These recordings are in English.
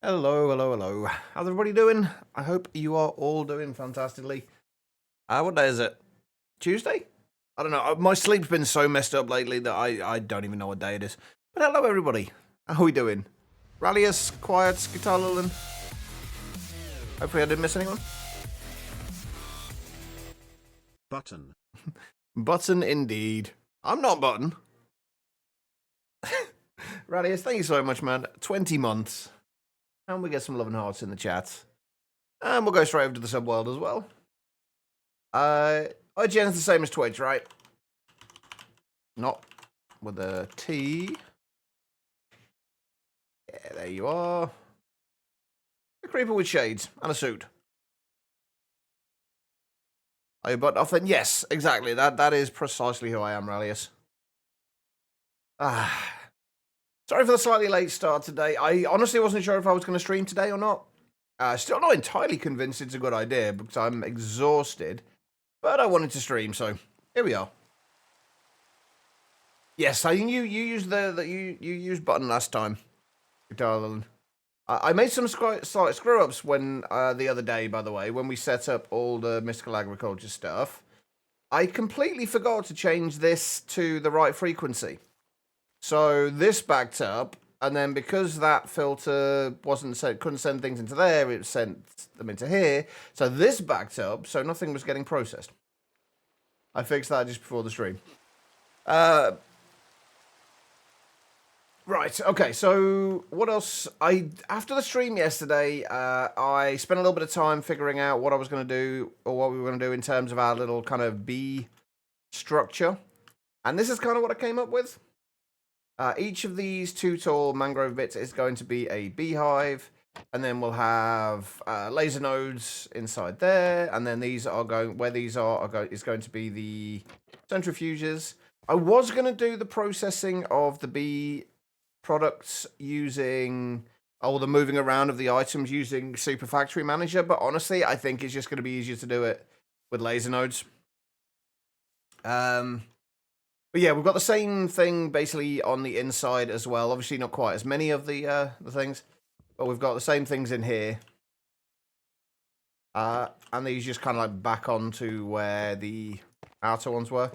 Hello, hello, hello. How's everybody doing? I hope you are all doing fantastically. What day is it? Tuesday? I don't know. My sleep's been so messed up lately that I don't even know what day it is. But hello, everybody. How are we doing? Rallius, Quiet, Guitar Lulin. Hopefully I didn't miss anyone. Button. Button indeed. I'm not Button. Rallius, thank you so much, man. 20 months. And we get some love and hearts in the chat. And we'll go straight over to the subworld as well. IGN's the same as Twitch, right? Not with a T. Yeah, there you are. A creeper with shades and a suit. Are you butt off then? Yes, exactly. That is precisely who I am, Rallius. Sorry for the slightly late start today. I honestly wasn't sure if I was going to stream today or not. Still not entirely convinced it's a good idea because I'm exhausted. But I wanted to stream, so here we are. Yes, I think you used you used button last time, darling. I made some slight screw ups when the other day, by the way, when we set up all the mystical agriculture stuff. I completely forgot to change this to the right frequency. So this backed up, and then because that filter couldn't send things into there, it sent them into here. So this backed up, so nothing was getting processed. I fixed that just before the stream. Right, okay, so what else? After the stream yesterday, I spent a little bit of time figuring out what I was going to do, or what we were going to do in terms of our little kind of bee structure. And this is kind of what I came up with. Each of these 2 tall mangrove bits is going to be a beehive, and then we'll have laser nodes inside there, and then these are going, where these is going to be the centrifuges. I was going to do the processing of the bee products using the moving around of the items using Super Factory Manager, but honestly, I think it's just going to be easier to do it with laser nodes. But yeah, we've got the same thing basically on the inside as well. Obviously, not quite as many of the things, but we've got the same things in here. And these just kind of like back onto where the outer ones were.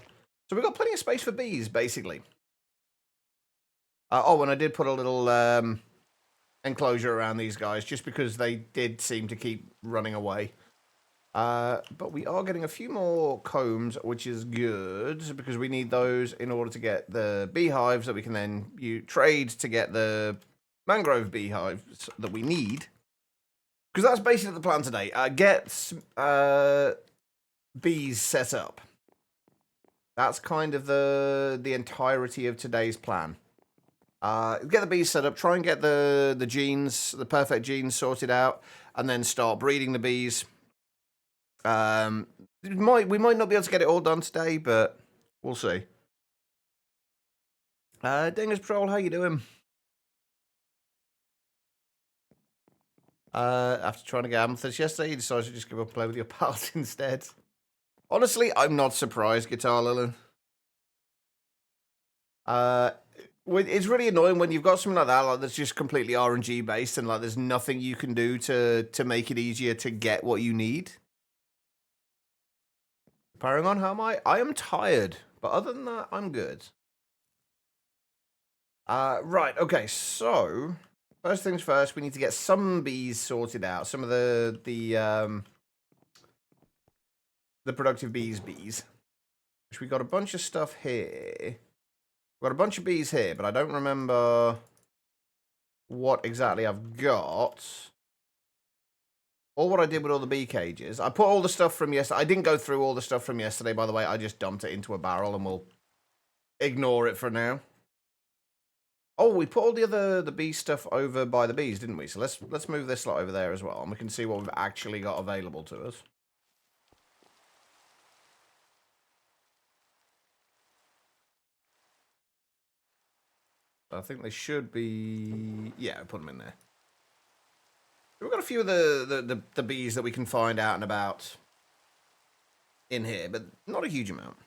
So we've got plenty of space for bees, basically. And I did put a little enclosure around these guys, just because they did seem to keep running away. But we are getting a few more combs, which is good, because we need those in order to get the beehives that we can then trade to get the mangrove beehives that we need. Because that's basically the plan today. Get bees set up. That's kind of the entirety of today's plan. Get the bees set up, try and get the genes, the perfect genes sorted out, and then start breeding the bees. We might not be able to get it all done today, but we'll see. Dingus Patrol, how you doing? After trying to get Amethyst yesterday, you decided to just give up and play with your pals instead. Honestly, I'm not surprised, Guitar Lilin. It's really annoying when you've got something like that, like that's just completely RNG based, and like there's nothing you can do to make it easier to get what you need. Paragon, how am I? I am tired, but other than that, I'm good. Right, okay, so first things first, we need to get some bees sorted out. Some of the productive bees. Which we got a bunch of stuff here. We've got a bunch of bees here, but I don't remember what exactly I've got. Or what I did with all the bee cages. I put all the stuff from yesterday. I didn't go through all the stuff from yesterday, by the way. I just dumped it into a barrel and we'll ignore it for now. Oh, we put all the bee stuff over by the bees, didn't we? So let's move this lot over there as well, and we can see what we've actually got available to us. I think they should be... Yeah, put them in there. We've got a few of the bees that we can find out and about in here, but not a huge amount.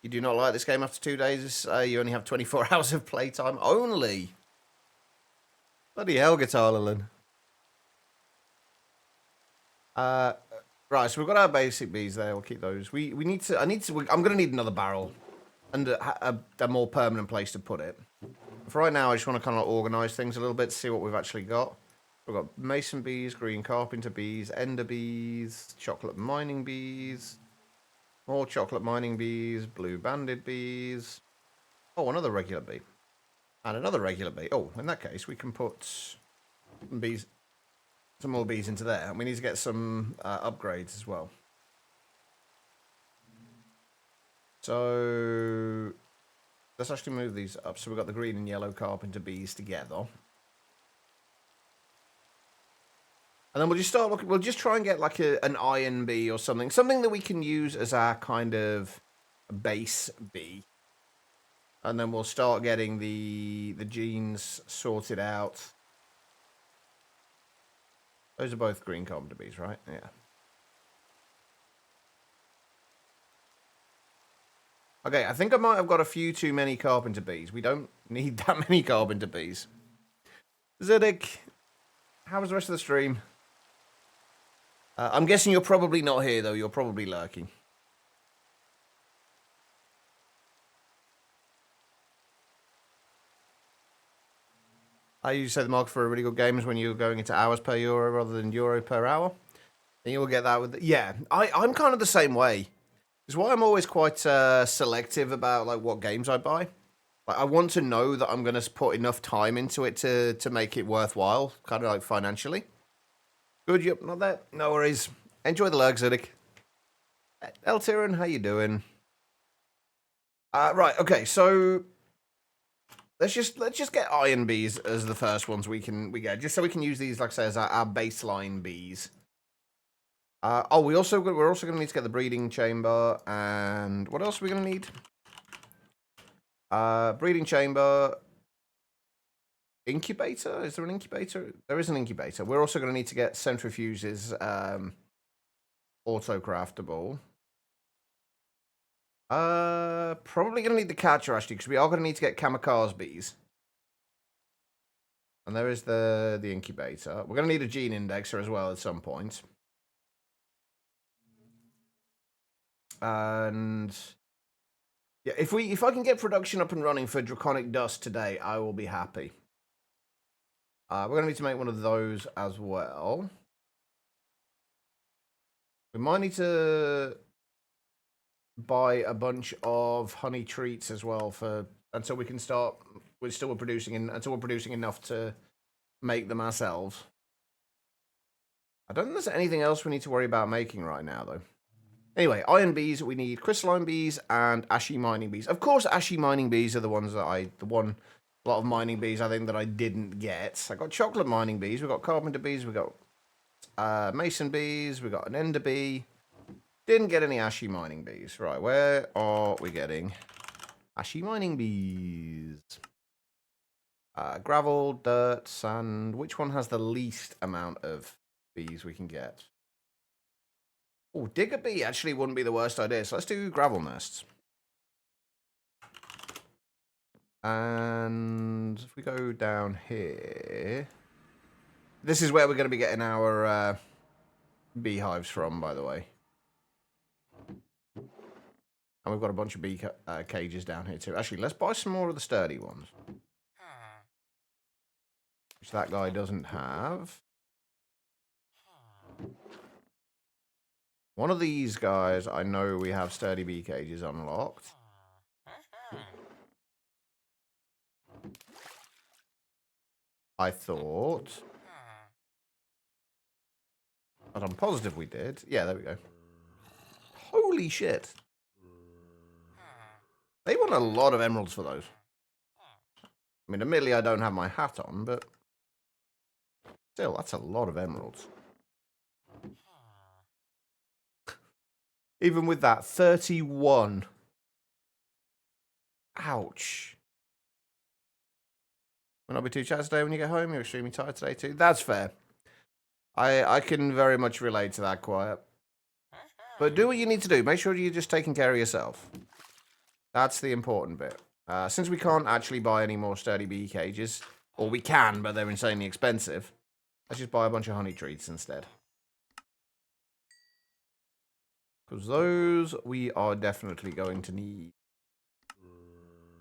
You do not like this game after 2 days? You only have 24 hours of playtime only. Bloody hell, Guitar Lilin. Right, so we've got our basic bees there. We'll keep those. We need to. I'm gonna need another barrel and a more permanent place to put it. For right now, I just want to kind of organize things a little bit to see what we've actually got. We've got mason bees, green carpenter bees, ender bees, chocolate mining bees, more chocolate mining bees, blue banded bees. Oh, another regular bee. And another regular bee. Oh, in that case, we can put some more bees into there. And we need to get some upgrades as well. So let's actually move these up. So we've got the green and yellow carpenter bees together. And then we'll just start looking, we'll just try and get like an iron bee or something. Something that we can use as our kind of base bee. And then we'll start getting the genes sorted out. Those are both green carpenter bees, right? Yeah. Okay, I think I might have got a few too many carpenter bees. We don't need that many carpenter bees. Zedek, how was the rest of the stream? I'm guessing you're probably not here, though. You're probably lurking. I usually say the market for a really good game is when you're going into hours per euro rather than euro per hour. And you'll get that with... Yeah, I'm kind of the same way. It's why I'm always quite selective about like what games I buy. Like, I want to know that I'm going to put enough time into it to make it worthwhile, kind of like financially. Good, yep, not that. No worries. Enjoy the lurk, Zedek. El Tyran, how you doing? Right, okay, so let's just get iron bees as the first ones we get, just so we can use these, like I say, as our baseline bees. Oh, we're also going to need to get the breeding chamber, and what else are we going to need? Breeding chamber, incubator. Is there an incubator? There is an incubator. We're also going to need to get centrifuges, auto-craftable. Probably going to need the catcher, actually, because we are going to need to get kamikaze bees. And there is the incubator. We're going to need a gene indexer as well at some point. And yeah, if I can get production up and running for Draconic Dust today, I will be happy. We're going to need to make one of those as well. We might need to buy a bunch of honey treats as well until we can start. Until we're producing enough to make them ourselves. I don't think there's anything else we need to worry about making right now, though. Anyway, iron bees, we need crystalline bees and ashy mining bees. Of course, ashy mining bees are the ones that a lot of mining bees I think that I didn't get. I got chocolate mining bees, we got carpenter bees, we got mason bees, we got an ender bee. Didn't get any ashy mining bees. Right, where are we getting ashy mining bees? Gravel, dirt, sand. Which one has the least amount of bees we can get? Oh, digger bee actually wouldn't be the worst idea. So let's do gravel nests. And if we go down here, this is where we're going to be getting our beehives from, by the way. And we've got a bunch of bee cages down here too. Actually, let's buy some more of the sturdy ones, which that guy doesn't have. One of these guys, I know we have sturdy bee cages unlocked. I thought. But I'm positive we did. Yeah, there we go. Holy shit. They want a lot of emeralds for those. I mean, admittedly, I don't have my hat on, but still, that's a lot of emeralds. Even with that, 31. Ouch. Will not be too chatty today when you get home. You're extremely tired today too. That's fair. I can very much relate to that, Quiet. But do what you need to do. Make sure you're just taking care of yourself. That's the important bit. Since we can't actually buy any more sturdy bee cages, Or we can, but they're insanely expensive. Let's just buy a bunch of honey treats instead. Because those we are definitely going to need.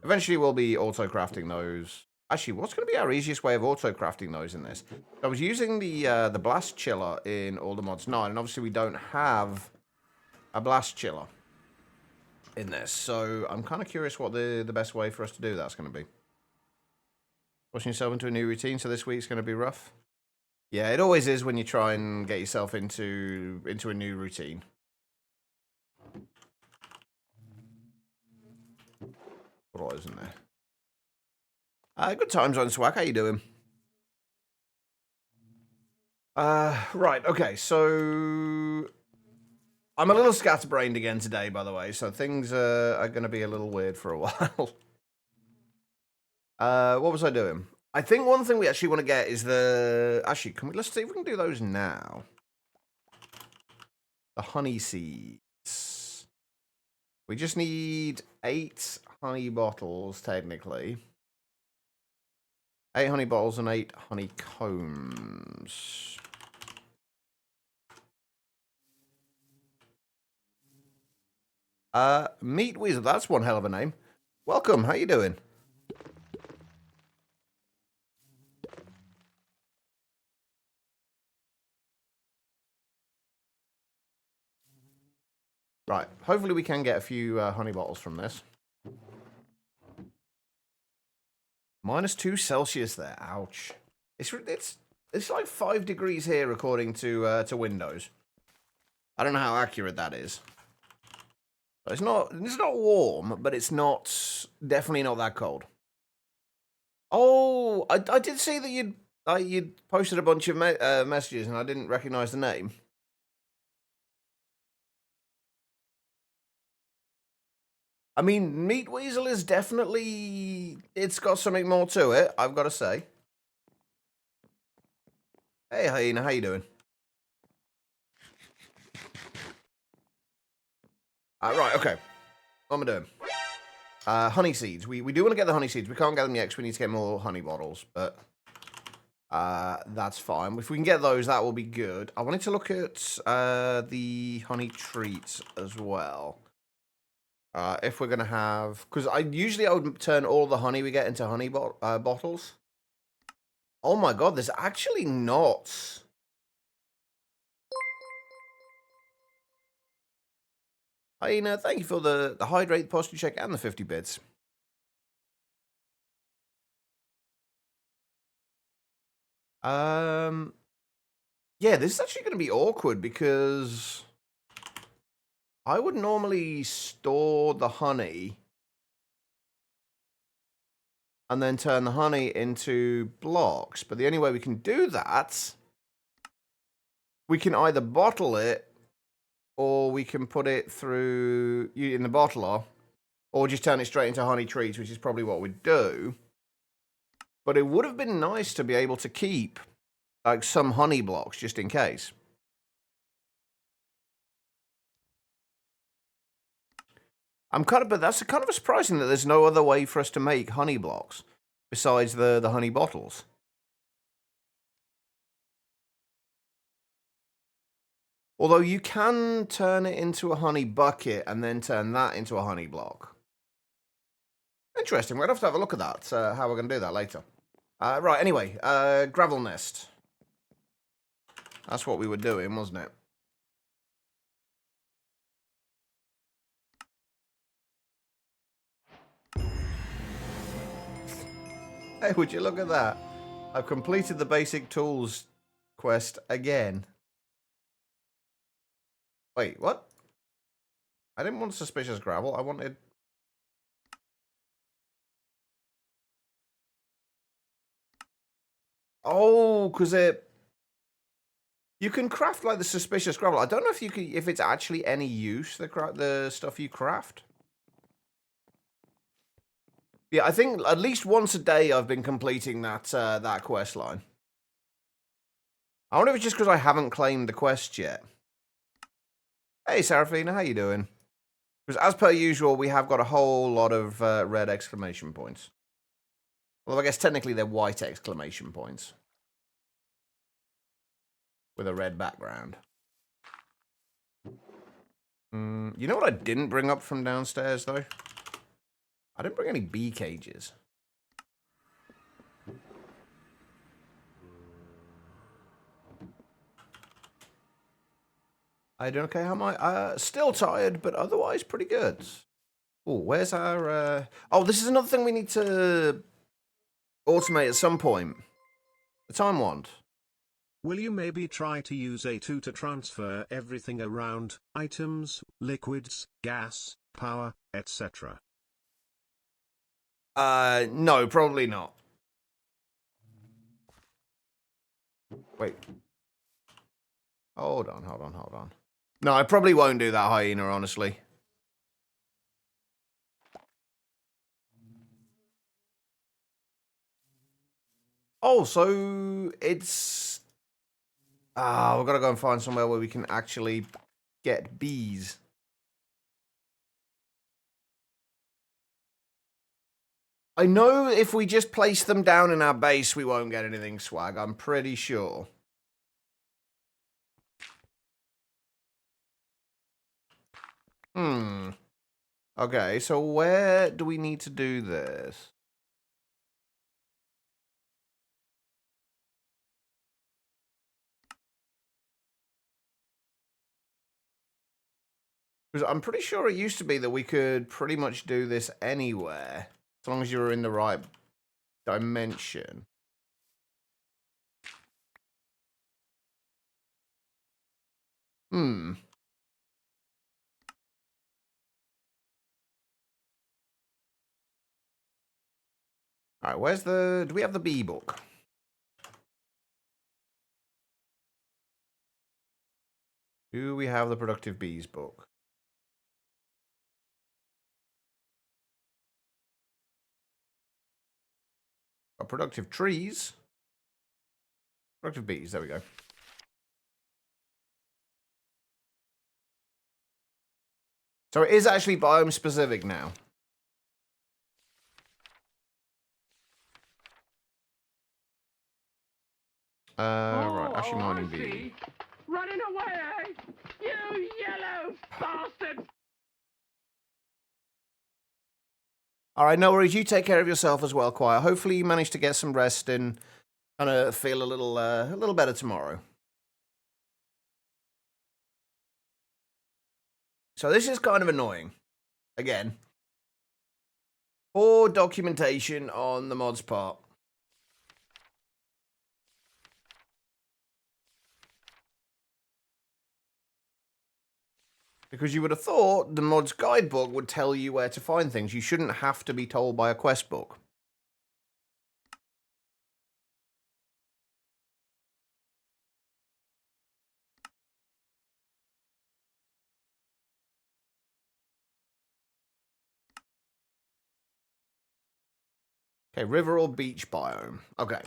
Eventually we'll be auto-crafting those. Actually, what's going to be our easiest way of auto-crafting those in this? I was using the blast chiller in all the mods 9, and obviously we don't have a blast chiller in this. So I'm kind of curious what the best way for us to do that's going to be. Pushing yourself into a new routine, so this week's going to be rough. Yeah, it always is when you try and get yourself into a new routine. What all is in there? Good times on Swag. How you doing? Right. Okay. So I'm a little scatterbrained again today, by the way. So things are going to be a little weird for a while. What was I doing? I think one thing we actually want to get is the. Actually, let's see if we can do those now. The honey seeds. We just need 8 honey bottles, technically. 8 honey bottles and 8 honey combs. Meat Weasel, that's one hell of a name. Welcome, how you doing? Right, hopefully we can get a few honey bottles from this. -2 Celsius there, ouch. It's like 5 degrees here according to Windows. I don't know how accurate that is. It's not warm, but it's definitely not that cold. Oh, I did see that you'd posted a bunch of messages and I didn't recognize the name. I mean, Meat Weasel is definitely, it's got something more to it, I've got to say. Hey, Hyena, how you doing? Right, okay. What am I doing? Honey seeds. We do want to get the honey seeds. We can't get them yet because we need to get more honey bottles, but that's fine. If we can get those, that will be good. I wanted to look at the honey treats as well. If we're going to have... Because I would turn all the honey we get into honey bottles. Oh my god, there's actually not... Hyena, thank you for the hydrate posture check and the 50 bits. Yeah, this is actually going to be awkward because I would normally store the honey and then turn the honey into blocks. But the only way we can do that, we can either bottle it or we can put it through in the bottler, or just turn it straight into honey treats, which is probably what we'd do. But it would have been nice to be able to keep like some honey blocks just in case. But that's kind of surprising that there's no other way for us to make honey blocks besides the honey bottles. Although you can turn it into a honey bucket and then turn that into a honey block. Interesting. We're going to have a look at that, how we're going to do that later. Right, anyway, gravel nest. That's what we were doing, wasn't it? Hey, would you look at that? I've completed the basic tools quest again. Wait, what? I didn't want suspicious gravel. I wanted... Oh, because you can craft like the suspicious gravel. I don't know if it's actually any use, the stuff you craft. Yeah, I think at least once a day I've been completing that quest line. I wonder if it's just because I haven't claimed the quest yet. Hey, Seraphina, how you doing? Because as per usual, we have got a whole lot of red exclamation points. Although I guess technically they're white exclamation points. With a red background. You know what I didn't bring up from downstairs, though? I didn't bring any bee cages. I don't care how my... still tired, but otherwise pretty good. Oh, where's our... Oh, this is another thing we need to automate at some point. The time wand. Will you maybe try to use A2 to transfer everything around, items, liquids, gas, power, etc.? No, probably not. Wait. Hold on. No, I probably won't do that, hyena, honestly. Oh, so it's... we've got to go and find somewhere where we can actually get bees. I know if we just place them down in our base, we won't get anything swag. I'm pretty sure. Okay, so where do we need to do this? Because I'm pretty sure it used to be that we could pretty much do this anywhere. As long as you were in the right dimension. Alright, where's the... Do we have the bee book? Do we have the Productive Bees book? Got Productive Trees. Productive Bees, there we go. So it is actually biome specific now. Right, actually mining bee. Running away, you yellow bastard! Alright, no worries. You take care of yourself as well, Quiet. Hopefully you manage to get some rest and kind of feel a little better tomorrow. So this is kind of annoying. Again. Poor documentation on the mod's part. Because you would have thought the mod's guidebook would tell you where to find things. You shouldn't have to be told by a quest book. Okay, river or beach biome. Okay.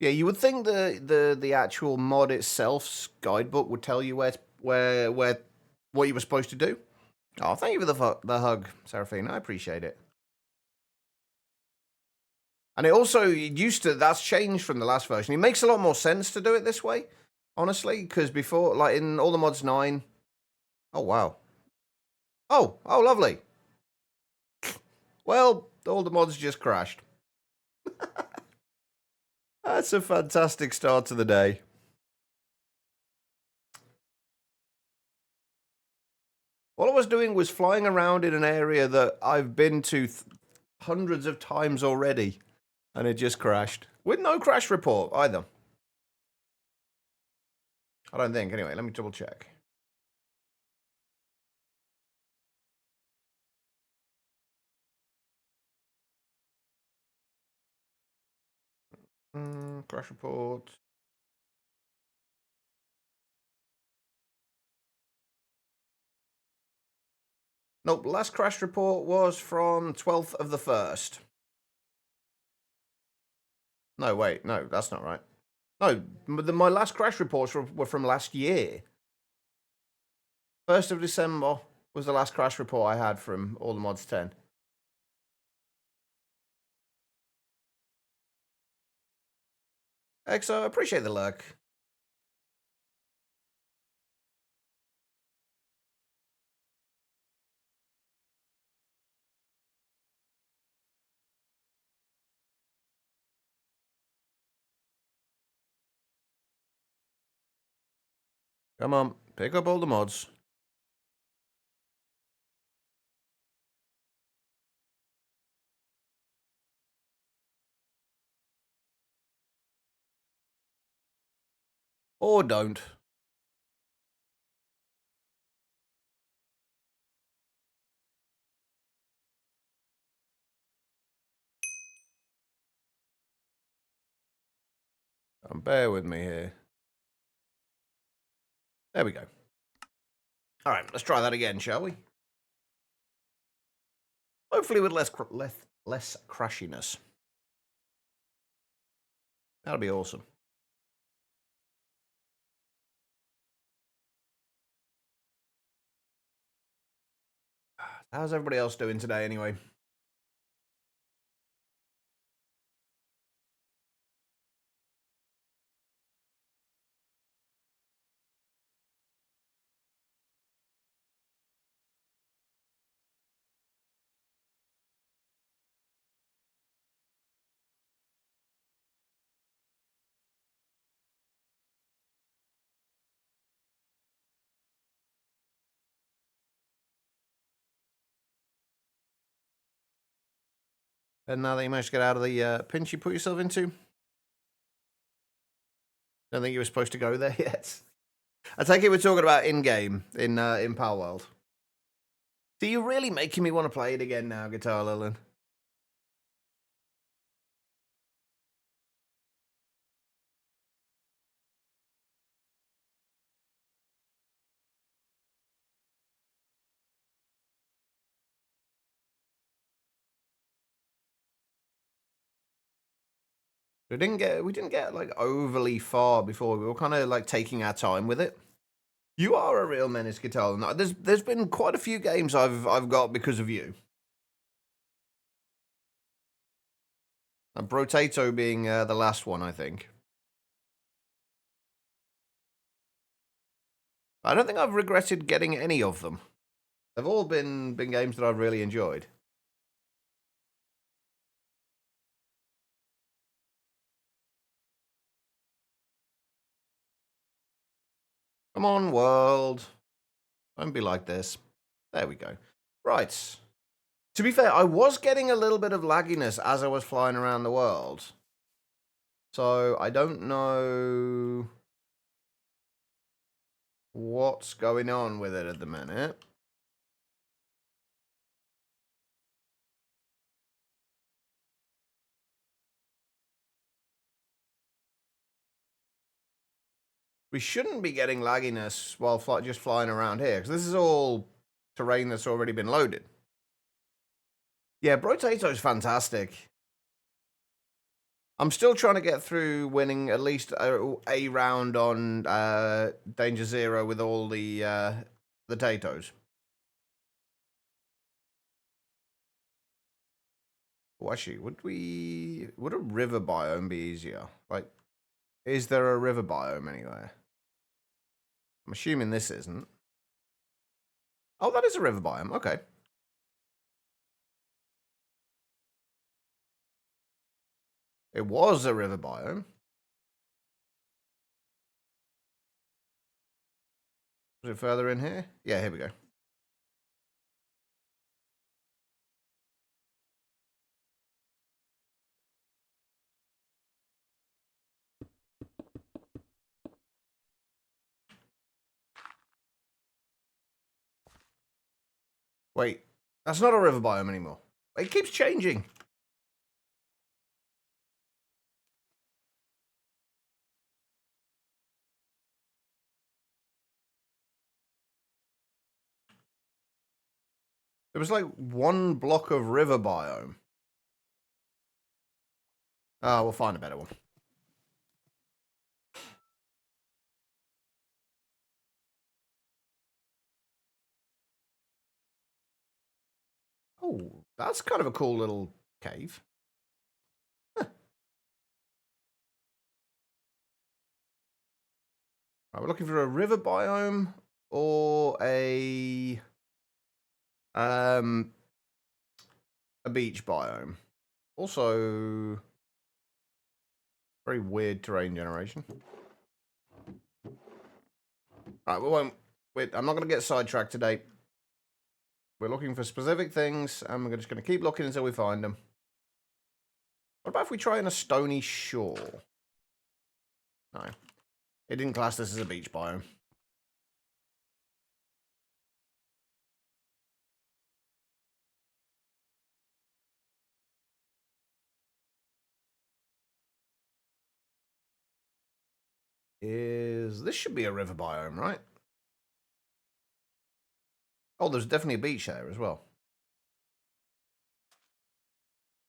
Yeah, you would think the actual mod itself's guidebook would tell you where what you were supposed to do. Oh, thank you for the hug, Seraphine. I appreciate it. And it also used to, that's changed from the last version. It makes a lot more sense to do it this way, honestly, because before, like in all the mods 9. Oh wow. Oh, lovely. Well, all the mods just crashed. That's a fantastic start to the day. All I was doing was flying around in an area that I've been to hundreds of times already, and it just crashed. With no crash report, either. I don't think. Anyway, let me double check. Crash report. Nope, last crash report was from 12th of the 1st. No, wait, no, that's not right. No, my last crash reports were from last year. 1st of December was the last crash report I had from all the mods 10. Exo, appreciate the lurk. Come on, pick up all the mods. Or don't. Bear with me here. There we go. All right, let's try that again, shall we? Hopefully with less crashiness. That'll be awesome. How's everybody else doing today, anyway? And now that you managed to get out of the pinch you put yourself into? Don't think you were supposed to go there yet. I take it we're talking about in-game, in Power World. So you're really making me want to play it again now, Guitar Lilin. We didn't get like overly far before. We were kind of like taking our time with it. You are a real menace, Guitar. There's been quite a few games I've got because of you. And Brotato being the last one, I think. I don't think I've regretted getting any of them. They've all been games that I've really enjoyed. Come on, world. Don't be like this. There we go. Right. To be fair, I was getting a little bit of lagginess as I was flying around the world. So I don't know what's going on with it at the minute. We shouldn't be getting lagginess while just flying around here, because this is all terrain that's already been loaded. Yeah, Brotato's fantastic. I'm still trying to get through winning at least a round on Danger Zero with all the Tatos. Oh, actually, would a river biome be easier? Like, is there a river biome anywhere? I'm assuming this isn't. Oh, that is a river biome. Okay. It was a river biome. Was it further in here? Yeah, here we go. Wait, that's not a river biome anymore. It keeps changing. There was like one block of river biome. Oh, we'll find a better one. Oh, that's kind of a cool little cave. Huh. Right, we're looking for a river biome or a beach biome. Also, very weird terrain generation. Right, we won't. Wait, I'm not going to get sidetracked today. We're looking for specific things, and we're just going to keep looking until we find them. What about if we try on a stony shore? No. It didn't class this as a beach biome. This should be a river biome, right? Oh, there's definitely a beach there as well.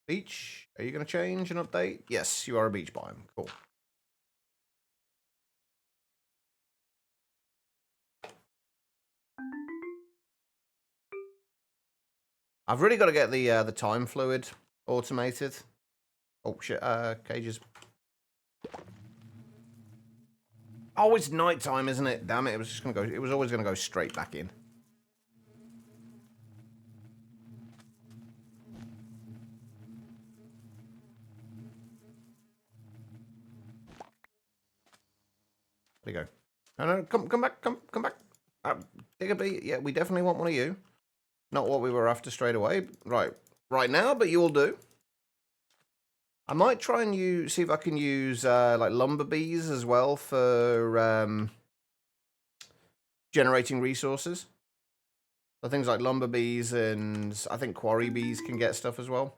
Beach? Are you going to change and update? Yes, you are a beach biome. Cool. I've really got to get the time fluid automated. Oh shit! Cages. Oh, it's nighttime, isn't it? Damn it! It was just gonna go. It was always gonna go straight back in. There you go. No, come back, come back. Diggerby, yeah, we definitely want one of you. Not what we were after straight away. Right now, but you will do. I might try and see if I can use like lumber bees as well for generating resources. So things like lumber bees and I think quarry bees can get stuff as well.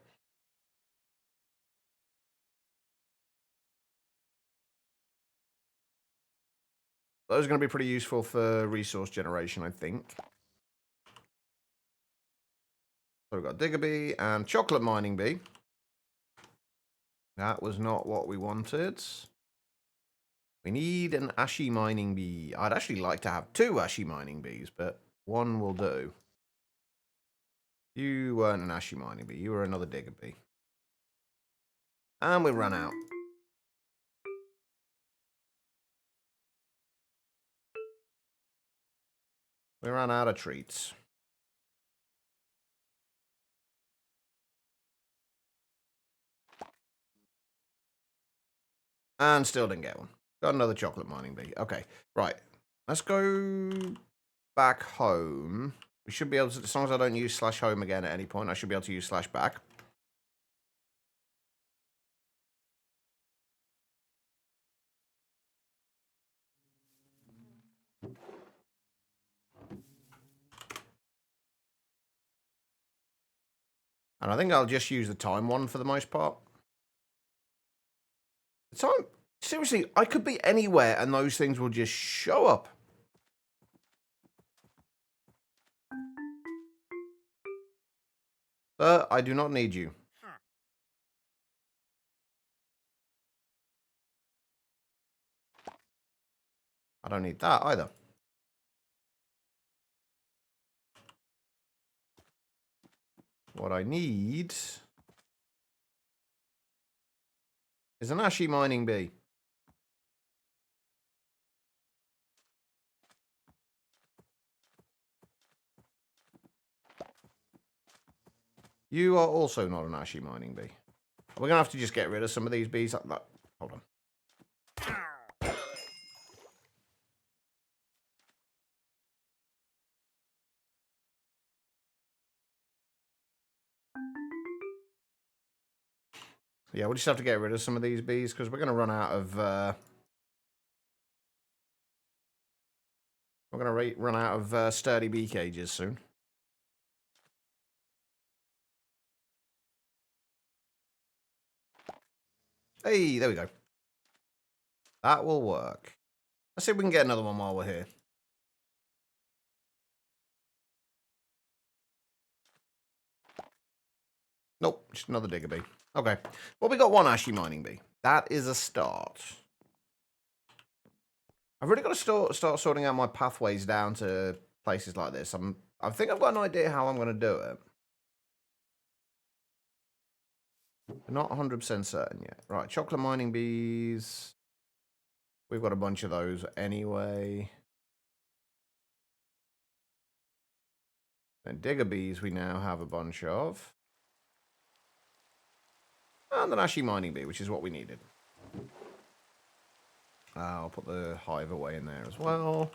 Those are going to be pretty useful for resource generation, I think. So we've got digger bee and chocolate mining bee. That was not what we wanted. We need an ashy mining bee. I'd actually like to have 2 ashy mining bees, but 1 will do. You weren't an ashy mining bee. You were another digger bee. And we ran out. We ran out of treats. And still didn't get one. Got another chocolate mining bee. Okay, right. Let's go back home. We should be able to, as long as I don't use /home again at any point, I should be able to use /back. And I think I'll just use the time one for the most part. The time, seriously, I could be anywhere and those things will just show up. Sir, I do not need you. I don't need that either. What I need is an ashy mining bee. You are also not an ashy mining bee. We're going to have to just get rid of some of these bees. Hold on. Yeah, we'll just have to get rid of some of these bees because we're going to run out of... we're going to run out of sturdy bee cages soon. Hey, there we go. That will work. Let's see if we can get another one while we're here. Nope, just another digger bee. Okay. Well, we got 1 ashy mining bee. That is a start. I've really got to start sorting out my pathways down to places like this. I think I've got an idea how I'm going to do it. We're not 100% certain yet. Right, chocolate mining bees. We've got a bunch of those anyway. And digger bees we now have a bunch of. And an ashy mining bee, which is what we needed. I'll put the hive away in there as well.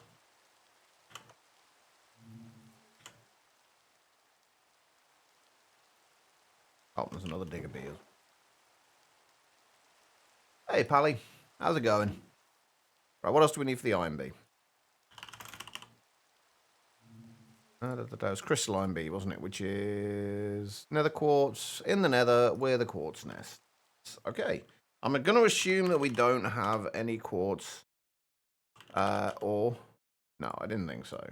Oh, there's another digger bee. Hey, Pally. How's it going? Right, what else do we need for the iron bee? That was crystalline bee, wasn't it? Which is nether quartz in the nether with a quartz nest. Okay. I'm going to assume that we don't have any quartz. Or... No, I didn't think so.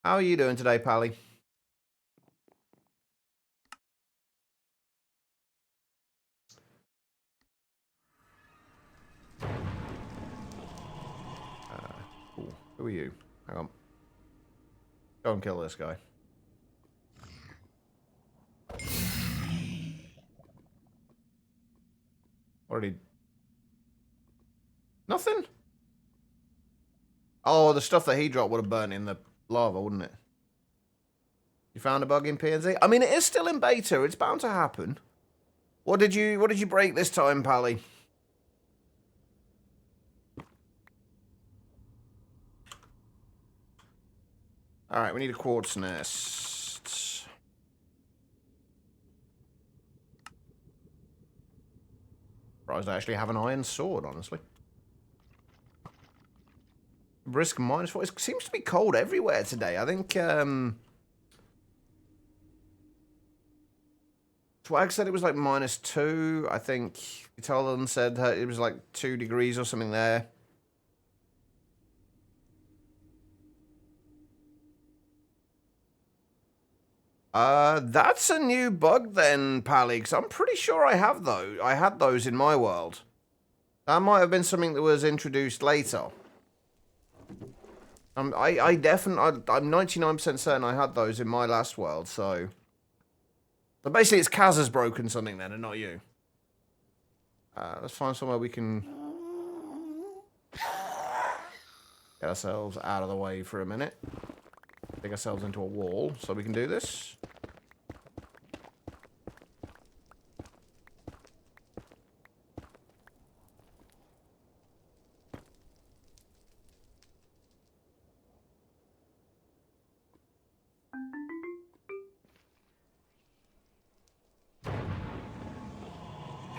How are you doing today, Pally? Cool. Who are you? Hang on. Go and kill this guy. What did he... Nothing? Oh, the stuff that he dropped would have burnt in the lava, wouldn't it? You found a bug in PNZ? I mean, it is still in beta. It's bound to happen. What did you break this time, Pally? Alright, we need a quartz nest. Surprised I actually have an iron sword, honestly. Risk -4. It seems to be cold everywhere today. I think, Swag said it was like -2. I think Itolan said it was like 2 degrees or something there. That's a new bug then, Pally, 'cause I'm pretty sure I have those. I had those in my world. That might have been something that was introduced later. I definitely, I'm 99% certain I had those in my last world, so... But basically it's Kaz has broken something then, and not you. Let's find somewhere we can... Get ourselves out of the way for a minute. Dig ourselves into a wall so we can do this.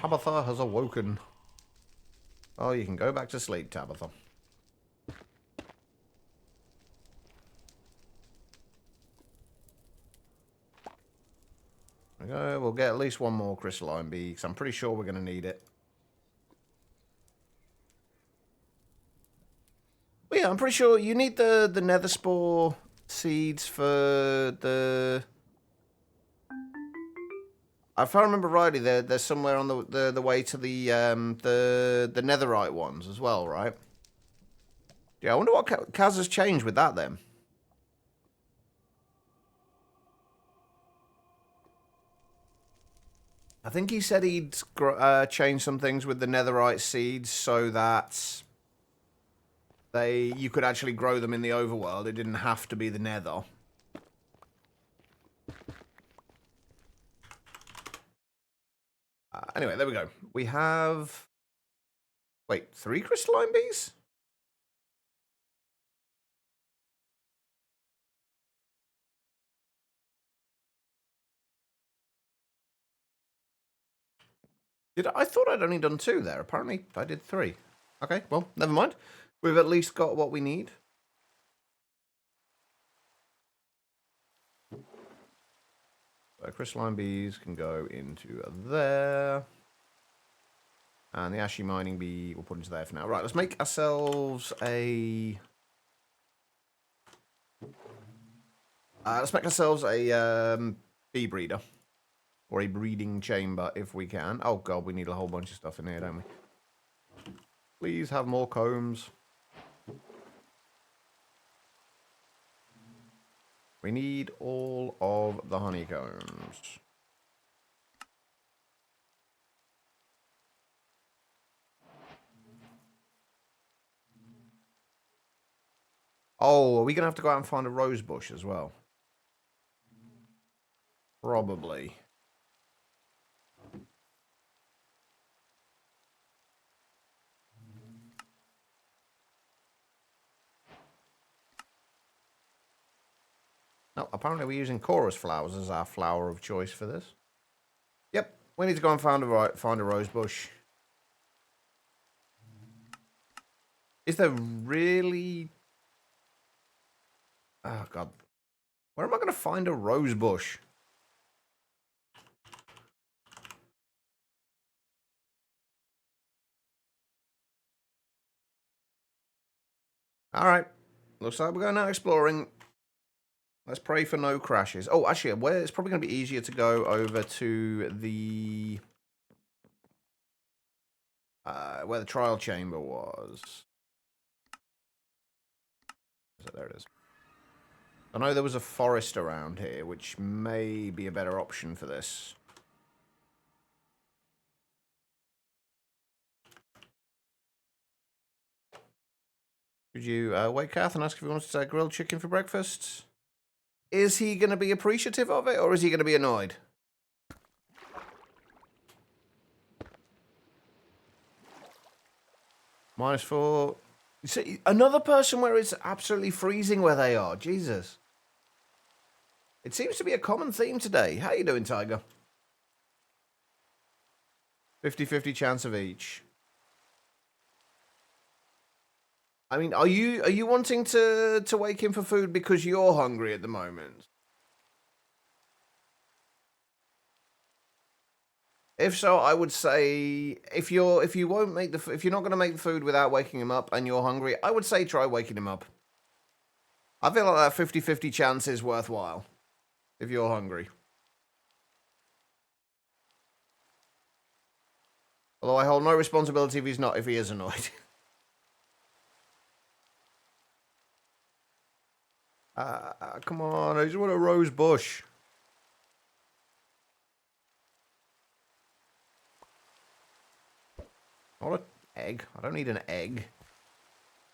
Tabitha has awoken. Oh, you can go back to sleep, Tabitha. There we go. We'll get at least one more crystalline bee, because I'm pretty sure we're going to need it. But yeah, I'm pretty sure you need the nether spore seeds for the... If I remember rightly, they're somewhere on the way to the netherite ones as well, right? Yeah, I wonder what Kaz has changed with that then. I think he said he'd change some things with the netherite seeds so that you could actually grow them in the overworld. It didn't have to be the nether. Anyway, there we go. We have... Wait, 3 crystalline bees? I thought I'd only done 2 there. Apparently, I did 3. Okay, well, never mind. We've at least got what we need. So crystalline bees can go into there. And the ashy mining bee we'll put into there for now. Right, let's make ourselves a... bee breeder. Or a breeding chamber, if we can. Oh, God, we need a whole bunch of stuff in here, don't we? Please have more combs. We need all of the honeycombs. Oh, are we going to have to go out and find a rose bush as well? Probably. No, apparently we're using chorus flowers as our flower of choice for this. Yep, we need to go and find a rose bush. Is there really... Oh, God. Where am I going to find a rose bush? All right. Looks like we're going out exploring. Let's pray for no crashes. Oh, actually, it's probably going to be easier to go over to the... where the trial chamber was. So there it is. I know there was a forest around here, which may be a better option for this. Could you wake Kath and ask if he wants grilled chicken for breakfast? Is he going to be appreciative of it, or is he going to be annoyed? -4. You see, another person where it's absolutely freezing where they are. Jesus. It seems to be a common theme today. How you doing, Tiger? 50-50 chance of each. I mean, are you wanting to wake him for food because you're hungry at the moment? If so, I would say if you're not going to make the food without waking him up and you're hungry, I would say try waking him up. I feel like that 50-50 chance is worthwhile if you're hungry. Although I hold no responsibility if he is annoyed. Come on, I just want a rose bush. Not an egg. I don't need an egg.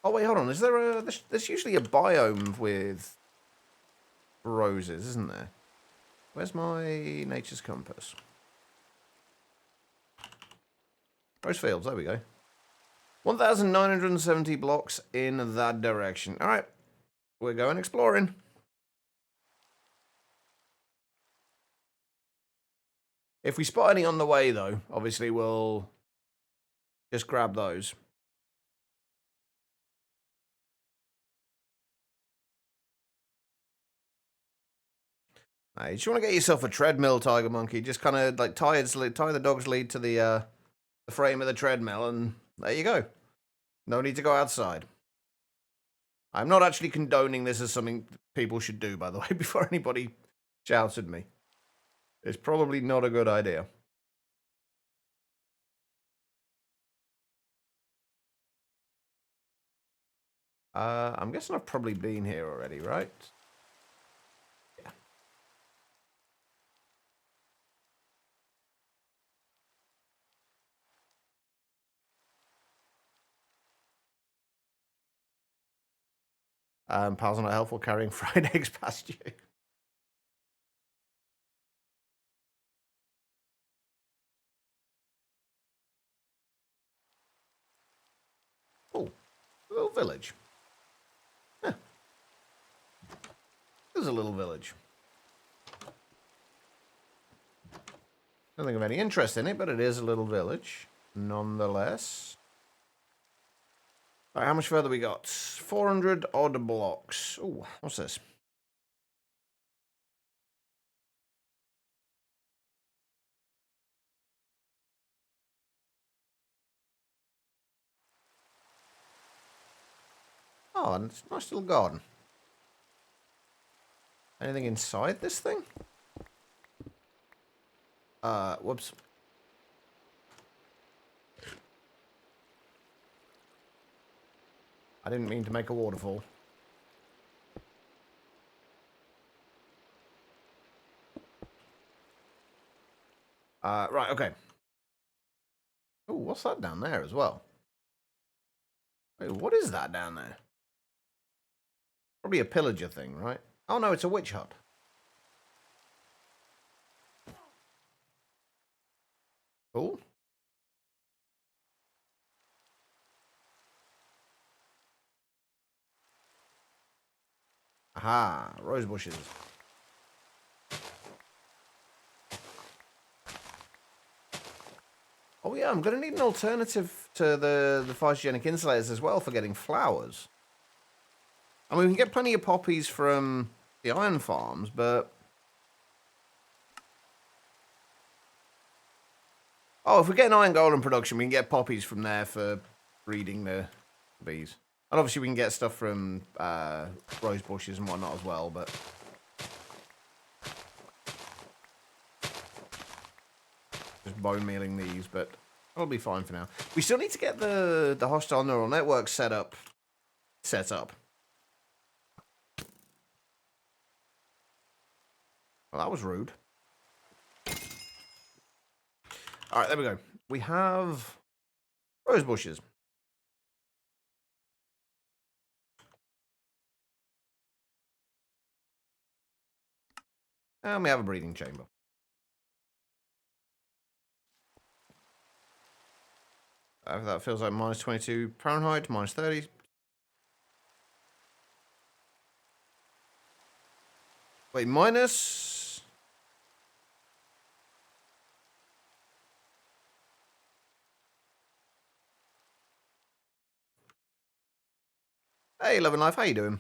Oh, wait, hold on. Is there a... There's usually a biome with roses, isn't there? Where's my nature's compass? Rose fields, there we go. 1,970 blocks in that direction. All right. We're going exploring. If we spot any on the way, though, obviously we'll just grab those. You just want to get yourself a treadmill, Tiger Monkey. Just kind of like tie the dog's lead to the frame of the treadmill, and there you go. No need to go outside. I'm not actually condoning this as something people should do, by the way, before anybody shouts at me. It's probably not a good idea. I'm guessing I've probably been here already, right? Yeah. Pals are not helpful carrying fried eggs past you. Oh, a little village. Yeah. There's a little village. Don't think of any interest in it, but it is a little village, nonetheless. All right, how much further we got? 400 odd blocks. Oh, what's this? Oh, and it's a nice little garden. Anything inside this thing? Whoops. I didn't mean to make a waterfall. Right, okay. Oh, what's that down there as well? Wait, what is that down there? Probably a pillager thing, right? Oh no, it's a witch hut. Cool. Aha, rose bushes. Oh yeah, I'm gonna need an alternative to the photogenic insulators as well for getting flowers. I mean, we can get plenty of poppies from the iron farms, but... Oh, if we get an iron golden production, we can get poppies from there for breeding the bees. And obviously we can get stuff from rose bushes and whatnot as well, but... Just bone mealing these, but that'll be fine for now. We still need to get the hostile neural network set up. Well, that was rude. Alright, there we go. We have rose bushes. And we have a breeding chamber. That feels like minus 22 Fahrenheit, minus 30. Wait, minus... Hey, Love and Life, how you doing?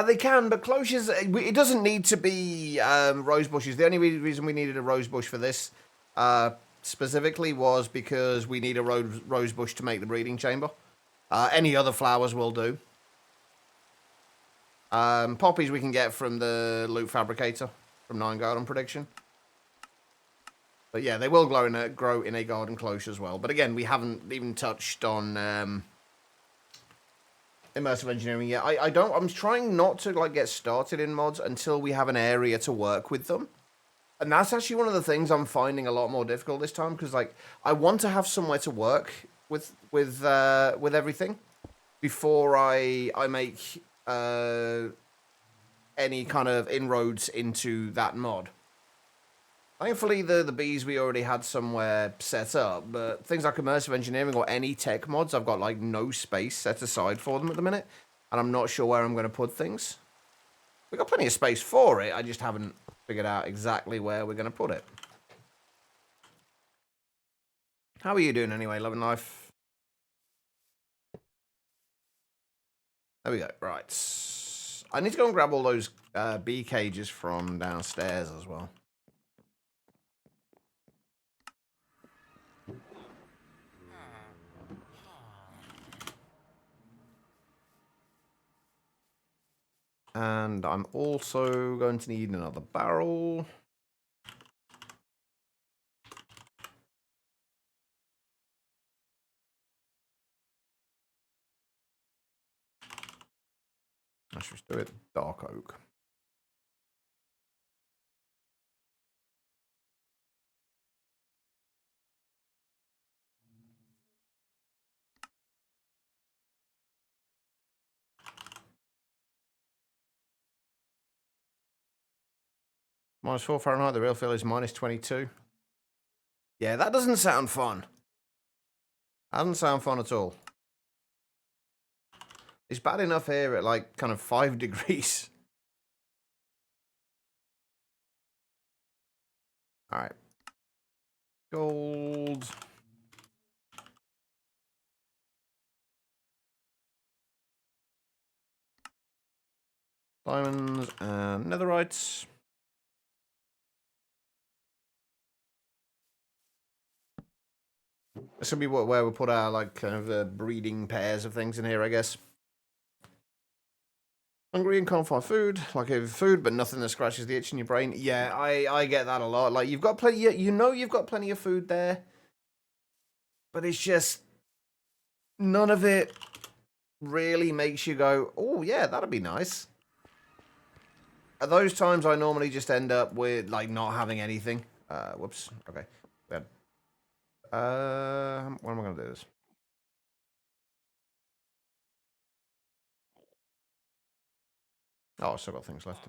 They can, but cloches, it doesn't need to be rose bushes. The only reason we needed a rose bush for this specifically was because we need a rose bush to make the breeding chamber. Any other flowers will do. Poppies we can get from the loot fabricator from Nine Garden Prediction. But yeah, they will grow in a garden cloche as well. But again, we haven't even touched on immersive engineering yet. I'm trying not to like get started in mods until we have an area to work with them. And that's actually one of the things I'm finding a lot more difficult this time, because like I want to have somewhere to work with everything before I make any kind of inroads into that mod. Thankfully, the bees we already had somewhere set up, but things like immersive engineering or any tech mods, I've got like no space set aside for them at the minute, and I'm not sure where I'm going to put things. We've got plenty of space for it, I just haven't figured out exactly where we're going to put it. How are you doing anyway, Love and Life? There we go, right. I need to go and grab all those bee cages from downstairs as well. And I'm also going to need another barrel. Let's just do it dark oak. Minus 4 Fahrenheit, the real feel is minus 22. Yeah, that doesn't sound fun. That doesn't sound fun at all. It's bad enough here at like kind of 5 degrees. Alright. Gold. Diamonds and netherites. This will be where we put our like kind of breeding pairs of things in here, I guess. Hungry and can't find food, like food, but nothing that scratches the itch in your brain. Yeah, I get that a lot. Like you've got plenty, you know, you've got plenty of food there, but it's just none of it really makes you go, oh yeah, that'd be nice. At those times, I normally just end up with like not having anything. Whoops. Okay. When am I gonna do this? Oh, I've still got things left.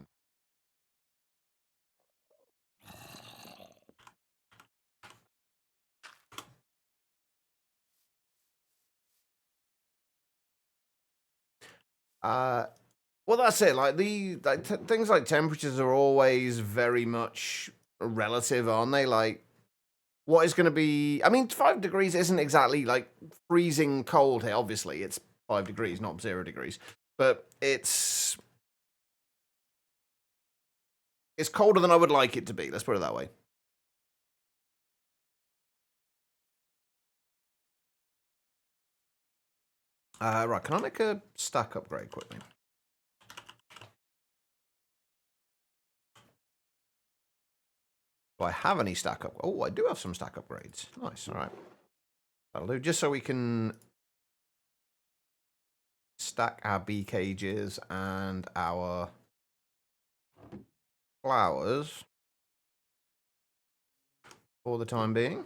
Well, that's it. Like things like temperatures are always very much relative, aren't they? Like, what is going to be? I mean, 5 degrees isn't exactly like freezing cold here. Obviously, it's 5 degrees, not 0 degrees, but it's colder than I would like it to be. Let's put it that way. Right, can I make a stack upgrade quickly? Do I have any stack up? Oh, I do have some stack upgrades. Nice, all right. That'll do, just so we can stack our bee cages and our flowers for the time being.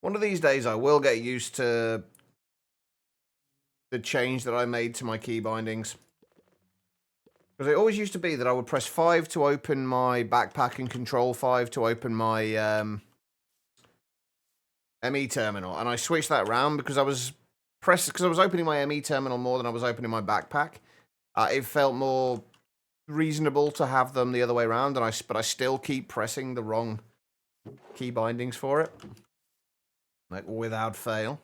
One of these days I will get used to the change that I made to my key bindings. Because it always used to be that I would press 5 to open my backpack and control 5 to open my ME terminal. And I switched that around because I was opening my ME terminal more than I was opening my backpack. It felt more reasonable to have them the other way around, but I still keep pressing the wrong key bindings for it. Like, without fail.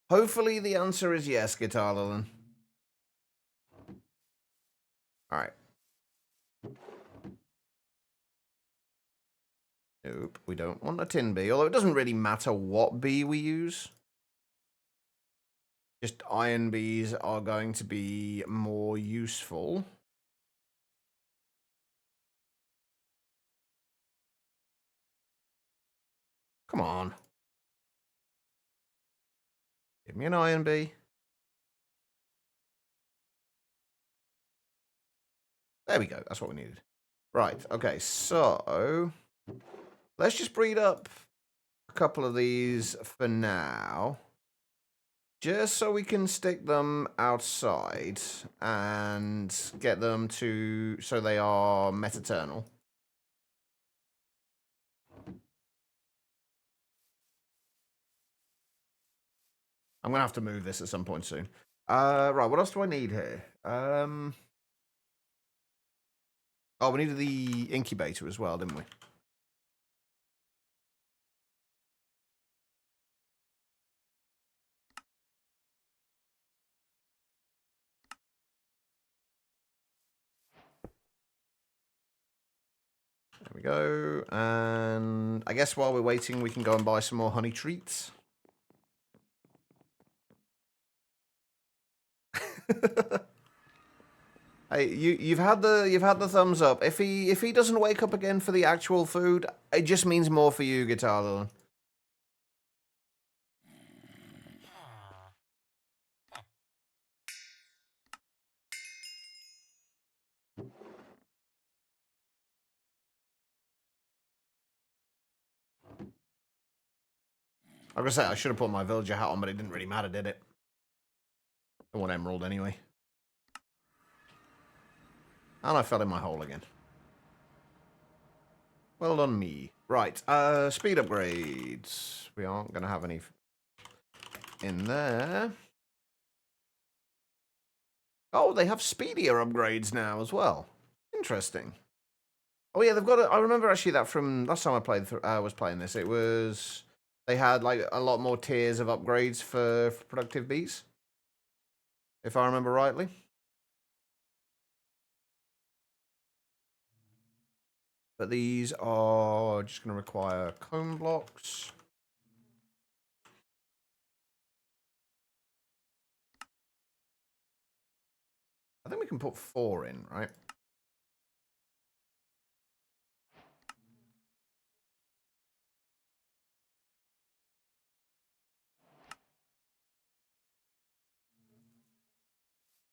Hopefully the answer is yes, Guitar Lilin. Alright. Nope, we don't want a tin bee, although it doesn't really matter what bee we use. Just iron bees are going to be more useful. Come on. Give me an iron bee. There we go, that's what we needed. Right, okay, so let's just breed up a couple of these for now. Just so we can stick them outside and get them to so they are metaternal. I'm gonna have to move this at some point soon. Right, what else do I need here? Oh, we needed the incubator as well, didn't we? There we go. And I guess while we're waiting, we can go and buy some more honey treats. Hey, you've had the thumbs up. If he doesn't wake up again for the actual food, it just means more for you, Guitar Lilin. I was gonna say I should have put my villager hat on, but it didn't really matter, did it? I want emerald anyway. And I fell in my hole again. Well done, me. Right, speed upgrades. We aren't gonna have any in there. Oh, they have speedier upgrades now as well. Interesting. Oh yeah, they've got. I remember actually that from last time I played. Was playing this. It was they had like a lot more tiers of upgrades for productive bees, if I remember rightly. But these are just going to require comb blocks. I think we can put 4 in, right?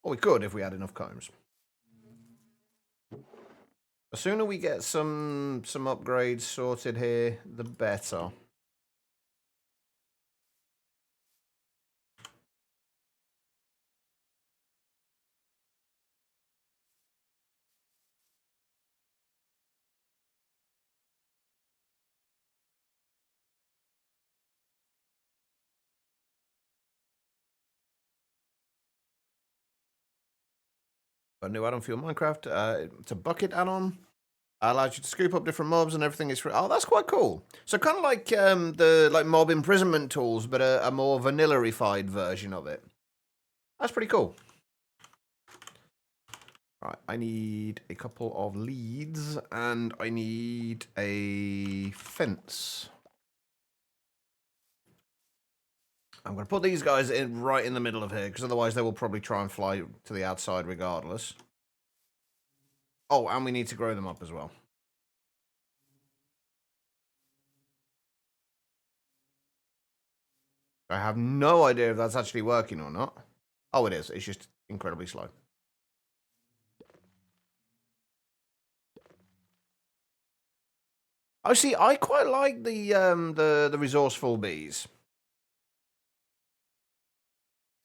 Or we could if we had enough combs. The sooner we get some upgrades sorted here, the better. A new add-on for your Minecraft. It's a bucket add-on. Allows you to scoop up different mobs and everything is free. Oh, that's quite cool. So kind of like the mob imprisonment tools, but a more vanilla-ified version of it. That's pretty cool. Right, I need a couple of leads and I need a fence. I'm going to put these guys in right in the middle of here because otherwise they will probably try and fly to the outside regardless. Oh, and we need to grow them up as well. I have no idea if that's actually working or not. Oh, it is. It's just incredibly slow. Oh, see, I quite like the resourceful bees.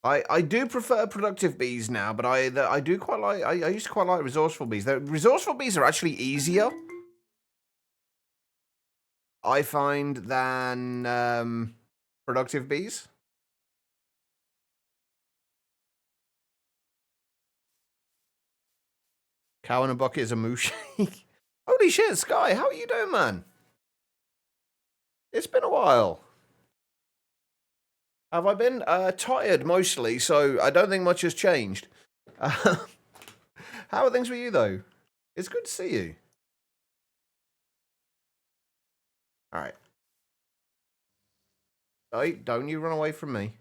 I do prefer productive bees now, but I do quite like I used to quite like resourceful bees. The resourceful bees are actually easier, I find, than productive bees. Cow in a bucket is a moosh. Holy shit, Sky, how are you doing, man? It's been a while. Have I been? Tired mostly, so I don't think much has changed. How are things with you, though? It's good to see you. All right. Hey, don't you run away from me.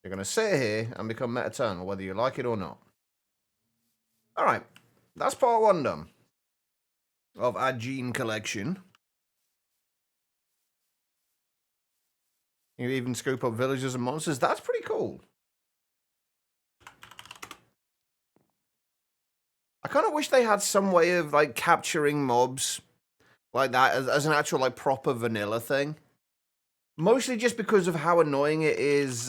You're going to sit here and become Metaternal, whether you like it or not. All right. That's part one done of our gene collection. You even scoop up villagers and monsters. That's pretty cool. I kind of wish they had some way of like capturing mobs like that as an actual like proper vanilla thing. Mostly just because of how annoying it is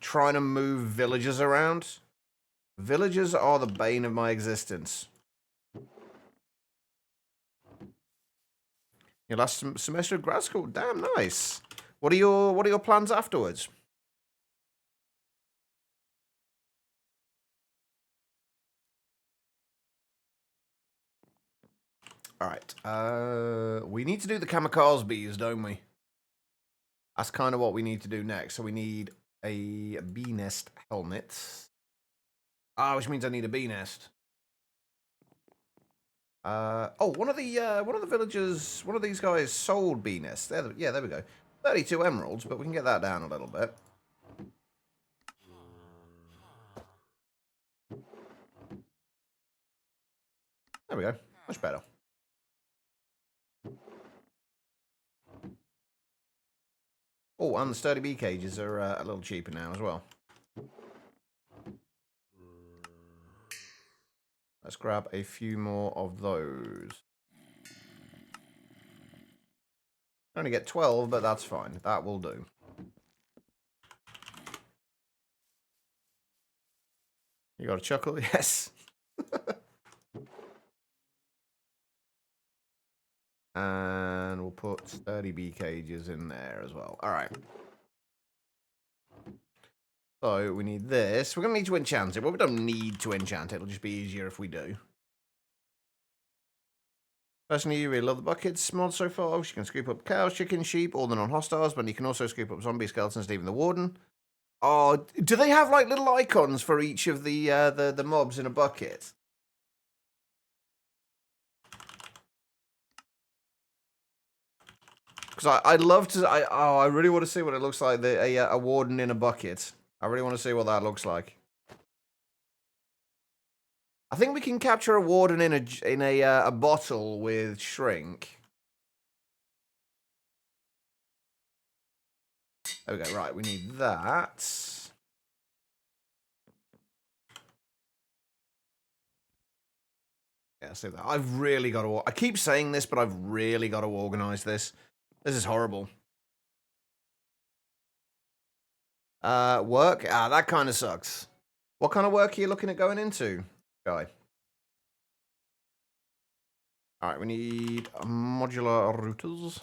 trying to move villagers around. Villagers are the bane of my existence. Your last semester of grad school, damn nice. What are your plans afterwards? All right. We need to do the kamikaze bees, don't we? That's kind of what we need to do next. So we need a bee nest helmet. Ah, which means I need a bee nest. One of the villagers, one of these guys sold bee nests. There we go. 32 emeralds, but we can get that down a little bit. There we go. Much better. Oh, and the sturdy bee cages are a little cheaper now as well. Let's grab a few more of those. I only get 12, but that's fine. That will do. You got a chuckle? Yes. And we'll put sturdy bee cages in there as well. All right. So we need this. We're going to need to enchant it. Well, we don't need to enchant it. It'll just be easier if we do. Personally, you really love the buckets mod so far. You can scoop up cows, chickens, sheep, all the non-hostiles, but you can also scoop up zombie skeletons and even the warden. Oh, do they have like little icons for each of the mobs in a bucket? Because I'd love to. I really want to see what it looks like. A warden in a bucket. I really want to see what that looks like. I think we can capture a warden in a bottle with shrink. There we go. Right, we need that. Yeah, see that. I've really got to... I keep saying this, but I've really got to organize this. This is horrible. Work? Ah, that kind of sucks. What kind of work are you looking at going into, guy? All right, we need modular routers.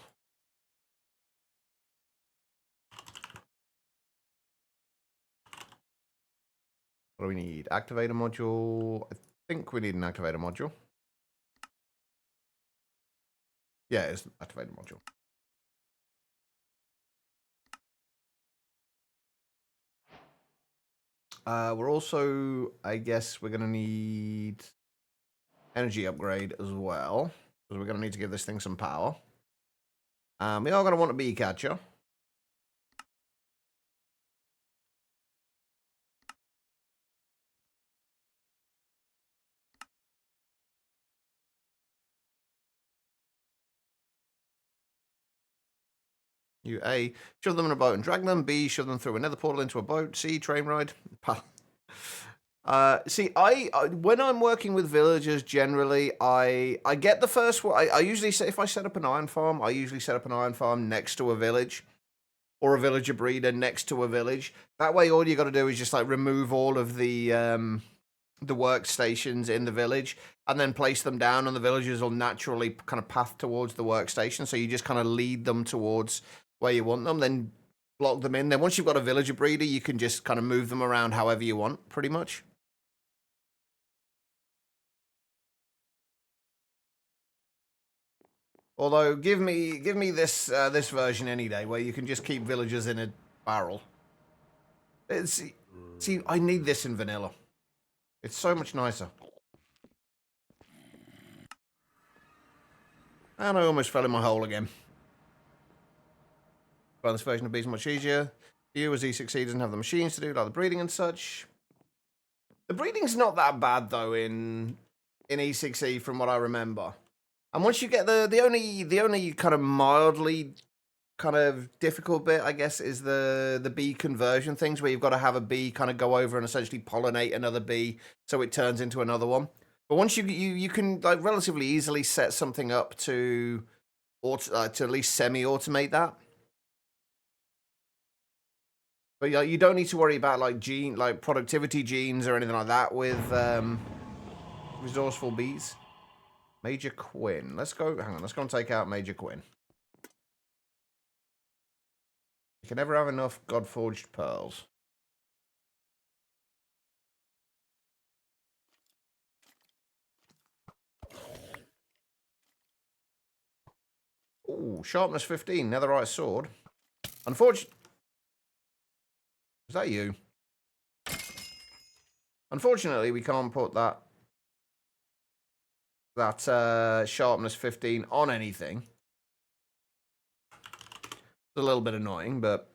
What do we need? Activator module. I think we need an activator module. Yeah, it's an activator module. We're also, I guess, we're going to need energy upgrade as well, because we're going to need to give this thing some power. We are going to want a bee catcher. You A, shove them in a boat and drag them. B, shove them through another portal into a boat. C, train ride. See, when I'm working with villagers, generally, I get the first one. I usually say, if I set up an iron farm, I usually set up an iron farm next to a village, or a villager breeder next to a village. That way, all you got to do is just like remove all of the workstations in the village, and then place them down, and the villagers will naturally kind of path towards the workstation. So you just kind of lead them towards where you want them, then block them in. Then once you've got a villager breeder, you can just kind of move them around however you want, pretty much. Although, give me this this version any day, where you can just keep villagers in a barrel. See, I need this in vanilla. It's so much nicer. And I almost fell in my hole again. But this version of B is much easier. You, as E6C, doesn't have the machines to do, like the breeding and such. The breeding's not that bad, though, in E6E, from what I remember. And once you get the only kind of mildly kind of difficult bit, I guess, is the bee conversion things, where you've got to have a bee kind of go over and essentially pollinate another bee so it turns into another one. But once you can like relatively easily set something up to at least semi-automate that. But you don't need to worry about like productivity genes or anything like that with resourceful bees. Major Quinn. Let's go. Hang on. Let's go and take out Major Quinn. You can never have enough God-forged pearls. Ooh, sharpness 15, netherite sword. Unfortunately, is that you? Unfortunately, we can't put that sharpness 15 on anything. It's a little bit annoying, but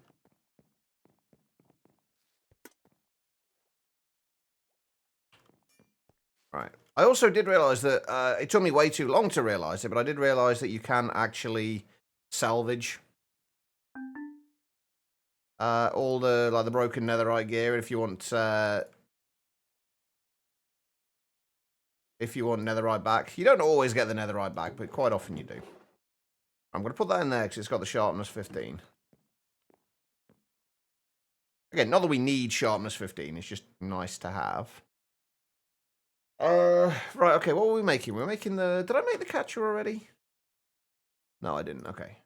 right. I also did realize that it took me way too long to realize it, but I did realize that you can actually salvage all the broken netherite gear if you want netherite back. You don't always get the netherite back, but quite often you do. I'm going to put that in there because it's got the sharpness 15. Again, not that we need sharpness 15, it's just nice to have. Right, okay, what were we making? We were making the... Did I make the catcher already? No, I didn't, okay.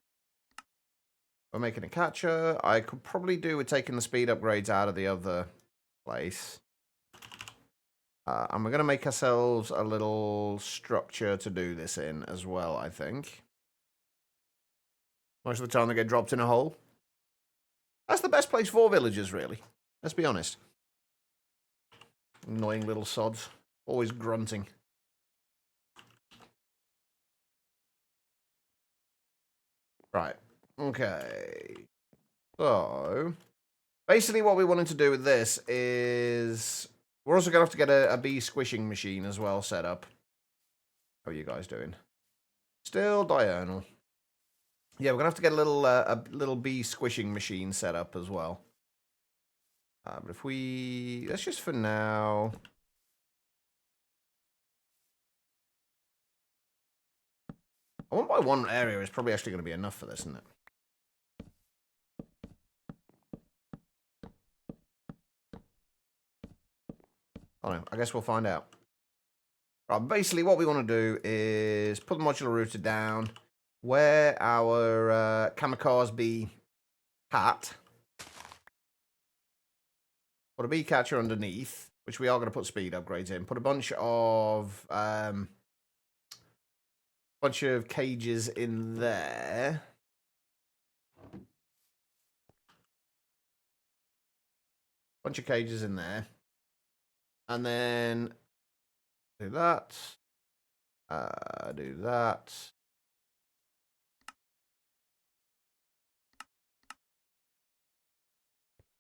We're making a catcher. I could probably do with taking the speed upgrades out of the other place. And we're going to make ourselves a little structure to do this in as well, I think. Most of the time they get dropped in a hole. That's the best place for villagers, really. Let's be honest. Annoying little sods. Always grunting. Right. Okay. So, basically what we wanted to do with this is... We're also going to have to get a bee squishing machine as well set up. How are you guys doing? Still diurnal. Yeah, we're going to have to get a little bee squishing machine set up as well. But if we... Let's just for now... 1 by 1 area is probably actually going to be enough for this, isn't it? I don't know. I guess we'll find out. Right, basically, what we want to do is put the modular router down where our kamikaze hat. Put a bee catcher underneath, which we are going to put speed upgrades in. Put a bunch of cages in there. Bunch of cages in there. And then do that. Do that.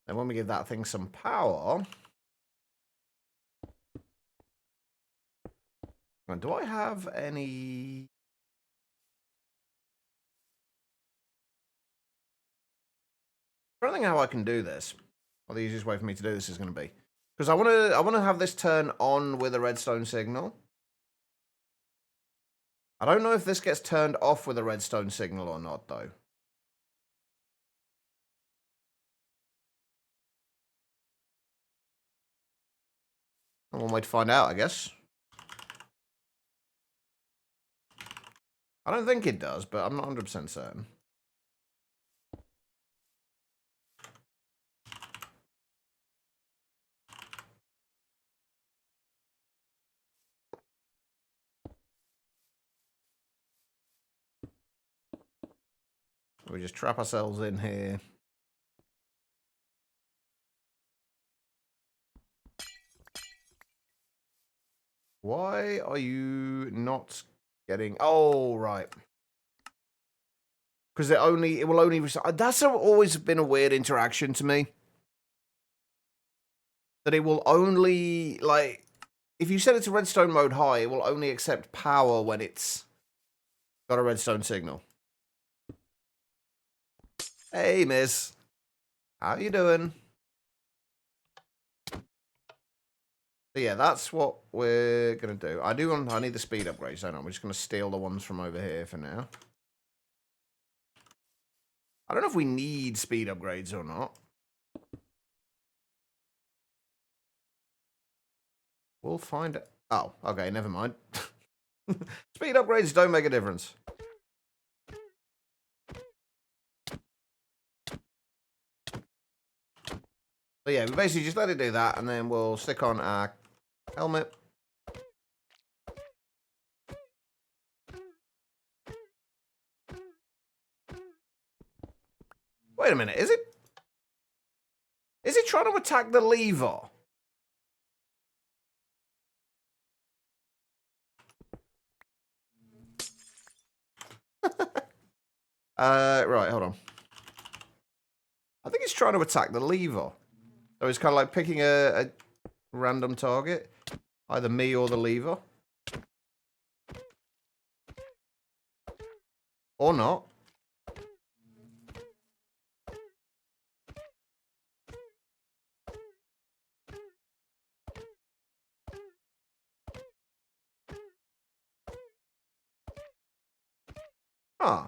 And when we give that thing some power... Do I have any... I don't think how I can do this. Or the easiest way for me to do this is going to be. Because I want to have this turn on with a redstone signal. I don't know if this gets turned off with a redstone signal or not, though. One way to find out, I guess. I don't think it does, but I'm not 100% certain. We just trap ourselves in here. Why are you not getting... Oh, right. Because it will only... That's always been a weird interaction to me. That it will only, like... If you set it to redstone mode high, it will only accept power when it's got a redstone signal. Hey, miss. How you doing? So yeah, that's what we're going to do. I need the speed upgrades, don't I? We're just going to steal the ones from over here for now. I don't know if we need speed upgrades or not. We'll find it. Oh, okay, never mind. Speed upgrades don't make a difference. So yeah, we basically just let it do that, and then we'll stick on our helmet. Wait a minute, is it trying to attack the lever? Right, hold on. I think it's trying to attack the lever. So it's kind of like picking a random target. Either me or the lever. Or not. Ah.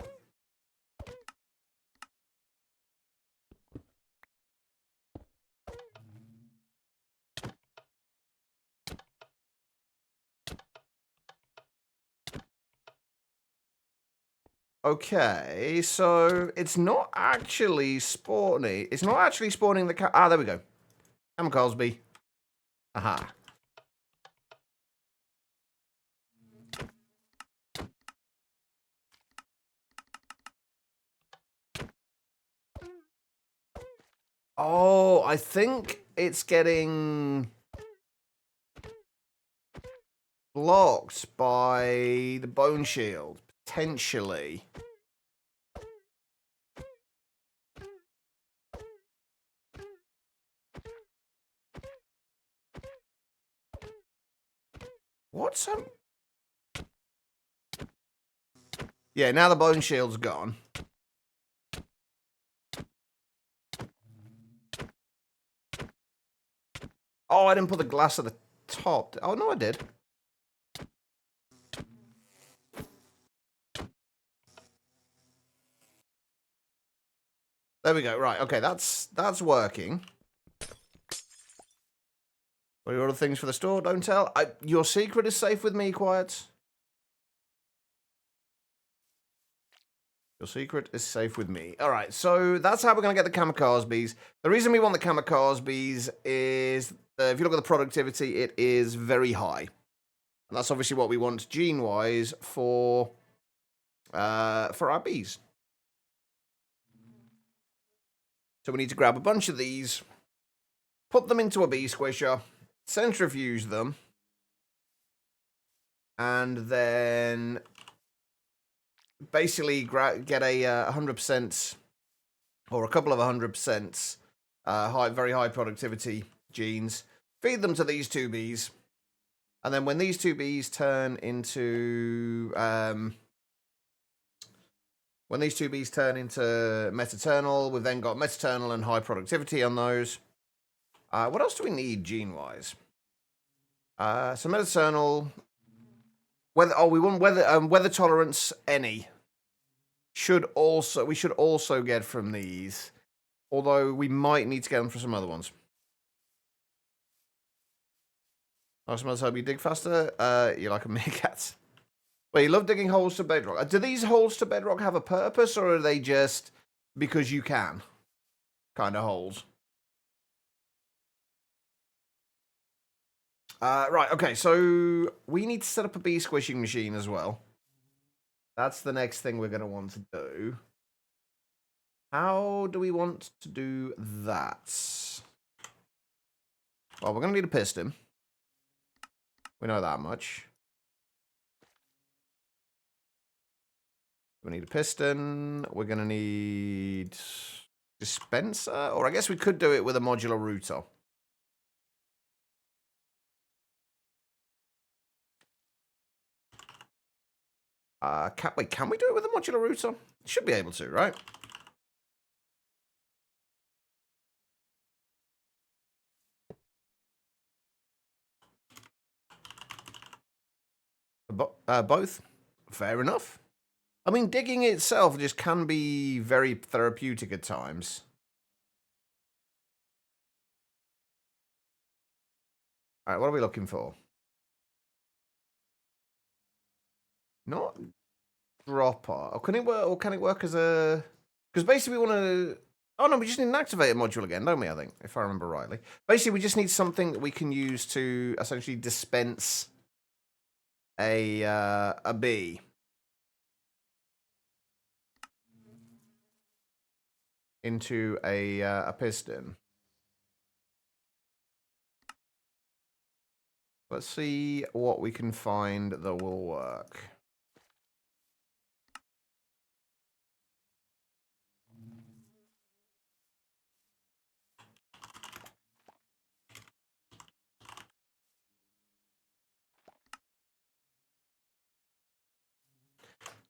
Okay, so it's not actually spawning. It's not actually spawning the there we go. Kamikaze. Aha. Oh, I think it's getting blocked by the bone shield, potentially. What's up? Yeah, now the bone shield's gone. Oh, I didn't put the glass at the top. Oh, no, I did. There we go. Right. Okay, that's working. What are your other things for the store? Don't tell. Your secret is safe with me, Quiet. Your secret is safe with me. All right, so that's how we're going to get the kamikaze bees. The reason we want the kamikaze bees is, if you look at the productivity, it is very high. And that's obviously what we want gene-wise for our bees. So we need to grab a bunch of these, put them into a bee squisher, centrifuge them, and then basically get a 100% or a couple of 100% very high productivity genes, feed them to these two bees, and then when these two bees turn into metaternal, we've then got metaternal and high productivity on those. What else do we need gene-wise? So metaternal, we want weather tolerance any. We should also get from these, although we might need to get them for some other ones. I suppose help you dig faster. You're like a meerkat. Well, you love digging holes to bedrock. Do these holes to bedrock have a purpose, or are they just because you can kind of holes? Right, okay, so we need to set up a bee squishing machine as well. That's the next thing we're going to want to do. How do we want to do that? Well, we're going to need a piston. We know that much. We need a piston. We're going to need dispenser, or I guess we could do it with a modular router. Can we do it with a modular router? Should be able to, right? Both. Fair enough. I mean, digging itself just can be very therapeutic at times. All right, what are we looking for? Not dropper. Or can it work? Or can it work as a? Because basically, we want to. Oh no, we just need an activator module again, don't we? I think, if I remember rightly. Basically, we just need something that we can use to essentially dispense a bee into a piston. Let's see what we can find that will work.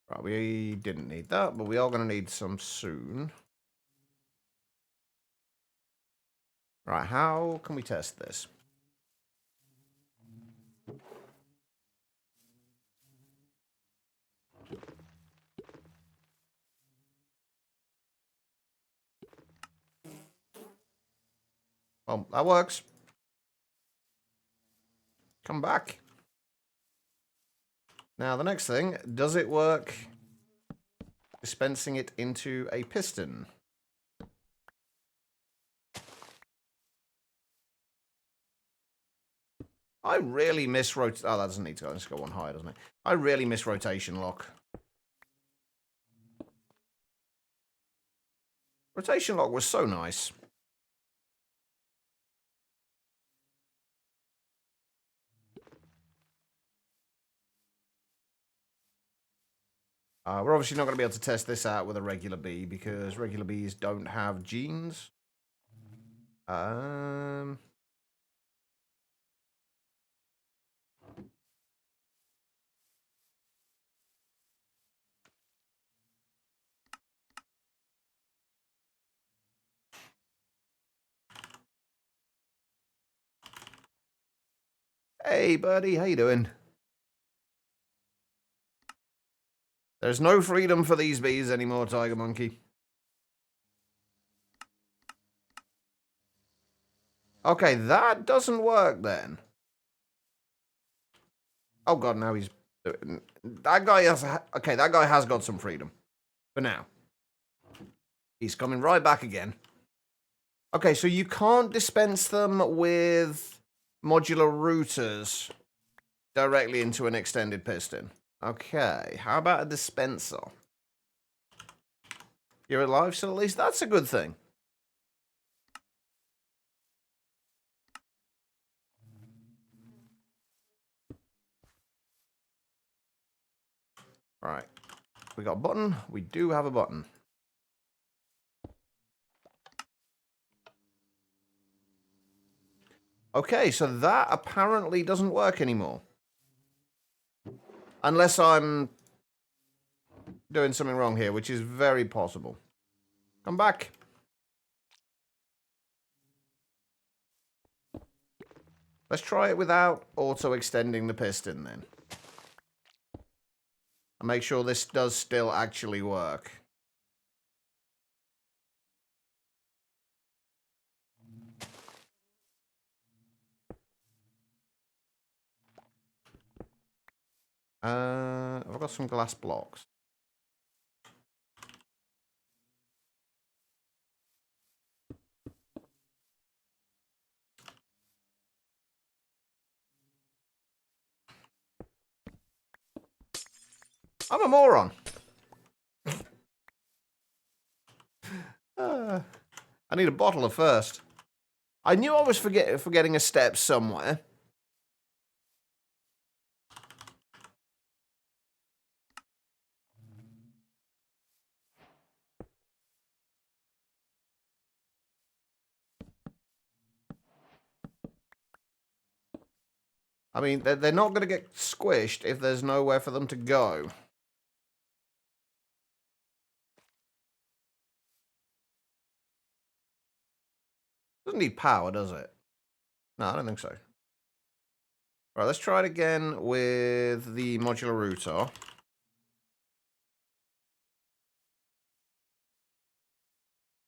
Right, we didn't need that, but we are going to need some soon. Right, how can we test this? Well, that works. Come back. Now, the next thing, does it work dispensing it into a piston? I really miss Oh, that doesn't need to go. Let's go one higher, doesn't it? I really miss rotation lock. Rotation lock was so nice. We're obviously not going to be able to test this out with a regular bee because regular bees don't have genes. Hey, buddy, how you doing? There's no freedom for these bees anymore, Tiger Monkey. Okay, that doesn't work then. Oh god, now he's... That guy has... Okay, that guy has got some freedom. For now. He's coming right back again. Okay, so you can't dispense them with modular routers directly into an extended piston. Okay, how about a dispenser? You're alive, so at least that's a good thing. Right. We got a button. We do have a button. Okay, so that apparently doesn't work anymore. Unless I'm doing something wrong here, which is very possible. Come back. Let's try it without auto-extending the piston then. And make sure this does still actually work. I've got some glass blocks. I'm a moron. I need a bottle of first. I knew I was forgetting a step somewhere. I mean, they're not going to get squished if there's nowhere for them to go. Doesn't need power, does it? No, I don't think so. Right, let's try it again with the modular router.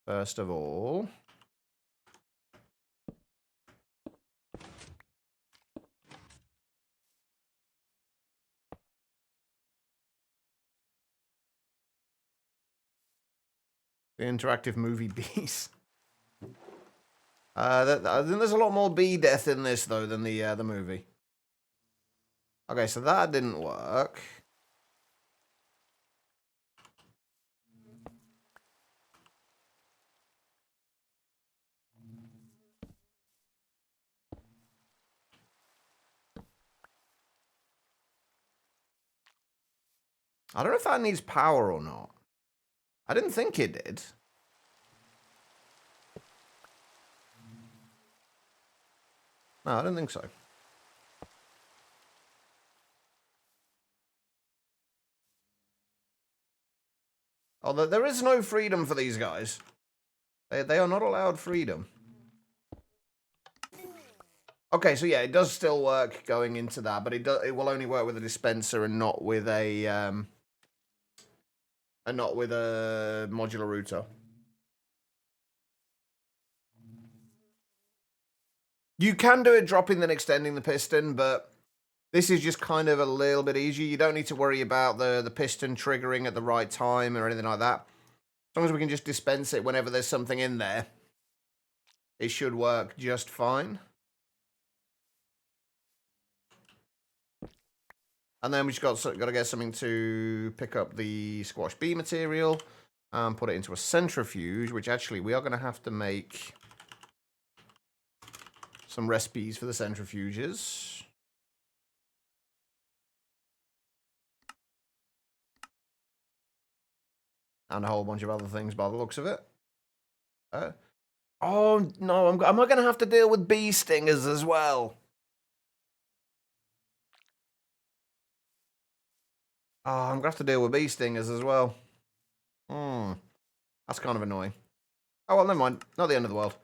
First of all. The interactive movie bees. I think there's a lot more bee death in this, though, than the movie. Okay, so that didn't work. I don't know if that needs power or not. I didn't think it did. No, I don't think so. Oh, there is no freedom for these guys. They are not allowed freedom. Okay, so yeah, it does still work going into that, but it will only work with a dispenser and not with a modular router. You can do it dropping then extending the piston, but this is just kind of a little bit easier. You don't need to worry about the piston triggering at the right time or anything like that. As long as we can just dispense it whenever there's something in there, it should work just fine. And then we just got to get something to pick up the squash bee material and put it into a centrifuge, which actually we are going to have to make some recipes for the centrifuges. And a whole bunch of other things by the looks of it. Oh, no, am I going to have to deal with bee stingers as well? Oh, I'm going to have to deal with bee stingers as well. That's kind of annoying. Oh, well, never mind. Not the end of the world.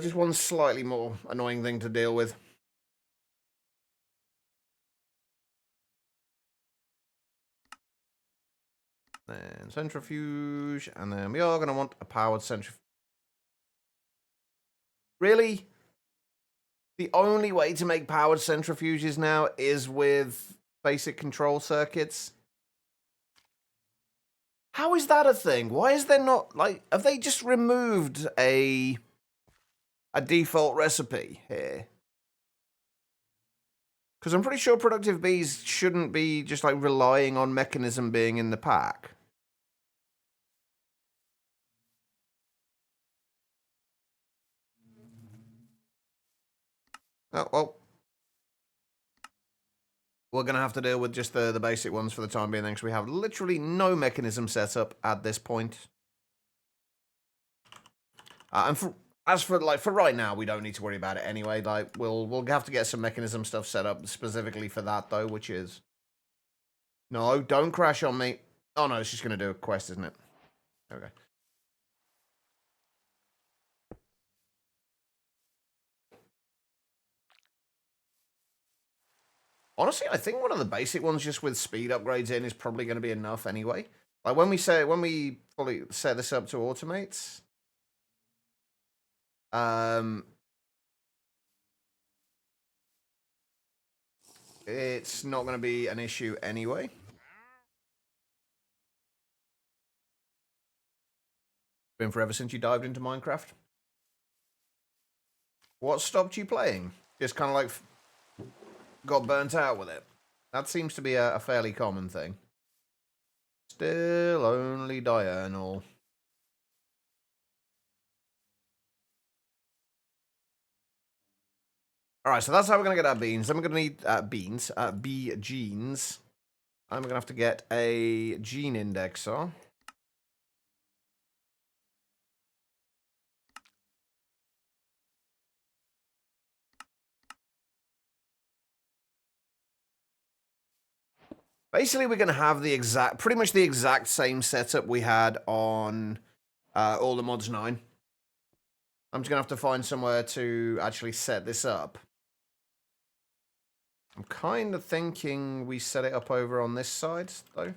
Just one slightly more annoying thing to deal with. Then centrifuge, and then we are going to want a powered centrifuge. Really? The only way to make powered centrifuges now is with basic control circuits? How is that a thing? Why is there not, like, have they just removed a default recipe here? Because I'm pretty sure productive bees shouldn't be just, like, relying on mechanism being in the pack. Oh, well. We're going to have to deal with just the basic ones for the time being, because we have literally no mechanism set up at this point. And for right now, we don't need to worry about it anyway. Like, we'll have to get some mechanism stuff set up specifically for that, though, which is... No, don't crash on me. Oh, no, it's just going to do a quest, isn't it? Okay. Honestly, I think one of the basic ones just with speed upgrades in is probably going to be enough anyway. Like, when we fully set this up to automate... It's not going to be an issue anyway. Been forever since you dived into Minecraft? What stopped you playing? Just kind of like got burnt out with it? That seems to be a fairly common thing. Still only diurnal. Alright, so that's how we're going to get our beans. Then we're going to need bee genes. And we're going to have to get a gene indexer. Basically, we're going to have pretty much the exact same setup we had on All the Mods 9. I'm just going to have to find somewhere to actually set this up. I'm kind of thinking we set it up over on this side, though.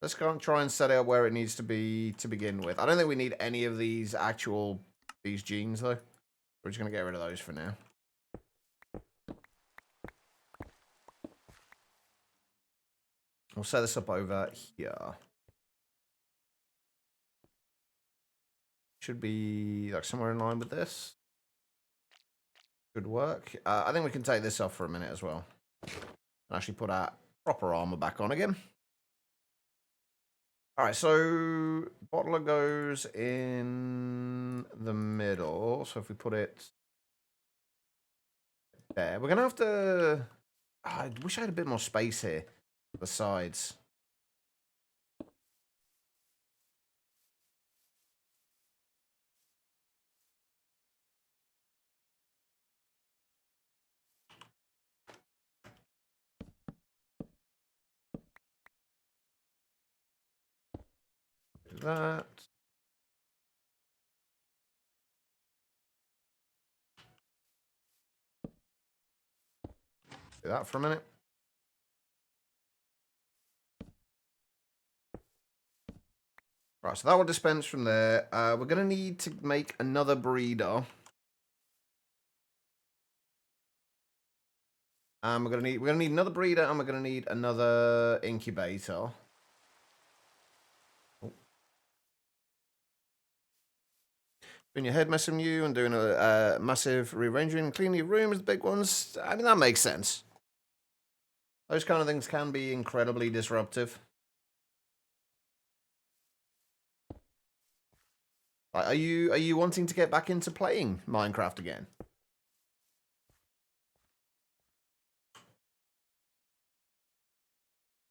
Let's go and try and set it up where it needs to be to begin with. I don't think we need any of these genes, though. We're just going to get rid of those for now. We'll set this up over here. Should be like somewhere in line with this. Good work. I think we can take this off for a minute as well. And actually put our proper armor back on again. Alright, so bottler goes in the middle. So if we put it there, we're going to have to... I wish I had a bit more space here for the sides. Do that. Do that for a minute. Right, so that will dispense from there. We're going to need to make another breeder. And we're gonna need another breeder, and we're gonna need another incubator. Oh. Doing your head messing with you and doing a massive rearranging and cleaning your room is the big ones. I mean, that makes sense. Those kind of things can be incredibly disruptive. Like, are you wanting to get back into playing Minecraft again?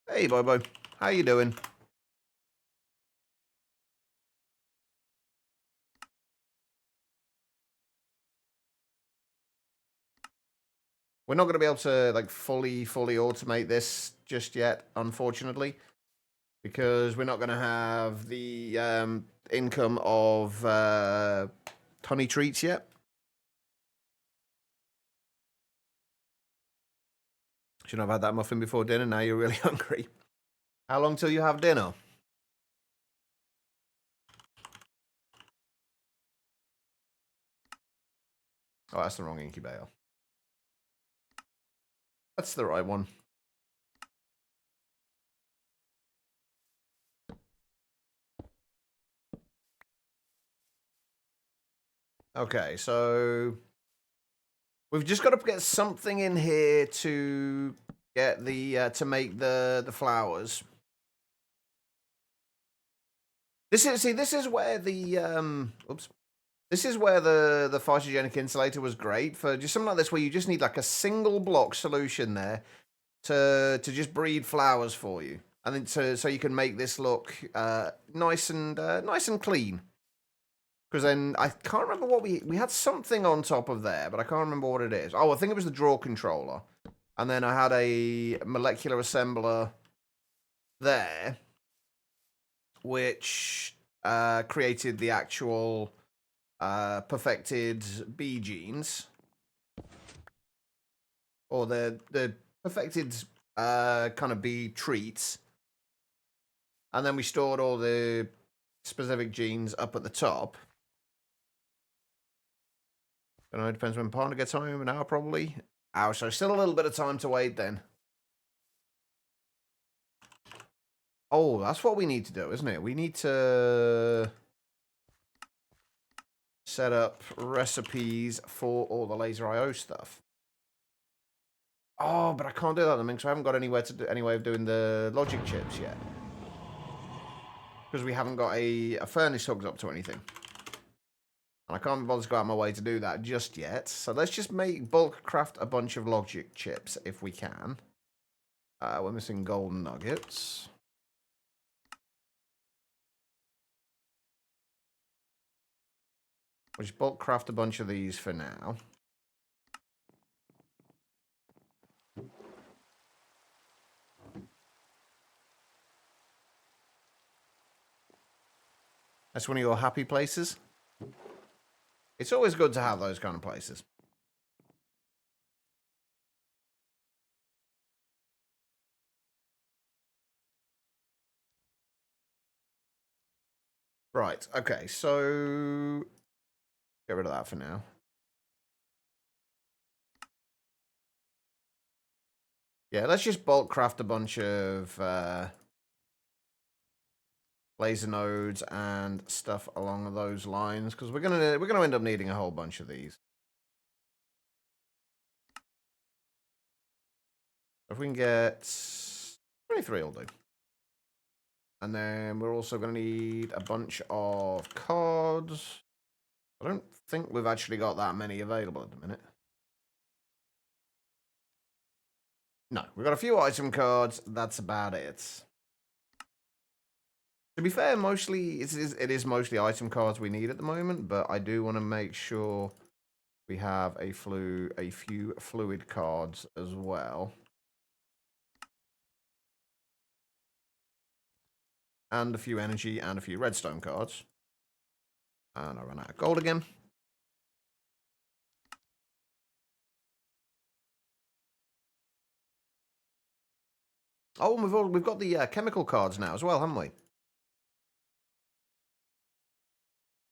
Hey, Bobo. How you doing? We're not going to be able to, like, fully automate this just yet, unfortunately. Because we're not going to have the income of honey treats yet. Shouldn't have had that muffin before dinner. Now you're really hungry. How long till you have dinner? Oh, that's the wrong incubator. That's the right one. Okay, so we've just got to get something in here to get the to make the flowers. This is where the oops. This is where the phytogenic insulator was great for just something like this, where you just need like a single block solution there to just breed flowers for you, and then so you can make this look nice and clean. Because then I can't remember what we had something on top of there, but I can't remember what it is. Oh, I think it was the draw controller, and then I had a molecular assembler there, which created the actual perfected bee genes, or the perfected kind of bee treats, and then we stored all the specific genes up at the top. I don't know, it depends when partner gets home, an hour probably. Hour, so still a little bit of time to wait then. Oh, that's what we need to do, isn't it? We need to set up recipes for all the laser IO stuff. Oh, but I can't do that at the moment because I haven't got any way of doing the logic chips yet. Because we haven't got a furnace hooked up to anything. And I can't bother to go out of my way to do that just yet. So let's just bulk craft a bunch of logic chips if we can. We're missing golden nuggets. We'll just bulk craft a bunch of these for now. That's one of your happy places. It's always good to have those kind of places. Right, okay, so get rid of that for now. Yeah, let's just bulk craft a bunch of laser nodes and stuff along those lines, because we're gonna end up needing a whole bunch of these. If we can get 23 will do. And then we're also going to need a bunch of cards. I don't think we've actually got that many available at the minute. No, we've got a few item cards. That's about it. To be fair, mostly it is mostly item cards we need at the moment, but I do want to make sure we have a few fluid cards as well. And a few energy and a few redstone cards. And I ran out of gold again. Oh, and we've got the chemical cards now as well, haven't we?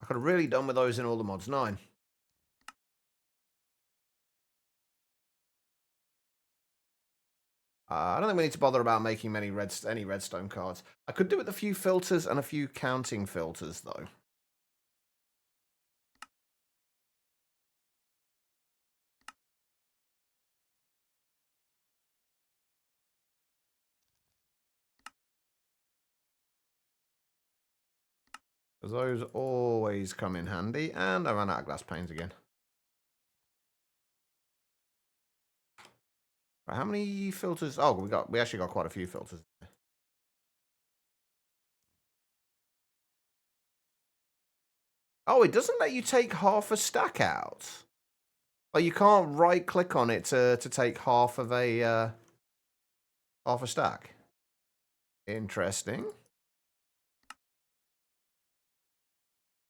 I could have really done with those in all the mods 9. I don't think we need to bother about making any redstone cards. I could do with a few filters and a few counting filters, though. Because those always come in handy. And I ran out of glass panes again. Right, how many filters? Oh, we actually got quite a few filters. Oh, it doesn't let you take half a stack out. Like, you can't right click on it to take half of a stack. Interesting.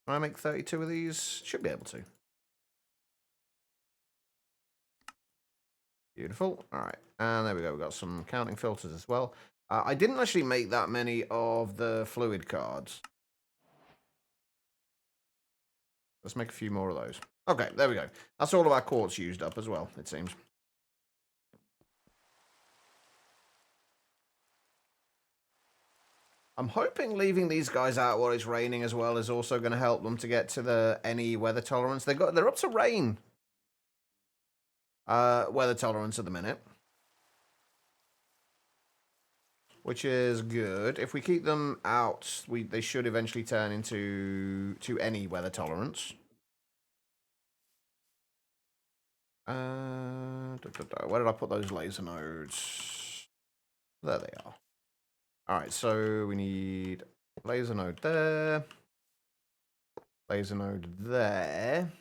Can I make 32 of these? Should be able to. Beautiful. All right. And there we go. We've got some counting filters as well. I didn't actually make that many of the fluid cards. Let's make a few more of those. Okay, there we go. That's all of our quartz used up as well, it seems. I'm hoping leaving these guys out while it's raining as well is also going to help them to get to any weather tolerance. They're up to rain weather tolerance at the minute, which is good. If we keep them out, they should eventually turn into any weather tolerance. Where did I put those laser nodes? There they are. Alright, so we need laser node there. Laser node there.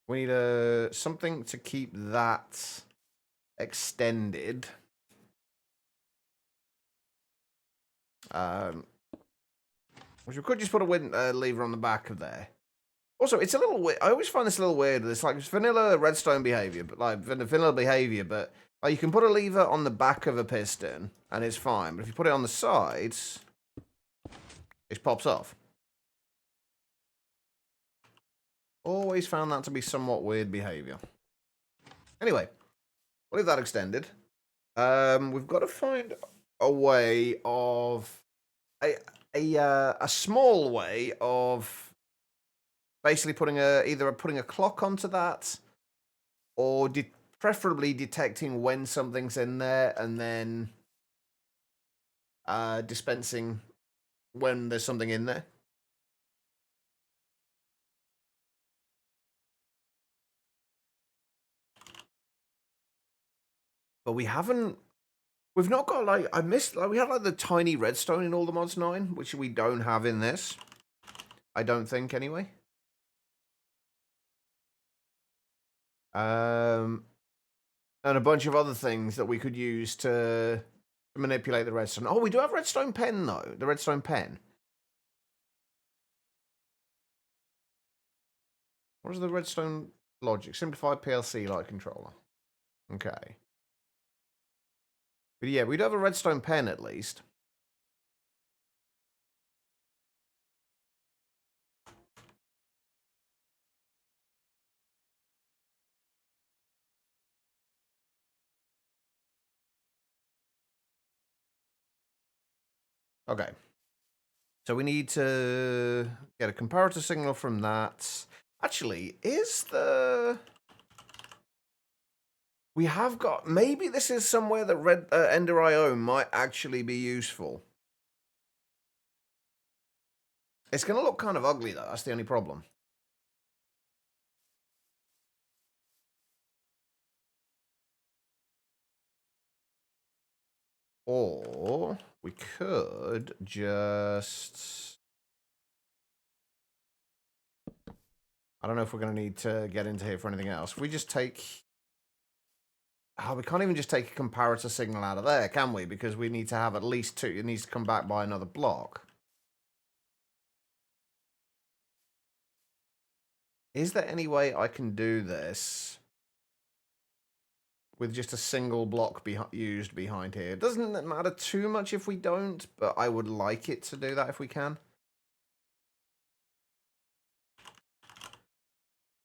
We need something to keep that extended. Which we could just put a lever on the back of there. Also, it's a little weird. I always find this a little weird. It's like vanilla redstone behavior, but like vanilla behavior, but like you can put a lever on the back of a piston and it's fine. But if you put it on the sides, it pops off. Always found that to be somewhat weird behavior. Anyway, we'll leave that extended. We've got to find a way of a small way of basically putting either putting a clock onto that, or preferably detecting when something's in there and then dispensing when there's something in there. But we've not got like, we had like the tiny redstone in all the mods 9, which we don't have in this. I don't think anyway. And a bunch of other things that we could use to manipulate the redstone. Oh, we do have redstone pen though. The redstone pen. What is the redstone logic? Simplified PLC light controller. Okay. But yeah, we'd have a redstone pen at least. Okay. So we need to get a comparator signal from that. Actually, we have got... Maybe this is somewhere that Ender IO might actually be useful. It's going to look kind of ugly, though. That's the only problem. Or we could just... I don't know if we're going to need to get into here for anything else. If we just take... Oh, we can't even just take a comparator signal out of there, can we? Because we need to have at least 2. It needs to come back by another block. Is there any way I can do this with just a single block used behind here? It doesn't matter too much if we don't, but I would like it to do that if we can.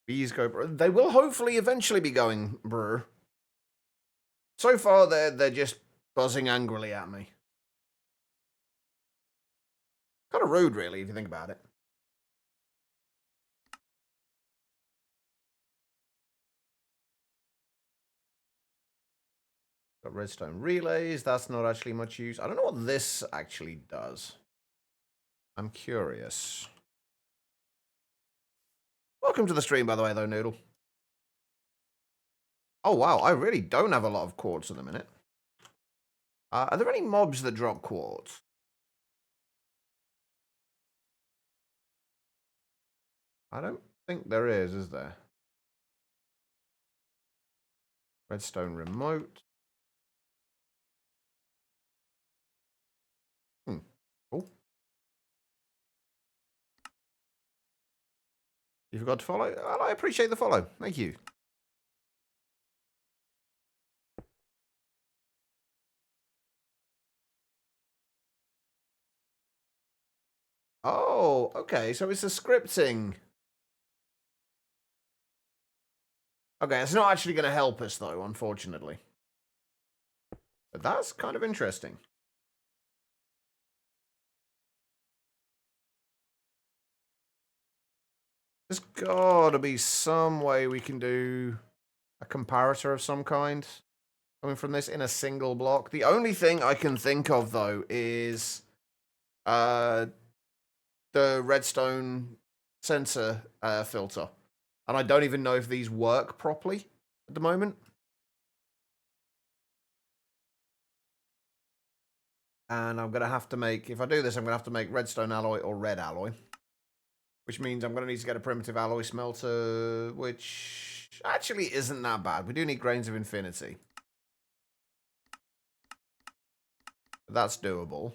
Bees go, bro. They will hopefully eventually be going, bro. So far, they're just buzzing angrily at me. Kind of rude, really, if you think about it. Got redstone relays. That's not actually much use. I don't know what this actually does. I'm curious. Welcome to the stream, by the way, though, Noodle. Oh, wow. I really don't have a lot of quartz at the minute. Are there any mobs that drop quartz? I don't think there is there? Redstone remote. Cool. You forgot to follow? Well, I appreciate the follow. Thank you. Oh, okay, so it's a scripting. Okay, it's not actually going to help us, though, unfortunately. But that's kind of interesting. There's got to be some way we can do a comparator of some kind coming from this in a single block. The only thing I can think of, though, is the redstone sensor filter. And I don't even know if these work properly at the moment. And I'm going to have to make, if I do this, I'm going to have to make redstone alloy or red alloy. Which means I'm going to need to get a primitive alloy smelter, which actually isn't that bad. We do need grains of infinity. But that's doable.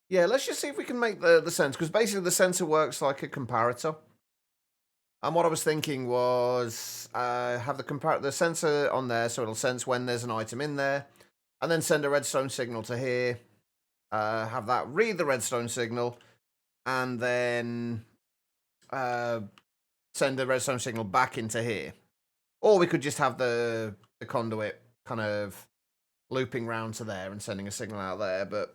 Yeah, let's just see if we can make the sensor. Because basically the sensor works like a comparator. And what I was thinking was have the sensor on there so it'll sense when there's an item in there. And then send a redstone signal to here. Have that read the redstone signal. And then send the redstone signal back into here. Or we could just have the conduit kind of looping round to there and sending a signal out there. But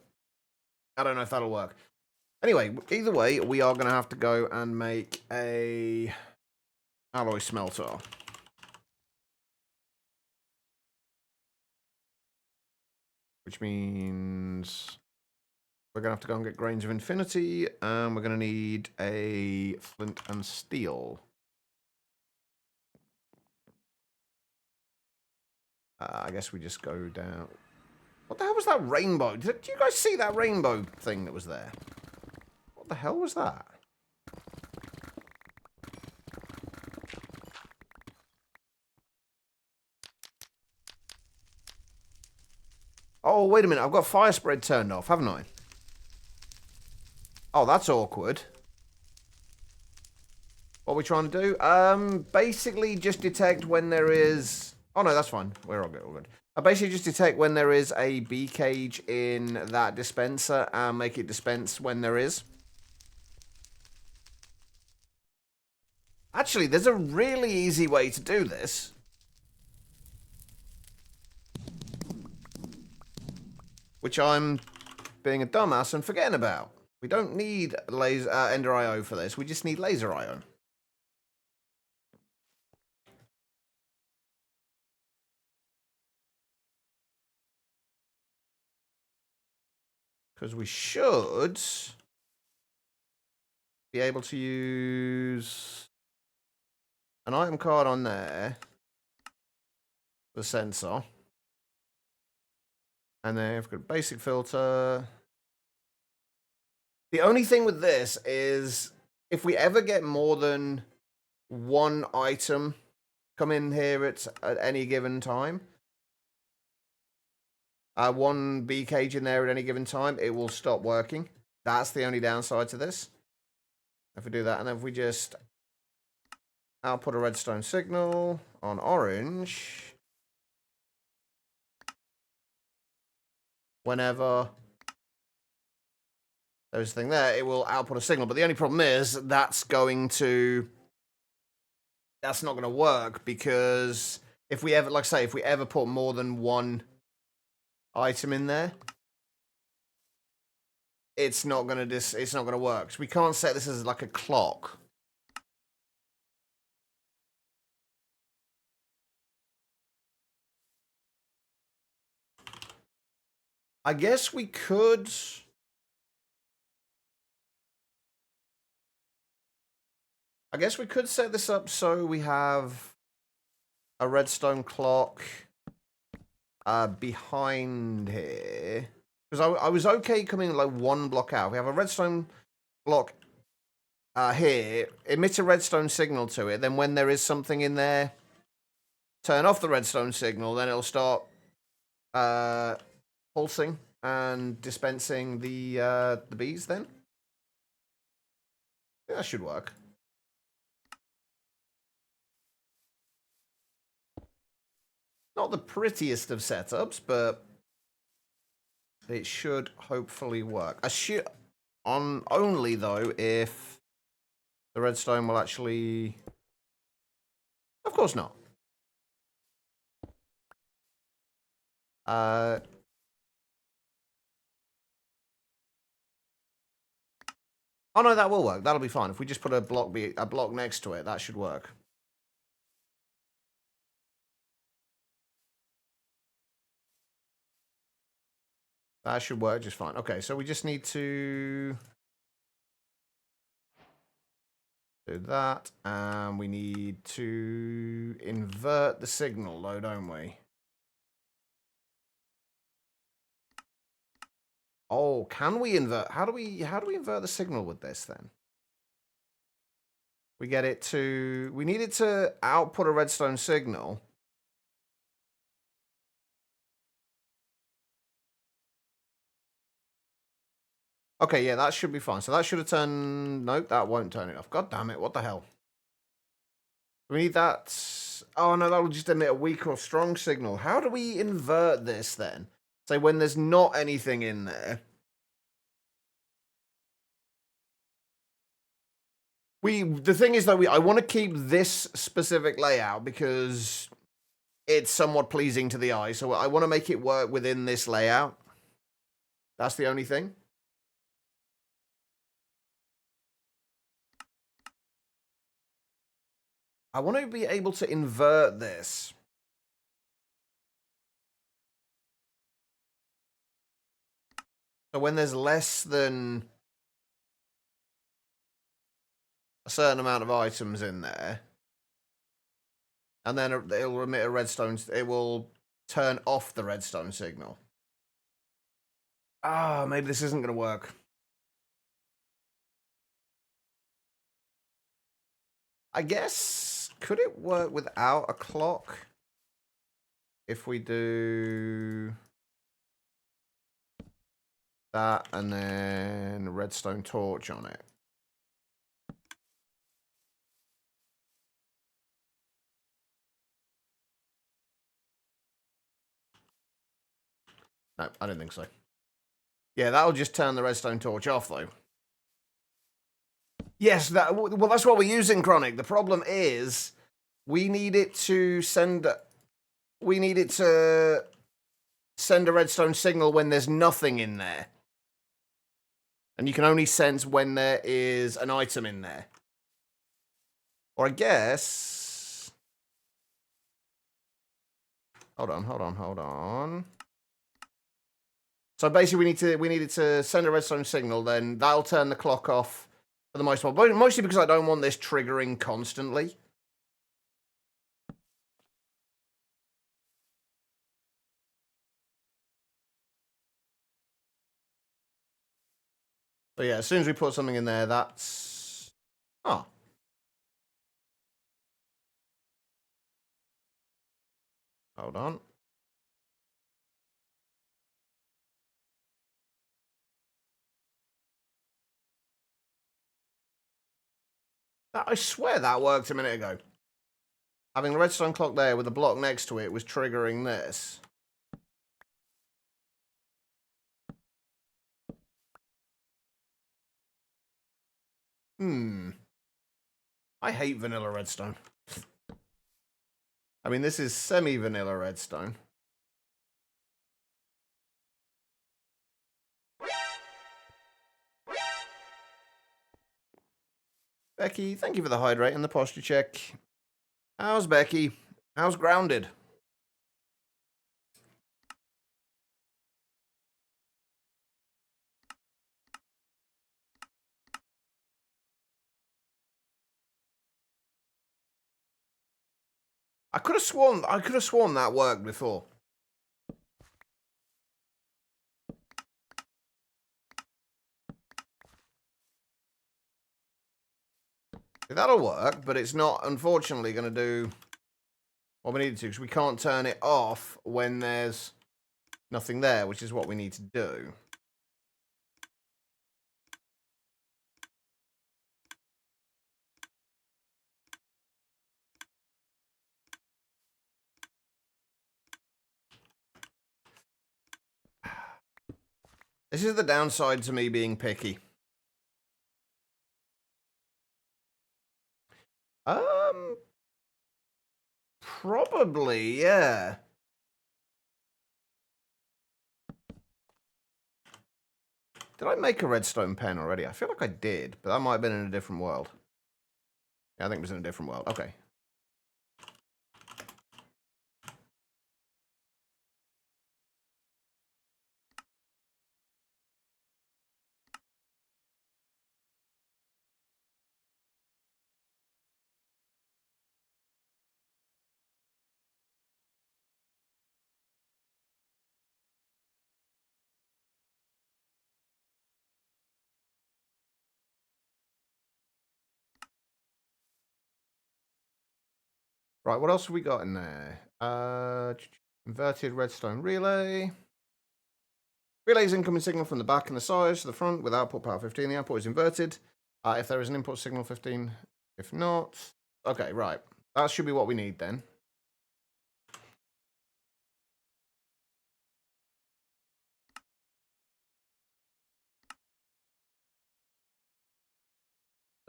I don't know if that'll work. Anyway, either way, we are going to have to go and make a alloy smelter. Which means we're going to have to go and get grains of infinity, and we're going to need a flint and steel. I guess we just go down. What the hell was that rainbow? Did you guys see that rainbow thing that was there? What the hell was that? Oh, wait a minute. I've got fire spread turned off, haven't I? Oh, that's awkward. What are we trying to do? Basically just detect when there is... Oh, no, that's fine. We're all good. All good. Basically just detect when there is a bee cage in that dispenser and make it dispense when there is. Actually, there's a really easy way to do this. Which I'm being a dumbass and forgetting about. We don't need Ender IO for this. We just need laser IO. Because we should be able to use an item card on there, the sensor, and then we've got a basic filter. The only thing with this is if we ever get more than one item come in here at any given time, one bee cage in there at any given time, it will stop working. That's the only downside to this. If we do that, and then if we just output a redstone signal on orange, whenever there's a thing there, it will output a signal. But the only problem is that's not going to work, because if we ever, like I say, if we ever put more than one item in there, it's not gonna work. So we can't set this as like a clock. I guess we could. I guess we could set this up so we have a redstone clock behind here. Because I was okay coming like one block out. We have a redstone block here, emit a redstone signal to it, then when there is something in there, turn off the redstone signal, then it'll start pulsing and dispensing the bees then. Yeah, that should work. Not the prettiest of setups, but it should hopefully work. Only though if the redstone will actually. Of course not. Oh no, that will work. That'll be fine. If we just put a block next to it, that should work. That should work just fine. Okay, so we just need to do that, and we need to invert the signal, though, don't we? Oh, can we invert? How do we invert the signal with this then? We get it to. We need it to output a redstone signal. Okay, yeah, that should be fine. So that should have turned. Nope, that won't turn it off. God damn it! What the hell? We need that. Oh no, that will just emit a weak or strong signal. How do we invert this then? Say when there's not anything in there. The thing is though, I want to keep this specific layout because it's somewhat pleasing to the eye. So I want to make it work within this layout. That's the only thing. I want to be able to invert this. So when there's less than a certain amount of items in there, and then it'll emit a redstone, it will turn off the redstone signal. Ah, maybe this isn't going to work. I guess, could it work without a clock? If we do that and then a redstone torch on it. No, I don't think so. Yeah, that'll just turn the redstone torch off, though. Yes, well, that's what we're using, Chronic. The problem is we need it to send a redstone signal when there's nothing in there. And you can only sense when there is an item in there. Or I guess... Hold on. So basically we needed to send a redstone signal, then that'll turn the clock off for the most part. But mostly because I don't want this triggering constantly. So yeah, as soon as we put something in there, that's... Oh. Hold on. I swear that worked a minute ago. Having the redstone clock there with a block next to it was triggering this. I hate vanilla redstone. I mean, this is semi-vanilla redstone. Becky, thank you for the hydrate and the posture check. How's Becky? How's Grounded? I could have sworn that worked before. That'll work, but it's not, unfortunately, going to do what we need to, because we can't turn it off when there's nothing there, which is what we need to do. This is the downside to me being picky. Probably, yeah. Did I make a redstone pen already? I feel like I did, but that might have been in a different world. Yeah, I think it was in a different world. Okay. Right, what else have we got in there? Inverted redstone relay. Relays incoming signal from the back and the sides to the front with output power 15. The output is inverted. If there is an input signal 15. If not... Okay, right. That should be what we need then.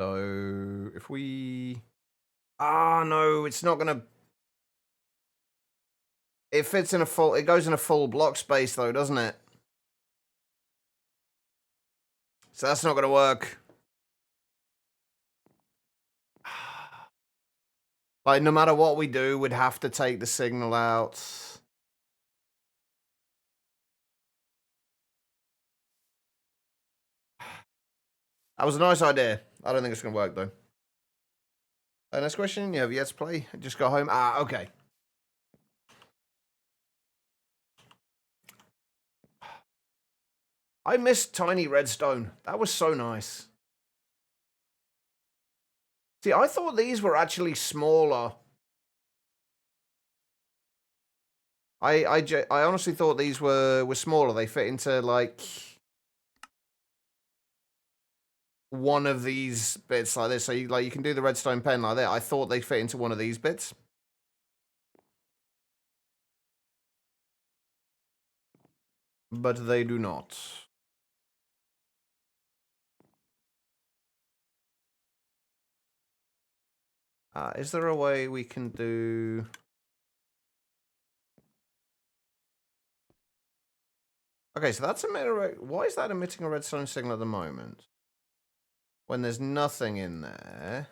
So, if we... Ah, no, it's not going to... It fits in a full... It goes in a full block space, though, doesn't it? So that's not going to work. Like, no matter what we do, we'd have to take the signal out. That was a nice idea. I don't think it's going to work, though. Next question. You have yet to play. Just go home. Ah, okay. I missed tiny redstone. That was so nice. See, I thought these were actually smaller. I honestly thought these were smaller. They fit into, like, one of these bits like this. So, you can do the redstone pen like that. I thought they fit into one of these bits. But they do not. Is there a way we can do... Okay, so that's emitting. Why is that emitting a redstone signal at the moment? When there's nothing in there.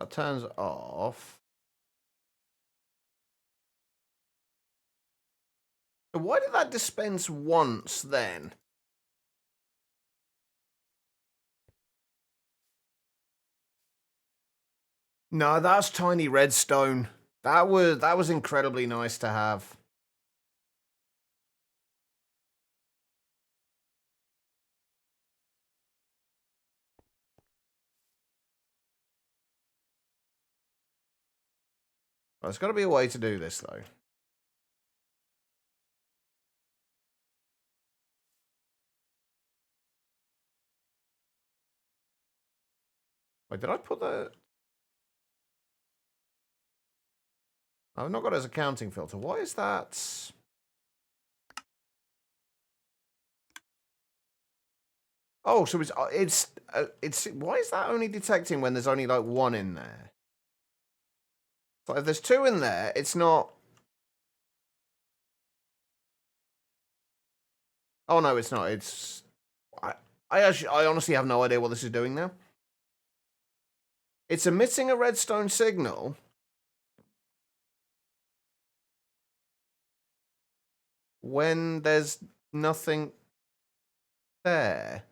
That turns off. Why did that dispense once then? No, that's tiny redstone. That was incredibly nice to have. There's got to be a way to do this though. Wait, did I put that? I've not got it as a counting filter. Why is that? Oh, so it's why is that only detecting when there's only like one in there? So if there's two in there, it's not. Oh no, it's not. It's I honestly have no idea what this is doing now. It's emitting a redstone signal. When there's nothing there.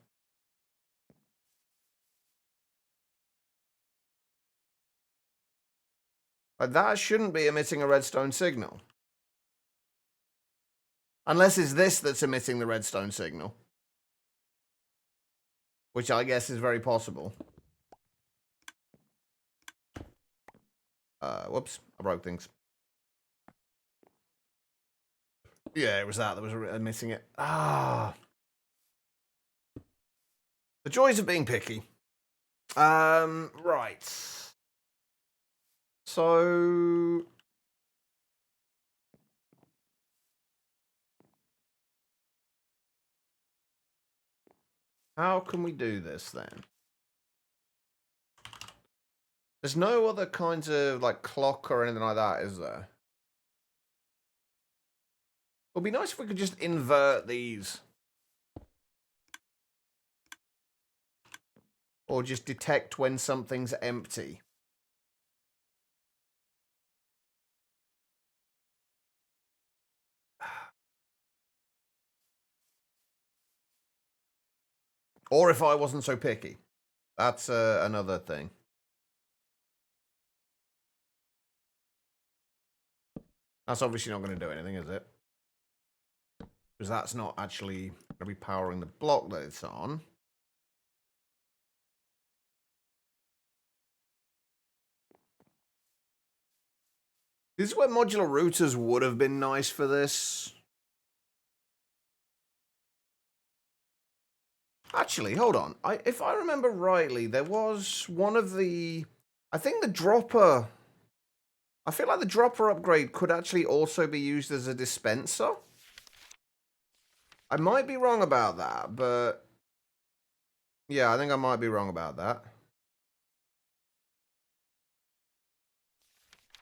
Like, that shouldn't be emitting a redstone signal. Unless it's this that's emitting the redstone signal. Which I guess is very possible. Whoops, I broke things. Yeah, it was that was missing it. Ah. The joys of being picky. Right. So... how can we do this, then? There's no other kinds of, like, clock or anything like that, is there? It would be nice if we could just invert these. Or just detect when something's empty. Or if I wasn't so picky. That's another thing. That's obviously not going to do anything, is it? Because that's not actually going to be powering the block that it's on. This is where modular routers would have been nice for this. Actually, hold on. If I remember rightly, there was one of the... I think the dropper... I feel like the dropper upgrade could actually also be used as a dispenser. I might be wrong about that, but... yeah, I think I might be wrong about that.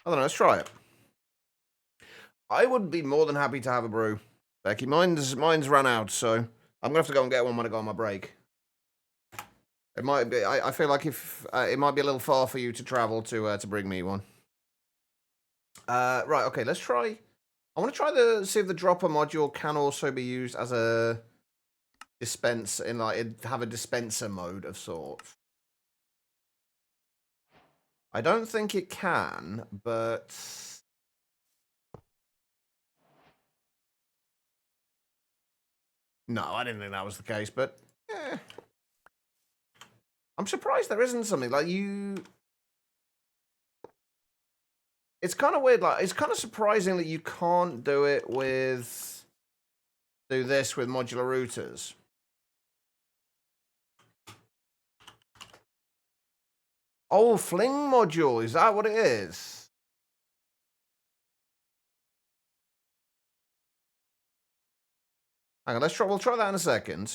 I don't know, let's try it. I would be more than happy to have a brew, Becky. Mine's run out, so I'm gonna have to go and get one when I go on my break. It might be. I feel like if it might be a little far for you to travel to bring me one. Right. Okay. Let's try. I want to try see if the dropper module can also be used as a dispense in have a dispenser mode of sorts. I don't think it can, but. No, I didn't think that was the case, but yeah. I'm surprised there isn't something like you. It's kind of weird, like it's kind of surprising that you can't do it with this with modular routers. Oh, fling module, is that what it is? Hang on, we'll try that in a second.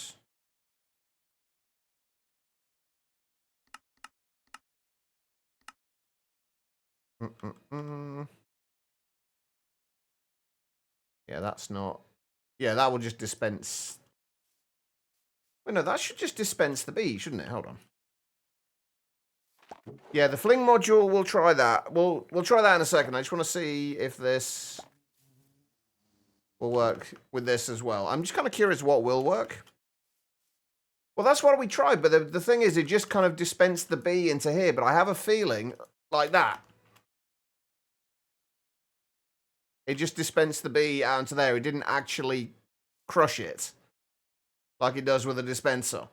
Yeah, that's not... yeah, that will just dispense... wait, no, that should just dispense the bee, shouldn't it? Hold on. Yeah, the fling module, we'll try that. We'll try that in a second. I just want to see if this will work with this as well. I'm just kind of curious what will work. Well, that's what we tried, but the thing is, it just kind of dispensed the bee into here, but I have a feeling like that. It just dispensed the bee out into there. It didn't actually crush it like it does with a dispenser.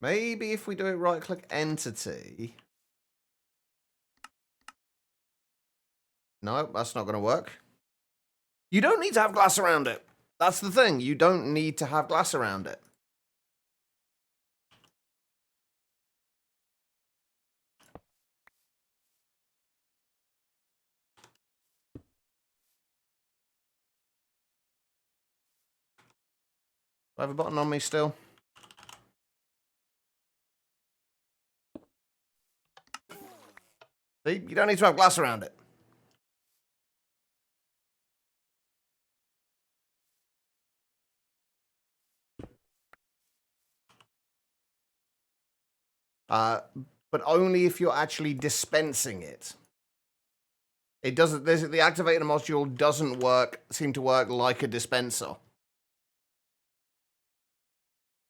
Maybe if we do it right-click entity. No, that's not going to work. You don't need to have glass around it. That's the thing. You don't need to have glass around it. Do I have a button on me still? See, you don't need to have glass around it. But only if you're actually dispensing it. It doesn't. The activator module doesn't seem to work like a dispenser.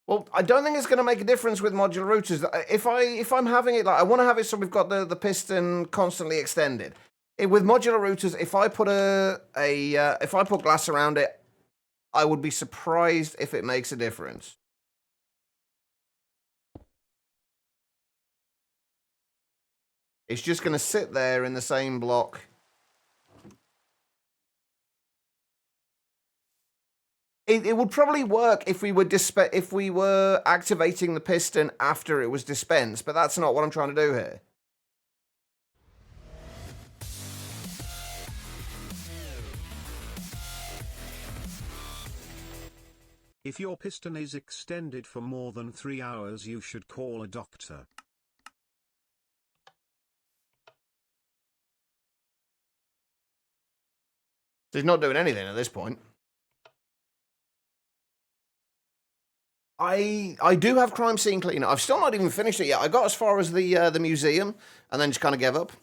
Well, I don't think it's going to make a difference with modular routers. If I'm having it, like I want to have it so we've got the piston constantly extended. With modular routers, if I put if I put glass around it, I would be surprised if it makes a difference. It's just going to sit there in the same block. It would probably work if we were activating the piston after it was dispensed, but that's not what I'm trying to do here. If your piston is extended for more than 3 hours, you should call a doctor. He's not doing anything at this point. I do have crime scene cleaner. I've still not even finished it yet. I got as far as the museum and then just kind of gave up.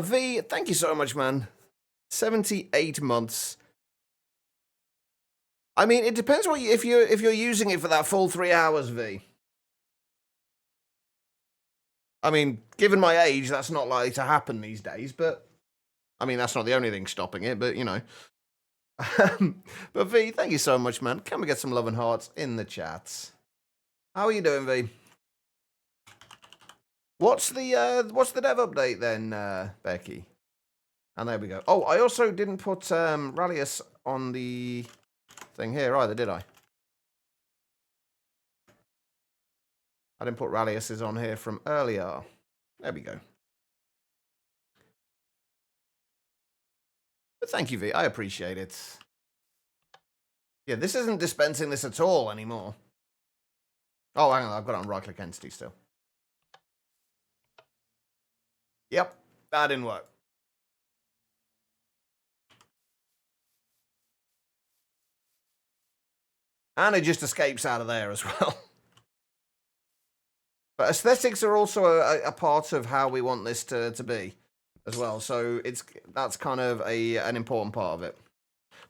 V, thank you so much, man. 78 months. I mean, it depends if you're using it for that full 3 hours, V. I mean, given my age, that's not likely to happen these days, but I mean, that's not the only thing stopping it, but you know. But V, thank you so much, man. Can we get some love and hearts in the chats? How are you doing, V? What's the dev update then, Becky? And there we go. Oh, I also didn't put Rallius on the thing here either, did I? I didn't put Rallius's on here from earlier. There we go. But thank you, V. I appreciate it. Yeah, this isn't dispensing this at all anymore. Oh, hang on. I've got it on right-click entity still. Yep, that didn't work. And it just escapes out of there as well. But aesthetics are also a part of how we want this to be as well. So that's kind of an important part of it.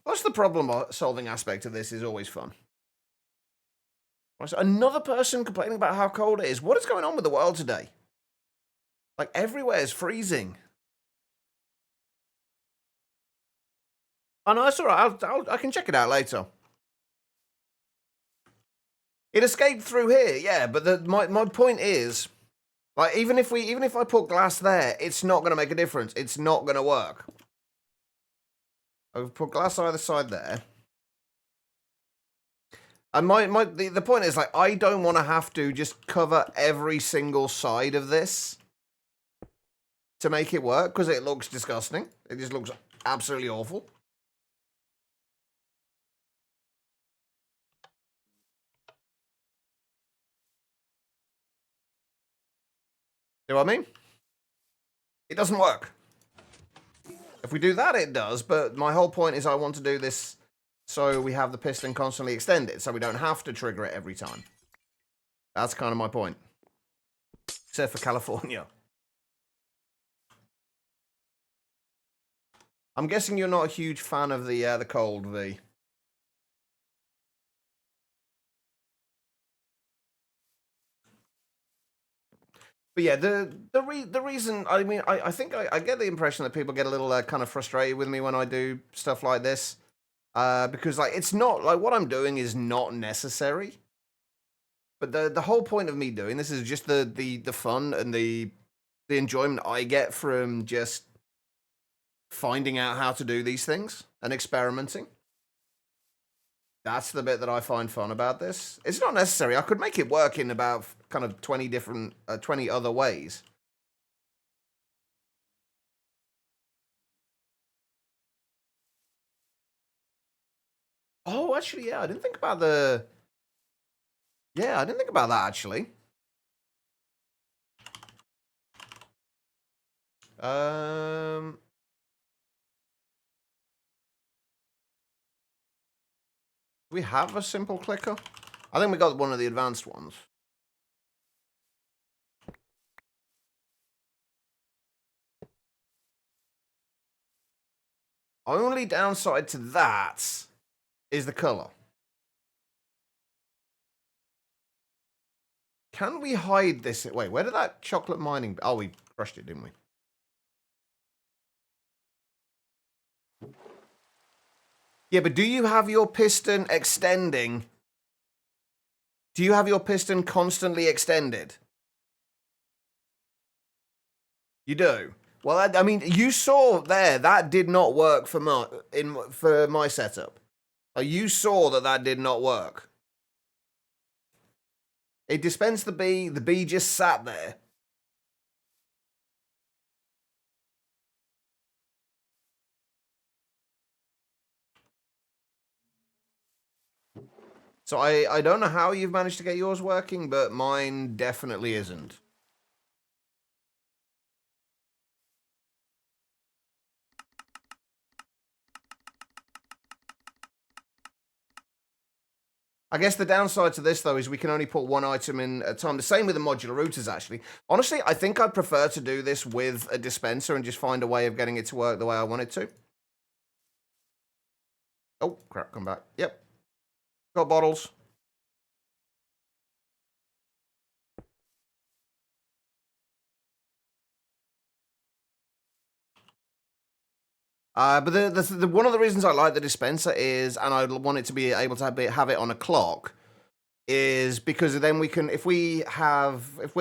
Plus the problem-solving aspect of this is always fun. So another person complaining about how cold it is. What is going on with the world today? Like, everywhere is freezing. Oh, no, that's all right. I can check it out later. It escaped through here, yeah, but my point is, like, even if I put glass there, it's not going to make a difference. It's not going to work. I've put glass either side there. And the point is, like, I don't want to have to just cover every single side of this to make it work, because it looks disgusting. It just looks absolutely awful. You know what I mean? It doesn't work. If we do that, it does, but my whole point is I want to do this so we have the piston constantly extended, so we don't have to trigger it every time. That's kind of my point. Except for California. I'm guessing you're not a huge fan of the cold, V. But yeah, the reason, I mean, I think I get the impression that people get a little kind of frustrated with me when I do stuff like this. Because, like, it's not, like, what I'm doing is not necessary. But the whole point of me doing this is just the fun and the enjoyment I get from just finding out how to do these things and experimenting. That's the bit that I find fun about this. It's not necessary. I could make it work in about kind of 20 other ways. Oh, actually, yeah, I didn't think about the... Yeah, I didn't think about that, actually. Do we have a simple clicker? I think we got one of the advanced ones. Only downside to that is the color. Can we hide this? Wait, where did that chocolate mining... Oh, we crushed it, didn't we? Yeah, but do you have your piston extending? Do you have your piston constantly extended? You do. Well, I mean, you saw there that did not work for my setup. You saw that did not work. It dispensed the bee. The bee just sat there. So I don't know how you've managed to get yours working, but mine definitely isn't. I guess the downside to this, though, is we can only put one item in at a time. The same with the modular routers, actually. Honestly, I think I'd prefer to do this with a dispenser and just find a way of getting it to work the way I want it to. Oh, crap, come back. Yep. Got bottles. But the one of the reasons I like the dispenser is, and I want it to be able to have it on a clock, is because then we can, if we're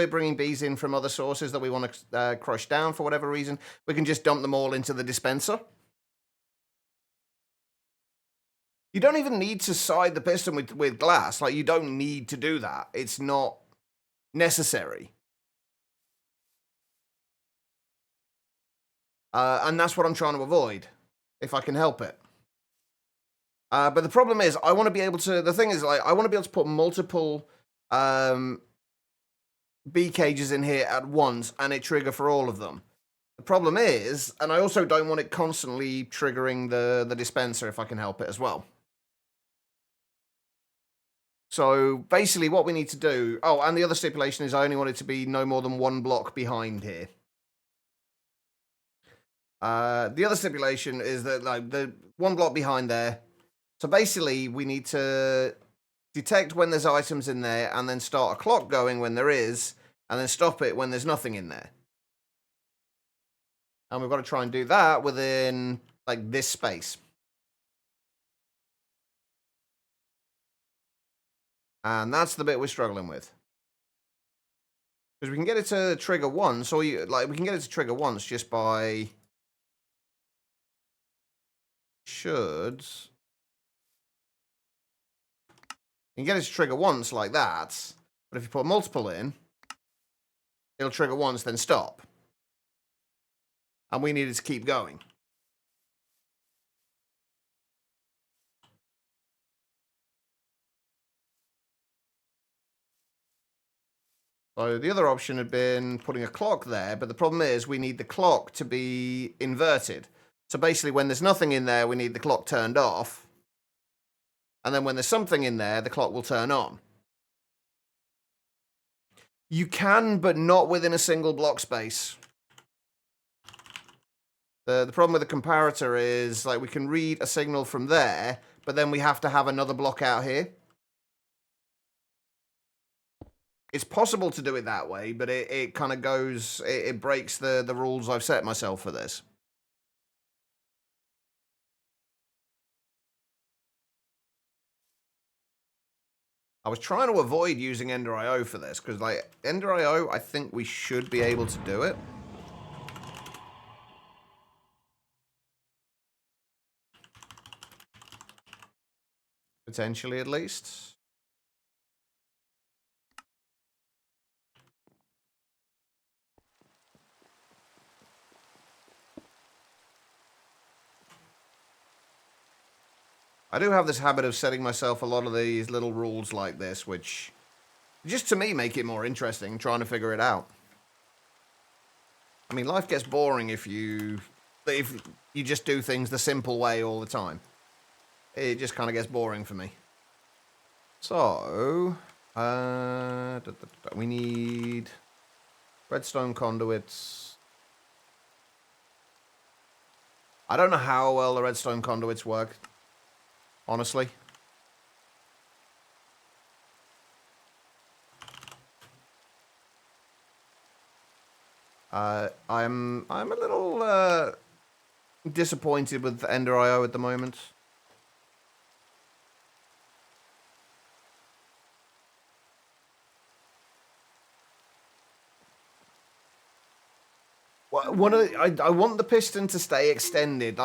bringing bees in from other sources that we want to crush down for whatever reason, we can just dump them all into the dispenser. You don't even need to side the piston with glass. Like, you don't need to do that. It's not necessary. And that's what I'm trying to avoid, if I can help it. But the problem is, I want to be able to, the thing is, like, I want to be able to put multiple bee cages in here at once, and it trigger for all of them. The problem is, and I also don't want it constantly triggering the dispenser if I can help it as well. So basically what we need to do, oh, and the other stipulation is I only want it to be no more than one block behind here. The other stipulation is that, like, the one block behind there. So basically we need to detect when there's items in there and then start a clock going when there is, and then stop it when there's nothing in there. And we've got to try and do that within, like, this space. And that's the bit we're struggling with. Because we can get it to trigger once, or we can get it to trigger once just by should. You can get it to trigger once like that, but if you put multiple in, it'll trigger once, then stop. And we need it to keep going. So the other option had been putting a clock there, but the problem is we need the clock to be inverted. So basically when there's nothing in there, we need the clock turned off. And then when there's something in there, the clock will turn on. You can, but not within a single block space. The problem with the comparator is, like, we can read a signal from there, but then we have to have another block out here. It's possible to do it that way, but it kind of goes, it breaks the rules I've set myself for this. I was trying to avoid using Ender.io for this, because, like, Ender.io, I think we should be able to do it. Potentially, at least. I do have this habit of setting myself a lot of these little rules like this, which just to me make it more interesting, trying to figure it out. I mean, life gets boring if you just do things the simple way all the time. It just kind of gets boring for me. So, we need redstone conduits. I don't know how well the redstone conduits work, honestly. I'm a little disappointed with Ender.io at the moment. One of I want the piston to stay extended.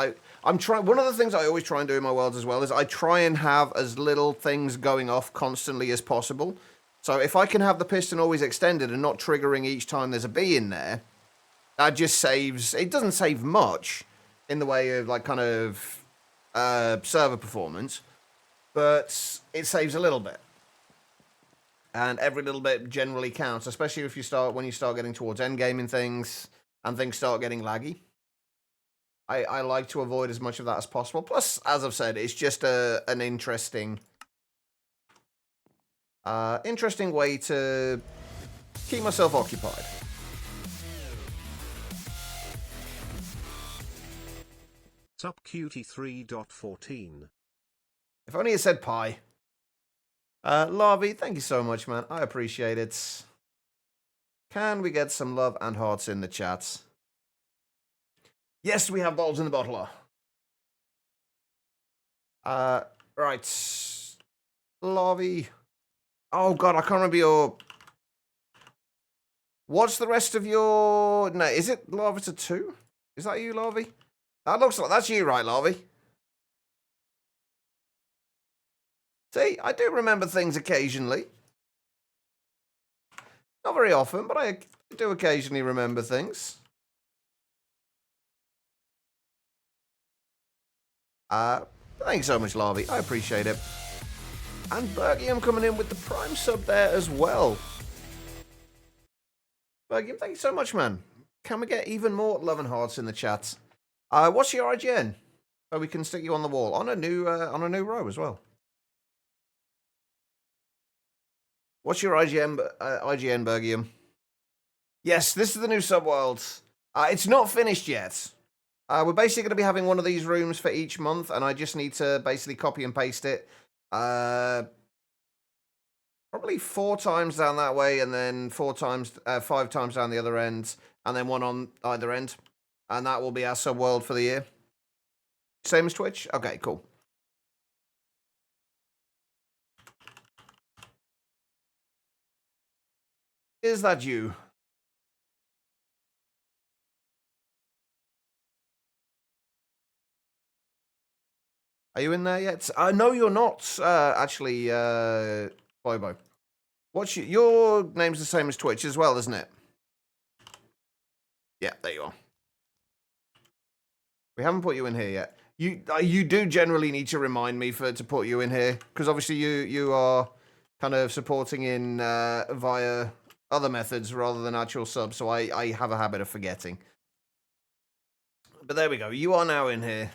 I'm trying. One of the things I always try and do in my worlds as well is I try and have as little things going off constantly as possible. So if I can have the piston always extended and not triggering each time there's a bee in there, that just saves. It doesn't save much in the way of like kind of server performance, but it saves a little bit. And every little bit generally counts, especially if when you start getting towards endgame and things start getting laggy. I like to avoid as much of that as possible. Plus, as I've said, it's just an interesting way to keep myself occupied. Subcutie 3.14. If only it said pie. Larvy, thank you so much, man. I appreciate it. Can we get some love and hearts in the chat? Yes, we have balls in the bottler. Right. Larvy. Oh, God, I can't remember your... What's the rest of your... No, is it Larvita 2? Is that you, Larvy? That looks like... That's you, right, Larvy? See, I do remember things occasionally. Not very often, but I do occasionally remember things. Thanks so much, Larvy. I appreciate it. And Bergium coming in with the Prime sub there as well. Bergium, thank you so much, man. Can we get even more love and hearts in the chat? What's your IGN? So we can stick you on the wall on a new row as well. What's your IGN, Bergium? Yes, this is the new subworld. It's not finished yet. We're basically going to be having one of these rooms for each month, and I just need to basically copy and paste it. Probably 4 times down that way, and then 5 times down the other end, and then 1 on either end. And that will be our subworld for the year. Same as Twitch? Okay, cool. Is that you? Are you in there yet? No, you're not, actually, Bobo. Your name's the same as Twitch as well, isn't it? Yeah, there you are. We haven't put you in here yet. You do generally need to remind me to put you in here, because obviously you are kind of supporting in via other methods rather than actual subs, so I have a habit of forgetting. But there we go. You are now in here.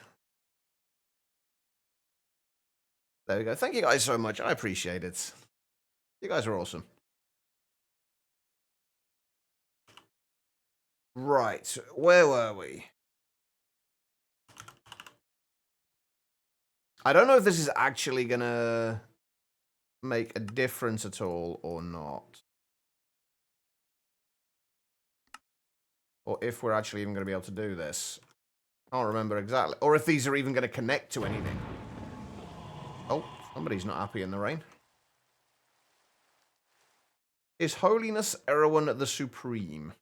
There we go. Thank you guys so much. I appreciate it. You guys are awesome. Right. Where were we? I don't know if this is actually going to make a difference at all or not. Or if we're actually even going to be able to do this. I can't remember exactly. Or if these are even going to connect to anything. Oh, somebody's not happy in the rain. Is Holiness Erewhon the Supreme?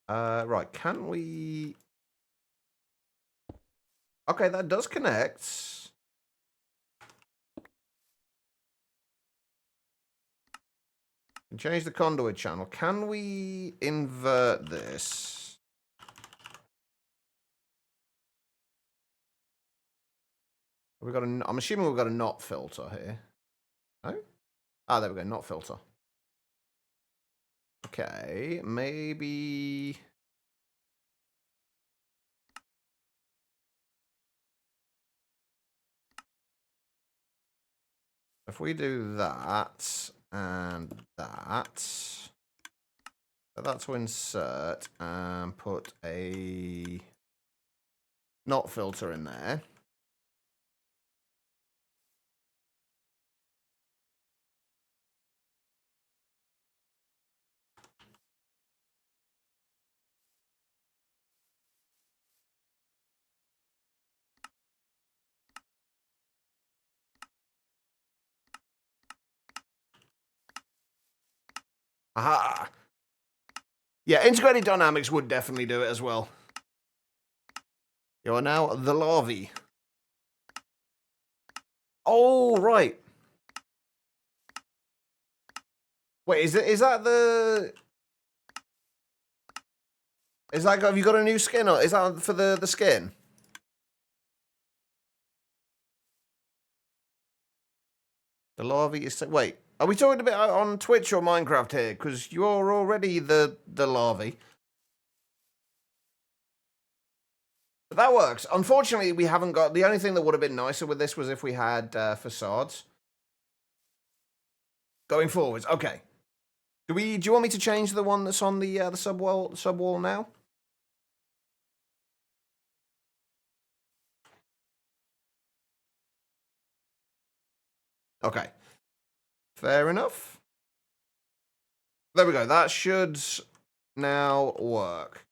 Right, can we... Okay, that does connect. Change the conduit channel. Can we invert this? We've got a, I'm assuming we've got a not filter here. No? Ah, there we go, not filter. Okay, maybe... If we do that and that, so that's to insert and put a not filter in there. Aha! Yeah, integrated dynamics would definitely do it as well. You are now the larvae. Oh, right. Wait, is that the... Is that... Have you got a new skin? Or is that for the skin? The larvae is... Wait, are we talking about on Twitch or Minecraft here? Because you're already the larvae. But that works. Unfortunately, we haven't got... The only thing that would have been nicer with this was if we had facades. Going forwards. Okay. Do you want me to change the one that's on the subwall now? Okay. Fair enough. There we go. That should now work.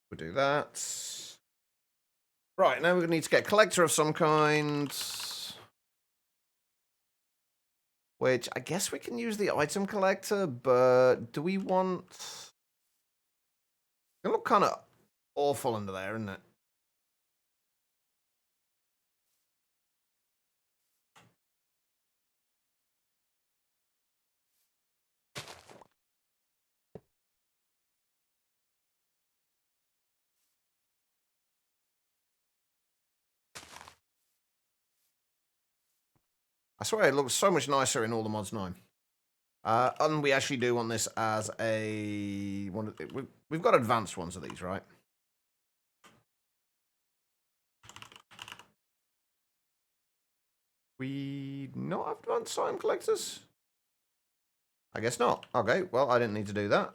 We'll do that. Right, now we're going to need to get a collector of some kind. Which, I guess we can use the item collector, but do we want... It look kind of awful under there, isn't it? I swear it looks so much nicer in all the mods 9. And we actually do want this as a... We've got advanced ones of these, right? We not have advanced item collectors? I guess not. Okay, well, I didn't need to do that.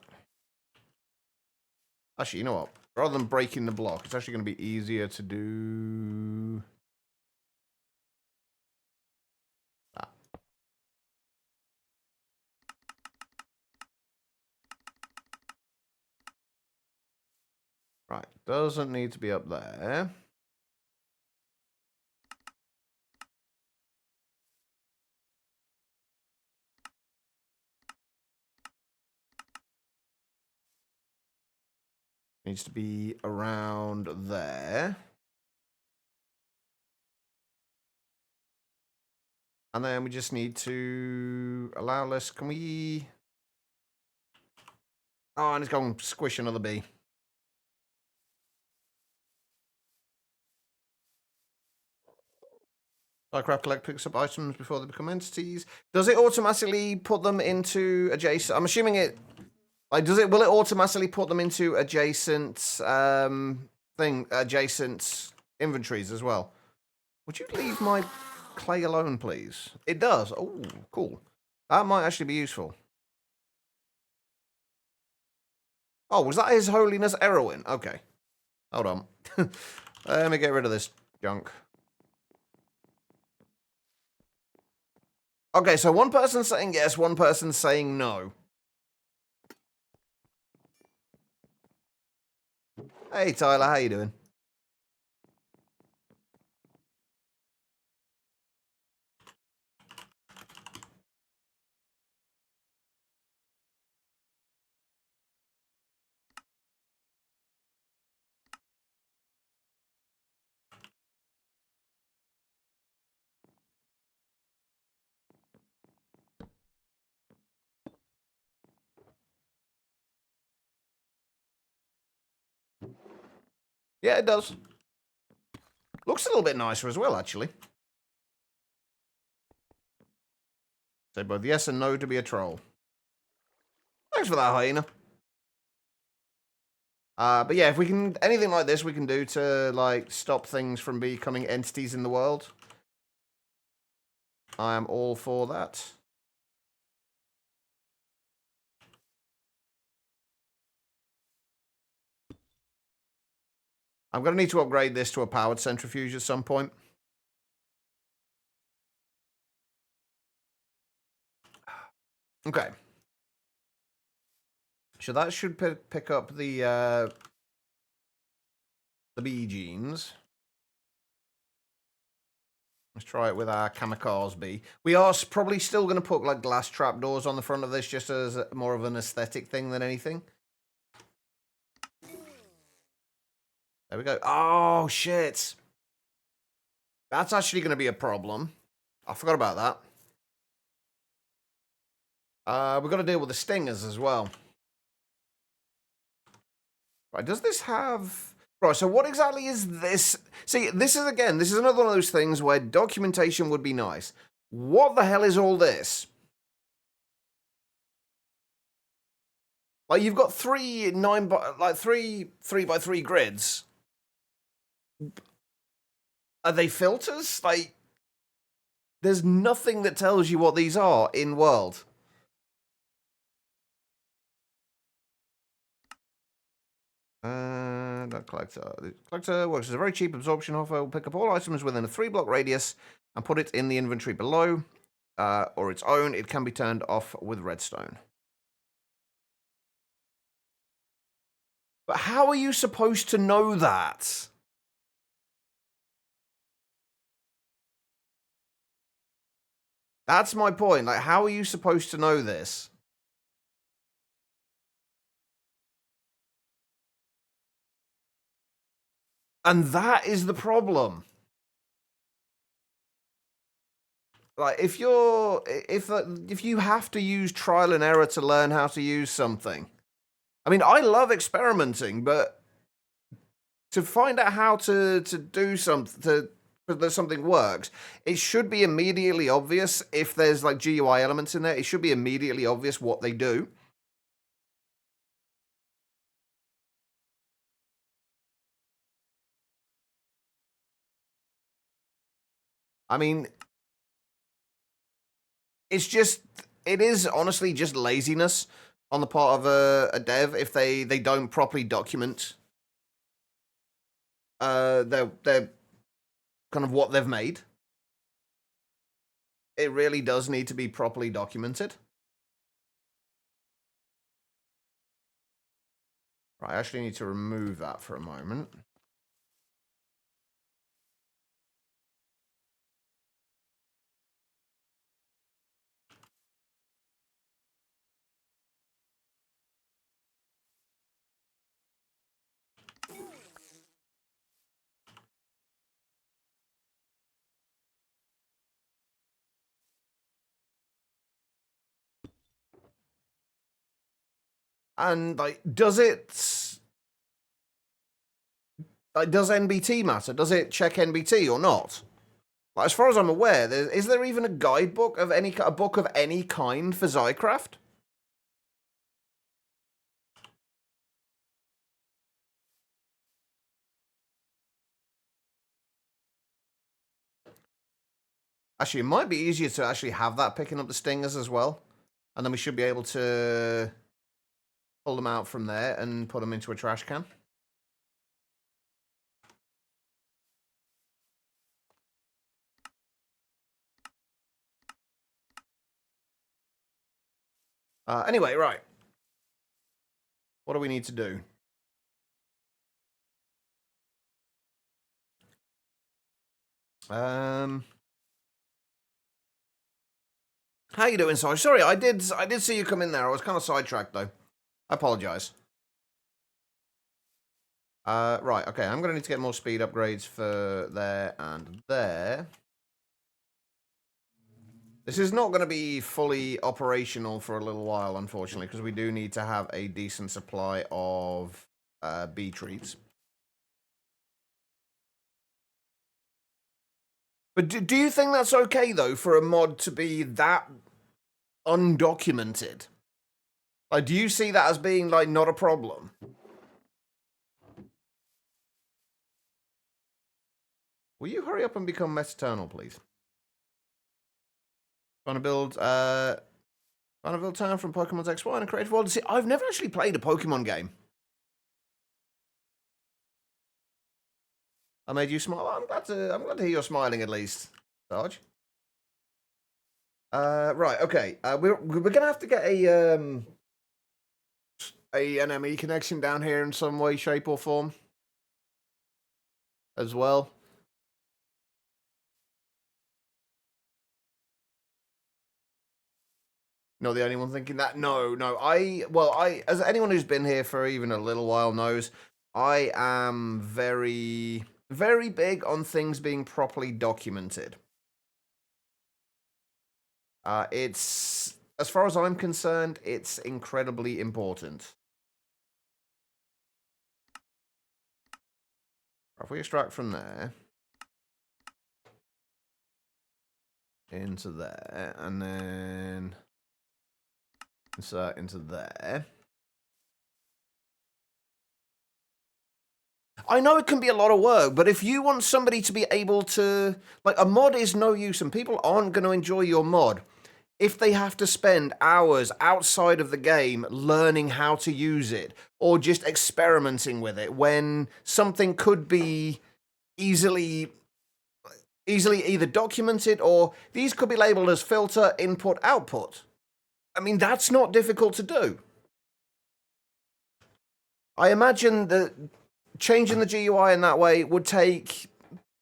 Actually, you know what? Rather than breaking the block, it's actually going to be easier to do... that. Right, doesn't need to be up there. Needs to be around there. And then we just need to allow this. Can we... Oh, and it's going to squish another bee. Minecraft Collect picks up items before they become entities. Does it automatically put them into adjacent... I'm assuming it... Like, will it automatically put them into adjacent adjacent inventories as well? Would you leave my clay alone, please? It does. Oh, cool. That might actually be useful. Oh, was that His Holiness Erwin? Okay. Hold on. Let me get rid of this junk. Okay, so one person's saying yes, one person's saying no. Hey, Tyler, how you doing? Yeah, it does. Looks a little bit nicer as well, actually. Say both yes and no to be a troll. Thanks for that, hyena. But yeah, if we can... Anything like this we can do to, like, stop things from becoming entities in the world. I am all for that. I'm going to need to upgrade this to a powered centrifuge at some point. Okay. So that should pick up the bee genes. Let's try it with our kamikaze bee. We are probably still going to put like glass trapdoors on the front of this just as more of an aesthetic thing than anything. There we go. Oh, shit. That's actually going to be a problem. I forgot about that. We've got to deal with the stingers as well. Right, does this have... Right, so what exactly is this? See, this is another one of those things where documentation would be nice. What the hell is all this? Like, you've got three 3x3 grids. Are they filters? Like, there's nothing that tells you what these are in world. That collector. The collector works as a very cheap absorption offer. Will pick up all items within a 3-block radius and put it in the inventory below, or its own. It can be turned off with redstone. But how are you supposed to know that? That's my point. Like, how are you supposed to know this? And that is the problem. Like, if you have to use trial and error to learn how to use something. I mean, I love experimenting, but to find out how to do something, that something works, it should be immediately obvious. If there's like GUI elements in there, it should be immediately obvious what they do. I mean, it is honestly just laziness on the part of a dev if they don't properly document their kind of what they've made. It really does need to be properly documented. Right, I actually need to remove that for a moment. And like, does NBT matter? Does it check NBT or not? Like, as far as I'm aware, is there even a guidebook of a book of any kind for Zycraft? Actually, it might be easier to actually have that picking up the stingers as well, and then we should be able to pull them out from there and put them into a trash can. Anyway, right. What do we need to do? How you doing, Sarge? Sorry, I did see you come in there. I was kind of sidetracked though. I apologize. Right, okay. I'm gonna need to get more speed upgrades for there and there. This is not going to be fully operational for a little while, unfortunately, because we do need to have a decent supply of bee treats. But do you think that's okay, though, for a mod to be that undocumented? Like, do you see that as being, like, not a problem? Will you hurry up and become Metaternal, please? Trying to build Town from Pokemon's XY and a creative world. See, I've never actually played a Pokemon game. I made you smile. I'm glad to hear you're smiling at least, Sarge. Right, okay. We're gonna have to get a NME connection down here in some way, shape, or form as well. Not the only one thinking that. No. As anyone who's been here for even a little while knows, I am very, very big on things being properly documented. It's, as far as I'm concerned, it's incredibly important. If we extract from there into there, and then insert into there. I know it can be a lot of work, but if you want somebody to be able to, like, a mod is no use, and people aren't going to enjoy your mod if they have to spend hours outside of the game learning how to use it, or just experimenting with it, when something could be easily either documented, or these could be labeled as filter, input, output. I mean, that's not difficult to do. I imagine that changing the GUI in that way would take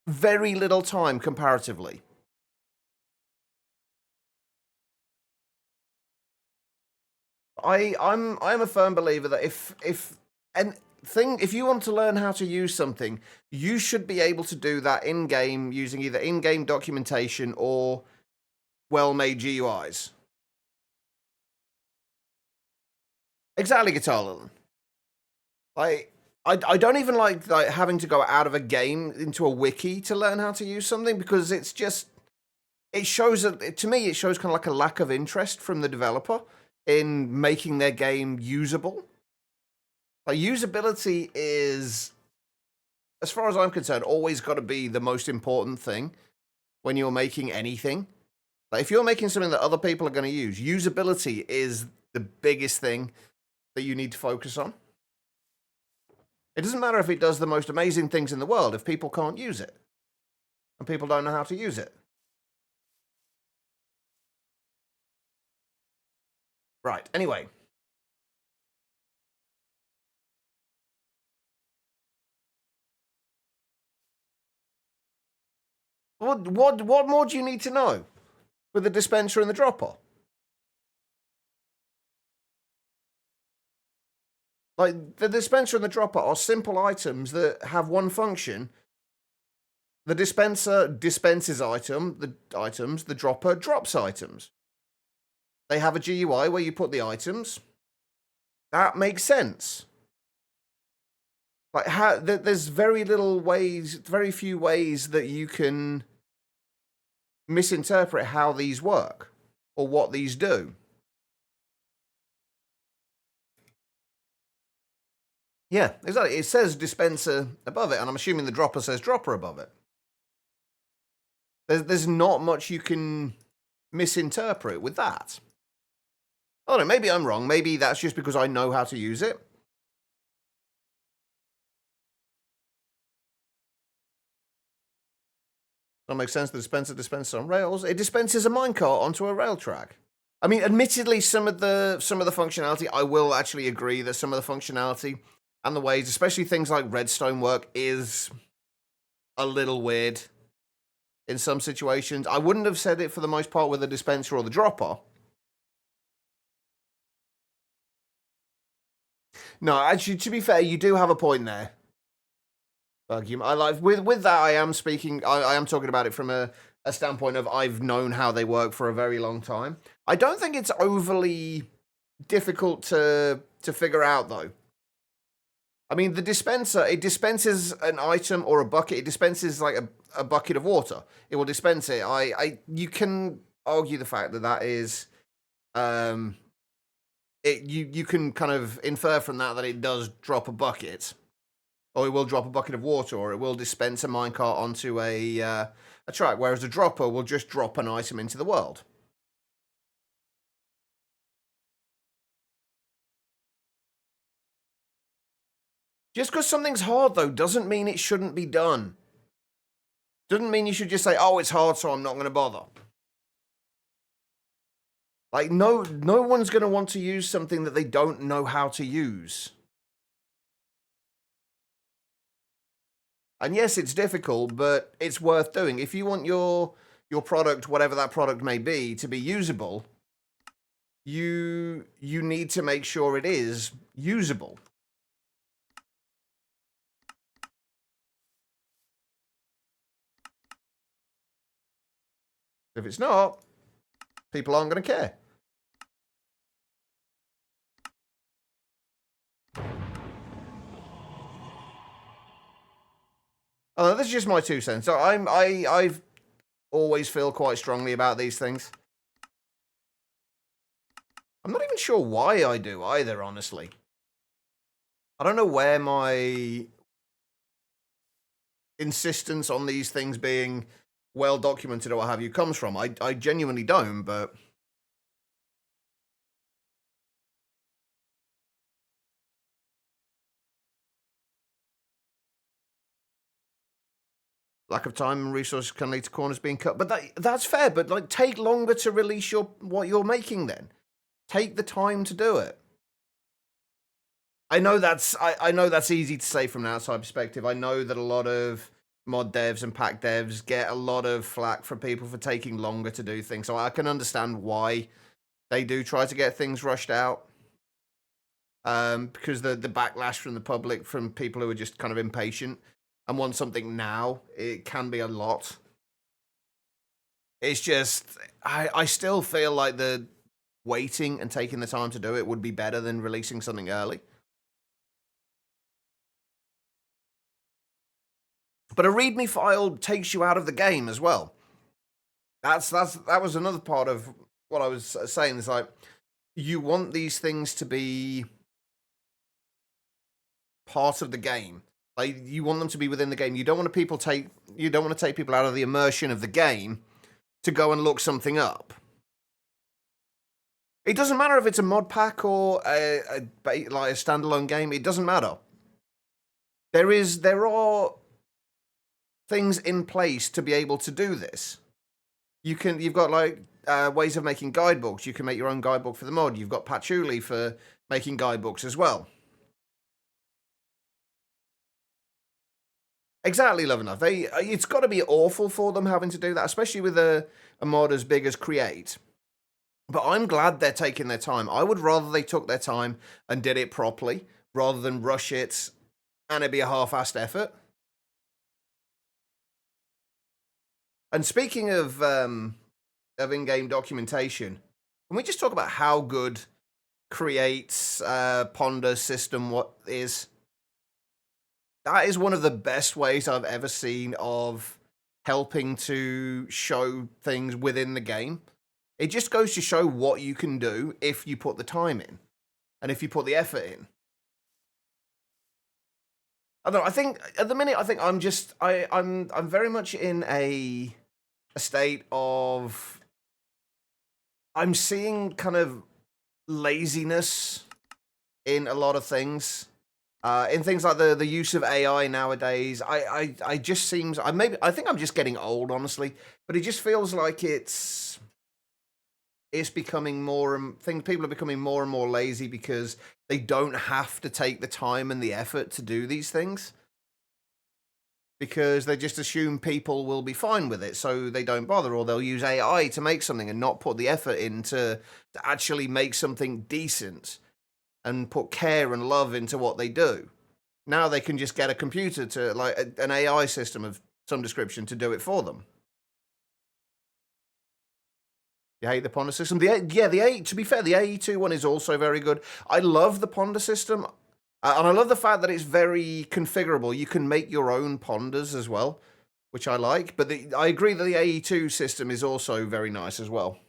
very little time comparatively. I'm a firm believer that if you want to learn how to use something, you should be able to do that in game using either in-game documentation or well-made GUIs. Exactly, Guitar Lilin. I don't even like having to go out of a game into a wiki to learn how to use something, because it's just, it shows, to me, it shows kind of like a lack of interest from the developer in making their game usable. Like, usability is, as far as I'm concerned, always got to be the most important thing when you're making anything. Like, if you're making something that other people are going to use, usability is the biggest thing that you need to focus on. It doesn't matter if it does the most amazing things in the world if people can't use it. And people don't know how to use it. Right, anyway. What more do you need to know with the dispenser and the dropper? Like, the dispenser and the dropper are simple items that have one function. The dispenser dispenses the items, the dropper drops items. They have a GUI where you put the items. That makes sense. Like, there's very few ways that you can misinterpret how these work or what these do. Yeah, exactly. It says dispenser above it, and I'm assuming the dropper says dropper above it. There's not much you can misinterpret with that. I don't know, maybe I'm wrong. Maybe that's just because I know how to use it. That makes sense. The dispenser dispenses on rails. It dispenses a minecart onto a rail track. I mean, admittedly, some of the functionality, I will actually agree that some of the functionality and the ways, especially things like redstone work, is a little weird in some situations. I wouldn't have said it for the most part with the dispenser or the dropper. No, actually, to be fair, you do have a point there. I like with that. I am speaking. I am talking about it from a standpoint of I've known how they work for a very long time. I don't think it's overly difficult to figure out, though. I mean, the dispenser, it dispenses an item or a bucket. It dispenses like a bucket of water. It will dispense it. You can argue the fact that is, you can kind of infer from that it does drop a bucket, or it will drop a bucket of water, or it will dispense a minecart onto a track, whereas a dropper will just drop an item into the world. Just because something's hard, though, doesn't mean it shouldn't be done. Doesn't mean you should just say, oh, it's hard, so I'm not going to bother. Like, no one's going to want to use something that they don't know how to use. And yes, it's difficult, but it's worth doing. If you want your product, whatever that product may be, to be usable, you need to make sure it is usable. If it's not, people aren't going to care. This is just my 2 cents. So I've always feel quite strongly about these things. I'm not even sure why I do either, honestly. I don't know where my insistence on these things being well documented or what have you comes from. I genuinely don't, but lack of time and resources can lead to corners being cut. But that's fair, but like take longer to release what you're making then. Take the time to do it. I know that's easy to say from an outside perspective. I know that a lot of mod devs and pack devs get a lot of flack from people for taking longer to do things. So I can understand why they do try to get things rushed out. Because the backlash from the public, from people who are just kind of impatient and want something now, it can be a lot. It's just, I still feel like the waiting and taking the time to do it would be better than releasing something early. But a README file takes you out of the game as well. That was another part of what I was saying. It's like, you want these things to be part of the game. Like, you want them to be within the game. You don't want to take people out of the immersion of the game to go and look something up. It doesn't matter if it's a mod pack or like a standalone game. It doesn't matter. There are things in place to be able to do this. You've got like ways of making guidebooks. You can make your own guidebook for the mod. You've got Patchouli for making guidebooks as well. Exactly, Love Enough. It's got to be awful for them having to do that, especially with a mod as big as Create. But I'm glad they're taking their time. I would rather they took their time and did it properly, rather than rush it and it be a half-assed effort. And speaking of in-game documentation, can we just talk about how good Create's Ponder system is? That is one of the best ways I've ever seen of helping to show things within the game. It just goes to show what you can do if you put the time in and if you put the effort in. I don't know, I think at the minute I'm very much in a state of, I'm seeing kind of laziness in a lot of things. In things like the use of AI nowadays, I just seems, I think I'm just getting old, honestly, but it just feels like it's becoming people are becoming more and more lazy because they don't have to take the time and the effort to do these things, because they just assume people will be fine with it, so they don't bother, or they'll use AI to make something and not put the effort in to actually make something decent and put care and love into what they do. Now they can just get a computer to, like, an AI system of some description to do it for them. You hate the Ponder system? To be fair, the AE2 one is also very good. I love the Ponder system, and I love the fact that it's very configurable. You can make your own Ponders as well, which I like. But I agree that the AE2 system is also very nice as well.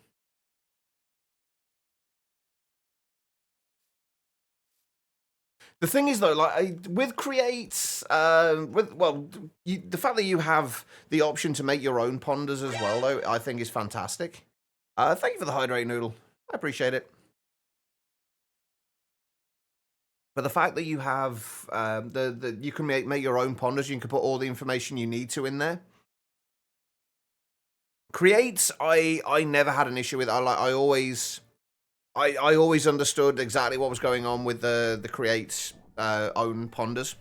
The thing is, though, like with Creates, the fact that you have the option to make your own Ponders as well, though, I think is fantastic. Thank you for the hydrate noodle. I appreciate it. But the fact that you have you can make your own Ponders, you can put all the information you need to in there. Creates, I never had an issue with. I always understood exactly what was going on with the Create's own Ponders.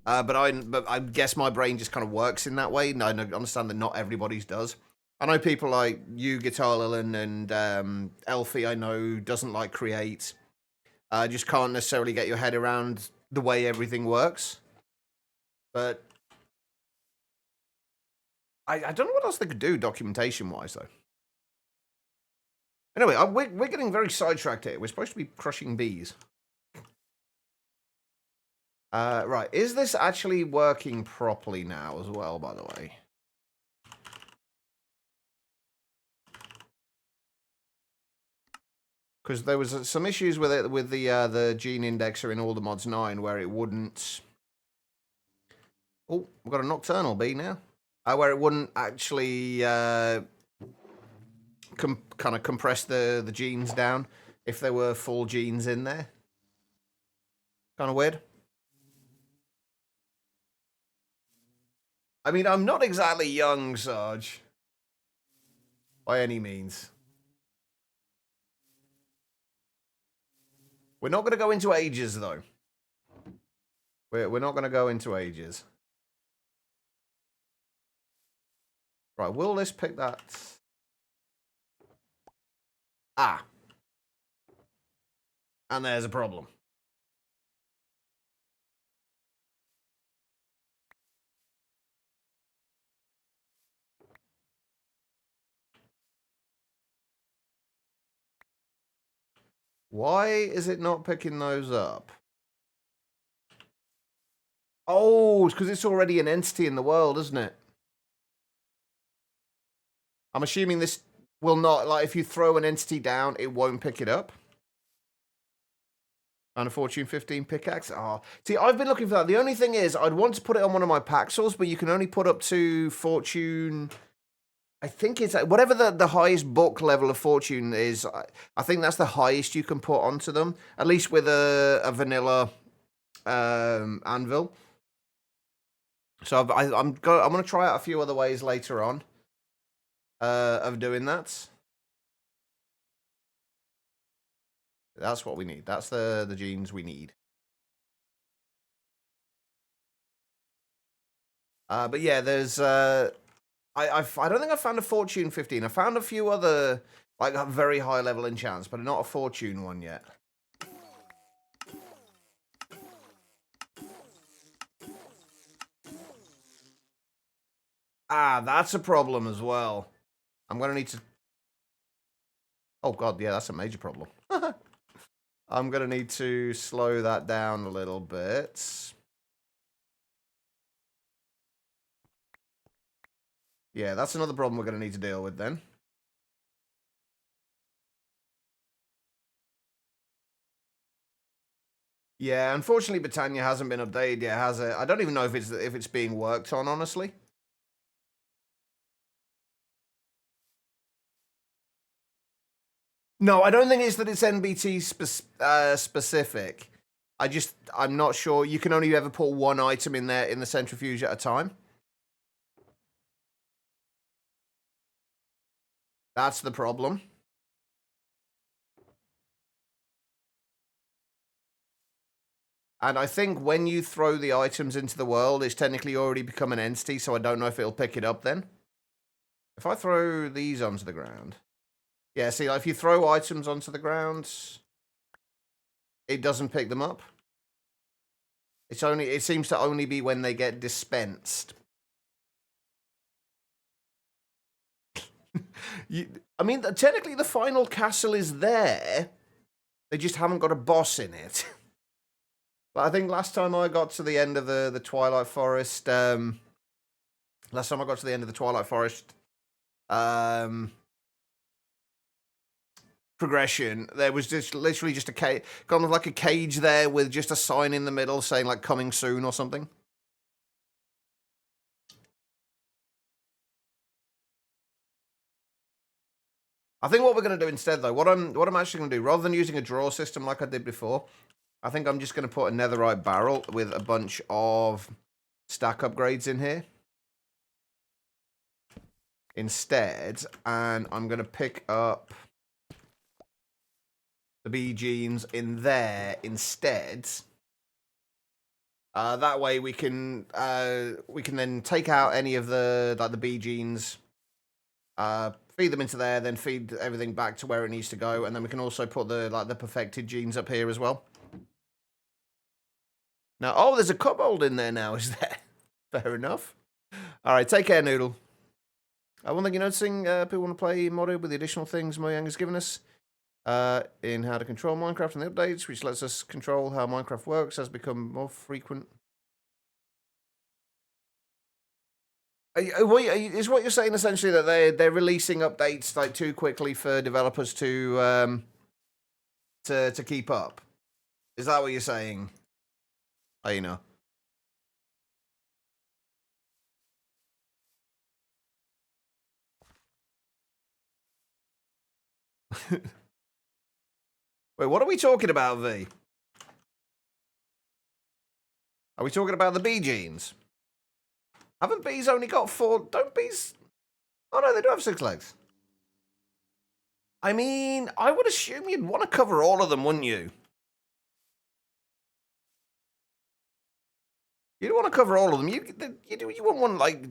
But I guess my brain just kind of works in that way. And I understand that not everybody's does. I know people like you, Guitar Lilin, and Elfie, I know, doesn't like Create. Just can't necessarily get your head around the way everything works. But I don't know what else they could do documentation-wise, though. Anyway, we're getting very sidetracked here. We're supposed to be crushing bees. Right, is this actually working properly now as well, by the way? Because there was some issues with it with the gene indexer in all the mods 9 where it wouldn't... Oh, we've got a nocturnal bee now. Where it wouldn't actually kind of compress the genes down if there were full genes in there. Kind of weird. I mean, I'm not exactly young, Sarge. By any means. We're not going to go into ages, though. We're not going to go into ages. Right, will this pick that? Ah. And there's a problem. Why is it not picking those up? Oh, it's because it's already an entity in the world, isn't it? I'm assuming this will not, like, if you throw an entity down, it won't pick it up. And a Fortune 15 pickaxe. Oh, see, I've been looking for that. The only thing is, I'd want to put it on one of my Paxels, but you can only put up to Fortune... I think it's whatever the highest book level of Fortune is. I think that's the highest you can put onto them, at least with a vanilla anvil. So I'm going to try out a few other ways later on of doing that. That's what we need. That's the genes we need. But yeah, there's I don't think I found a Fortune 15. I found a few other like very high level enchants, but not a Fortune one yet. Ah, that's a problem as well. I'm gonna need to... Oh god, yeah, that's a major problem. I'm gonna need to slow that down a little bit. Yeah, that's another problem we're gonna need to deal with then. Yeah, unfortunately, Britannia hasn't been updated yet, has it? I don't even know if it's being worked on, honestly. No, I don't think it's that it's NBT specific. I'm not sure. You can only ever put one item in there in the centrifuge at a time. That's the problem. And I think when you throw the items into the world, it's technically already become an entity, so I don't know if it'll pick it up then. If I throw these onto the ground... Yeah, see, like if you throw items onto the ground, it doesn't pick them up. It seems to only be when they get dispensed. I mean, technically the final castle is there. They just haven't got a boss in it. But I think last time I got to the end of the Twilight Forest, progression, there was just literally just a kind of like a cage there with just a sign in the middle saying like coming soon or something. I think what we're going to do instead, though, what I'm actually going to do, rather than using a draw system like I did before, I think I'm just going to put a netherite barrel with a bunch of stack upgrades in here instead, and I'm going to pick up the bee genes in there instead. That way we can then take out any of the bee genes Feed them into there, then feed everything back to where it needs to go, and then we can also put the perfected genes up here as well. Now, oh, there's a kobold in there now, is there? Fair enough. All right, take care, Noodle. One thing you're noticing, people want to play modded with the additional things Mojang has given us in how to control Minecraft and the updates, which lets us control how Minecraft works, has become more frequent. Is what you're saying essentially that they're releasing updates like too quickly for developers to keep up? Is that what you're saying? Oh, you know. Wait, what are we talking about, V? Are we talking about the bee genes? Haven't bees only got 4? Don't bees... Oh, no, they do have 6 legs. I mean, I would assume you'd want to cover all of them, wouldn't you? You'd want to cover all of them. You wouldn't want, like,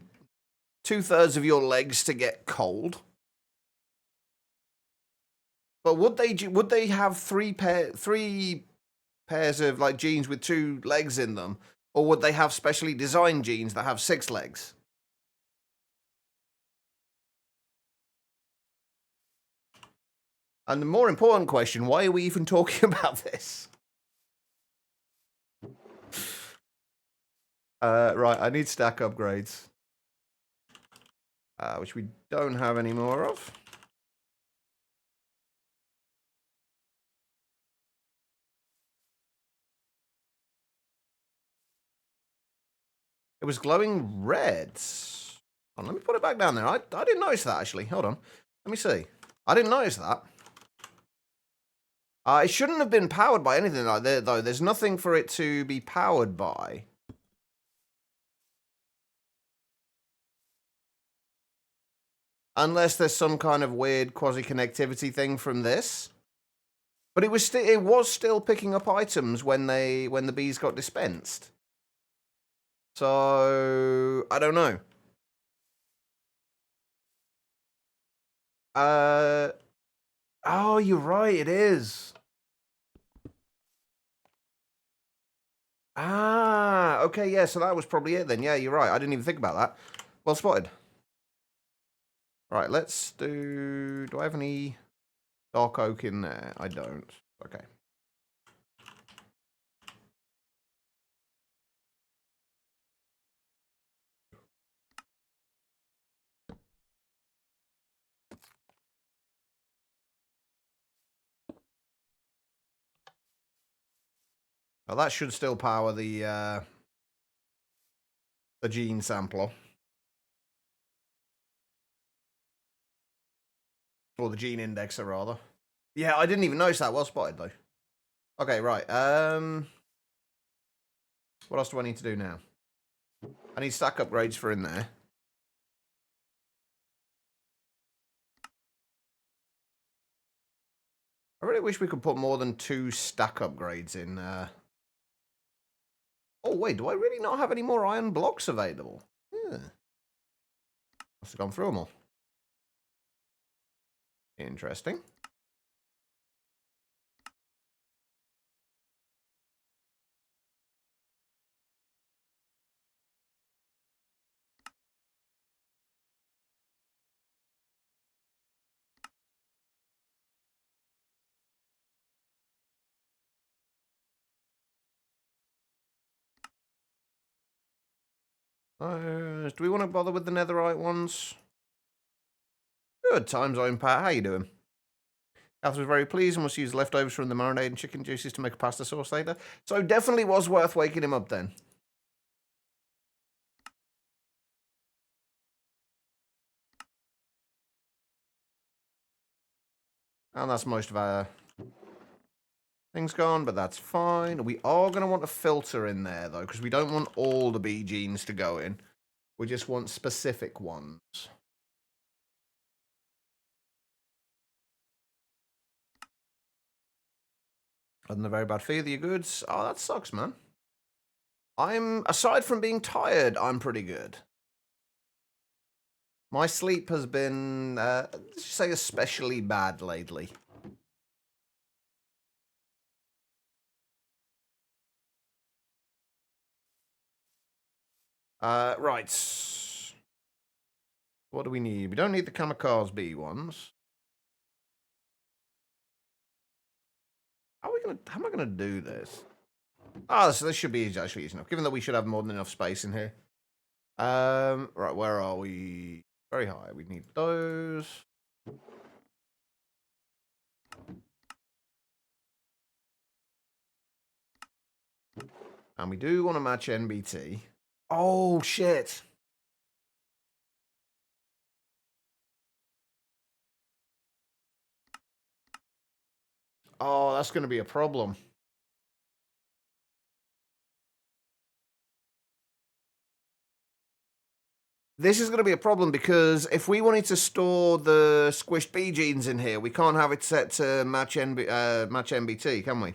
2/3 of your legs to get cold. But would they have 3 pairs of, like, jeans with 2 legs in them? Or would they have specially designed jeans that have 6 legs? And the more important question, why are we even talking about this? Right, I need stack upgrades. Which we don't have any more of. It was glowing red. Oh, let me put it back down there. I didn't notice that, actually. Hold on. Let me see. I didn't notice that. It shouldn't have been powered by anything like that, though. There's nothing for it to be powered by. Unless there's some kind of weird quasi-connectivity thing from this. But it was still picking up items when the bees got dispensed. So I don't know. Oh, you're right, it is. Ah, okay, yeah, so that was probably it then. Yeah, you're right. I didn't even think about that. Well spotted. Right, let's do I have any dark oak in there? I don't. Okay. Well, that should still power the gene sampler. Or the gene indexer, rather. Yeah, I didn't even notice that. Well spotted, though. Okay, right. What else do I need to do now? I need stack upgrades for in there. I really wish we could put more than 2 stack upgrades in. Oh, wait, do I really not have any more iron blocks available? Yeah. Must have gone through them all. Interesting. Do we want to bother with the netherite ones? Good time zone, Pat. How you doing? Kath was very pleased and must use leftovers from the marinade and chicken juices to make a pasta sauce later. So definitely was worth waking him up then. And that's most of our things gone, but that's fine. We are going to want a filter in there, though, because we don't want all the bee genes to go in. We just want specific ones. Other than a very bad feel of your goods. Oh, that sucks, man. Aside from being tired, I'm pretty good. My sleep has been, let's just say, especially bad lately. Right. What do we need? We don't need the kamikaze bee ones. How am I gonna do this? Oh, so this should be actually easy enough, given that we should have more than enough space in here. Right, where are we? Very high. We need those. And we do want to match NBT. Oh, shit. Oh, that's going to be a problem. This is going to be a problem because if we wanted to store the squished bee genes in here, we can't have it set to match NBT, can we?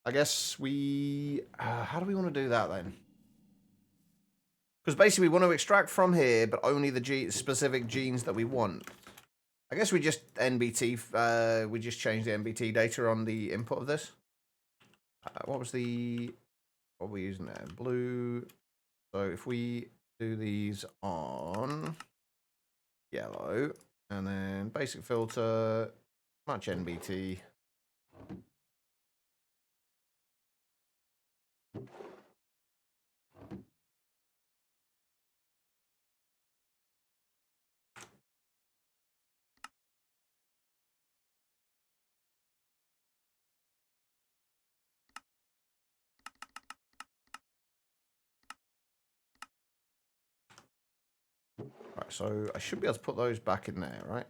I guess we... how do we want to do that then? Because basically we want to extract from here, but only the specific genes that we want. I guess we just NBT, we just change the NBT data on the input of this. What are we using there? Blue. So if we do these on yellow, and then basic filter, match NBT. Right, so I should be able to put those back in there, right?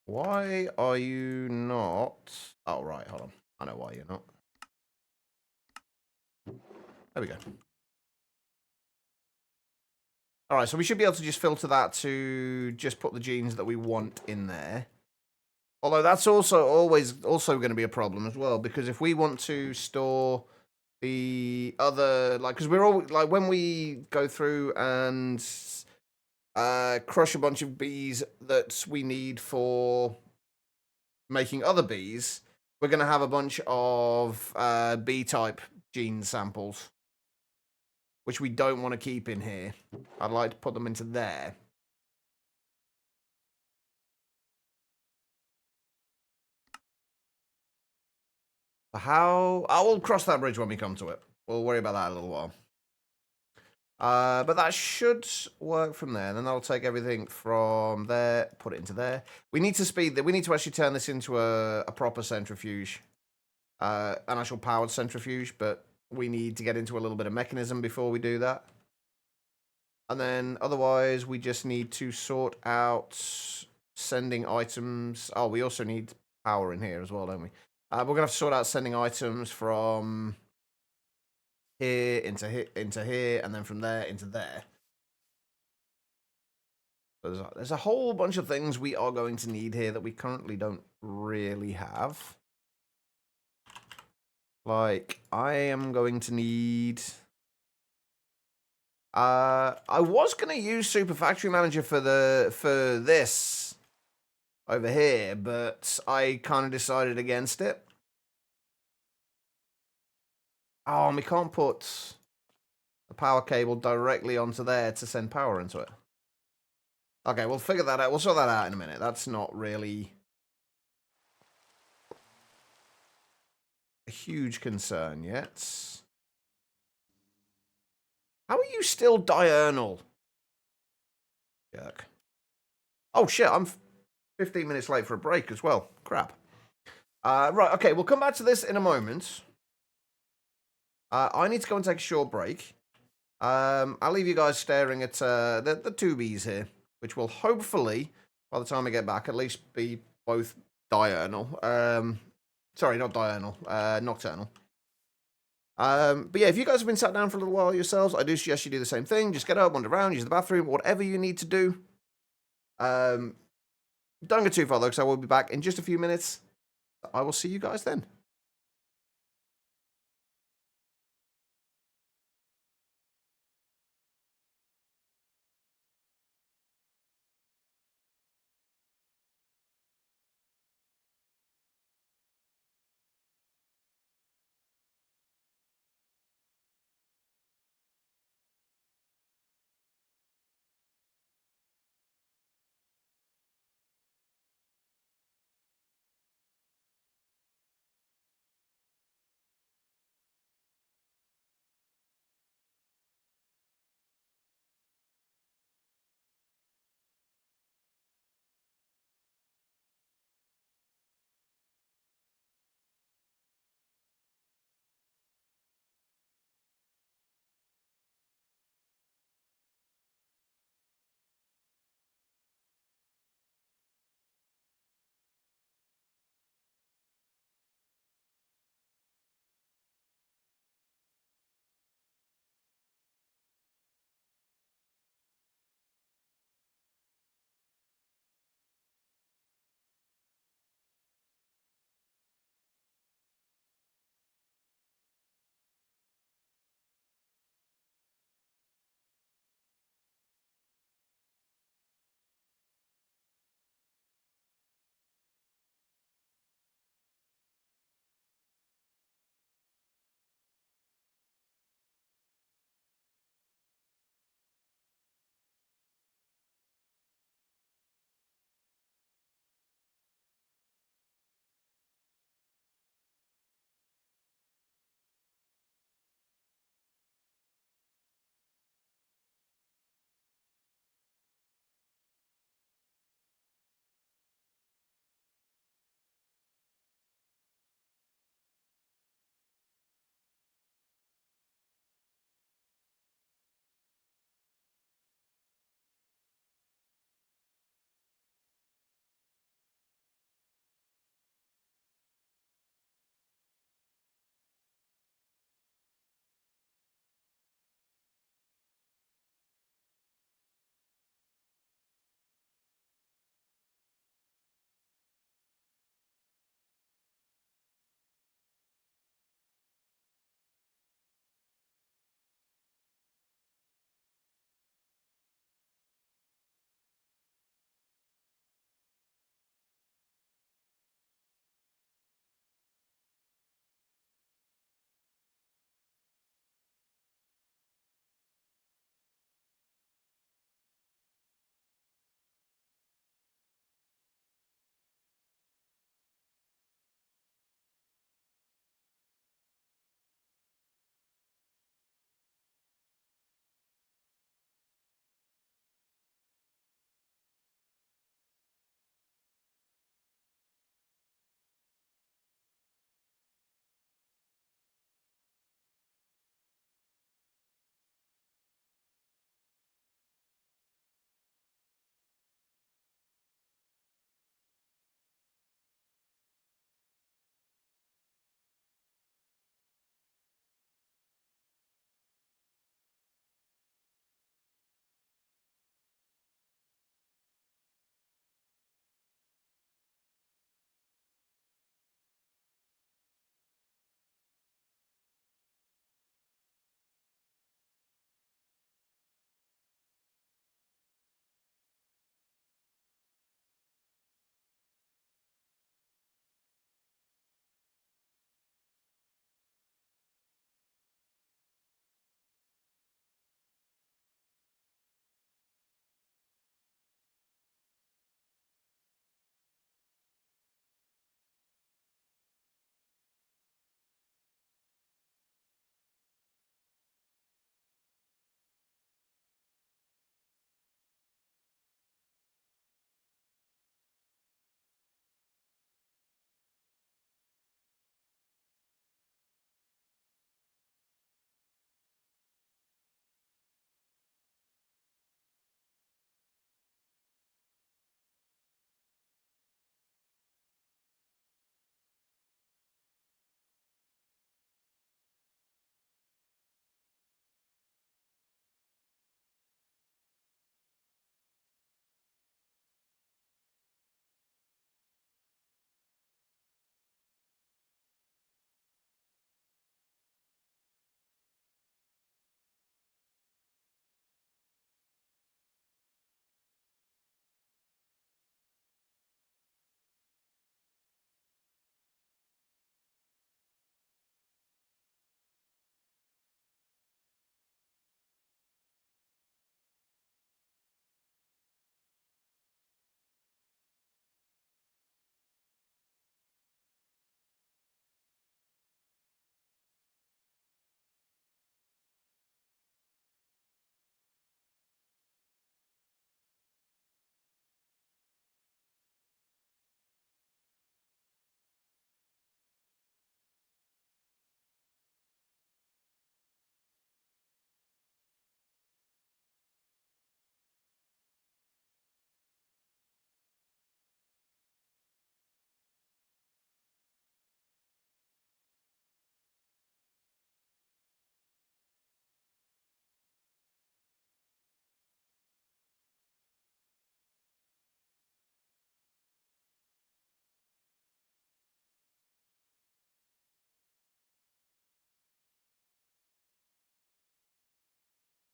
Why are you not... Oh, right, hold on. I know why you're not. There we go. All right, so we should be able to just filter that to just put the genes that we want in there. Although that's also going to be a problem as well, because if we want to store the other, like, because we're all, like, when we go through and crush a bunch of bees that we need for making other bees, we're going to have a bunch of bee-type gene samples, which we don't want to keep in here. I'd like to put them into there. How? I will cross that bridge when we come to it. We'll worry about that in a little while. But that should work from there. And then I'll take everything from there, put it into there. We need to speed that. We need to actually turn this into a proper centrifuge, an actual powered centrifuge. But we need to get into a little bit of mechanism before we do that. And then otherwise, we just need to sort out sending items. Oh, we also need power in here as well, don't we? We're going to have to sort out sending items from here into here, and then from there into there. There's a whole bunch of things we are going to need here that we currently don't really have. Like, I am going to need... I was going to use Super Factory Manager for this over here, but I kind of decided against it. Oh, and we can't put the power cable directly onto there to send power into it. Okay, we'll figure that out. We'll sort that out in a minute. That's not really a huge concern yet. How are you still diurnal? Jerk. Oh, shit, I'm 15 minutes late for a break as well. Crap. Right, okay, we'll come back to this in a moment. I need to go and take a short break. I'll leave you guys staring at the two bees here, which will hopefully, by the time I get back, at least be both diurnal. Sorry, not diurnal. Nocturnal. But yeah, if you guys have been sat down for a little while yourselves, I do suggest you do the same thing. Just get up, wander around, use the bathroom, whatever you need to do. Don't go too far though, because I will be back in just a few minutes. I will see you guys then.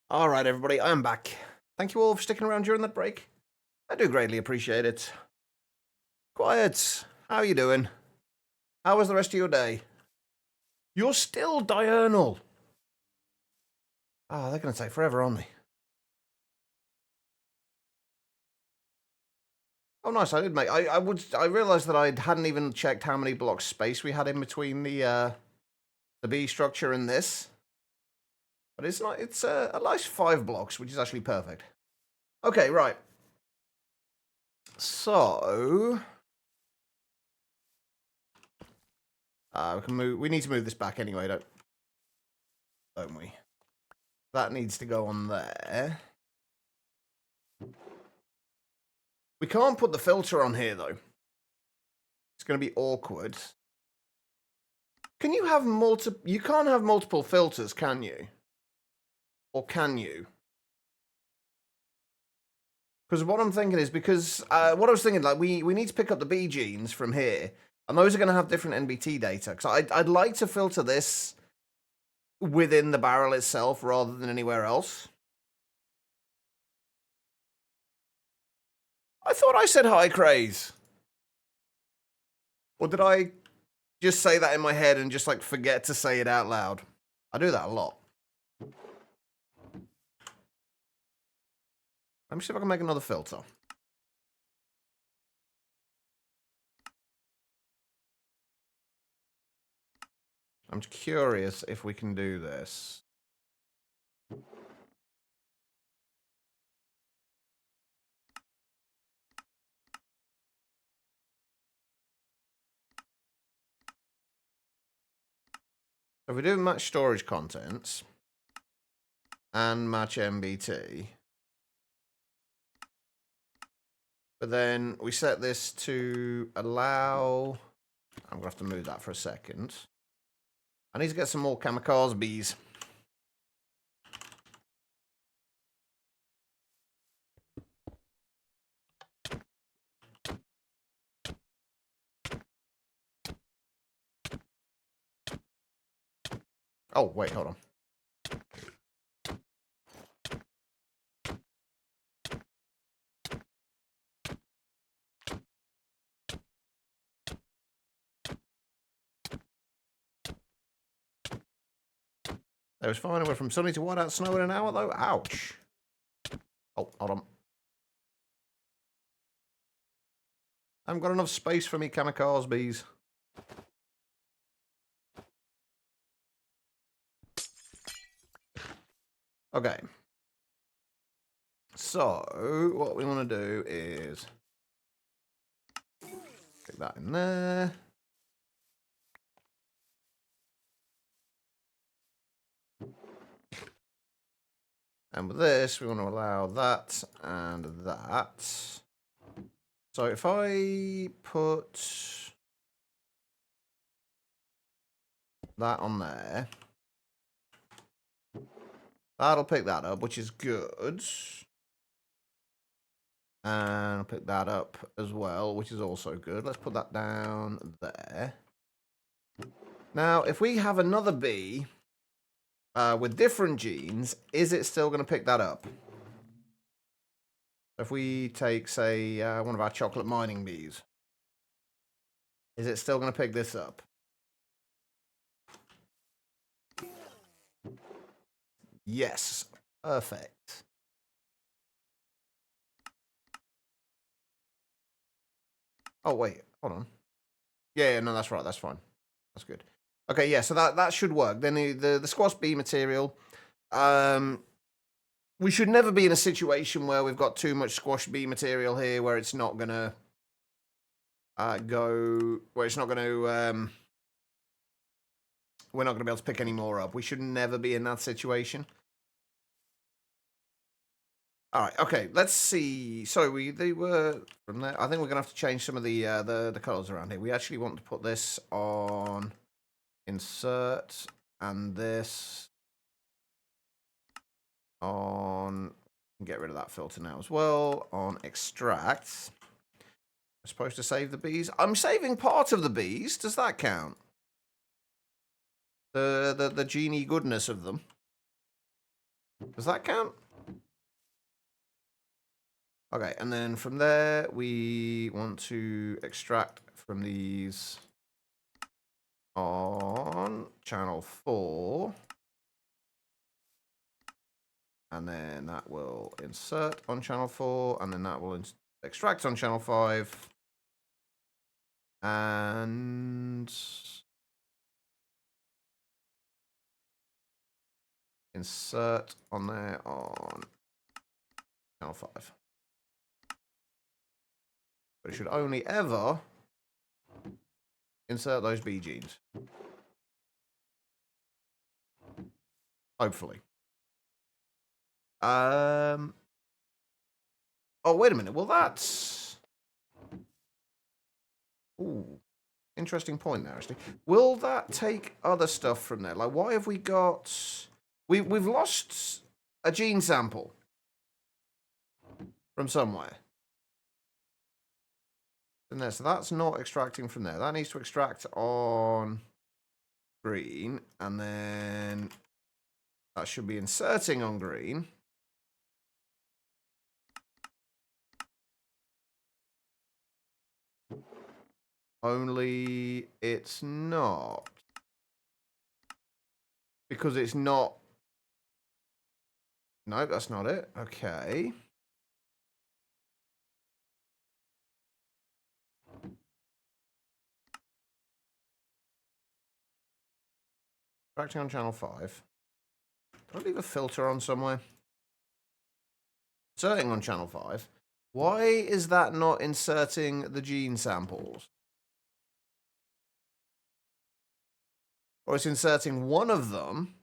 All right, everybody, I am back. Thank you all for sticking around during that break. I do greatly appreciate it. Quiet, how are you doing? How was the rest of your day? You're still diurnal. Ah, they're going to take forever, aren't they? Oh, nice. I did make. I realized that I hadn't even checked how many blocks space we had in between the B structure and this. But it's not. It's at least 5 blocks, which is actually perfect. Okay, right. So we can move. We need to move this back anyway, don't we? That needs to go on there. We can't put the filter on here though. It's going to be awkward. Can you have multiple? You can't have multiple filters, can you? Or can you? Because what I'm thinking is because what I was thinking, like we need to pick up the B genes from here, and those are going to have different NBT data. Because I'd like to filter this within the barrel itself rather than anywhere else. I thought I said high craze, or did I just say that in my head and just like forget to say it out loud? I do that a lot. Let me see if I can make another filter. I'm curious if we can do this. If we do match storage contents and match MBT, but then we set this to allow. I'm gonna have to move that for a second. I need to get some more kamikaze bees. Oh, wait, hold on. It was fine. I went from sunny to white out snow in an hour, though. Ouch. Oh, hold on. I haven't got enough space for me kamikaze bees. Okay. So, what we want to do is stick that in there. And with this, we want to allow that and that. So if I put that on there, that'll pick that up, which is good. And I'll pick that up as well, which is also good. Let's put that down there. Now, if we have another bee with different genes, is it still going to pick that up? If we take, say, one of our chocolate mining bees, is it still going to pick this up? Yes. Perfect. Oh, wait. Hold on. Yeah, no, that's right. That's fine. That's good. Okay, yeah, so that should work. Then the squash bee material, we should never be in a situation where we've got too much squash bee material here where it's not going to we're not going to be able to pick any more up. We should never be in that situation. All right, okay, let's see. So they were from there. I think we're gonna have to change some of the colors around here. We actually want to put this on insert and this on. Get rid of that filter now as well. On extract. I'm supposed to save the bees. I'm saving part of the bees. Does that count? The genie goodness of them. Does that count? Okay, and then from there, we want to extract from these on channel 4. And then that will insert on channel 4, and then that will extract on channel 5. And insert on there on channel 5. But it should only ever insert those B genes. Hopefully. Oh, wait a minute. Well, that's... Ooh. Interesting point there, actually. Will that take other stuff from there? Like, why have we got... We've lost a gene sample from somewhere. In there, so that's not extracting from there. That needs to extract on green, and then that should be inserting on green. Only it's not. Because it's not... No, that's not it. Okay. Extracting on channel 5. Can I leave a filter on somewhere? Inserting on channel 5. Why is that not inserting the gene samples? Or it's inserting one of them.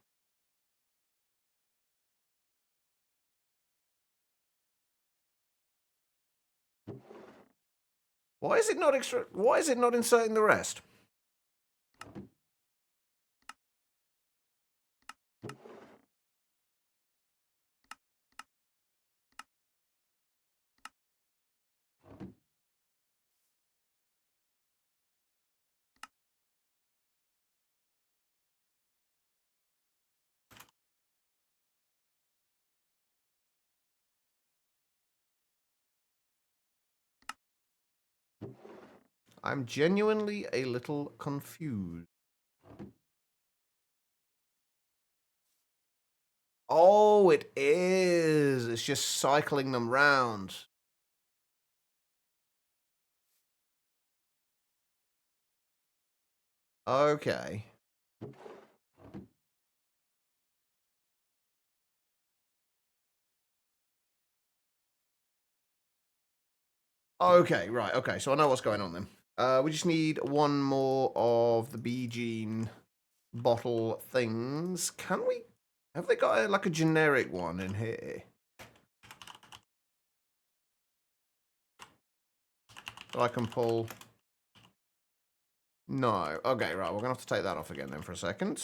Why is it not inserting the rest? I'm genuinely a little confused. Oh, it is. It's just cycling them round. Okay. Okay, right. Okay, so I know what's going on then. We just need one more of the B gene bottle things. Can we... Have they got like a generic one in here? That I can pull? No. Okay, right. We're going to have to take that off again then for a second.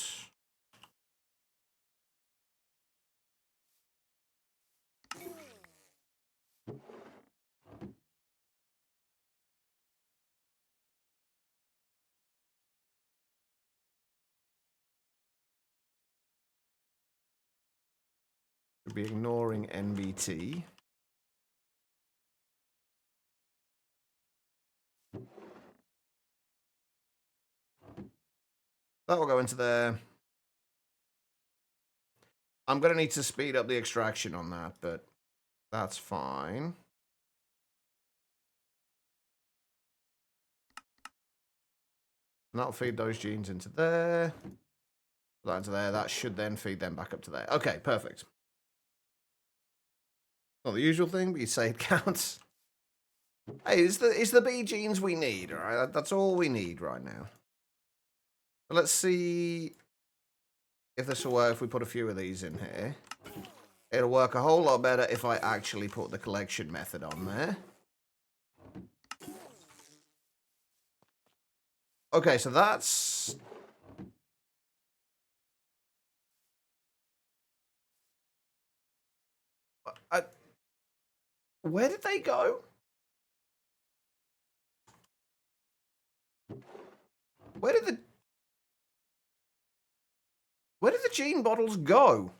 Should be ignoring NBT. That will go into there. I'm going to need to speed up the extraction on that, but that's fine. And that'll feed those genes into there. Put that into there. That should then feed them back up to there. Okay, perfect. Not the usual thing, but you say it counts. Hey, it's the B genes we need, all right? That's all we need right now. But let's see if this will work if we put a few of these in here. It'll work a whole lot better if I actually put the collection method on there. Okay, so that's... Where did they go? Where did the gene bottles go?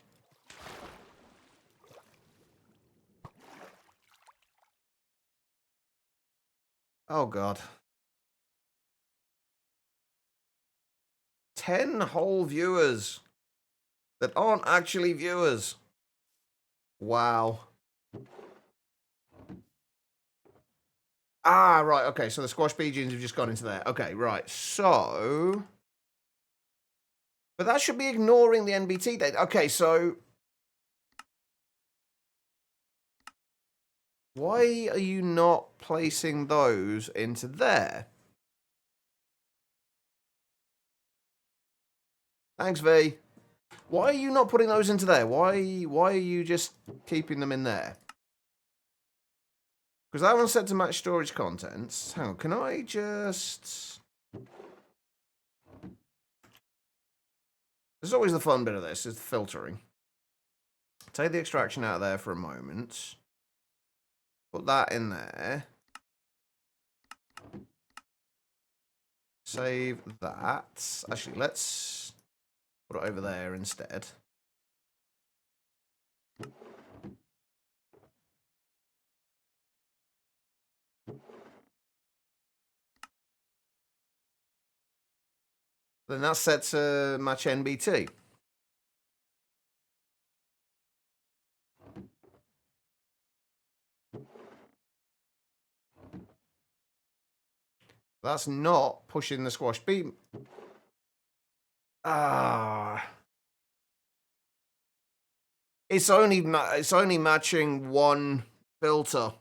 Oh, God. 10 whole viewers that aren't actually viewers. Wow. Ah, right. Okay, so the squash bee genes have just gone into there. Okay, right. So... But that should be ignoring the NBT data. Okay, so... Why are you not placing those into there? Thanks, V. Why are you not putting those into there? Why are you just keeping them in there? Because that one's set to match storage contents. Hang on, can I just... This is always the fun bit of this, is the filtering. Take the extraction out of there for a moment. Put that in there. Save that. Actually, let's put it over there instead. Then that's set to match NBT. That's not pushing the squash beam. Ah. It's only matching one filter.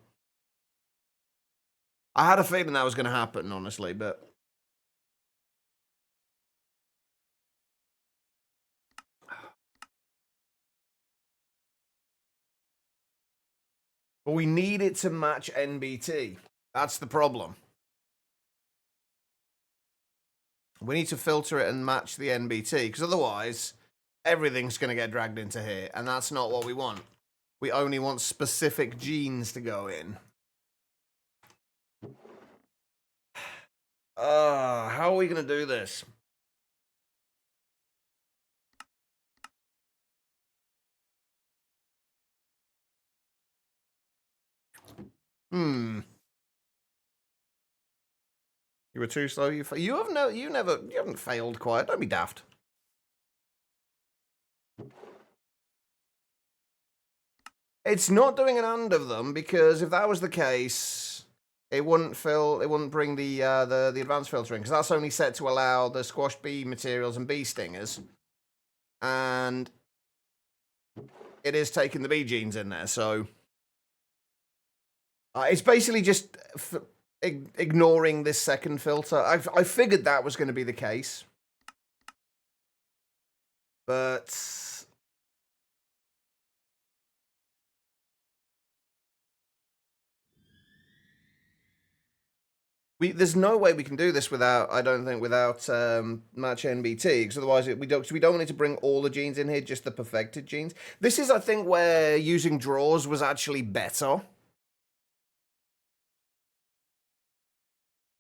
I had a feeling that was going to happen, honestly, but... But we need it to match NBT. That's the problem. We need to filter it and match the NBT, because otherwise, everything's going to get dragged into here, and that's not what we want. We only want specific genes to go in. How are we going to do this? You were too slow. You haven't failed quite. Don't be daft. It's not doing an and of them, because if that was the case, it wouldn't bring the advanced filtering, because that's only set to allow the squash bee materials and bee stingers, and it is taking the bee genes in there. So it's basically just ignoring this second filter. I figured that was going to be the case, but there's no way we can do this without, I don't think, without match NBT, because otherwise we don't need to bring all the genes in here, just the perfected genes. This is, I think, where using draws was actually better.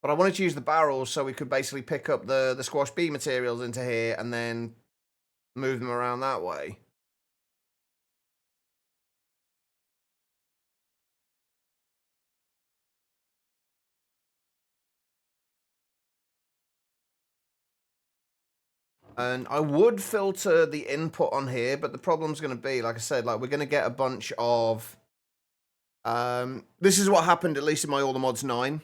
But I wanted to use the barrels so we could basically pick up the squash bee materials into here and then move them around that way. And I would filter the input on here, but the problem's going to be, like I said, like we're going to get a bunch of... this is what happened, at least in my All the Mods 9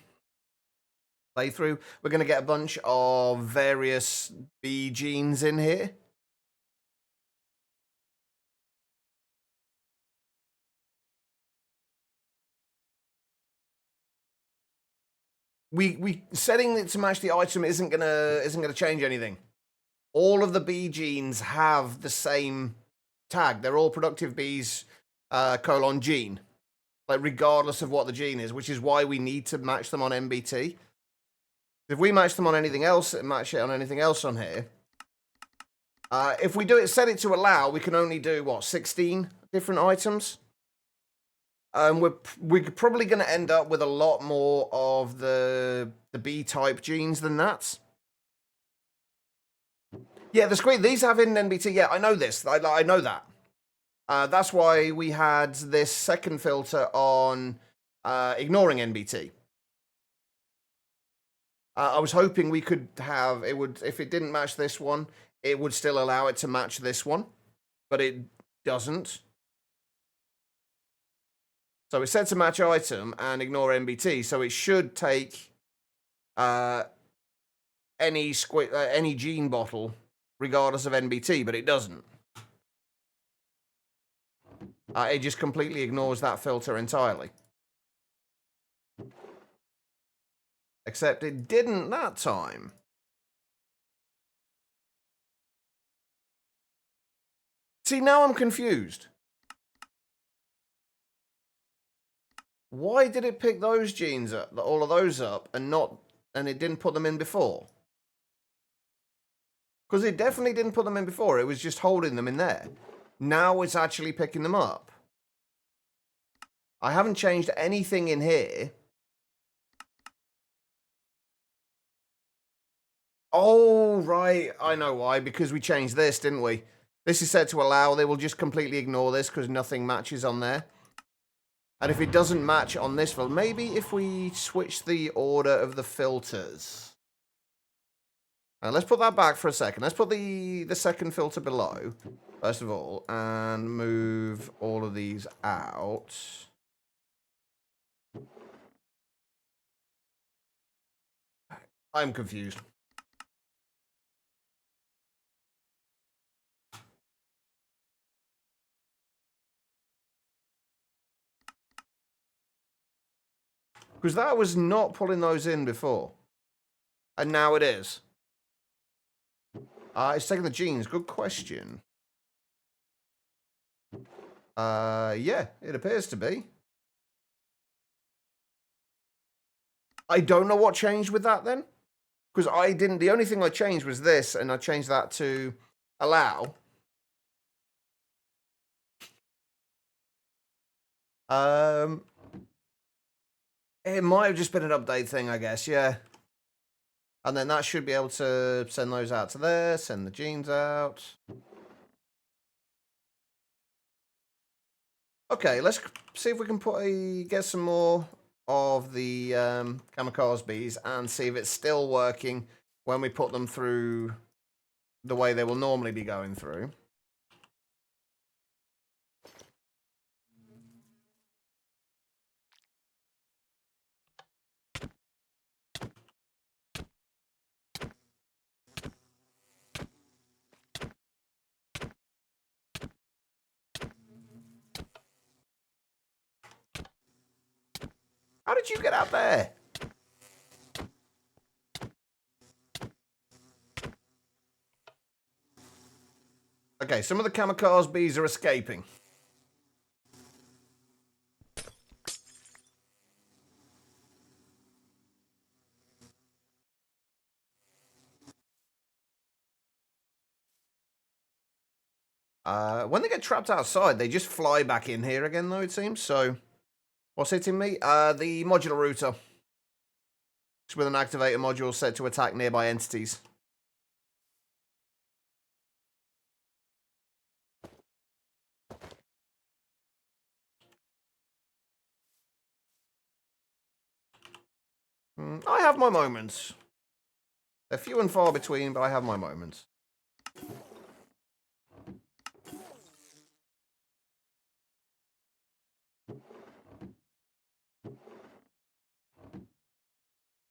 playthrough. We're going to get a bunch of various bee genes in here. We setting it to match the item isn't gonna change anything. All of the bee genes have the same tag. They're all productive bees :gene, like regardless of what the gene is, which is why we need to match them on NBT. If we match them on anything else, match it on anything else on here. If we do it, set it to allow, we can only do what, 16 different items. We're probably going to end up with a lot more of the B-type genes than that. Yeah, the screen, these have in NBT. Yeah, I know this. I know that. That's why we had this second filter on ignoring NBT. I was hoping we could have, it would, if it didn't match this one, it would still allow it to match this one, but it doesn't. So it's set to match item and ignore NBT, so it should take any gene bottle regardless of NBT, but it doesn't. It just completely ignores that filter entirely. Except it didn't that time. See, now I'm confused. Why did it pick those genes up, all of those up, and it didn't put them in before? Because it definitely didn't put them in before. It was just holding them in there. Now it's actually picking them up. I haven't changed anything in here. Oh, right. I know why. Because we changed this, didn't we? This is set to allow. They will just completely ignore this because nothing matches on there. And if it doesn't match on this filter, maybe if we switch the order of the filters. Let's put that back for a second. Let's put the second filter below, first of all, and move all of these out. I'm confused. Because that was not pulling those in before. And now it is. It's taking the genes. Good question. Yeah, it appears to be. I don't know what changed with that then. Because the only thing I changed was this, and I changed that to allow. It might have just been an update thing, I guess, yeah. And then that should be able to send those out to there, send the genes out. Okay, let's see if we can get some more of the kamikaze bees and see if it's still working when we put them through the way they will normally be going through. How did you get out there? Okay, some of the kamikaze bees are escaping. When they get trapped outside, they just fly back in here again, though, it seems. So, what's hitting me? The modular router. It's with an activator module set to attack nearby entities. I have my moments. They're few and far between, but I have my moments.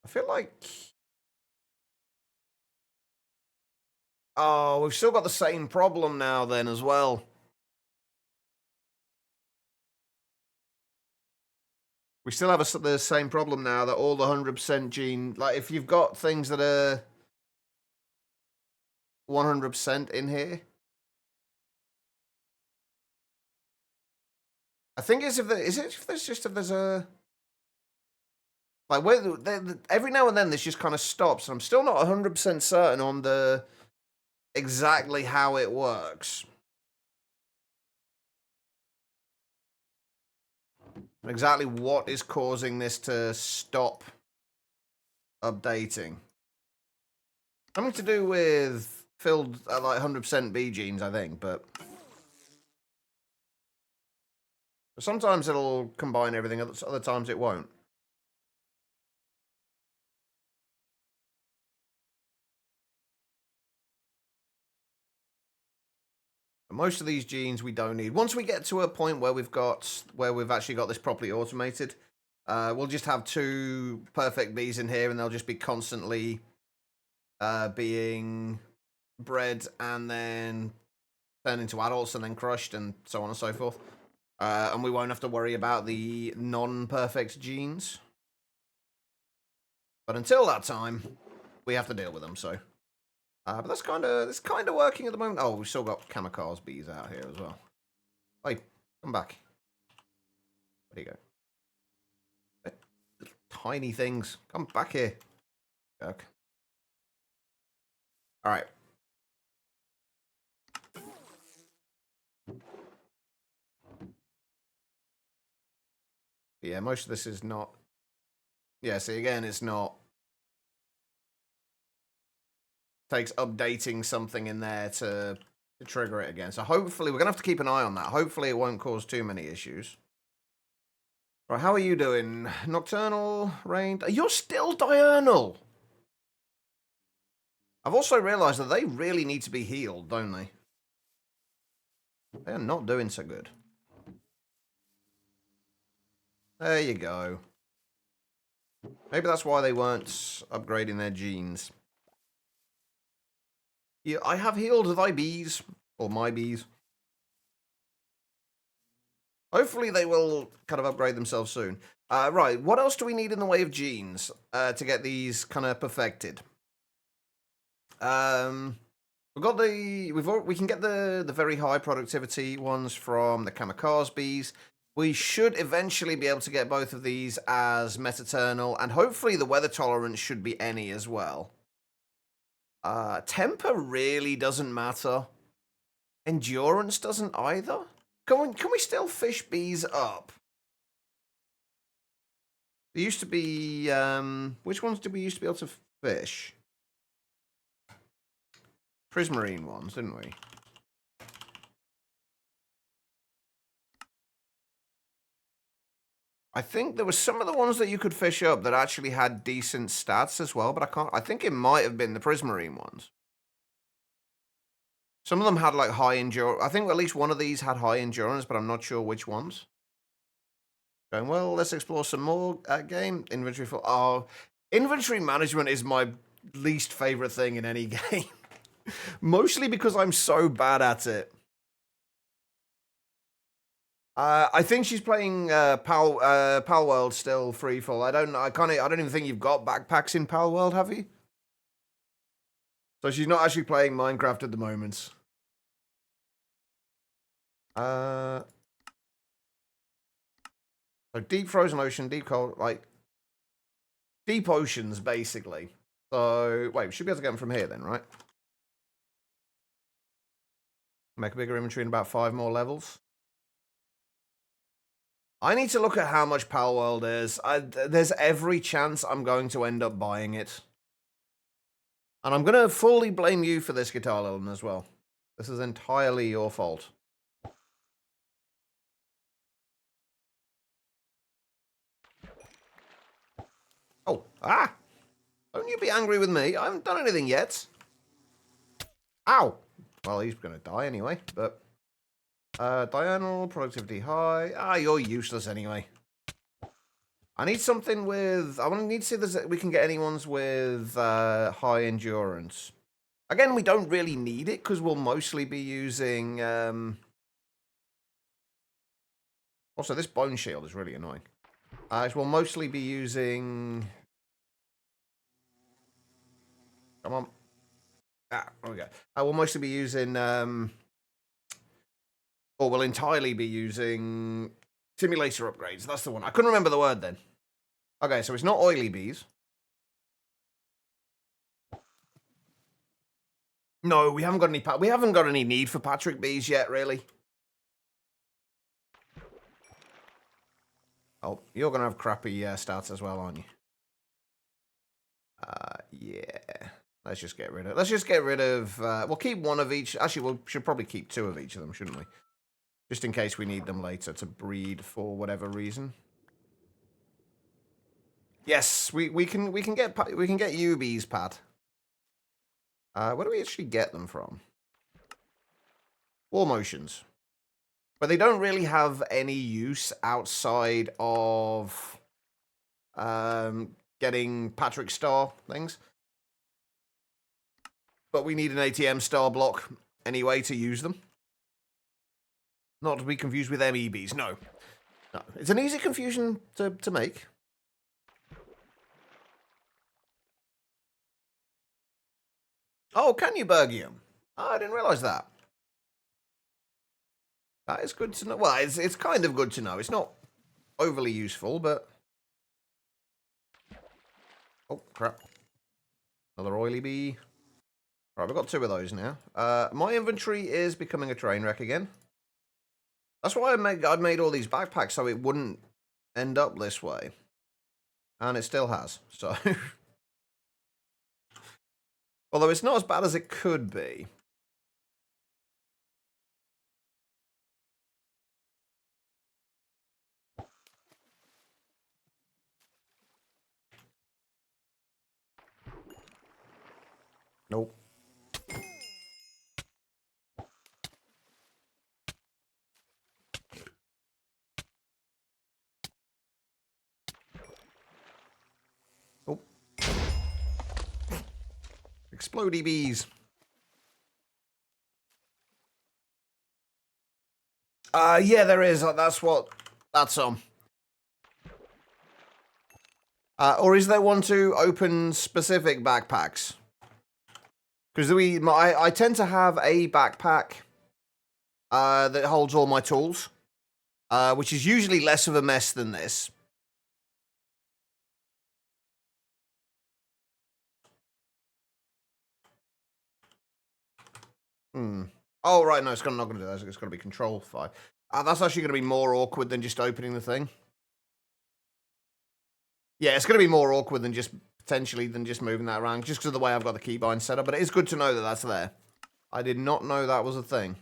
I feel like... Oh, we've still got the same problem now then as well. We still have the same problem now that all the 100% gene... Like, if you've got things that are 100% in here... I think it's if there's a... Like, every now and then this just kind of stops. And I'm still not 100% certain on exactly how it works. Exactly what is causing this to stop updating. Something to do with filled like 100% B genes, I think, but sometimes it'll combine everything, other times it won't. Most of these genes we don't need. Once we get to a point where we've actually got this properly automated, we'll just have 2 perfect bees in here, and they'll just be constantly being bred and then turned into adults and then crushed and so on and so forth. And we won't have to worry about the non-perfect genes. But until that time, we have to deal with them. So, but that's kind of working at the moment. Oh, we've still got kamikaze bees out here as well. Hey, come back. Where do you go? Little tiny things. Come back here. Jerk. All right. Yeah, most of this is not. Yeah, see, again, it's not. Takes updating something in there to trigger it again. So hopefully, we're going to have to keep an eye on that. Hopefully, it won't cause too many issues. Right, how are you doing? Nocturnal, rain. You're still diurnal. I've also realized that they really need to be healed, don't they? They're not doing so good. There you go. Maybe that's why they weren't upgrading their genes. Yeah, I have healed thy bees, or my bees. Hopefully they will kind of upgrade themselves soon. Right, what else do we need in the way of genes to get these kind of perfected? We've got we can get the very high productivity ones from the kamikaze bees. We should eventually be able to get both of these as metaternal, and hopefully the weather tolerance should be any as well. Temper really doesn't matter. Endurance doesn't either. Can we still fish bees up? There used to be which ones did we used to be able to fish? Prismarine ones, didn't we? I think there were some of the ones that you could fish up that actually had decent stats as well, but I think it might have been the Prismarine ones. Some of them had like high endurance. I think at least one of these had high endurance, but I'm not sure which ones. Going, well, let's explore some more game. Inventory full. Oh, inventory management is my least favorite thing in any game. Mostly because I'm so bad at it. I think she's playing Pal World still free fall. I don't even think you've got backpacks in Pal World, have you? So she's not actually playing Minecraft at the moment. So deep frozen ocean, deep cold, like deep oceans, basically. So wait, we should be able to get them from here then, right? Make a bigger inventory in about 5 more levels. I need to look at how much Pal World is. There's every chance I'm going to end up buying it. And I'm going to fully blame you for this, Guitar Lilin, as well. This is entirely your fault. Oh, don't you be angry with me. I haven't done anything yet. Ow! Well, he's going to die anyway, but... diurnal, productivity high. You're useless anyway. I need something with... I need to see if we can get any ones with high endurance. Again, we don't really need it, because we'll mostly be using... Also, this bone shield is really annoying. We'll mostly be using... Come on. There we go. We'll mostly be using... or we'll entirely be using... Simulator upgrades. That's the one. I couldn't remember the word then. Okay, so it's not oily bees. No, we haven't got any need for Patrick bees yet, really. Oh, you're gonna have crappy stats as well, aren't you? Yeah. Let's just get rid of. We'll keep one of each. Actually, we should probably keep 2 of each of them, shouldn't we? Just in case we need them later to breed for whatever reason. Yes, we can get you bees, Pat. Where do we actually get them from? war motions. But they don't really have any use outside of getting Patrick Star things. But we need an ATM star block anyway to use them. Not to be confused with MEBs, no. No, it's an easy confusion to make. Oh, can you Bergium? Oh, I didn't realise that. That is good to know. Well, it's kind of good to know. It's not overly useful, but... Oh, crap. Another oily bee. Right, we've got 2 of those now. My inventory is becoming a train wreck again. That's why I made all these backpacks, so it wouldn't end up this way. And it still has, so... Although it's not as bad as it could be. Nope. Oh. Explodey bees. Yeah, there is. That's or is there one to open specific backpacks? Because I tend to have a backpack that holds all my tools, which is usually less of a mess than this. Oh, right, no, it's not going to do that. It's going to be Control 5. That's actually going to be more awkward than just opening the thing. Yeah, it's going to be more awkward than just, potentially, than just moving that around, just because of the way I've got the keybind set up, but it is good to know that that's there. I did not know that was a thing.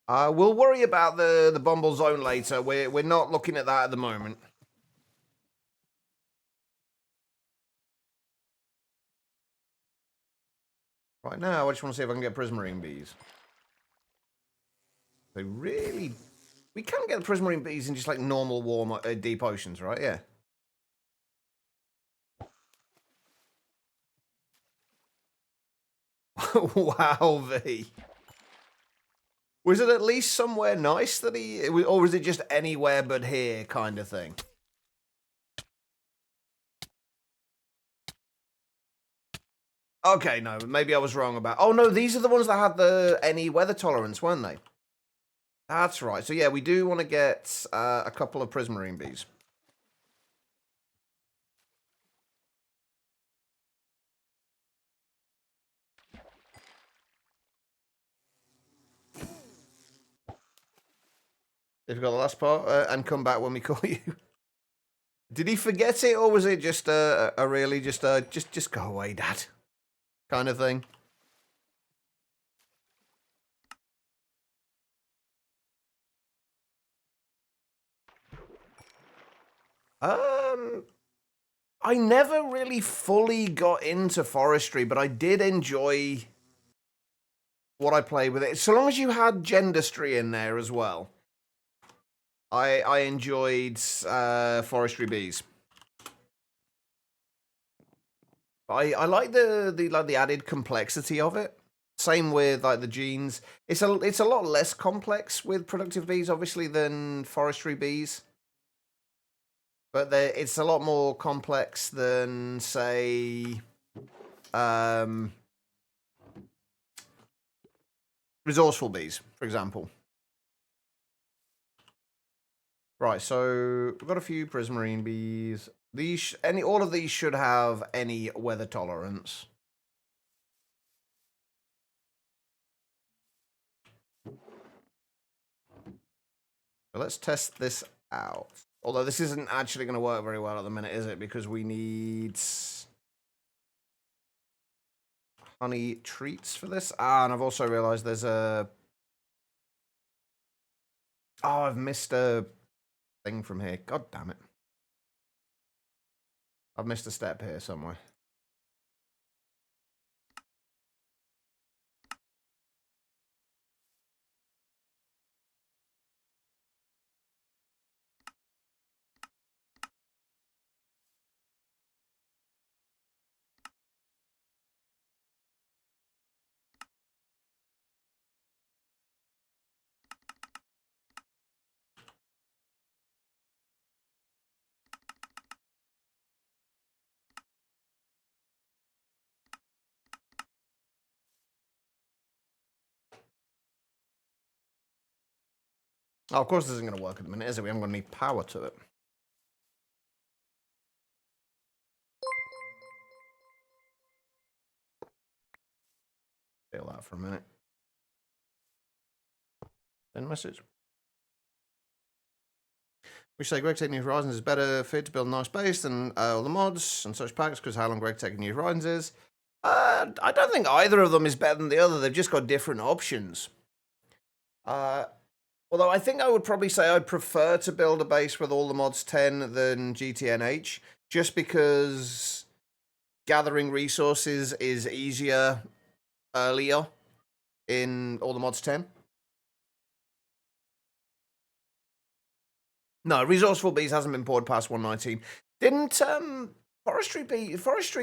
We'll worry about the Bumble Zone later. We're not looking at that at the moment. Right now, I just want to see if I can get Prismarine Bees. They really... We can get the Prismarine Bees in just like normal warm deep oceans, right? Yeah. Wow, V. Was it at least somewhere nice that or was it just anywhere but here kind of thing? Okay, no, maybe I was wrong about... Oh, no, these are the ones that had any weather tolerance, weren't they? That's right. So, yeah, we do want to get a couple of Prismarine Bees. If you got the last part, and come back when we call you. Did he forget it, or was it just a really just go away, Dad, kind of thing? I never really fully got into forestry, but I did enjoy what I played with it. So long as you had Gendustry in there as well. I enjoyed forestry bees. I like the added complexity of it. Same with like the genes. It's a lot less complex with productive bees, obviously, than forestry bees. But it's a lot more complex than, say, resourceful bees, for example. Right, so we've got a few prismarine bees. All of these should have any weather tolerance. So let's test this out. Although this isn't actually going to work very well at the minute, is it? Because we need honey treats for this. And I've also realized there's a... Oh, I've missed a thing from here. God damn it. I've missed a step here somewhere. Oh, of course this isn't going to work at the minute, is it? We haven't got any power to it. Feel that for a minute. Send message. We say Greg taking New Horizons is better fit to build a nice base than all the mods and such packs because how long Greg taking New Horizons is. I don't think either of them is better than the other. They've just got different options. Although I think I would probably say I'd prefer to build a base with all the mods 10 than GTNH, just because gathering resources is easier earlier in all the mods 10. No, Resourceful Bees hasn't been poured past 119. Didn't Forestry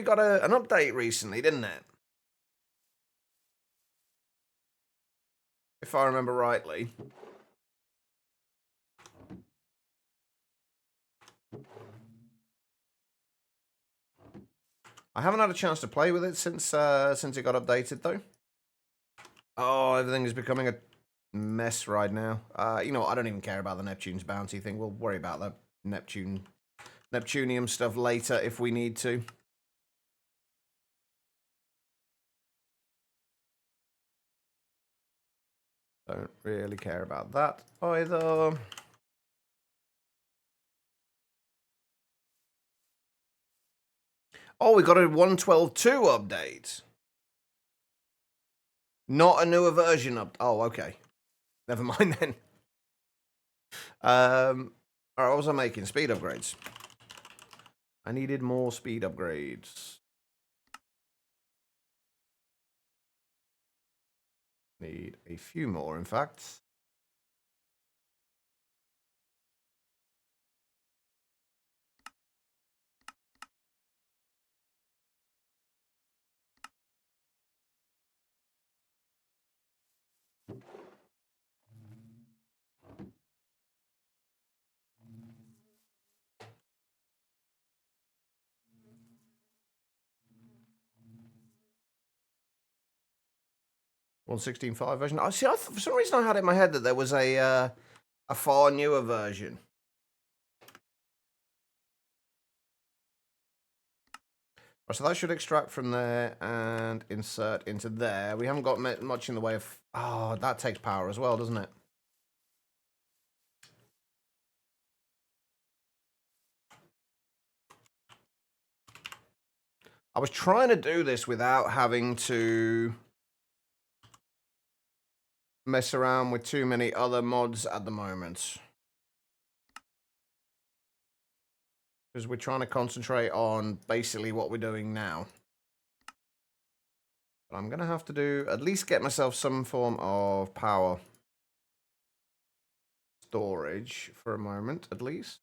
got an update recently, didn't it? If I remember rightly. I haven't had a chance to play with it since it got updated though. Oh, everything is becoming a mess right now. You know what? I don't even care about the Neptune's bounty thing. We'll worry about the Neptunium stuff later if we need to. Don't really care about that either. Oh, we got a 1.12.2 update. Not a newer version up. Oh, okay. Never mind then. All right, what was I making? Speed upgrades. I needed more speed upgrades. Need a few more, in fact. One 16.5 version. I see. For some reason, I had it in my head that there was a far newer version. Right, so that should extract from there and insert into there. We haven't got much in the way of. Oh, that takes power as well, doesn't it? I was trying to do this without having to mess around with too many other mods at the moment. Because we're trying to concentrate on basically what we're doing now. But I'm going to have to do, at least get myself some form of power storage for a moment, at least.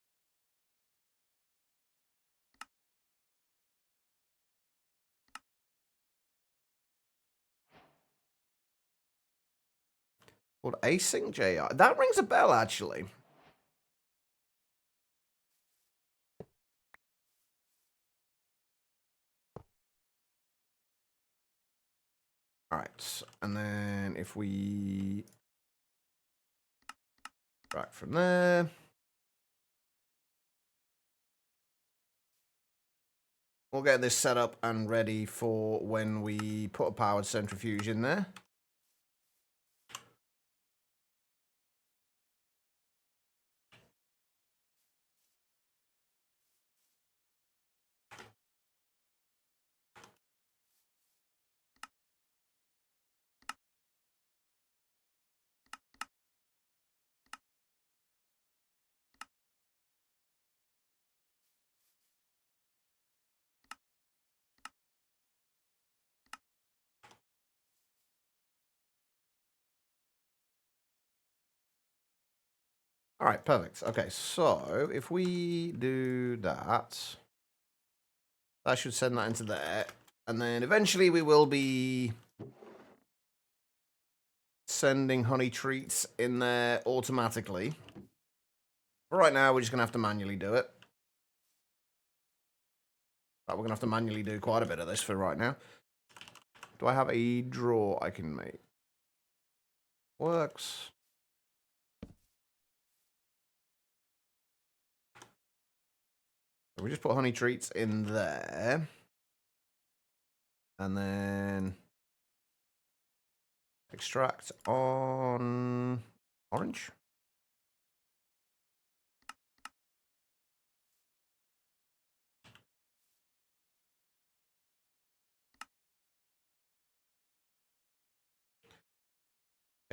Called Async JR. That rings a bell, actually. All right, and then if we back from there, we'll get this set up and ready for when we put a powered centrifuge in there. All right, perfect. Okay, so if we do that, that should send that into there. And then eventually we will be sending honey treats in there automatically. But right now, we're just going to have to manually do it. But we're going to have to manually do quite a bit of this for right now. Do I have a draw I can make? Works. So we just put honey treats in there. And then extract on orange.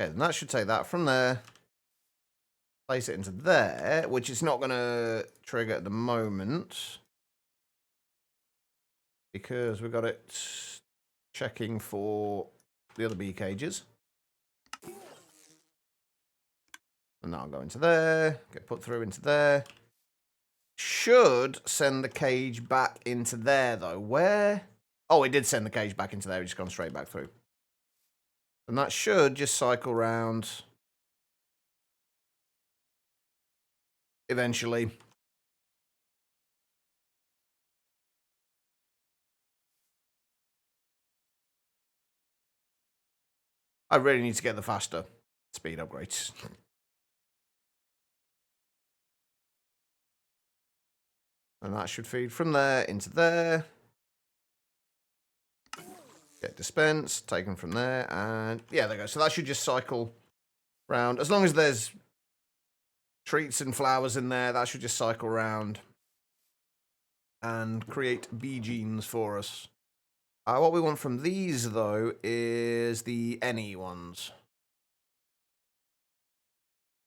Okay, then that should take that from there. Place it into there, which is not going to trigger at the moment. Because we've got it checking for the other bee cages. And that'll go into there, get put through into there. Should send the cage back into there, though. Where? Oh, it did send the cage back into there. It's gone straight back through. And that should just cycle round eventually. I really need to get the faster speed upgrades. And that should feed from there into there. Get dispensed, taken from there, and yeah, there you go. So that should just cycle round. As long as there's treats and flowers in there, that should just cycle round and create bee genes for us. What we want from these, though, is the any ones,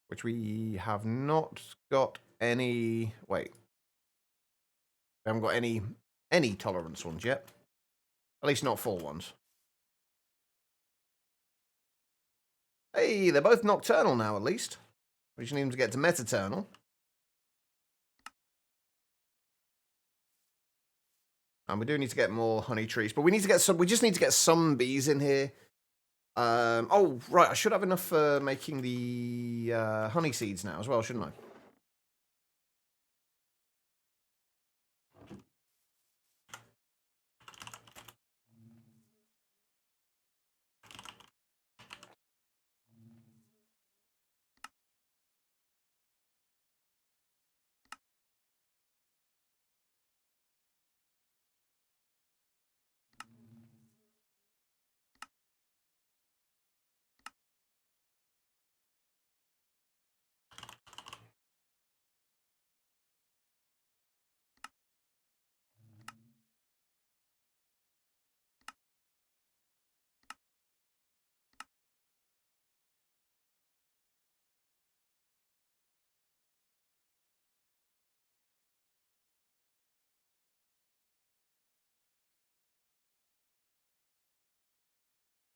which we have not got any. Wait, we haven't got any tolerance ones yet. At least not full ones. Hey, they're both nocturnal now, at least. We just need them to get to metaternal. And we do need to get more honey trees, but we need to get some. We just need to get some bees in here. Oh, right. I should have enough for making the honey seeds now as well, shouldn't I?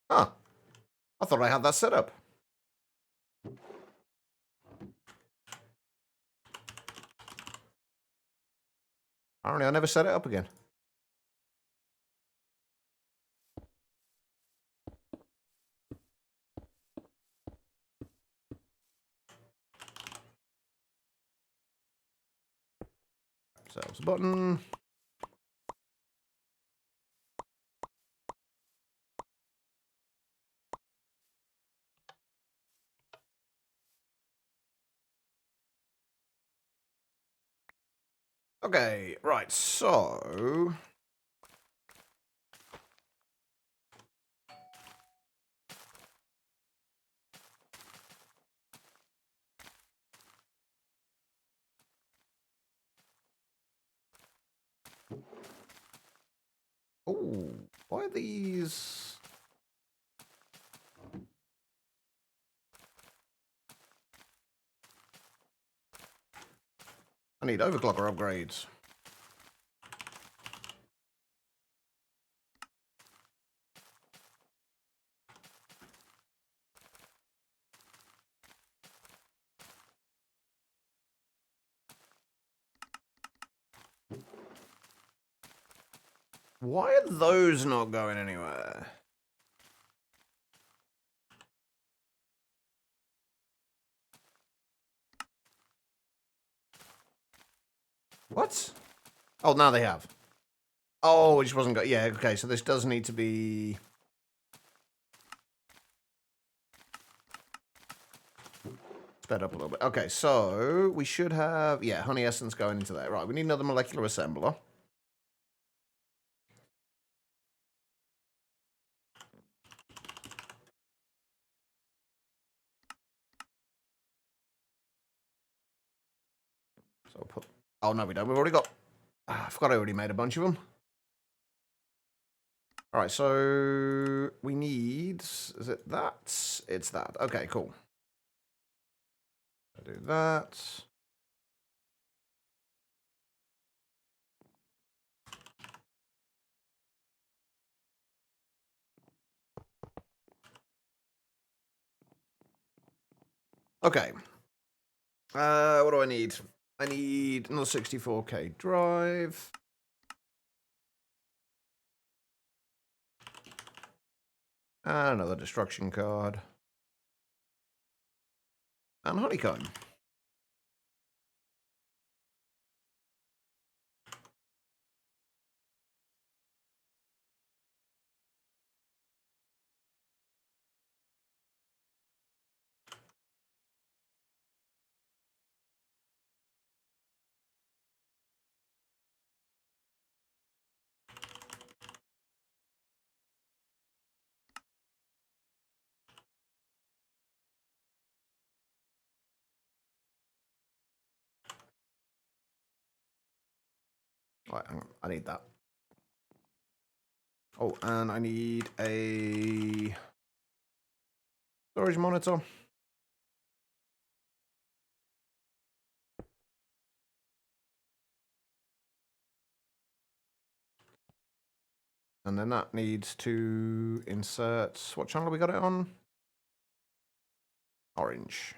Huh. I thought I had that set up. Apparently, I never set it up again. Ourselves a button. Okay, right, so... Oh, why are these... I need overclocker upgrades. Why are those not going anywhere? What? Oh, now they have. Oh, it just wasn't going. Yeah, okay, so this does need to be... sped up a little bit. Okay, so we should have... Yeah, honey essence going into there. Right, we need another molecular assembler. So we'll put... Oh, no, we don't. We've already got... I forgot I already made a bunch of them. All right, so we need... Is it that? It's that. Okay, cool. I'll do that. Okay. What do I need? I need another 64K drive. And another destruction card. And honeycomb. All right, hang on. I need that. Oh, and I need a storage monitor. And then that needs to insert... What channel we got it on? Orange.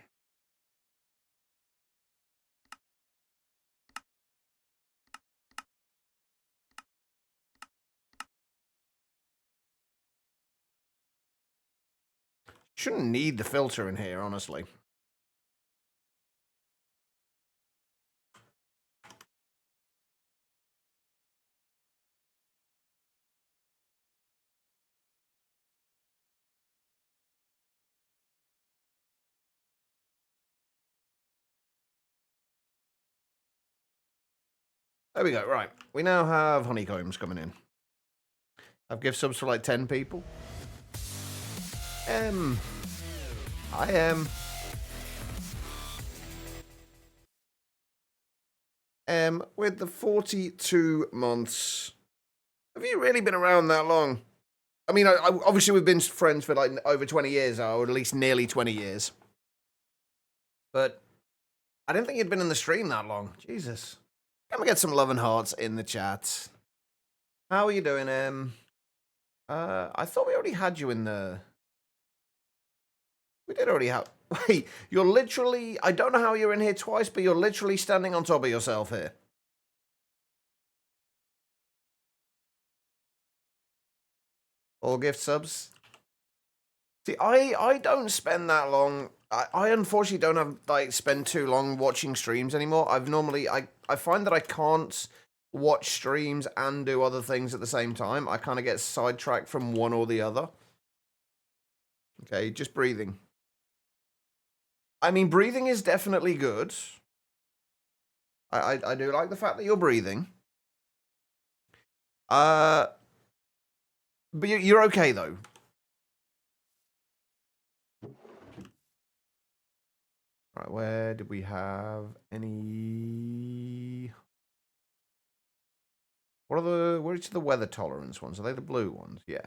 Shouldn't need the filter in here, honestly. There we go, right. We now have honeycombs coming in. I've gift subs for like 10 people. I am. With the 42 months, have you really been around that long? I mean, obviously we've been friends for like over 20 years, or at least nearly 20 years. But I didn't think you'd been in the stream that long. Jesus. Can we get some love and hearts in the chat? How are you doing, I thought we already had you in the... We did already have... Wait, you're literally... I don't know how you're in here twice, but you're literally standing on top of yourself here. All gift subs. See, I don't spend that long. I unfortunately don't have like spend too long watching streams anymore. I've normally I find that I can't watch streams and do other things at the same time. I kind of get sidetracked from one or the other. Okay, just breathing. I mean, breathing is definitely good. I do like the fact that you're breathing. But you're okay though. Right, where did we have any... What are the... Which are the weather tolerance ones? Are they the blue ones? Yeah.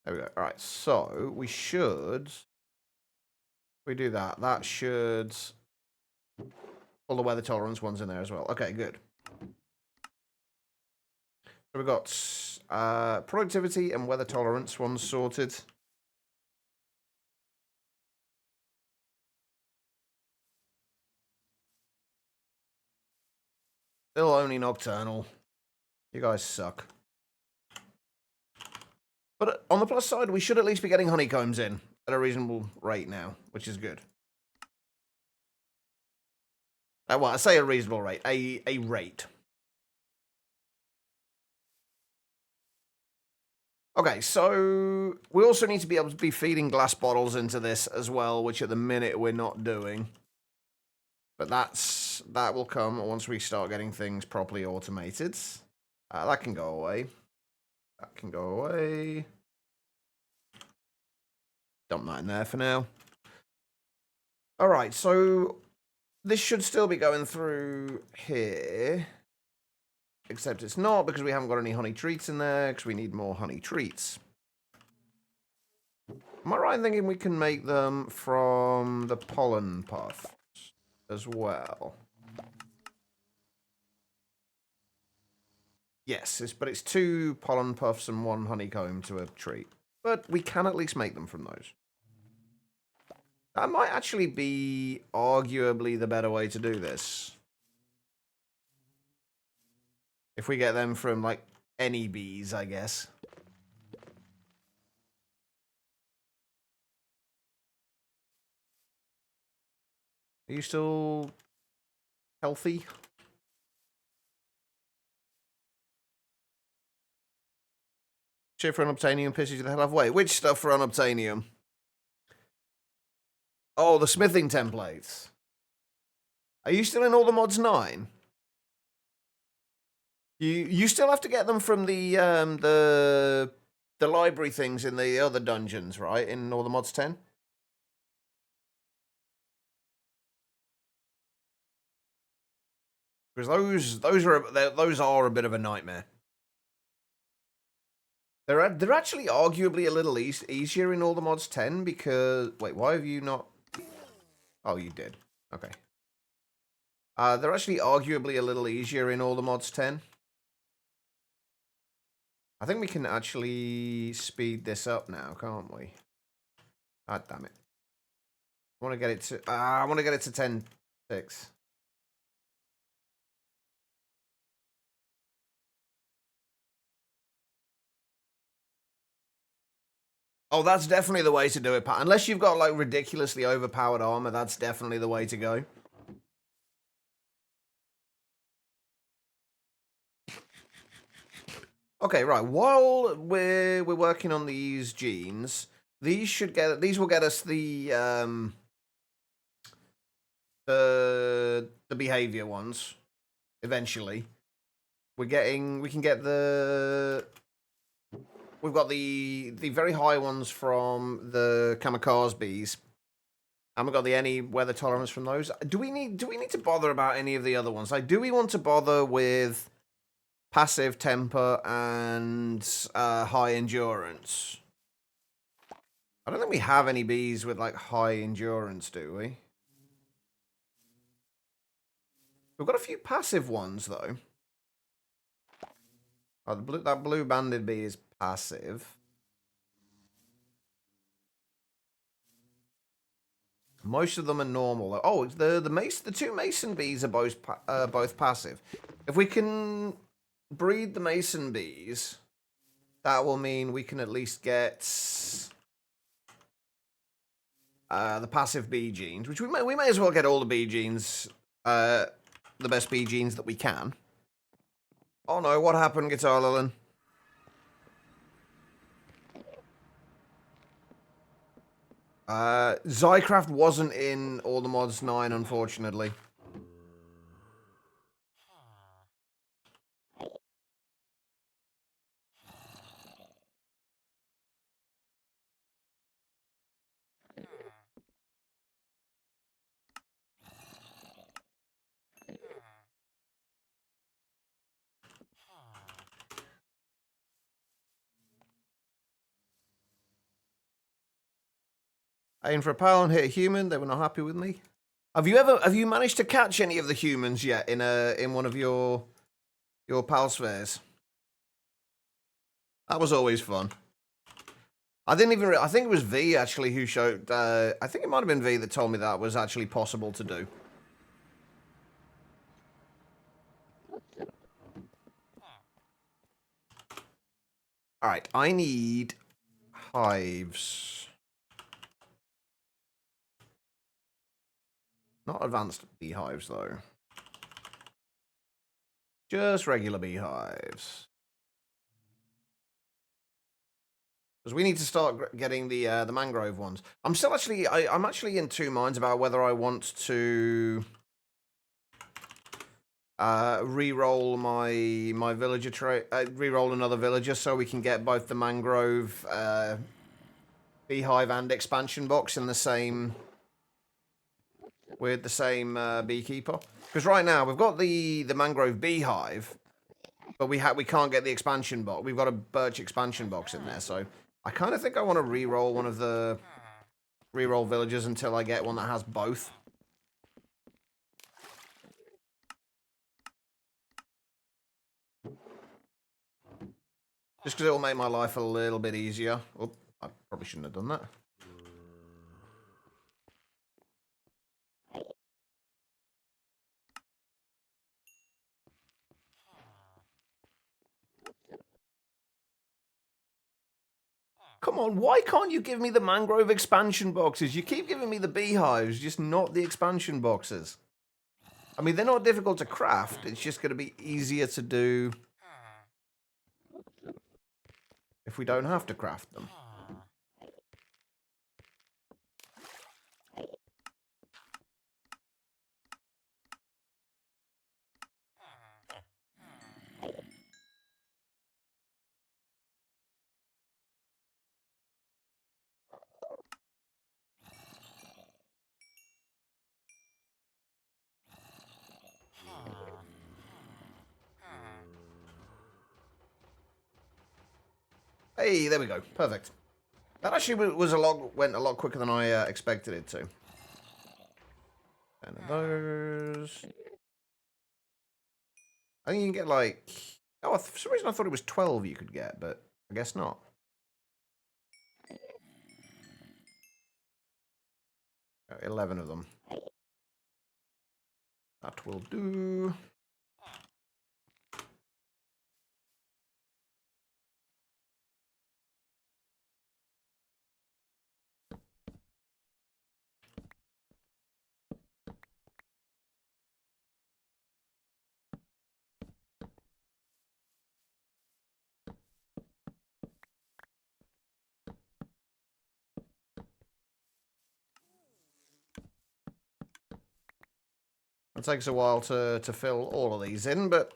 There we go. All right, so we should... If we do that, that should... All the weather tolerance ones in there as well. Okay, good. So we've got productivity and weather tolerance ones sorted. Still only nocturnal. You guys suck. But on the plus side, we should at least be getting honeycombs in at a reasonable rate now, which is good. Well, I say a reasonable rate. A rate. Okay, so we also need to be able to be feeding glass bottles into this as well, which at the minute we're not doing. But that will come once we start getting things properly automated. That can go away. That can go away. Dump that in there for now. Alright, so this should still be going through here. Except it's not, because we haven't got any honey treats in there, because we need more honey treats. Am I right in thinking we can make them from the pollen puffs as well? Yes, but it's 2 pollen puffs and 1 honeycomb to a treat. But we can at least make them from those. That might actually be arguably the better way to do this. If we get them from, like, any bees, I guess. Are you still healthy? Shit for unobtainium pisses you the hell off. Wait, which stuff for unobtainium? Oh, the smithing templates. Are you still in all the mods 9? You still have to get them from the library things in the other dungeons, right? In all the mods 10? Because those are a bit of a nightmare. They're actually arguably a little easier in all the mods 10 because wait, why have you not? Oh, you did. Okay. They're actually arguably a little easier in all the mods 10. I think we can actually speed this up now, can't we? Ah, damn it. I want to get it to 10.6. Oh, that's definitely the way to do it, Pat. Unless you've got, like, ridiculously overpowered armor, that's definitely the way to go. Okay, right. While we're working on these genes, these will get us the behavior ones eventually. We can get we've got the very high ones from the kamikaze bees. And we've got the any weather tolerance from those. Do we need to bother about any of the other ones? Like, do we want to bother with passive temper and high endurance? I don't think we have any bees with like high endurance, do we? We've got a few passive ones though. Oh, that blue banded bee is passive. Most of them are normal. Oh, the 2 mason bees are both passive. If we can breed the mason bees, that will mean we can at least get the passive bee genes, which we may as well get all the bee genes, the best bee genes that we can. Oh no, what happened, Guitar Lilin? Zycraft wasn't in all the mods 9, unfortunately. I aimed for a pal and hit a human. They were not happy with me. Have you managed to catch any of the humans yet in one of your pal spheres? That was always fun. I think it was V actually who showed. I think it might have been V that told me that was actually possible to do. All right, I need hives. Not advanced beehives, though. Just regular beehives. Because we need to start getting the mangrove ones. I'm still actually, I'm actually in two minds about whether I want to re-roll my villager trait, re-roll another villager so we can get both the mangrove beehive and expansion box in the same, with the same beekeeper. Because right now we've got the mangrove beehive, but we can't get the expansion box. We've got a birch expansion box in there, so I kind of think I want to re-roll one of the re-roll villagers until I get one that has both. Just because it will make my life a little bit easier. Oh, I probably shouldn't have done that. Come on, why can't you give me the mangrove expansion boxes? You keep giving me the beehives, just not the expansion boxes. I mean, they're not difficult to craft. It's just going to be easier to do if we don't have to craft them. Hey, there we go. Perfect. That actually went a lot quicker than I expected it to. 10 of those. I think you can get like... Oh, for some reason I thought it was 12 you could get, but I guess not. Oh, 11 of them. That will do. It takes a while to fill all of these in, but...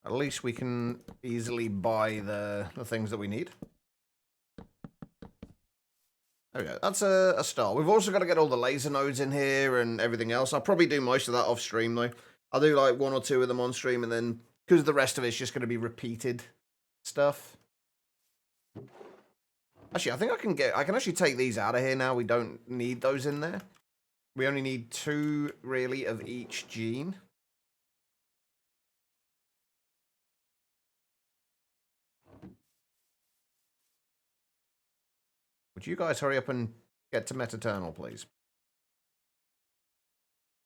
At least we can easily buy the things that we need. There we go. That's a start. We've also got to get all the laser nodes in here and everything else. I'll probably do most of that off stream, though. I'll do like one or two of them on stream, and then... Because the rest of it's just going to be repeated stuff. Actually, I think I can actually take these out of here now. We don't need those in there. We only need 2, really, of each gene. Would you guys hurry up and get to Metaternal, please?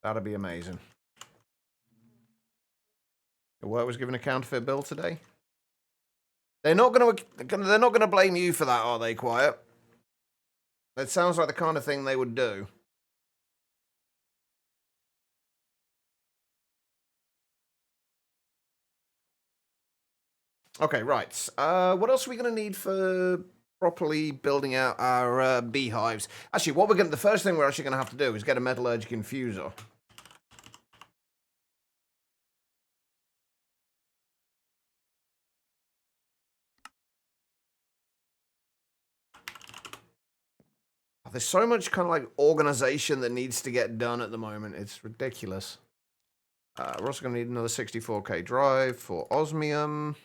That'd be amazing. Your work was given a counterfeit bill today. They're not gonna blame you for that, are they, Quiet? That sounds like the kind of thing they would do. Okay, right. What else are we gonna need for properly building out our beehives? Actually, the first thing we're actually gonna have to do is get a metallurgic infuser. There's so much kind of like organization that needs to get done at the moment. It's ridiculous. We're also going to need another 64K drive for osmium.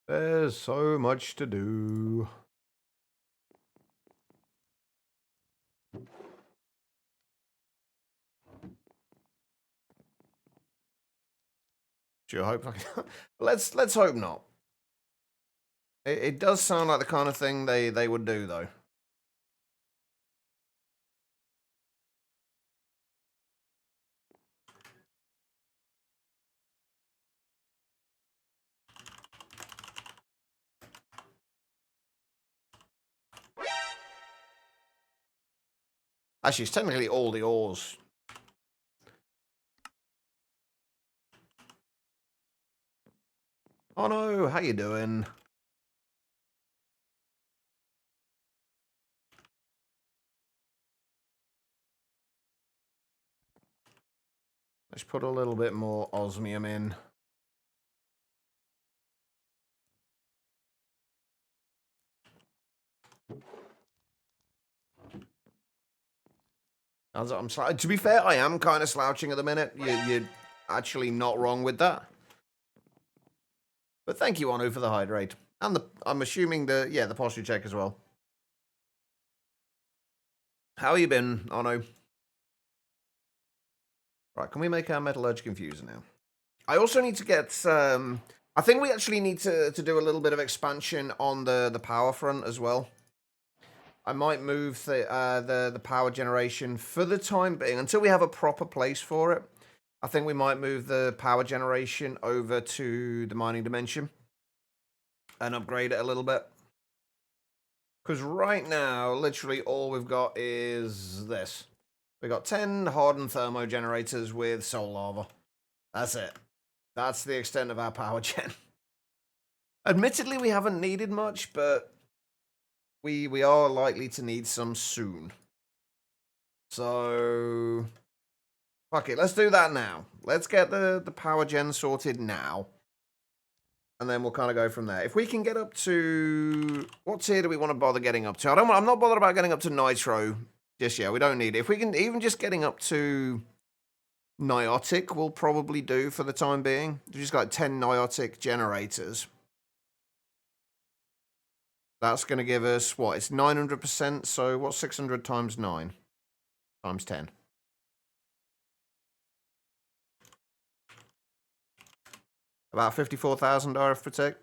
There's so much to do. Sure hope. Let's hope not. It does sound like the kind of thing they would do, though. Actually, it's technically all the ores. Oh no, how you doing? Let's put a little bit more osmium in. To be fair, I am kind of slouching at the minute. You're actually not wrong with that. But thank you, Anu, for the hydrate. And I'm assuming the posture check as well. How you been, Anu? Right, can we make our metallurgic infuser now? I also need to get I think we actually need to do a little bit of expansion on the power front as well. I might move the power generation for the time being until we have a proper place for it. I think we might move the power generation over to the mining dimension and upgrade it a little bit. Because right now, literally all we've got is this. We've got 10 hardened thermo generators with soul lava. That's it. That's the extent of our power gen. Admittedly, we haven't needed much, but we are likely to need some soon. So, fuck it. Let's do that now. Let's get the power gen sorted now. And then we'll kind of go from there. If we can get up to... What tier do we want to bother getting up to? I'm not bothered about getting up to Nitro just yet. We don't need it. If we can... Even just getting up to Niotic will probably do for the time being. We've just got 10 Niotic generators. That's going to give us... What? It's 900%. So what's 600 times 9? Times 10. About 54,000 RF protect.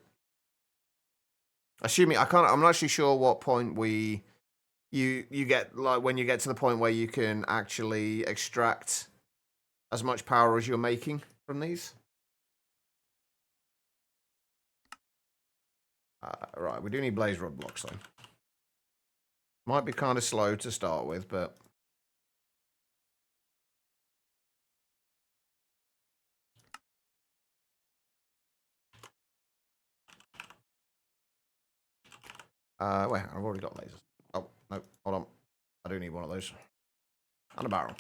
Assuming I'm not actually sure what point you get, like, when you get to the point where you can actually extract as much power as you're making from these. Right, we do need blaze rod blocks though. Might be kind of slow to start with, but wait, I've already got lasers. Oh, no, hold on. I do need one of those. And a barrel.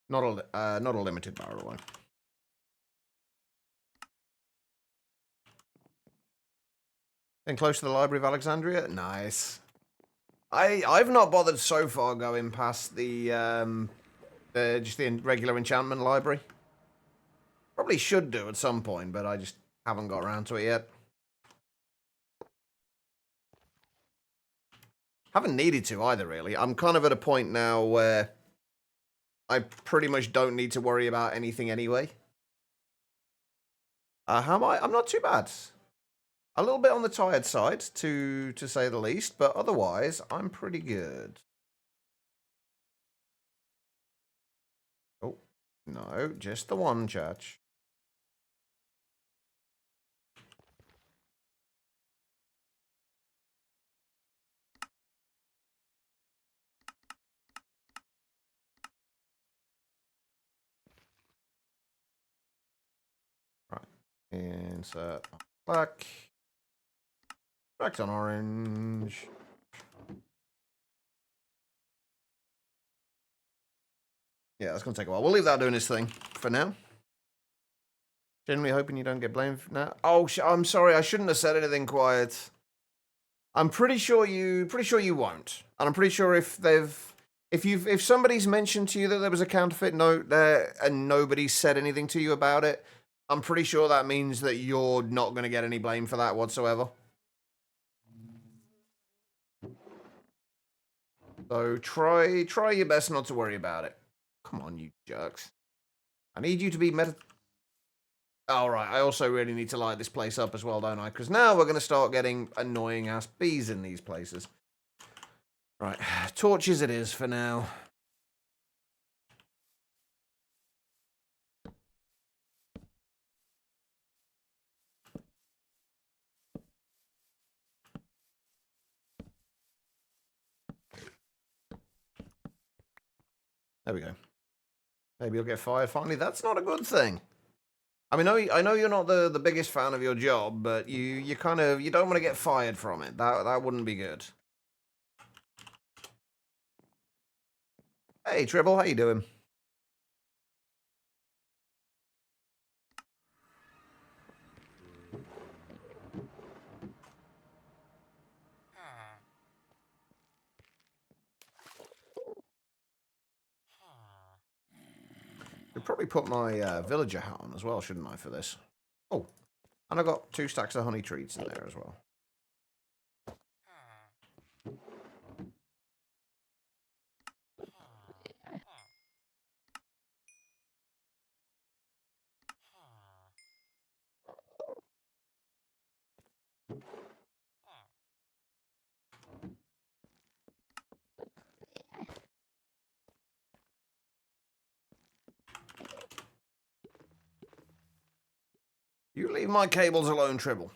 Not a limited barrel, though. Then close to the Library of Alexandria? Nice. I've not bothered so far going past the just the regular enchantment library. Probably should do at some point, but I just haven't got around to it yet. Haven't needed to either, really. I'm kind of at a point now where I pretty much don't need to worry about anything anyway. How am I? I'm not too bad. A little bit on the tired side, to say the least, but otherwise, I'm pretty good. Oh, no, just the one, Church. Right, insert black. Back on orange. Yeah, that's going to take a while. We'll leave that doing its thing for now. Generally hoping you don't get blamed for that. Oh, I'm sorry. I shouldn't have said anything quiet. I'm pretty sure you won't. And I'm pretty sure if somebody's mentioned to you that there was a counterfeit note there and nobody's said anything to you about it, I'm pretty sure that means that you're not going to get any blame for that whatsoever. So try your best not to worry about it. Come on, you jerks. I need you to be Alright, I also really need to light this place up as well, don't I? Because now we're going to start getting annoying-ass bees in these places. Right, torches it is for now. There we go. Maybe you'll get fired finally. That's not a good thing. I mean, I know you're not the biggest fan of your job, but you kind of you don't want to get fired from it. That wouldn't be good. Hey, Tribble, how you doing? I'd probably put my villager hat on as well, shouldn't I, for this? Oh, and I got 2 stacks of honey treats in there as well. You leave my cables alone, Tribble.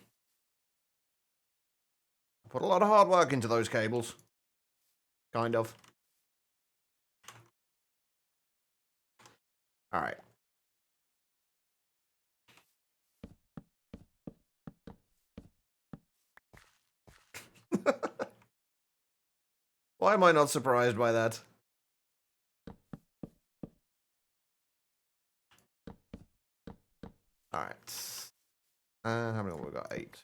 I put a lot of hard work into those cables. Kind of. Alright. Why am I not surprised by that? Alright. How many more we got? 8.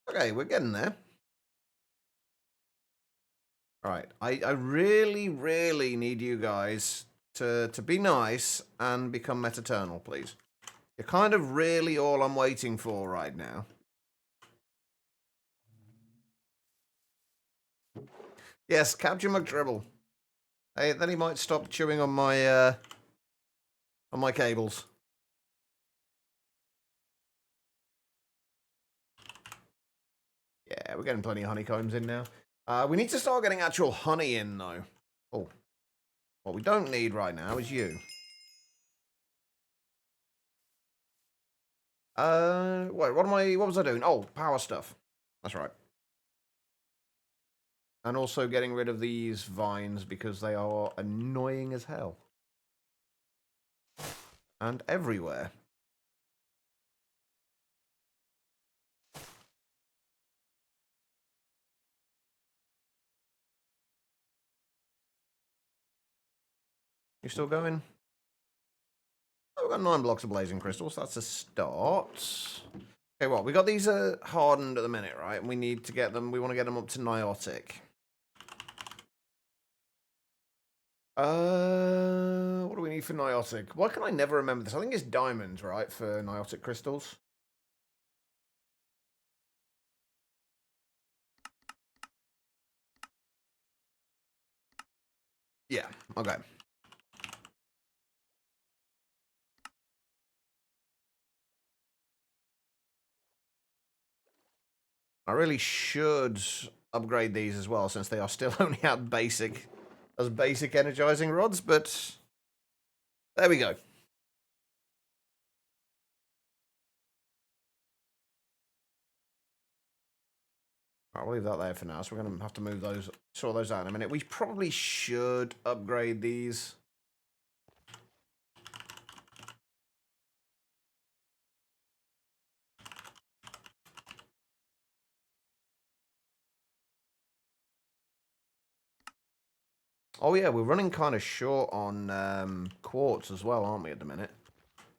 Okay, we're getting there. Alright, I really, really need you guys to be nice and become Metaternal, please. You're kind of really all I'm waiting for right now. Yes, capture McDribble. Hey, then he might stop chewing on my cables. Yeah, we're getting plenty of honeycombs in now. We need to start getting actual honey in, though. Oh. What we don't need right now is you. Wait, what was I doing? Oh, power stuff. That's right. And also getting rid of these vines because they are annoying as hell. And everywhere. You still going? Oh, we've got 9 blocks of blazing crystals. That's a start. Okay, well, we got these hardened at the minute, right? And we need to get them, we want to get them up to Niotic. What do we need for Niotic? Why can I never remember this? I think it's diamonds, right, for Niotic crystals. Yeah, okay. I really should upgrade these as well, since they are still only at basic energizing rods, but there we go. I'll leave that there for now, so we're going to have to move those, sort those out in a minute. We probably should upgrade these. Oh yeah, we're running kind of short on quartz as well, aren't we, at the minute?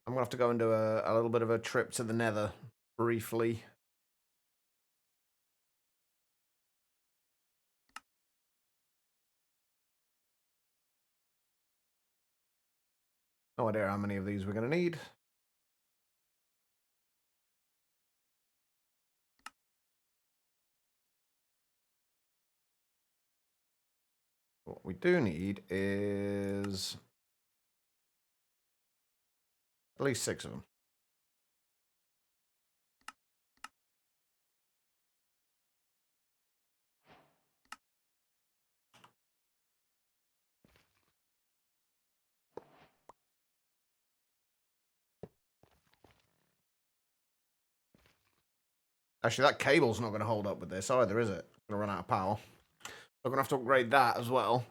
I'm going to have to go and do a little bit of a trip to the nether, briefly. No idea how many of these we're going to need. What we do need is at least 6 of them. Actually, that cable's not going to hold up with this either, is it? It's going to run out of power. I'm going to have to upgrade that as well.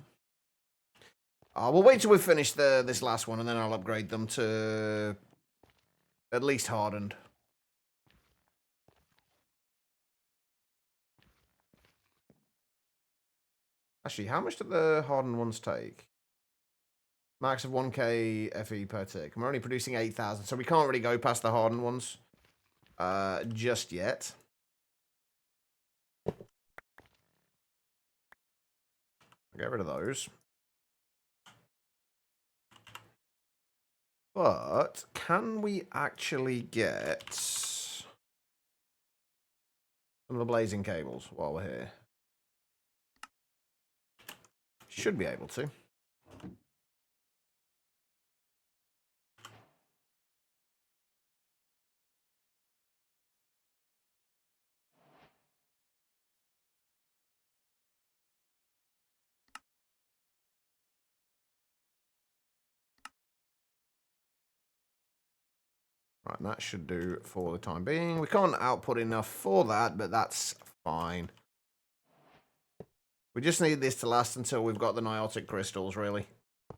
We'll wait till we finish this last one, and then I'll upgrade them to at least hardened. Actually, how much do the hardened ones take? Max of 1k FE per tick. We're only producing 8,000, so we can't really go past the hardened ones just yet. Get rid of those. But can we actually get some of the blazing cables while we're here? Should be able to. Right, and that should do for the time being. We can't output enough for that, but that's fine. We just need this to last until we've got the niotic crystals, really. Of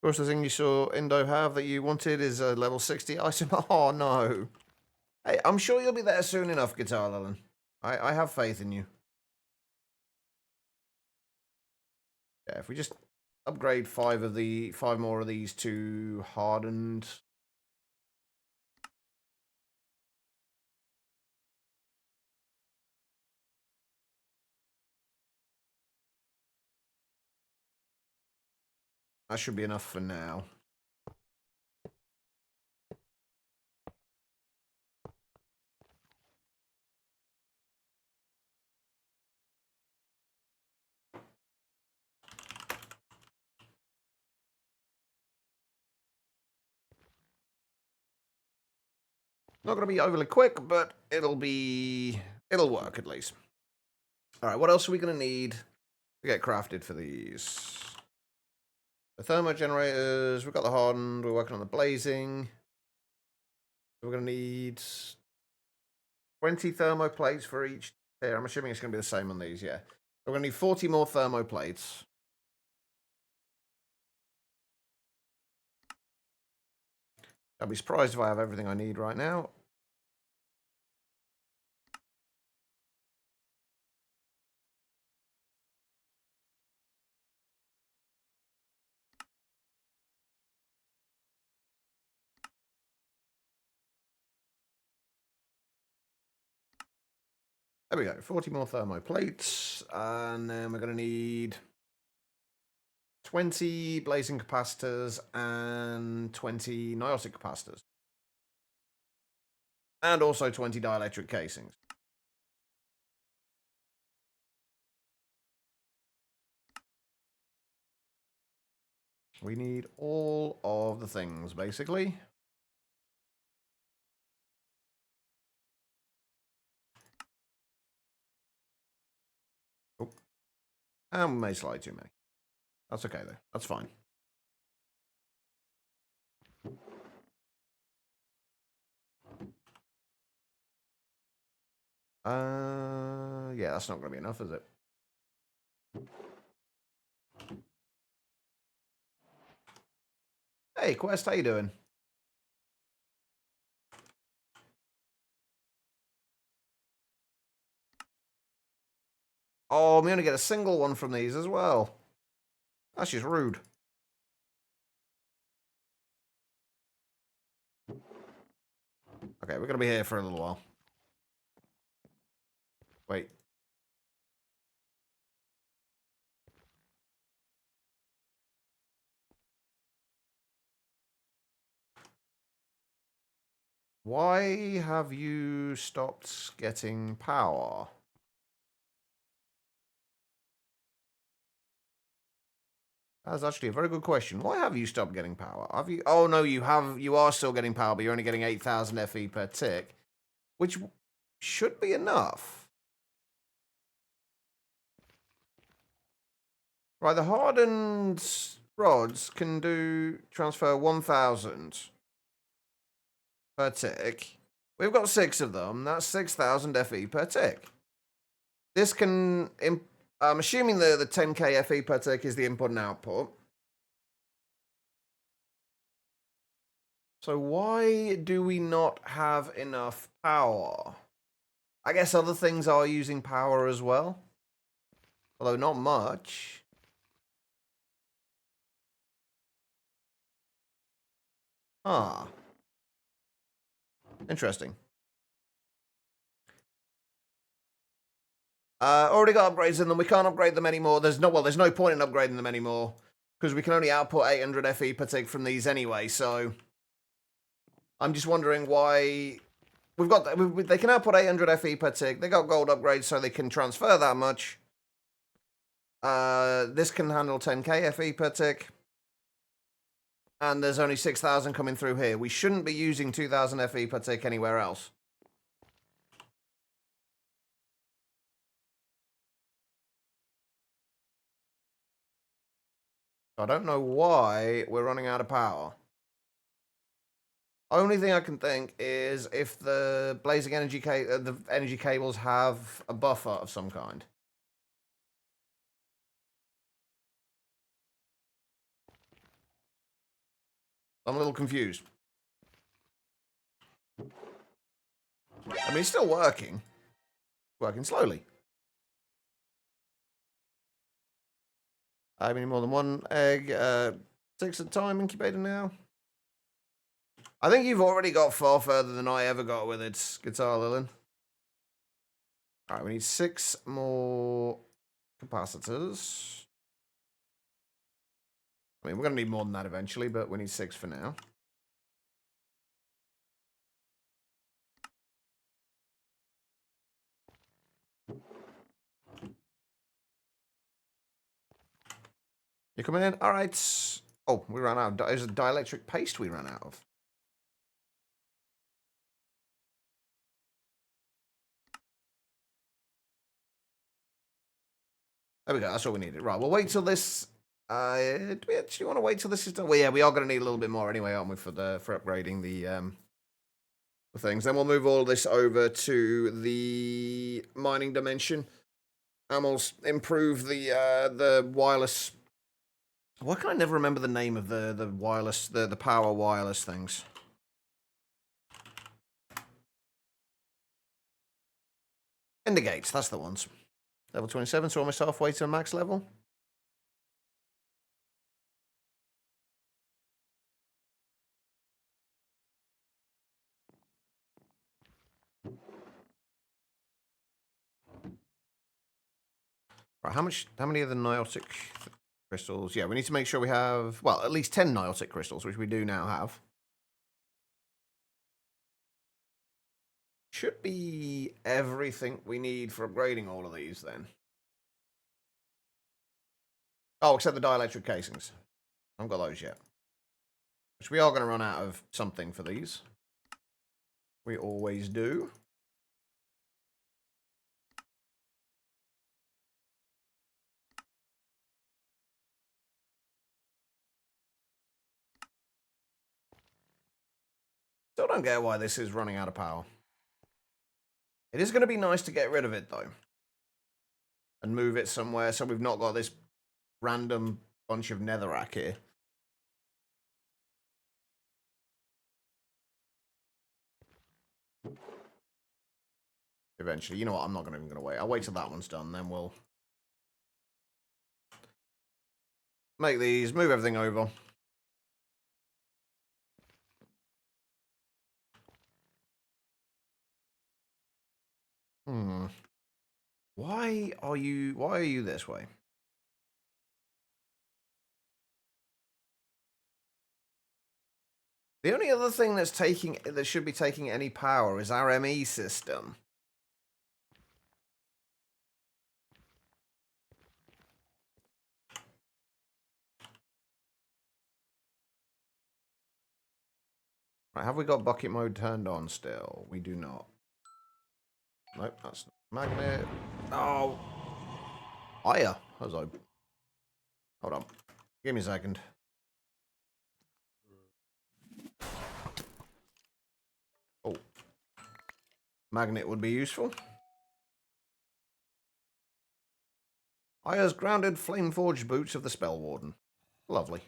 course, the thing you saw Indo have that you wanted is a level 60 item. Oh, no. Hey, I'm sure you'll be there soon enough, Guitar Lilin. I have faith in you. Yeah, if we just upgrade 5 more of these to hardened. That should be enough for now. Not going to be overly quick, but it'll work at least. All right, what else are we going to need to get crafted for these? The thermo generators, we've got the hardened, we're working on the blazing. We're going to need 20 thermo plates for each tier. I'm assuming it's going to be the same on these, yeah. We're going to need 40 more thermo plates. I'd be surprised if I have everything I need right now. There we go, 40 more thermo plates. And then we're going to need 20 blazing capacitors and 20 niotic capacitors. And also 20 dielectric casings. We need all of the things, basically. Oh. And we may slide too many. That's okay, though. That's fine. Yeah, that's not going to be enough, is it? Hey, Quest, how you doing? Oh, we only get a single one from these as well. That's just rude. Okay, we're going to be here for a little while. Wait. Why have you stopped getting power? That's actually a very good question. Why have you stopped getting power? Have you? Oh no, you have. You are still getting power, but you're only getting 8,000 FE per tick, which should be enough. Right, the hardened rods can do transfer 1,000 per tick. We've got 6 of them. That's 6,000 FE per tick. This can. I'm assuming the 10k FE per tick is the input and output. So why do we not have enough power? I guess other things are using power as well. Although not much. Ah. Interesting. Already got upgrades in them. We can't upgrade them anymore. There's no point in upgrading them anymore. Because we can only output 800 FE per tick from these anyway, so... I'm just wondering why... They can output 800 FE per tick. They got gold upgrades, so they can transfer that much. This can handle 10k FE per tick. And there's only 6,000 coming through here. We shouldn't be using 2,000 FE per tick anywhere else. I don't know why we're running out of power. Only thing I can think is if the blazing energy the energy cables have a buffer of some kind. I'm a little confused. I mean, it's still working. Working slowly. I mean, more than one egg. 6 at a time incubator now. I think you've already got far further than I ever got with it, Guitar Lilin. Alright, we need 6 more capacitors. I mean, we're going to need more than that eventually, but we need 6 for now. You coming in? All right. Oh, we ran out. It was a dielectric paste we ran out of. There we go. That's all we needed. Right. We'll wait till this. Do we actually want to wait till this is done? Well, yeah, we are going to need a little bit more anyway, aren't we, for upgrading the things. Then we'll move all this over to the mining dimension, and we'll improve the wireless. Why can I never remember the name of the wireless, the power wireless things? Indicates, that's the ones. Level 27, so almost halfway to max level. Right, how many of the Niotic crystals? Yeah, we need to make sure we have, well, at least 10 Niotic crystals, which we do now have. Should be everything we need for upgrading all of these, then. Oh, except the dielectric casings. I haven't got those yet. Which we are going to run out of something for these. We always do. Still don't get why this is running out of power. It is going to be nice to get rid of it, though. And move it somewhere so we've not got this random bunch of netherrack here. Eventually. You know what? I'm not even going to wait. I'll wait till that one's done, then we'll make these, move everything over. Why are you this way? The only other thing that should be taking any power is our ME system. Right, have we got bucket mode turned on still? We do not. Nope, that's magnet. Oh, hiya. Hold on. Give me a second. Oh, magnet would be useful. Aya's grounded flame forged boots of the Spell Warden. Lovely.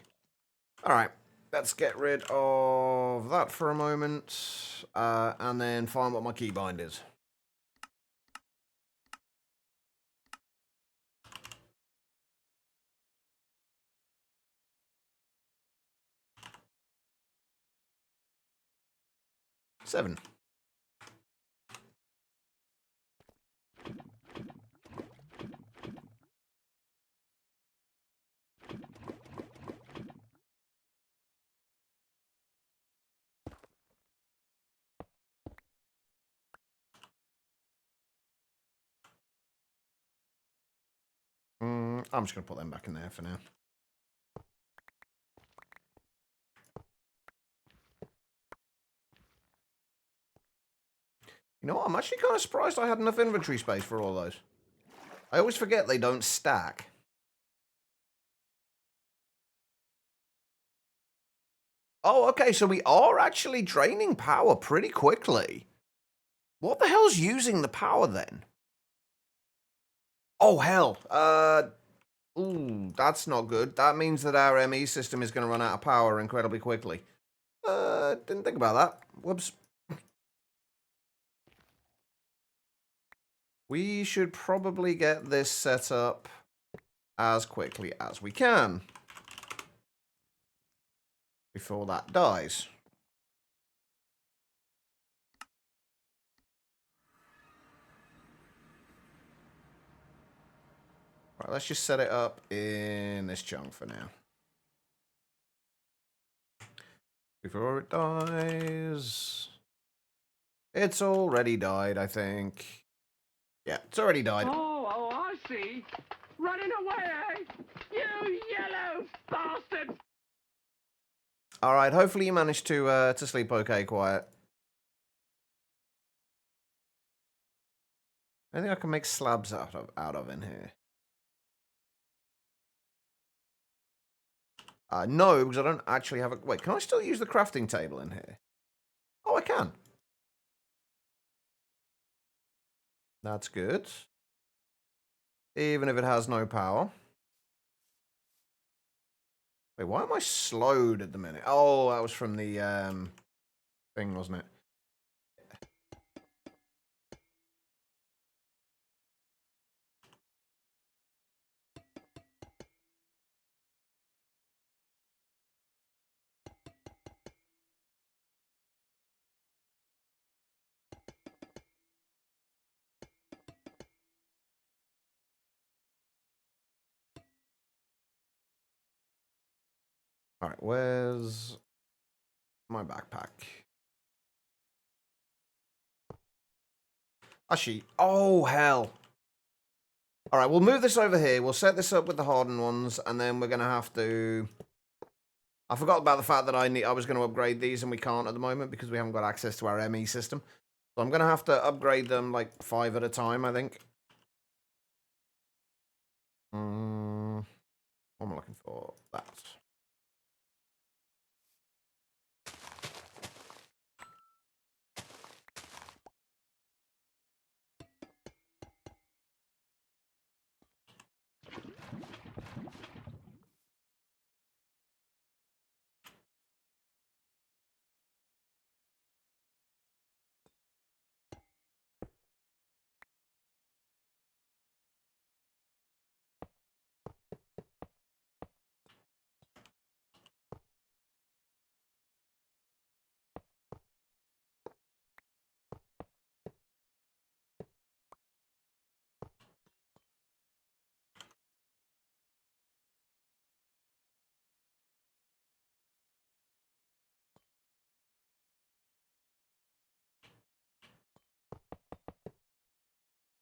Alright, let's get rid of that for a moment. And then find what my keybind is. Seven. I'm just going to put them back in there for now. You know what? I'm actually kind of surprised I had enough inventory space for all those. I always forget they don't stack. Oh, okay, so we are actually draining power pretty quickly. What the hell's using the power then? Oh, hell. Ooh, that's not good. That means that our ME system is going to run out of power incredibly quickly. Didn't think about that. Whoops. We should probably get this set up as quickly as we can before that dies. Right, let's just set it up in this chunk for now. Before it dies. It's already died, I think. Yeah, it's already died. Oh, I see. Running away, eh? You yellow bastard! Alright, hopefully you managed to sleep okay, quiet. I think I can make slabs out of in here. No, because I don't actually have a... Wait, can I still use the crafting table in here? Oh, I can. That's good. Even if it has no power. Wait, why am I slowed at the minute? Oh, that was from the thing, wasn't it? Alright, where's my backpack? Actually, oh, hell. Alright, we'll move this over here. We'll set this up with the hardened ones, and then we're going to have to... I forgot about the fact that I was going to upgrade these, and we can't at the moment because we haven't got access to our ME system. So I'm going to have to upgrade them like 5 at a time, I think. What am I looking for? That.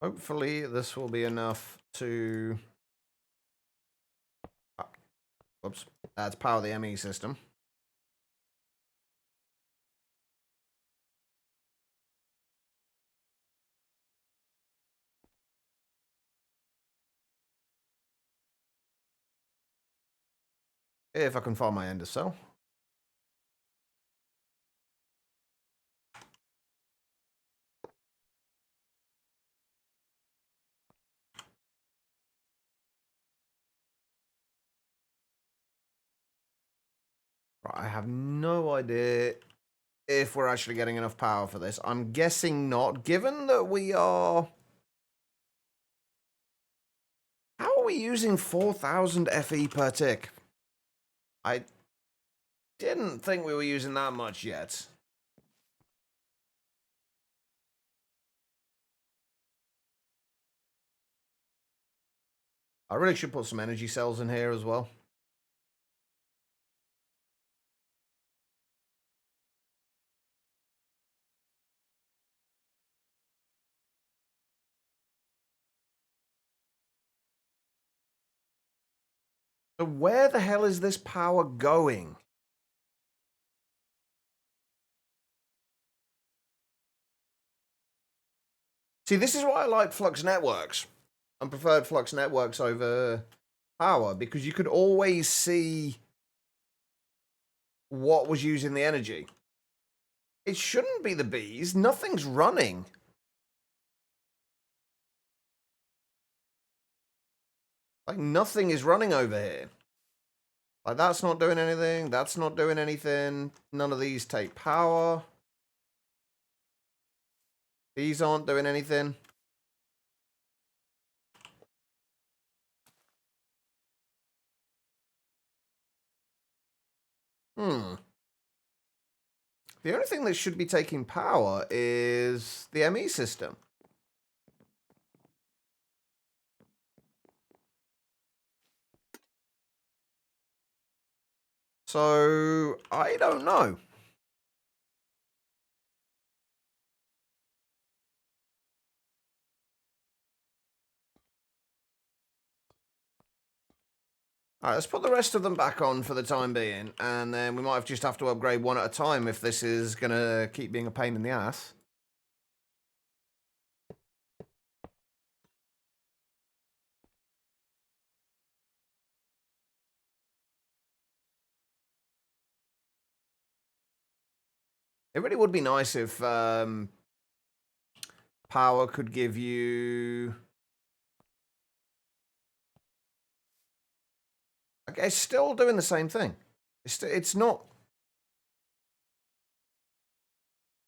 Hopefully this will be enough to... Whoops. To power the ME system. If I can find my ender cell. Right, I have no idea if we're actually getting enough power for this. I'm guessing not, given that we are... How are we using 4,000 FE per tick? I didn't think we were using that much yet. I really should put some energy cells in here as well. So where the hell is this power going? See, this is why I like Flux networks and preferred Flux networks over power, because you could always see what was using the energy. It shouldn't be the bees. Nothing's running. Like, nothing is running over here. Like, that's not doing anything. That's not doing anything. None of these take power. These aren't doing anything. The only thing that should be taking power is the ME system. So, I don't know. Alright, let's put the rest of them back on for the time being, and then we might just have to upgrade one at a time if this is going to keep being a pain in the ass. It really would be nice if power could give you... Okay, it's still doing the same thing. It's not...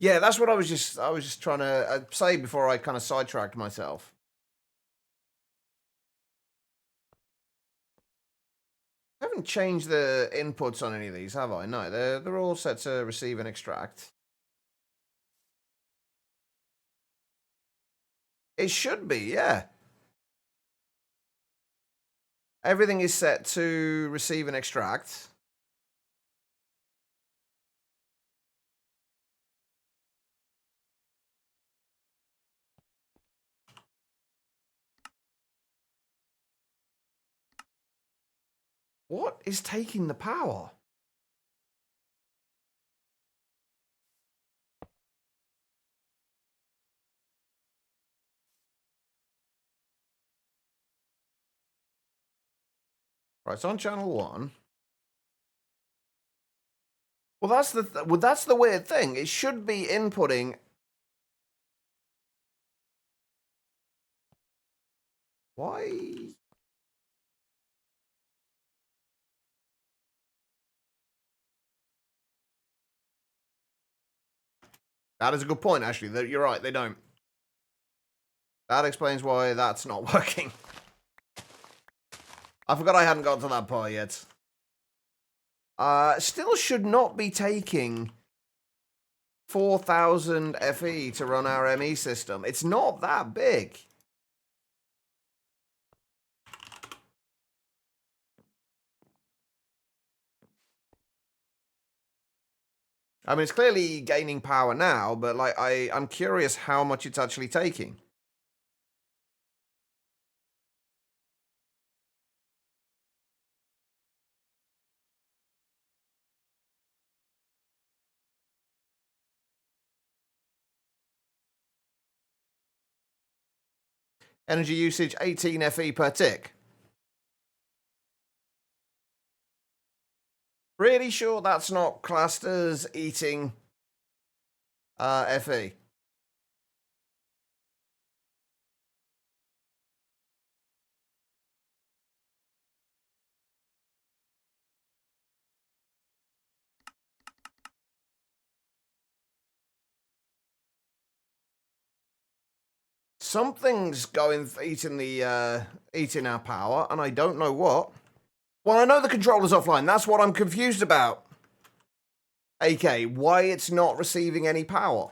Yeah, that's what I was just trying to say before I kind of sidetracked myself. I haven't changed the inputs on any of these, have I? No, they're all set to receive and extract. It should be, yeah. Everything is set to receive and extract. What is taking the power? Right, it's on channel 1. Well, that's the weird thing. It should be inputting. Why? That is a good point, actually. You're right, they don't. That explains why that's not working. I forgot I hadn't got to that part yet. Still should not be taking 4,000 FE to run our ME system. It's not that big. I mean, it's clearly gaining power now, but like I'm curious how much it's actually taking. Energy usage 18 FE per tick. Pretty sure that's not classed as eating FE. Something's eating our power, and I don't know what. Well, I know the controller's offline. That's what I'm confused about. AK, why it's not receiving any power.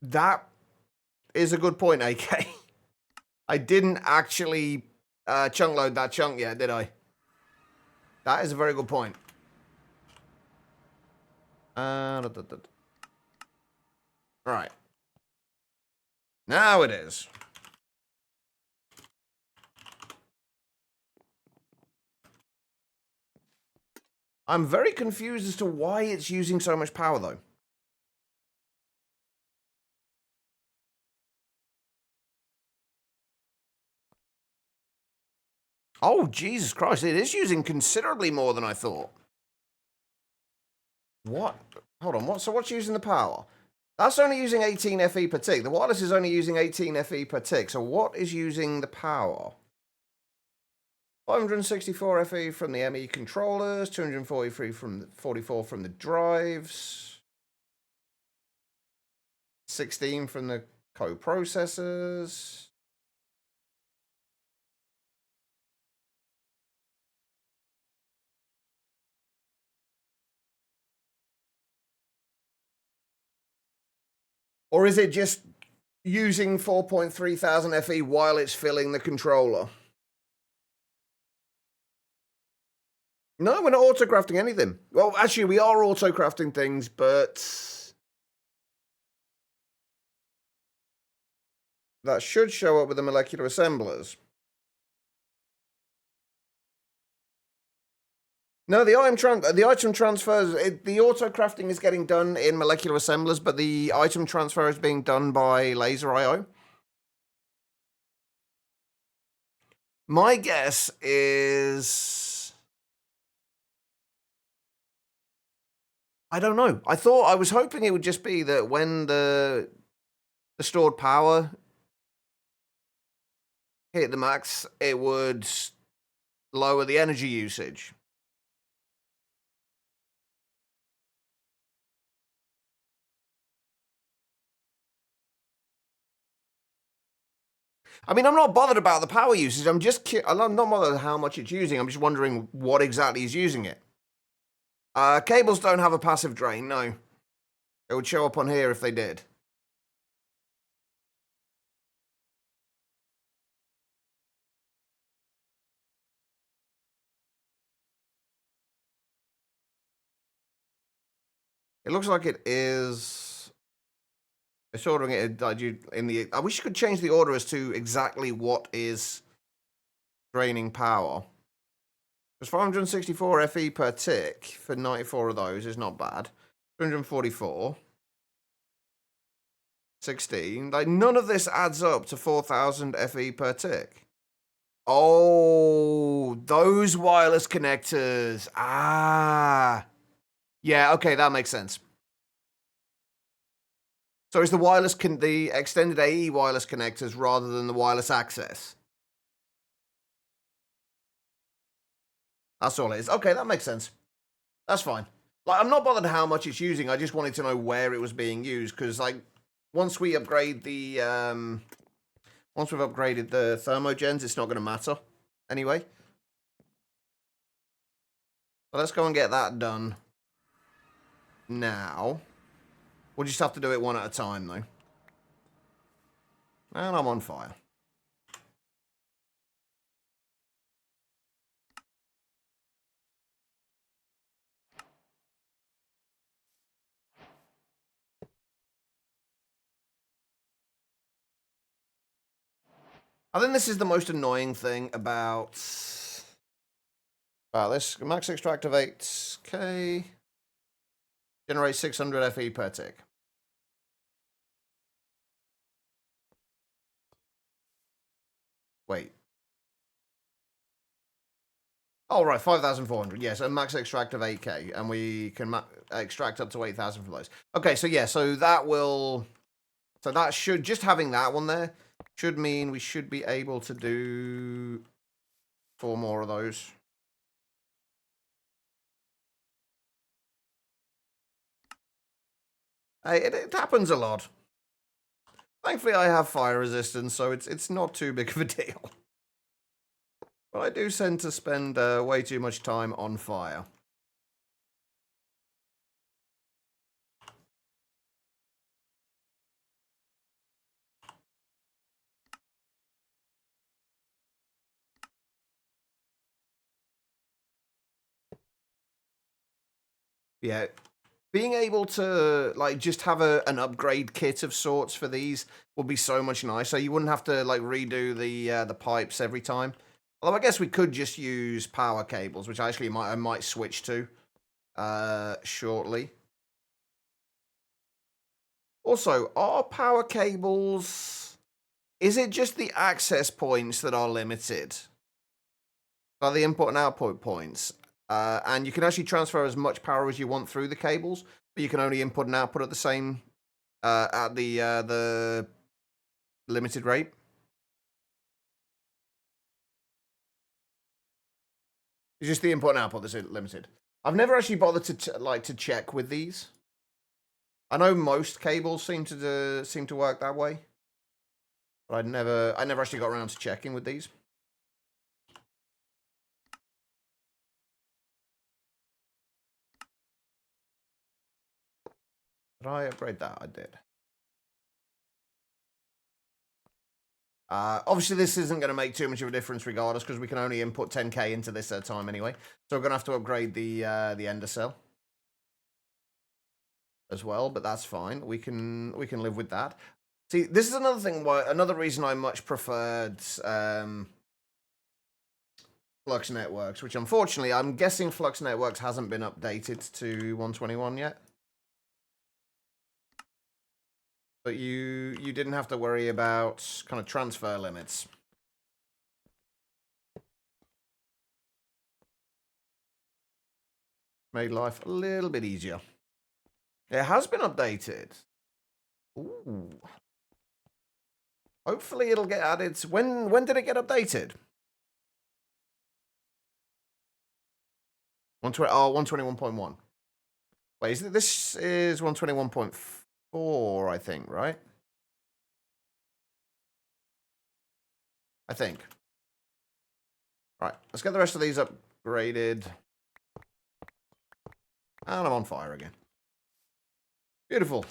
That is a good point, AK. I didn't actually chunk load that chunk yet, did I? That is a very good point. Right. Now it is. I'm very confused as to why it's using so much power, though. Oh, Jesus Christ. It is using considerably more than I thought. What? Hold on. What? So what's using the power? That's only using 18 FE per tick. The wireless is only using 18 FE per tick. So what is using the power? 564 FE from the ME controllers, 243 from the 44 from the drives, 16 from the co-processors. Or is it just using 4.3 thousand FE while it's filling the controller? No, we're not auto-crafting anything. Well, actually, we are auto-crafting things, but that should show up with the molecular assemblers. No, the item transfers, the auto-crafting is getting done in molecular assemblers, but the item transfer is being done by laser IO. My guess is... I don't know. I was hoping it would just be that when the stored power hit the max, it would lower the energy usage. I mean, I'm not bothered about the power usage. I'm not bothered how much it's using. I'm just wondering what exactly is using it. Cables don't have a passive drain, no. It would show up on here if they did. It looks like it is. It's ordering it in the. I wish you could change the order as to exactly what is draining power. Because 564 FE per tick for 94 of those is not bad. 244. 16. Like, none of this adds up to 4,000 FE per tick. Oh, those wireless connectors. Ah. Yeah, okay, that makes sense. So it's the extended AE wireless connectors rather than the wireless access. That's all it is. Okay, that makes sense. That's fine. Like, I'm not bothered how much it's using. I just wanted to know where it was being used because, like, once we upgrade the once we've upgraded the thermogens, it's not going to matter anyway. So let's go and get that done now. We'll just have to do it one at a time, though. And I'm on fire. I think this is the most annoying thing about this. Max extract of 8k. Generates 600 FE per tick. Wait. Oh, right, 5,400. Yeah, so max extract of 8k, and we can extract up to 8,000 from those. Okay, so yeah, so that will... So that should... Just having that one there should mean we should be able to do 4 more of those. Hey, it happens a lot. Thankfully, I have fire resistance, so it's not too big of a deal. But I do tend to spend way too much time on fire. Yeah, being able to like just have an upgrade kit of sorts for these would be so much nicer. You wouldn't have to like redo the pipes every time. Although I guess we could just use power cables, which actually I might switch to shortly. Also, are power cables... Is it just the access points that are limited? Are the input and output points? And you can actually transfer as much power as you want through the cables, but you can only input and output at the same at the limited rate. It's just the input and output that's limited. I've never actually bothered to check with these. I know most cables seem to work that way, but I never actually got around to checking with these. Did I upgrade that? I did. Obviously, this isn't going to make too much of a difference regardless, because we can only input 10k into this at a time anyway. So we're going to have to upgrade the ender cell as well, but that's fine. We can live with that. See, this is another thing. Another reason I much preferred Flux Networks, which unfortunately I'm guessing Flux Networks hasn't been updated to 121 yet. But you didn't have to worry about kind of transfer limits. Made life a little bit easier. It has been updated. Ooh. Hopefully it'll get added. When did it get updated? 121.1. Wait, this is 121.4, I think, right? I think. Right, let's get the rest of these upgraded. And I'm on fire again. Beautiful.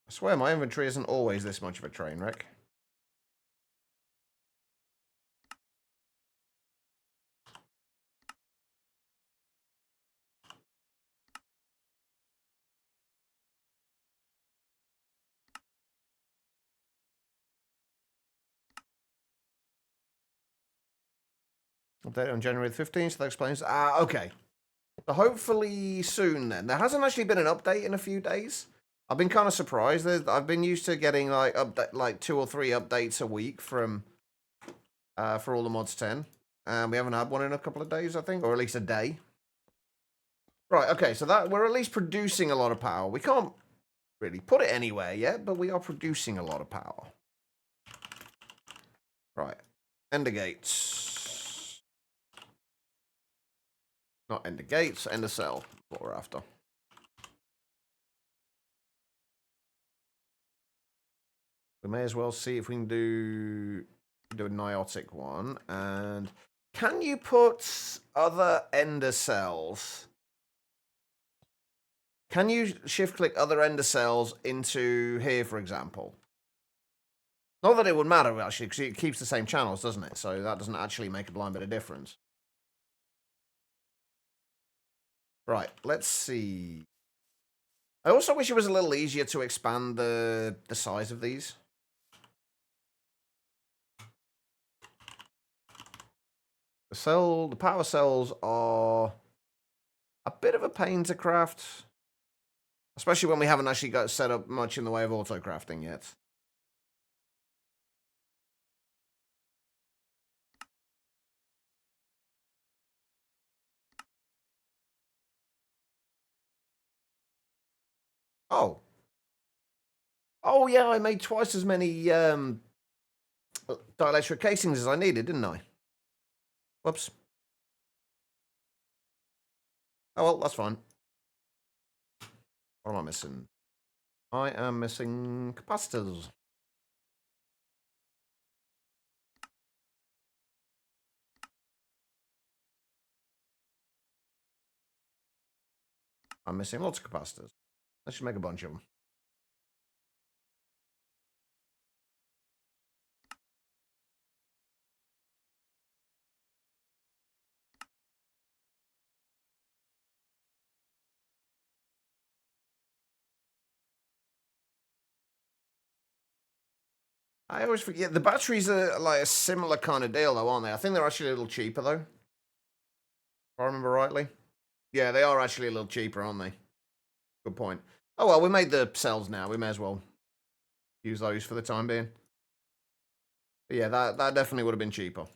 I swear my inventory isn't always this much of a train wreck. Update on January the 15th, so that explains. Okay. So hopefully soon then. There hasn't actually been an update in a few days. I've been kind of surprised. I've been used to getting like 2 or 3 updates a week from for all the mods 10. And we haven't had one in a couple of days, I think, or at least a day. Right, okay, so that we're at least producing a lot of power. We can't really put it anywhere yet, but we are producing a lot of power. Right. Ender gates. Not ender gates, ender cell. What we're after. We may as well see if we can do a niotic one. And can you put other ender cells? Can you shift click other ender cells into here, for example? Not that it would matter, actually, because it keeps the same channels, doesn't it? So that doesn't actually make a blind bit of difference. Right, let's see. I also wish it was a little easier to expand the size of these. The power cells are a bit of a pain to craft. Especially when we haven't actually got set up much in the way of auto crafting yet. Oh. Oh, yeah, I made twice as many dielectric casings as I needed, didn't I? Whoops. Oh, well, that's fine. What am I missing? I am missing capacitors. I'm missing lots of capacitors. I should make a bunch of them. I always forget. The batteries are like a similar kind of deal, though, aren't they? I think they're actually a little cheaper, though. If I remember rightly. Yeah, they are actually a little cheaper, aren't they? Good point. Oh, well, we made the cells now. We may as well use those for the time being. But yeah, that definitely would have been cheaper.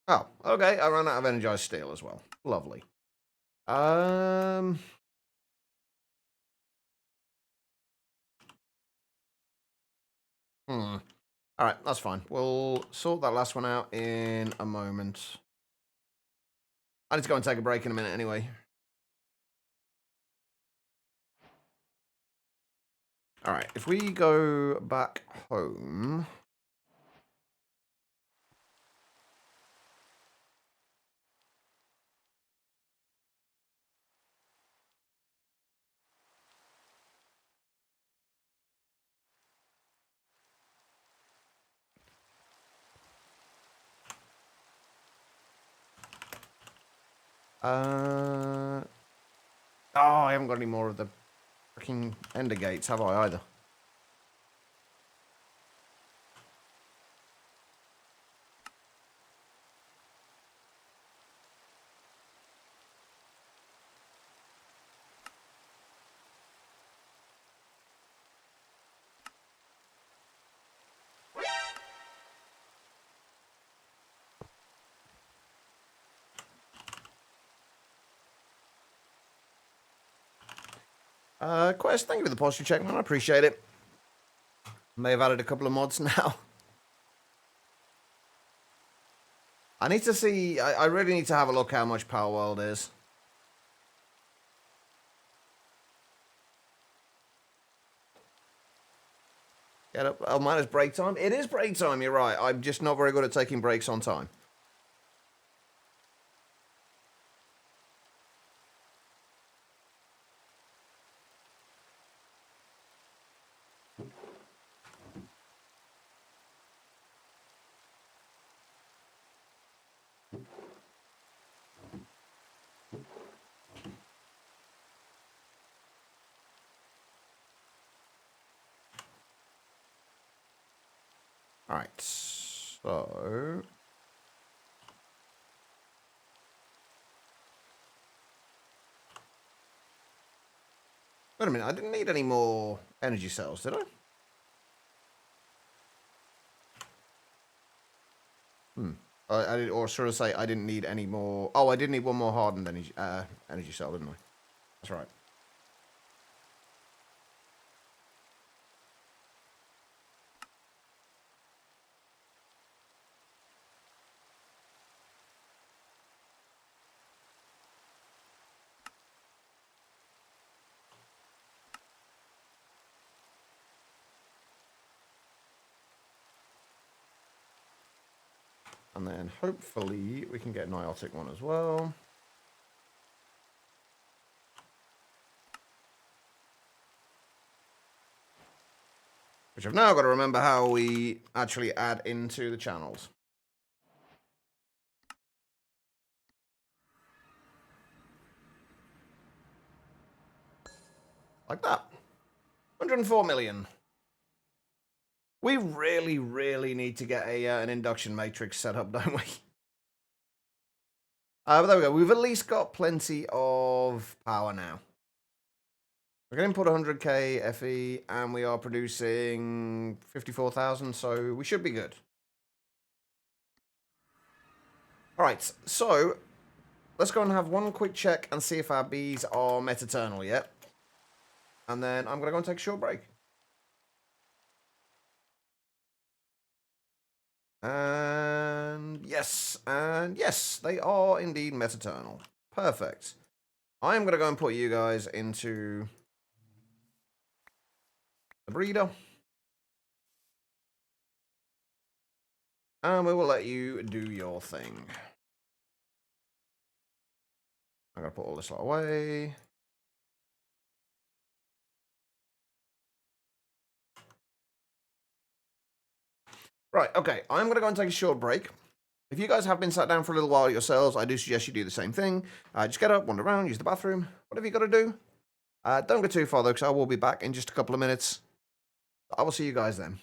Oh, okay. I ran out of energized steel as well. Lovely. All right, that's fine. We'll sort that last one out in a moment. I need to go and take a break in a minute anyway. All right, if we go back home... Oh, I haven't got any more of the freaking ender gates, have I, either? Quest, thank you for the posture check, man. I appreciate it. May have added a couple of mods now. I need to see... I really need to have a look how much Power World is. Get up. Oh, man, it's break time. It is break time, you're right. I'm just not very good at taking breaks on time. Alright, so... Wait a minute, I didn't need any more energy cells, did I? Or should I say I didn't need any more... Oh, I did need one more hardened energy cell, didn't I? That's right. And then hopefully we can get an Niotic one as well. Which I've now got to remember how we actually add into the channels. Like that. 104 million. We really, really need to get an induction matrix set up, don't we? But there we go. We've at least got plenty of power now. We're going to input 100k FE, and we are producing 54,000, so we should be good. Alright, so let's go and have one quick check and see if our bees are Metaternal yet. And then I'm going to go and take a short break. And yes, they are indeed Metaternal. Perfect. I am going to go and put you guys into the breeder. And we will let you do your thing. I'm going to put all this lot away. Right, okay. I'm going to go and take a short break. If you guys have been sat down for a little while yourselves, I do suggest you do the same thing. Just get up, wander around, use the bathroom, whatever you got to do. Don't go too far, though, because I will be back in just a couple of minutes. I will see you guys then.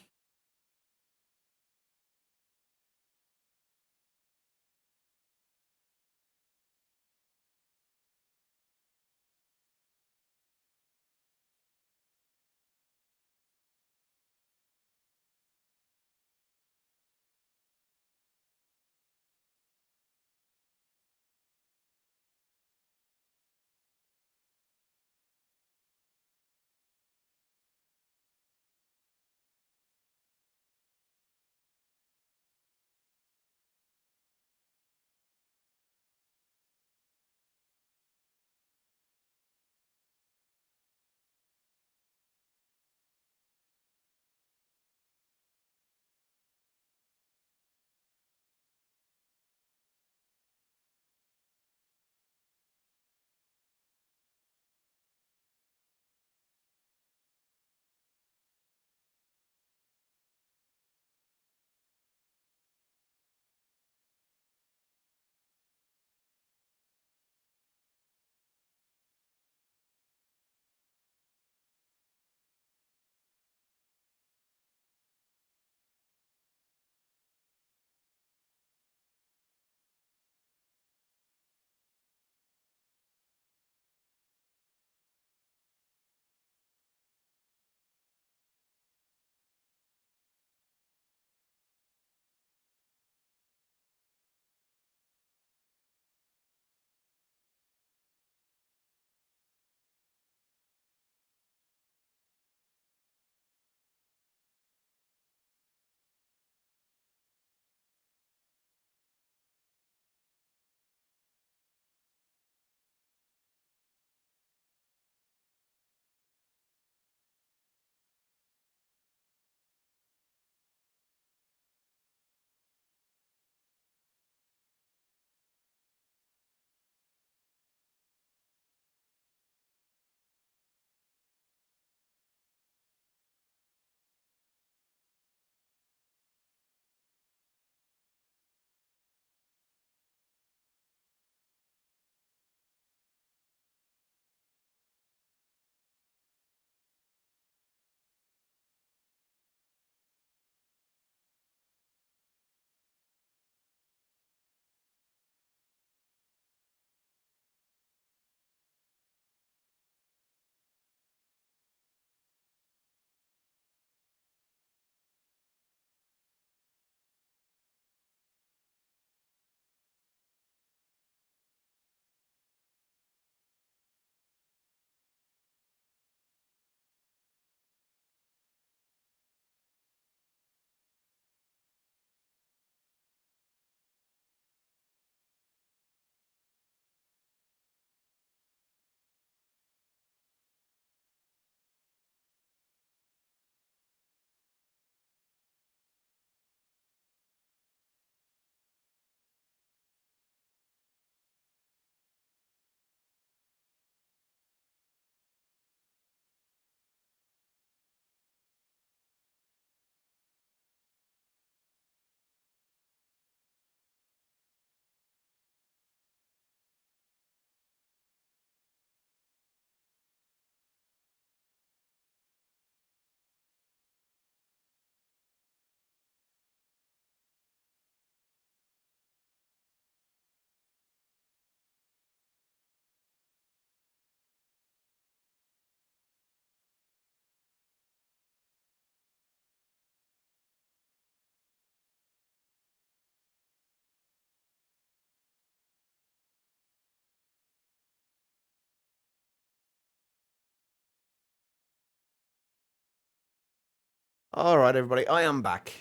Alright, everybody, I am back.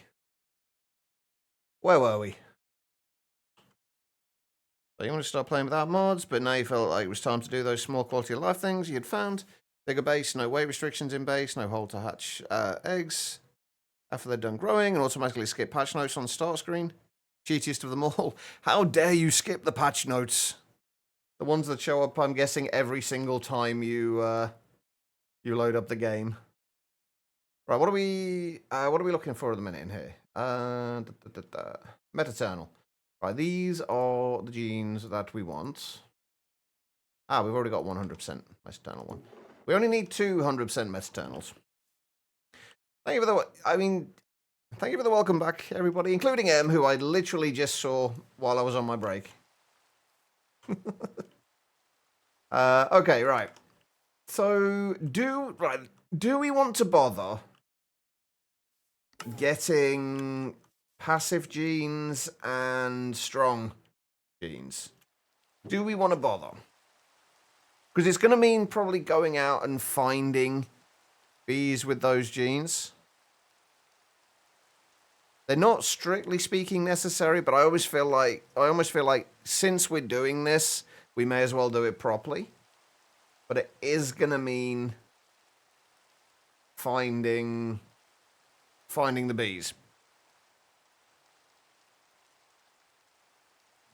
Where were we? So you want to start playing without mods, but now you felt like it was time to do those small quality of life things you had found. Bigger base, no weight restrictions in base, no hole to hatch eggs after they're done growing, and automatically skip patch notes on the start screen. Cheatiest of them all. How dare you skip the patch notes? The ones that show up, I'm guessing, every single time you load up the game. Right, what are we looking for at the minute in here? Metaternal. Right, these are the genes that we want. Ah, we've already got 100% metaternal one. We only need 200% metaternals. Thank you for the welcome back, everybody, including M, who I literally just saw while I was on my break. Okay, right. So, do we want to bother getting passive genes and strong genes? Do we want to bother? Because it's going to mean probably going out and finding bees with those genes. They're not strictly speaking necessary, but I almost feel like since we're doing this, we may as well do it properly. But it is going to mean finding the bees.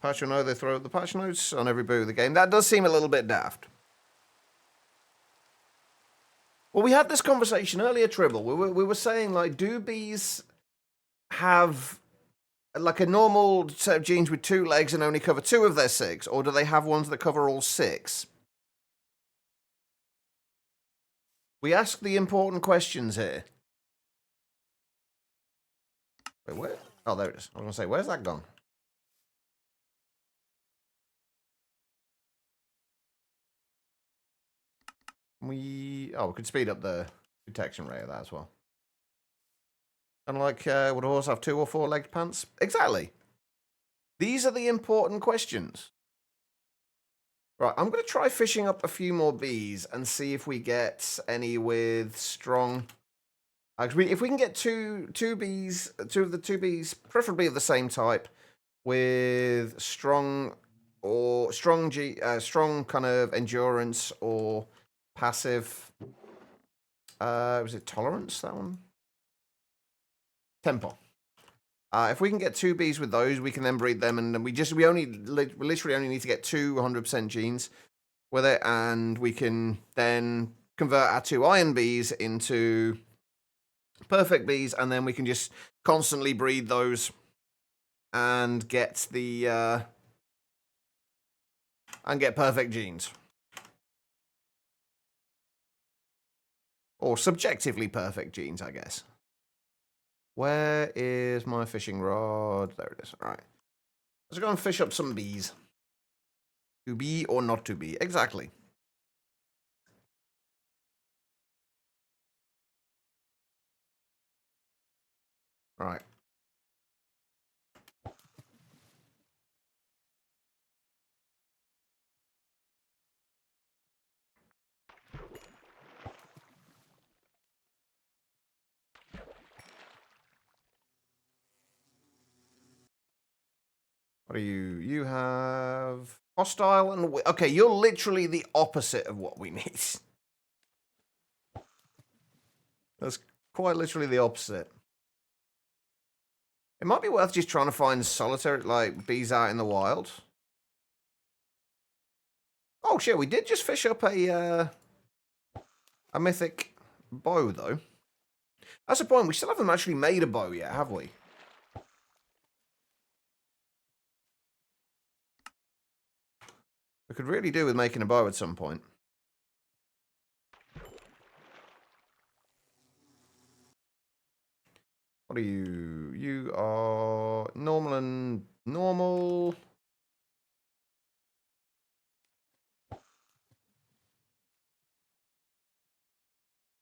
Patch will know they throw up the patch notes on every boot of the game. That does seem a little bit daft. Well, we had this conversation earlier, Tribble. We were saying, like, do bees have like a normal set of genes with 2 legs and only cover 2 of their 6, or do they have ones that cover all 6? We ask the important questions here. Wait, where? Oh, there it is. I was going to say, where's that gone? We could speed up the detection rate of that as well. And like, would a horse have 2 or 4 legged pants? Exactly. These are the important questions. Right, I'm going to try fishing up a few more bees and see if we get any with strong. Actually, if we can get two of the two bees, preferably of the same type, with strong kind of endurance or passive. Was it tolerance, that one? Temper. If we can get 2 bees with those, we can then breed them, and then we literally only need to get 200% genes with it, and we can then convert our 2 iron bees into perfect bees, and then we can just constantly breed those and get the and get perfect genes. Or subjectively perfect genes, I guess. Where is my fishing rod? There it is. All right. Let's go and fish up some bees. To be or not to be. Exactly. All right. What do you? You have hostile and okay. You're literally the opposite of what we need. That's quite literally the opposite. It might be worth just trying to find solitary, like, bees out in the wild. Oh shit! We did just fish up a mythic bow though. That's the point. We still haven't actually made a bow yet, have we? We could really do with making a bow at some point. What are you? You are normal and normal.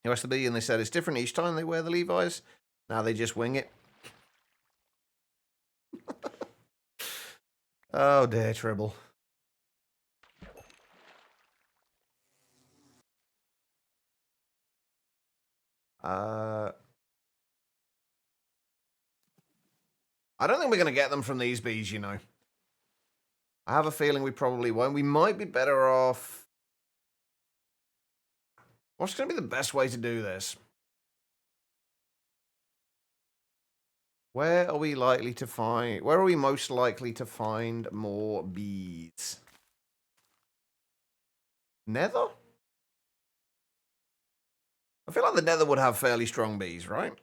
You asked the bee and they said it's different each time they wear the Levi's. Now they just wing it. Oh dear, Tribble. I don't think we're going to get them from these bees, you know. I have a feeling we probably won't. We might be better off... What's going to be the best way to do this? Where are we likely to find... Where are we most likely to find more bees? Nether? I feel like the nether would have fairly strong bees, right?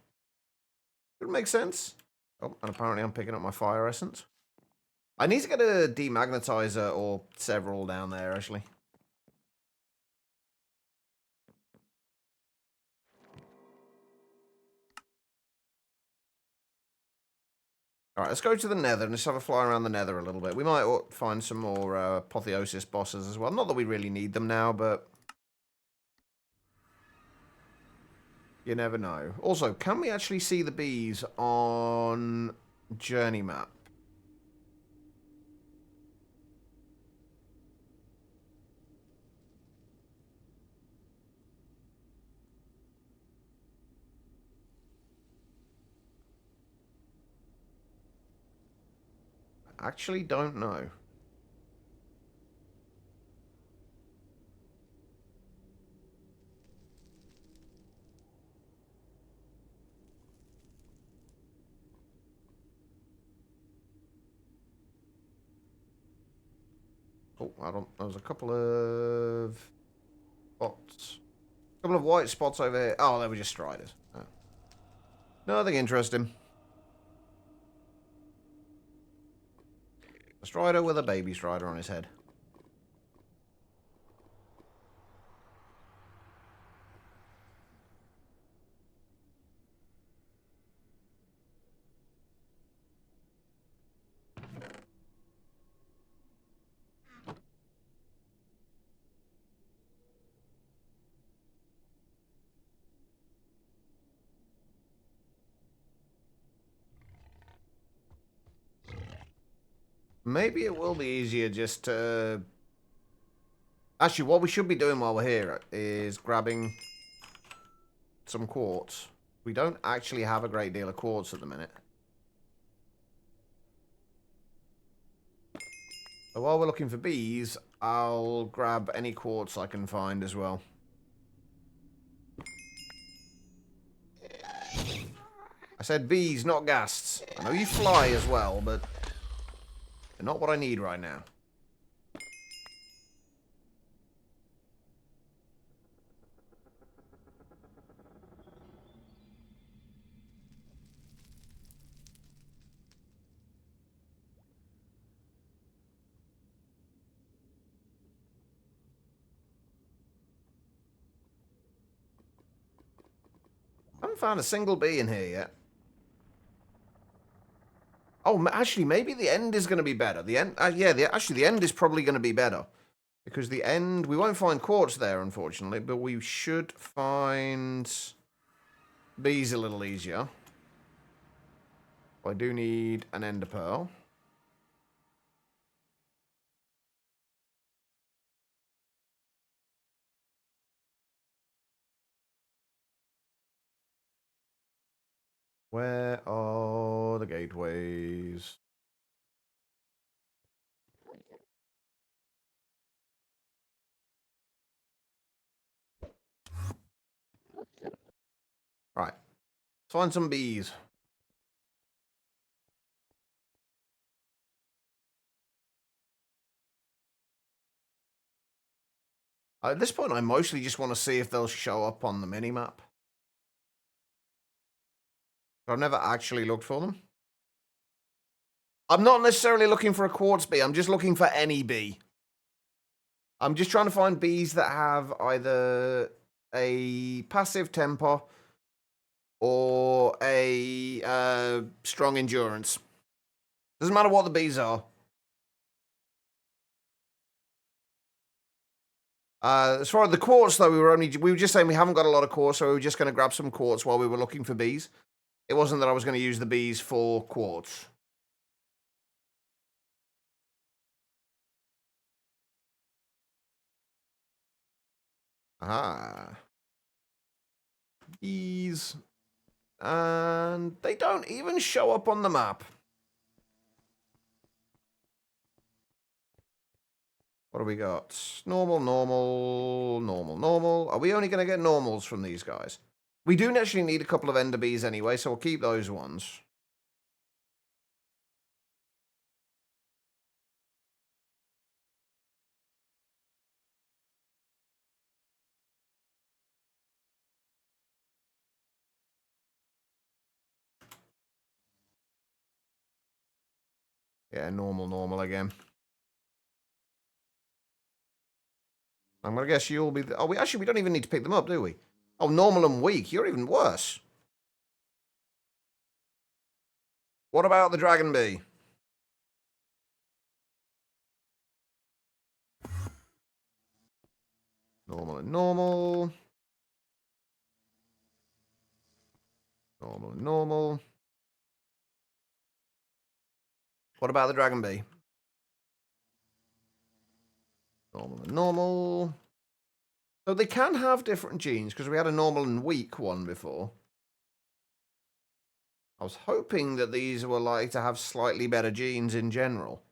Would it make sense? Oh, and apparently I'm picking up my fire essence. I need to get a demagnetizer or several down there, actually. Alright, let's go to the nether and just have a fly around the nether a little bit. We might find some more apotheosis bosses as well. Not that we really need them now, but... You never know. Also, can we actually see the bees on journey map? Actually don't know. Oh, I don't... There's a couple of... spots. A couple of white spots over here. Oh, they were just striders. Oh. Nothing interesting. A strider with a baby strider on his head. Maybe it will be easier just to... Actually, what we should be doing while we're here is grabbing some quartz. We don't actually have a great deal of quartz at the minute. So while we're looking for bees, I'll grab any quartz I can find as well. I said bees, not ghasts. I know you fly as well, but they're not what I need right now. I haven't found a single bee in here yet. Oh, actually, maybe the end is going to be better. The end, actually, the end is probably going to be better. Because the end, we won't find quartz there, unfortunately, but we should find bees a little easier. I do need an ender pearl. Where are the gateways? Right. Let's find some bees. At this point, I mostly just want to see if they'll show up on the mini-map. I've never actually looked for them. I'm not necessarily looking for a quartz bee. I'm just looking for any bee. I'm just trying to find bees that have either a passive temper or a strong endurance. Doesn't matter what the bees are. As far as the quartz, though, we were just saying we haven't got a lot of quartz, so we were just going to grab some quartz while we were looking for bees. It wasn't that I was going to use the bees for quartz. Aha. Bees. And they don't even show up on the map. What do we got? Normal, normal, normal, normal. Are we only going to get normals from these guys? We do actually need a couple of ender bees anyway, so we'll keep those ones. Yeah, normal, normal again. I'm going to guess you'll be... Oh, we don't even need to pick them up, do we? Oh, normal and weak. You're even worse. What about the dragon bee? Normal and normal. Normal and normal. What about the dragon bee? Normal and normal. So they can have different genes, because we had a normal and weak one before. I was hoping that these were likely to have slightly better genes in general.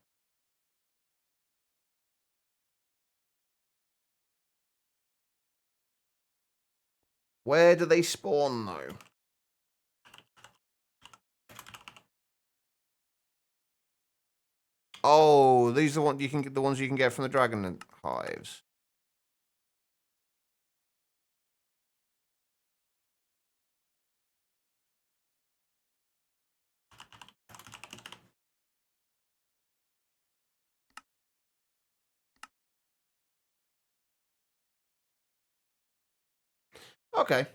Where do they spawn, though? Oh, these are the ones you can get from the dragon hives. Okay.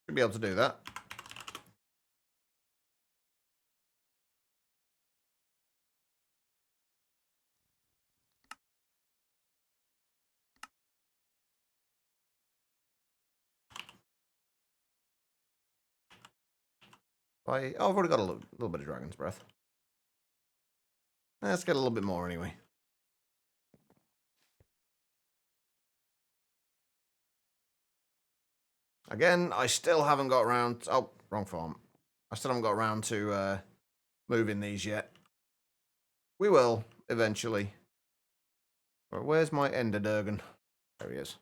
Should be able to do that. I've already got a little bit of dragon's breath. Let's get a little bit more anyway. Again, I still haven't got around... Oh, wrong farm. I still haven't got around to moving these yet. We will, eventually. Where's my Ender Durgan? There he is.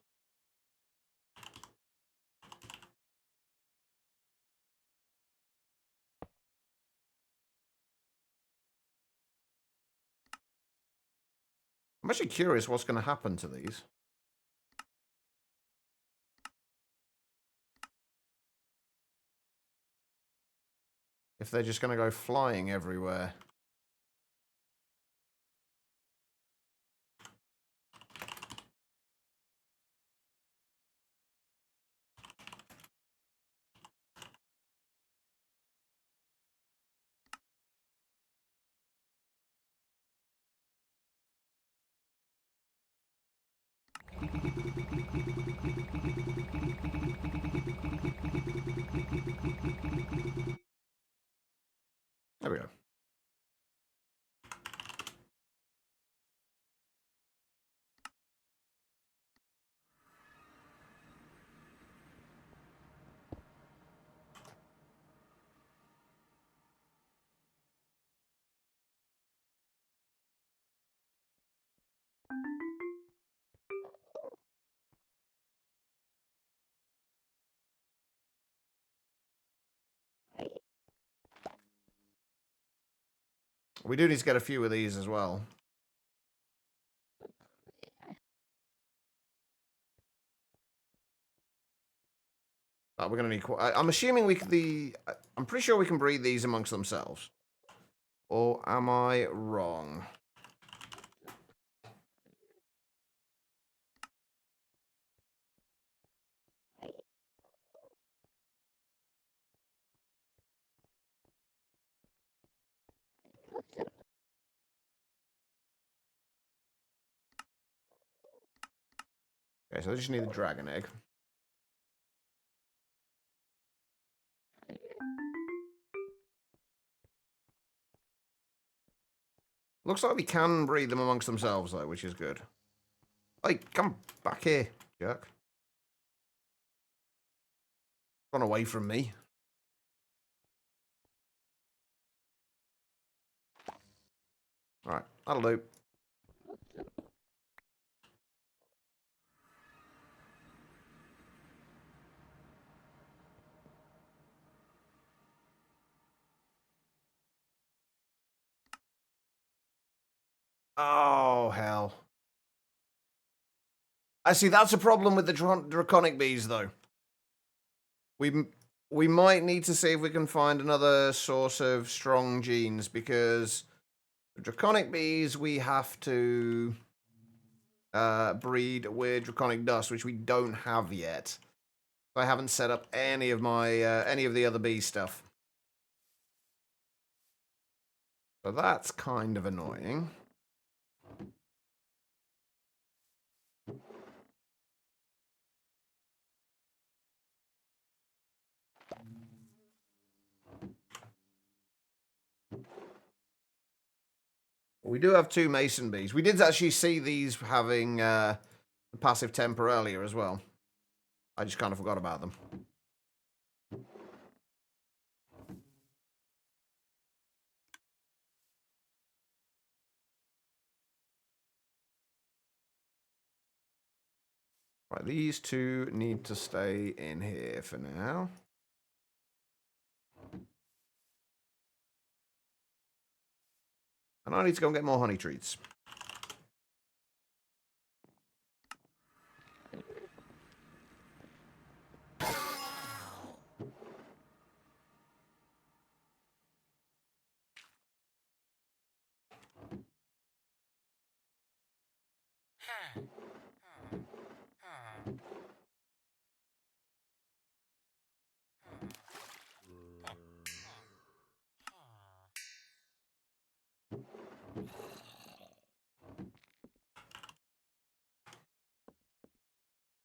I'm actually curious what's going to happen to these. If they're just going to go flying everywhere. There we go. We do need to get a few of these as well. We're going to need... I'm assuming we could... I'm pretty sure we can breed these amongst themselves. Or am I wrong? Okay, so I just need the dragon egg. Looks like we can breed them amongst themselves, though, which is good. Hey, come back here, jerk. Run away from me. Alright, that'll do. Oh, hell. I see, that's a problem with the draconic bees, though. We might need to see if we can find another source of strong genes, because the draconic bees, we have to breed with draconic dust, which we don't have yet. I haven't set up any of my any of the other bee stuff. So that's kind of annoying. We do have 2 mason bees. We did actually see these having passive temper earlier as well. I just kind of forgot about them. Right, these 2 need to stay in here for now. And I need to go and get more honey treats.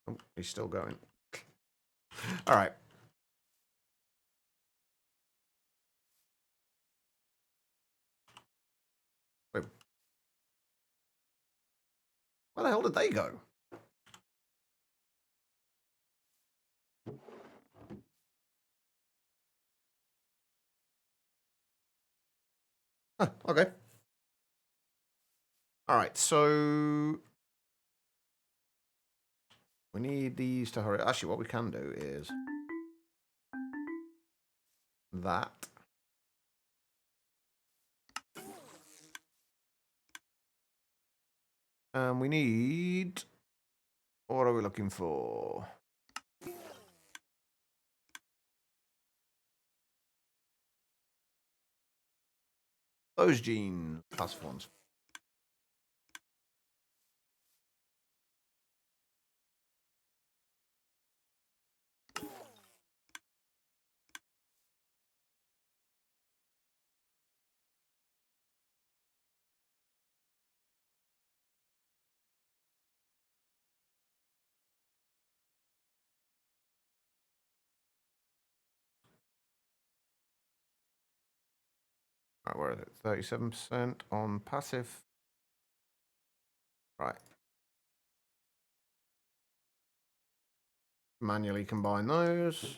Oh, he's still going. All right. Wait. Where the hell did they go? Huh, okay. All right, so we need these to hurry. Actually, what we can do is that. We need. What are we looking for? Those genes, passive ones. All right, where is it? 37% on passive. Right. Manually combine those.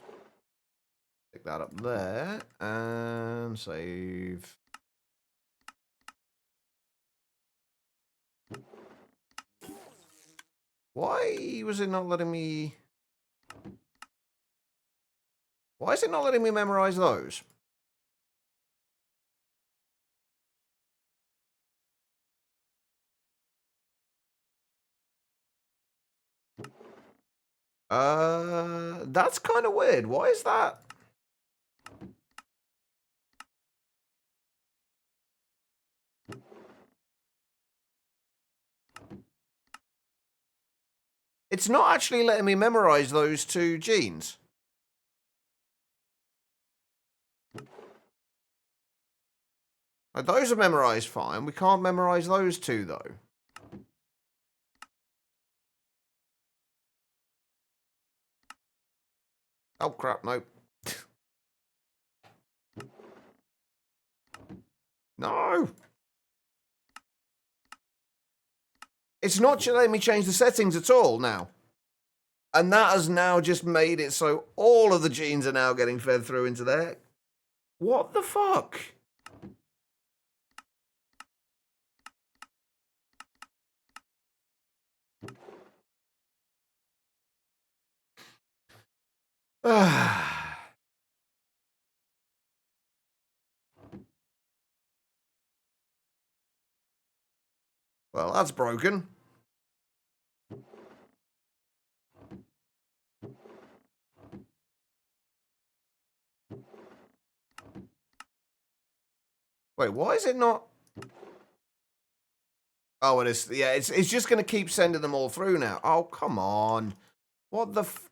Pick that up there and save. Why was it not letting me? Why is it not letting me memorize those? That's kind of weird. Why is that? It's not actually letting me memorize those 2 genes. Those are memorized fine. We can't memorize those 2, though. Oh, crap, nope. No! It's not letting me change the settings at all now. And that has now just made it so all of the genes are now getting fed through into there. What the fuck? Well, that's broken. Wait, why is it not? Oh, it is. Yeah, it's just going to keep sending them all through now. Oh, come on. What the f...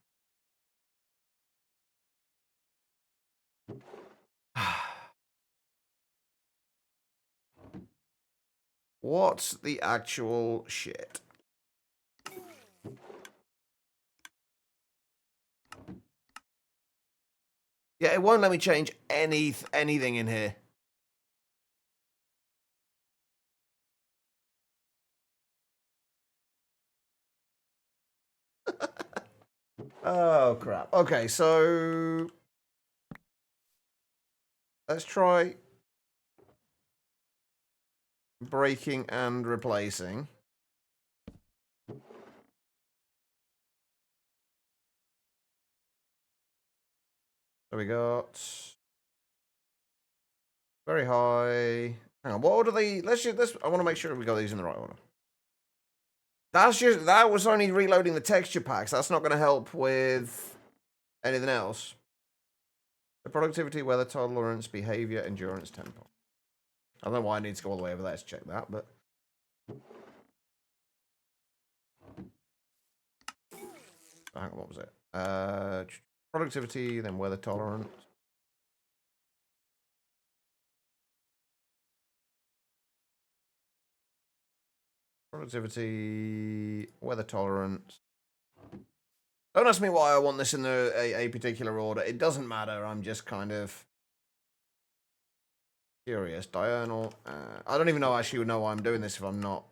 What's the actual shit? Yeah, it won't let me change anything in here. Oh, crap. Okay, so... Let's try... breaking and replacing. So we got... very high. Hang on, what order they... Let's just... I want to make sure we got these in the right order. That was only reloading the texture packs. That's not going to help with anything else. The productivity, weather tolerance, behavior, endurance, tempo. I don't know why I need to go all the way over there to check that, but... hang on, what was it? Productivity, then weather tolerance. Productivity, weather tolerance. Don't ask me why I want this in a particular order. It doesn't matter. I'm just kind of curious. Diurnal. I don't even know actually know why I'm doing this if I'm not.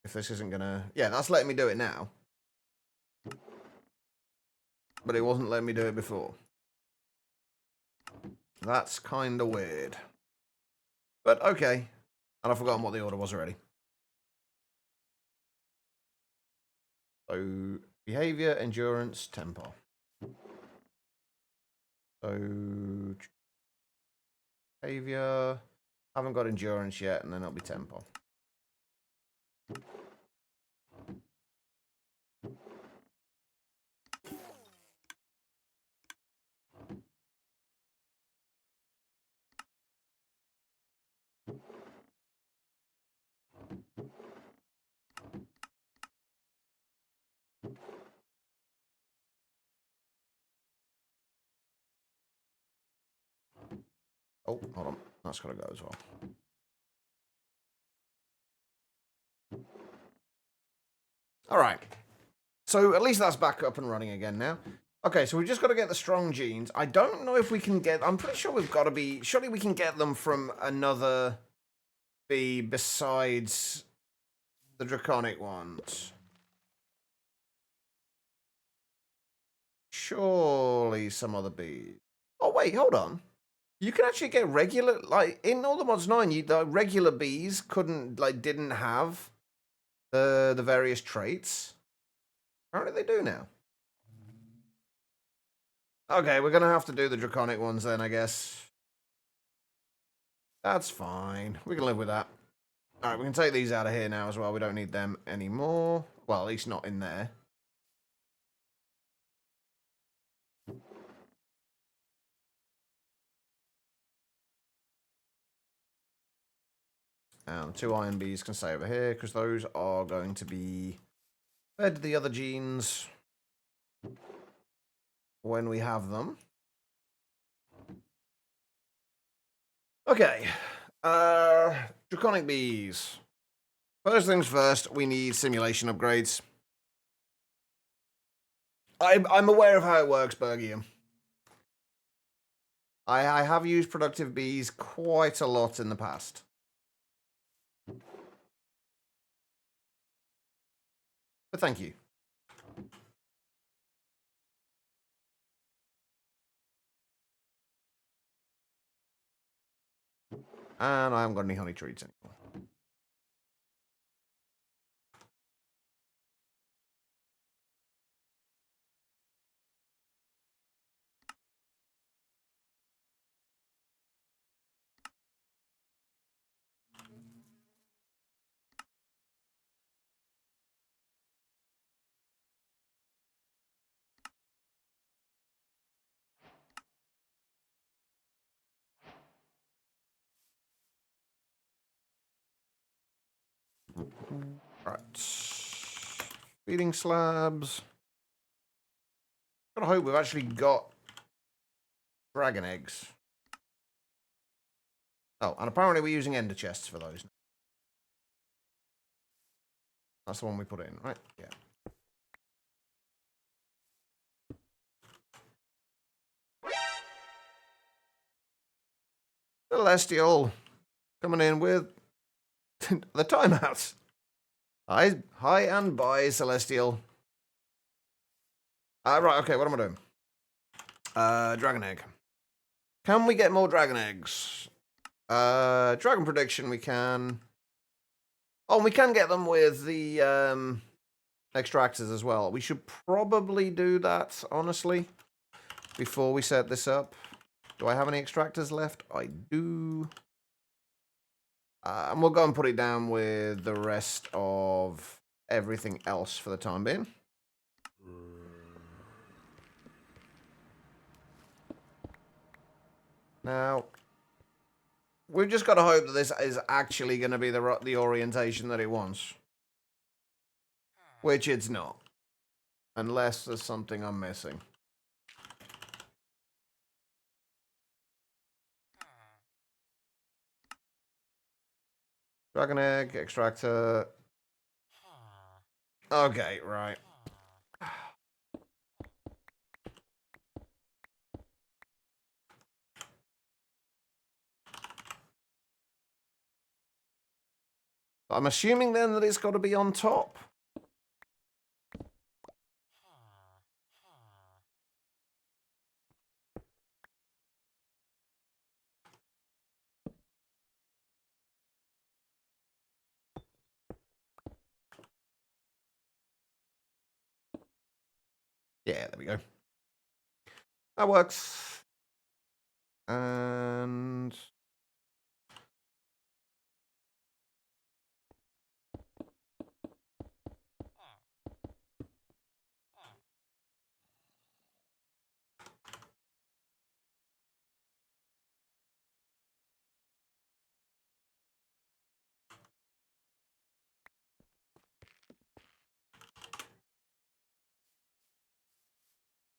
If this isn't gonna. Yeah, that's letting me do it now. But it wasn't letting me do it before. That's kind of weird. But okay. And I've forgotten what the order was already. So, behavior, endurance, tempo. So, behavior. Haven't got endurance yet, and then it'll be tempo. Oh, hold on. That's got to go as well. All right. So at least that's back up and running again now. Okay, so we've just got to get the strong genes. I don't know if we can get... I'm pretty sure we've got to be... surely we can get them from another bee besides the draconic ones. Surely some other bees. Oh, wait, hold on. You can actually get regular... like, in all the mods 9, the regular bees couldn't... like, didn't have the various traits. Apparently they do now. Okay, we're going to have to do the draconic ones then, I guess. That's fine. We can live with that. Alright, we can take these out of here now as well. We don't need them anymore. Well, at least not in there. And 2 iron bees can stay over here, because those are going to be fed to the other genes when we have them. Okay. Draconic bees. First things first, we need simulation upgrades. I'm aware of how it works, Bergium. I have used productive bees quite a lot in the past. But thank you. And I haven't got any honey treats anymore. Right. Feeding slabs. Gotta hope we've actually got dragon eggs. Oh, and apparently we're using ender chests for those. That's the one we put in, right? Yeah. Celestial coming in with the timeouts. Hi and bye, Celestial. Right, okay, what am I doing? Dragon egg. Can we get more dragon eggs? Dragon prediction we can. Oh, we can get them with the extractors as well. We should probably do that, honestly, before we set this up. Do I have any extractors left? I do. And we'll go and put it down with the rest of everything else for the time being. Now, we've just got to hope that this is actually going to be the orientation that it wants. Which it's not. Unless there's something I'm missing. Dragon egg, extractor. Okay, right. I'm assuming then that it's got to be on top. Yeah, there we go. That works. And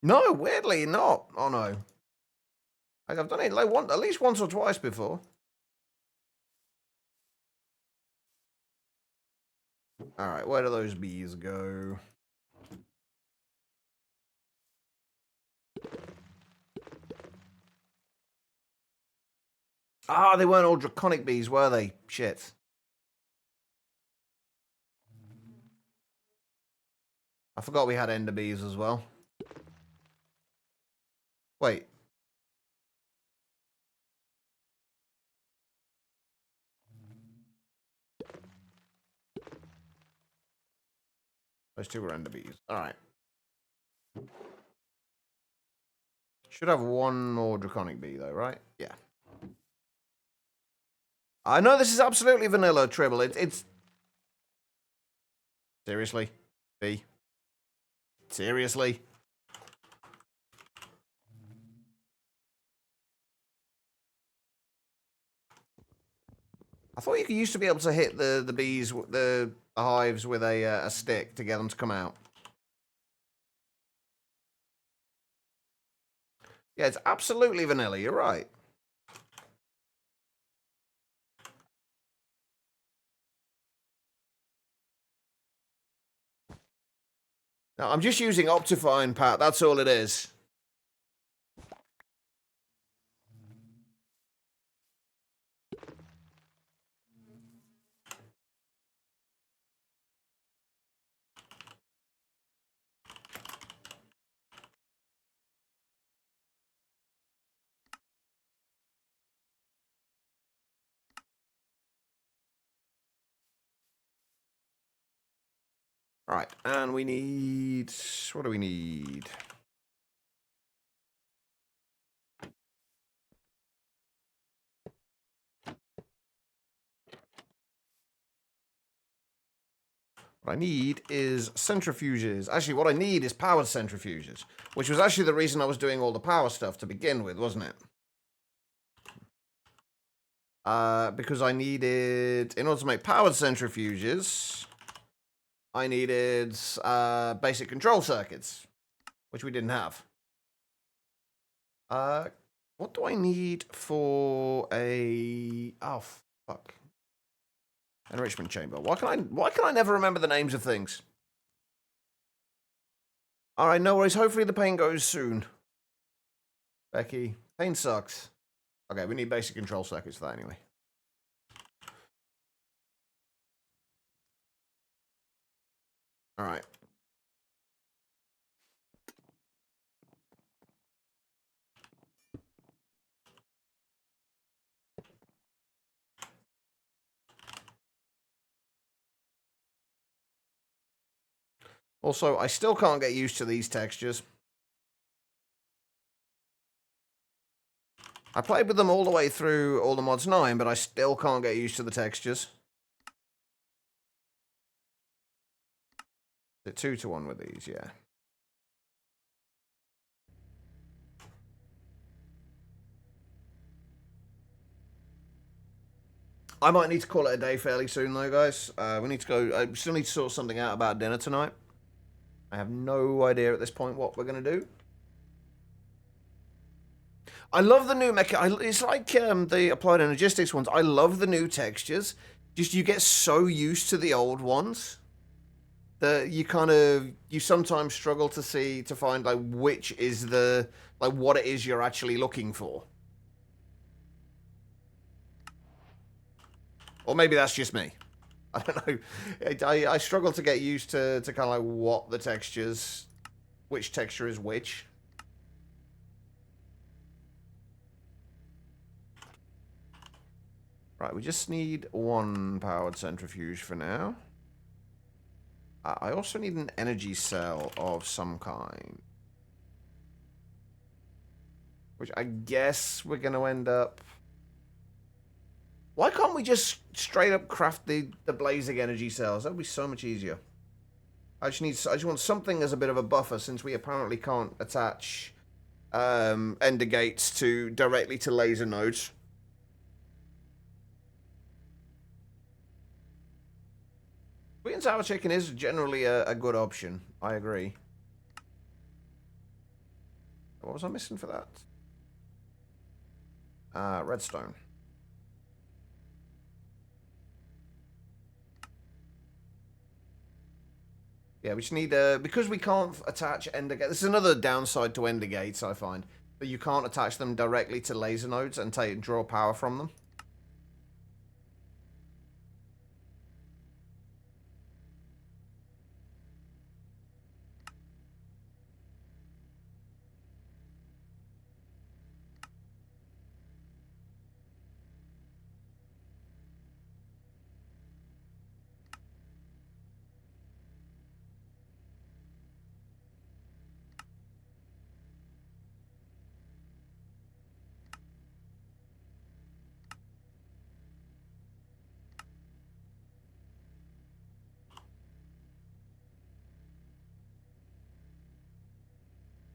no, weirdly not. Oh no. I've done it like at least once or twice before. Alright, where do those bees go? Ah, they weren't all draconic bees, were they? Shit. I forgot we had ender bees as well. Wait. Those two were ender bees. Alright. Should have one more draconic bee though, right? Yeah. I know this is absolutely vanilla, Tribble. It's... Seriously? Bee? Seriously? I thought you used to be able to hit the bees, the hives with a stick to get them to come out. Yeah, it's absolutely vanilla. You're right. No, I'm just using Optifine, Pat. That's all it is. All right, and we need... What do we need? What I need is centrifuges. Actually, what I need is powered centrifuges, which was actually the reason I was doing all the power stuff to begin with, wasn't it? because I needed, in order to make powered centrifuges, I needed basic control circuits, which we didn't have. What do I need for a... Oh, fuck. Enrichment chamber. Why can I never remember the names of things? Alright, no worries. Hopefully the pain goes soon. Becky, pain sucks. Okay, we need basic control circuits for that anyway. Alright. Also, I still can't get used to these textures. I played with them all the way through all the mods 9, but I still can't get used to the textures. Is it 2-to-1 with these? Yeah. I might need to call it a day fairly soon, though, guys. We need to go. I still need to sort something out about dinner tonight. I have no idea at this point what we're going to do. I love the new mecha. It's like the applied energistics ones. I love the new textures. Just you get so used to the old ones that you sometimes struggle to find like which is the what it is you're actually looking for. Or maybe that's just me. I don't know. I struggle to get used to kind of like what the textures, which texture is which. Right, we just need one powered centrifuge for now. I also need an energy cell of some kind. Which I guess we're going to end up... Why can't we just straight up craft the blazing energy cells? That would be so much easier. I just want something as a bit of a buffer, since we apparently can't attach ender gates directly to laser nodes. Sweet and sour chicken is generally a good option. I agree. What was I missing for that? Redstone. Yeah, we just need, because we can't attach ender gates. This is another downside to ender gates, I find. That you can't attach them directly to laser nodes and draw power from them.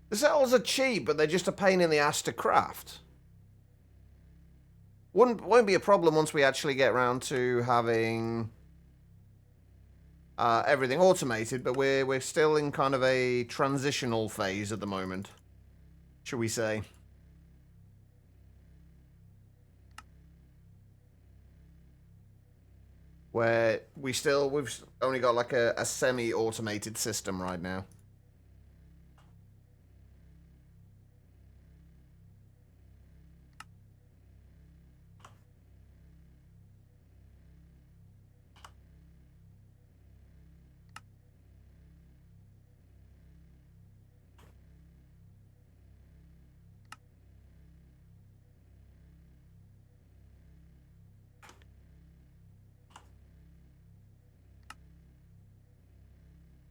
The cells are cheap, but they're just a pain in the ass to craft. Won't be a problem once we actually get around to having everything automated, but we're still in kind of a transitional phase at the moment, should we say. Where we've only got like a semi-automated system right now.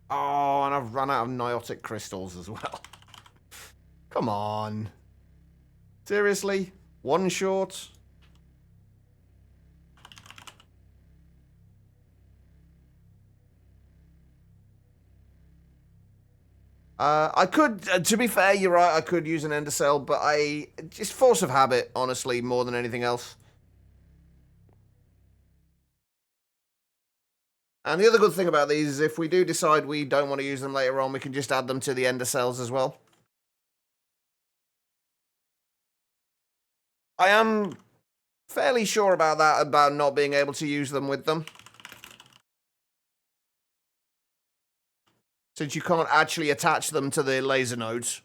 Oh, and I've run out of niotic crystals as well. Come on. Seriously? One short? I could, to be fair, you're right, I could use an ender cell, but just force of habit, honestly, more than anything else. And the other good thing about these is if we do decide we don't want to use them later on, we can just add them to the ender cells as well. I am fairly sure about that, about not being able to use them with them. Since you can't actually attach them to the laser nodes.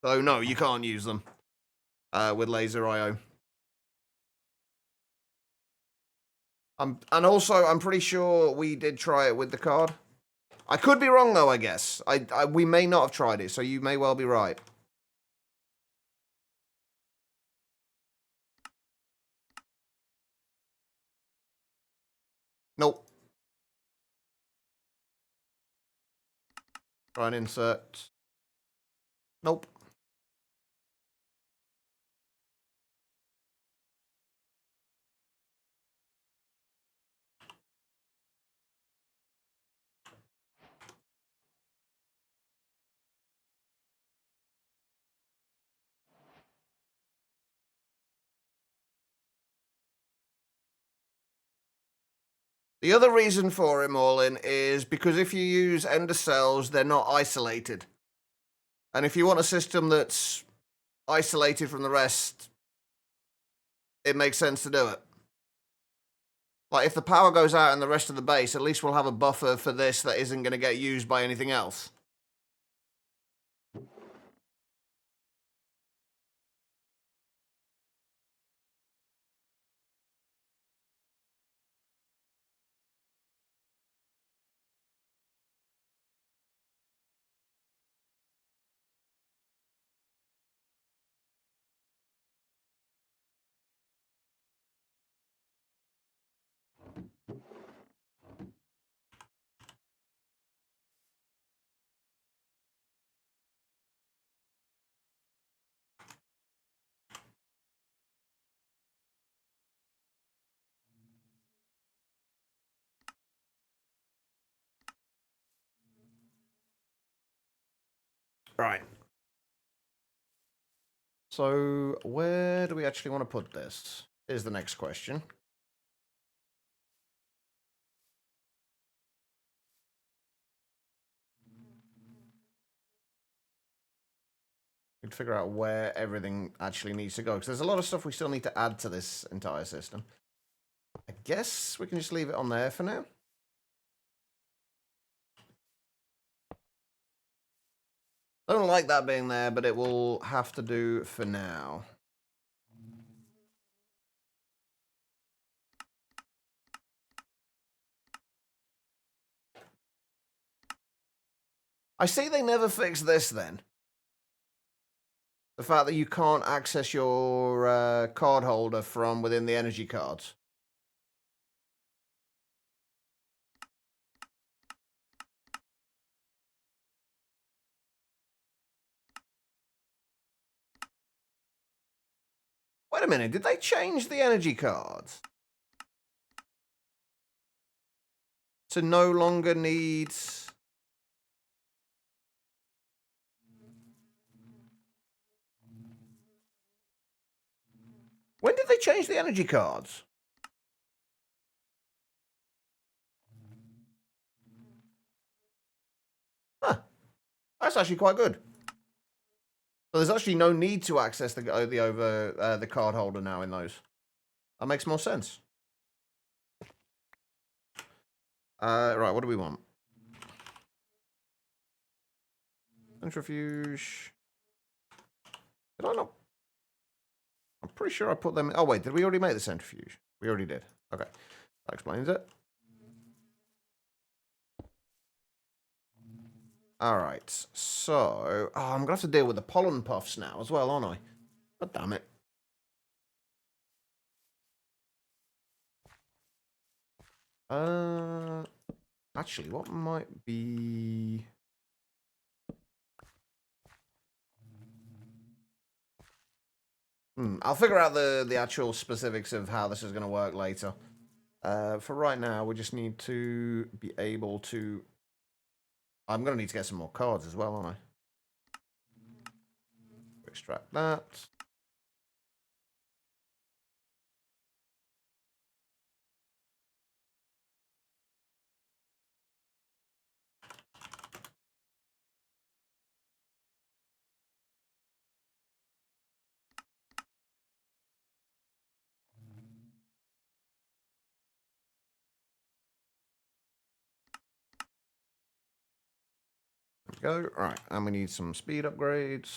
So no, you can't use them with laser IO. And also, I'm pretty sure we did try it with the card. I could be wrong though, I guess. We may not have tried it, so you may well be right. Nope. Try and insert. Nope. The other reason for it, Morlin, is because if you use ender cells, they're not isolated. And if you want a system that's isolated from the rest, it makes sense to do it. Like, if the power goes out in the rest of the base, at least we'll have a buffer for this that isn't going to get used by anything else. Right. So, where do we actually want to put this? Is the next question. We'd figure out where everything actually needs to go, because there's a lot of stuff we still need to add to this entire system. I guess we can just leave it on there for now. I don't like that being there, but it will have to do for now. I see they never fixed this then. The fact that you can't access your card holder from within the energy cards. Wait a minute, did they change the energy cards? To no longer need... When did they change the energy cards? Huh. That's actually quite good. So there's actually no need to access the card holder now in those. That makes more sense. Right, what do we want? Centrifuge. Did I not? I'm pretty sure I put them... Oh, wait, did we already make the centrifuge? We already did. Okay, that explains it. Alright, so... Oh, I'm going to have to deal with the pollen puffs now as well, aren't I? God damn it. Actually, what might be... I'll figure out the actual specifics of how this is going to work later. For right now, we just need to be able to... I'm going to need to get some more cards as well, aren't I? Extract that. go. Right, and we need some speed upgrades.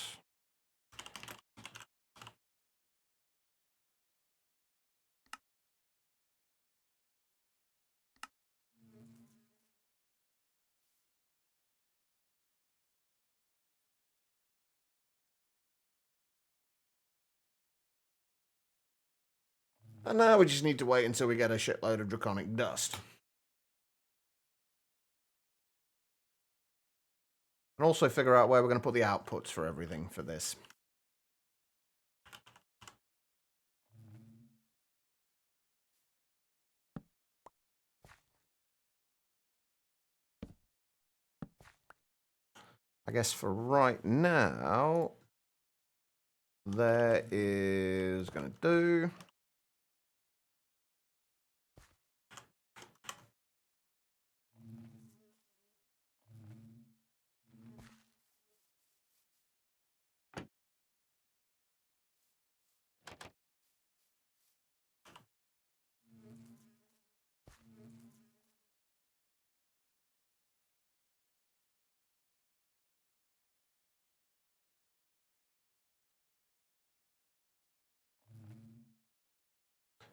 And now we just need to wait until we get a shitload of draconic dust. And also figure out where we're going to put the outputs for everything for this. I guess for right now, there is going to do.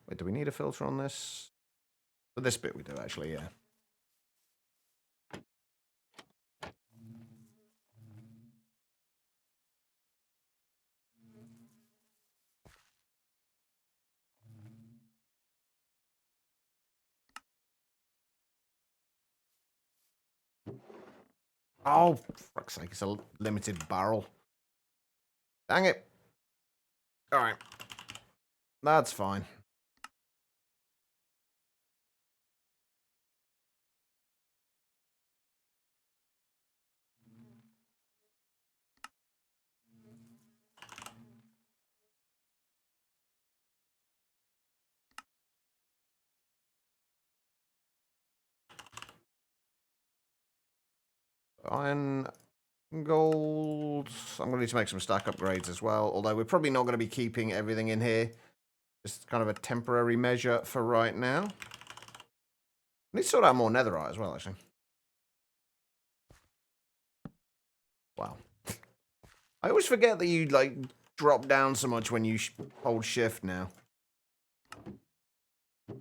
Wait, do we need a filter on this? For this bit we do, actually, yeah. Oh, for fuck's sake, it's a limited barrel. Dang it. Alright. That's fine. Iron, gold. I'm going to need to make some stack upgrades as well. Although we're probably not going to be keeping everything in here. Just kind of a temporary measure for right now. I need to sort out more netherite as well, actually. Wow. I always forget that you, like, drop down so much when you hold shift now. Let's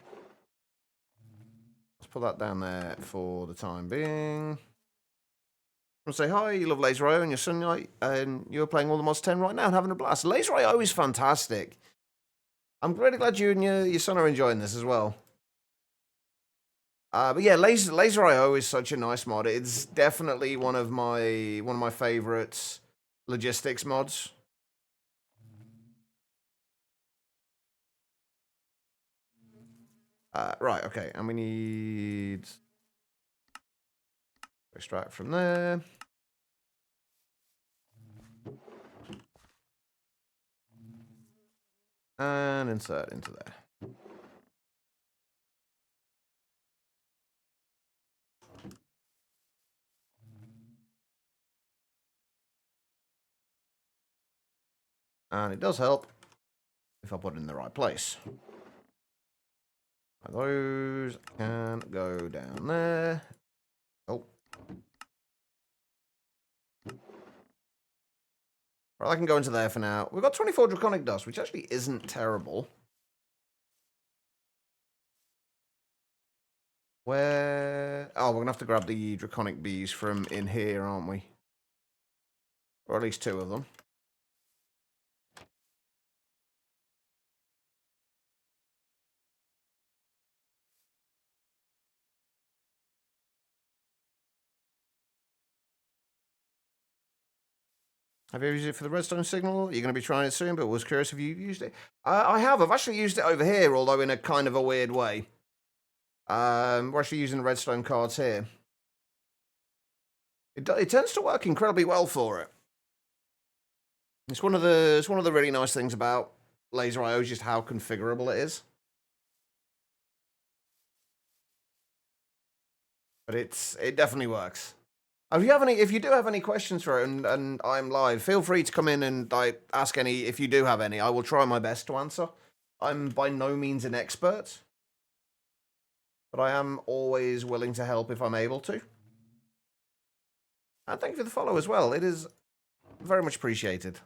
put that down there for the time being. And say hi, you love Laser IO and your son, and you're playing all the mods 10 right now and having a blast. Laser IO is fantastic. I'm really glad you and your son are enjoying this as well. But yeah, Laser IO is such a nice mod. It's definitely one of my favorites logistics mods. Right, okay, and we need extract from there. And insert into there. And it does help if I put it in the right place. Those can go down there. Oh. Right, I can go into there for now. We've got 24 draconic dust, which actually isn't terrible. Where? Oh, we're going to have to grab the draconic bees from in here, aren't we? Or at least 2 of them. Have you used it for the redstone signal? You're going to be trying it soon, but was curious if you used it. I have. I've actually used it over here, although in a kind of a weird way. We're actually using the redstone cards here. It tends to work incredibly well for it. It's one of the really nice things about Laser IO, just how configurable it is. But it definitely works. If you do have any questions for it and I'm live, feel free to come in and ask any if you do have any. I will try my best to answer. I'm by no means an expert, but I am always willing to help if I'm able to. And thank you for the follow as well. It is very much appreciated.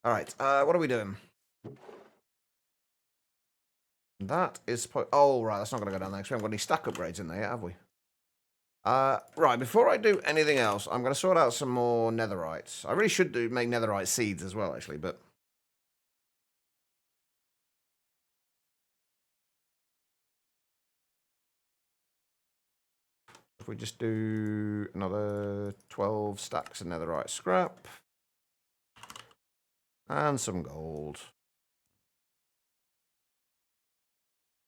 All right, what are we doing? That is... Oh, right, that's not going to go down there because we haven't got any stack upgrades in there yet, have we? Right, before I do anything else, I'm going to sort out some more netherites. I really should make netherite seeds as well, actually, but... If we just do another 12 stacks of netherite scrap. And some gold.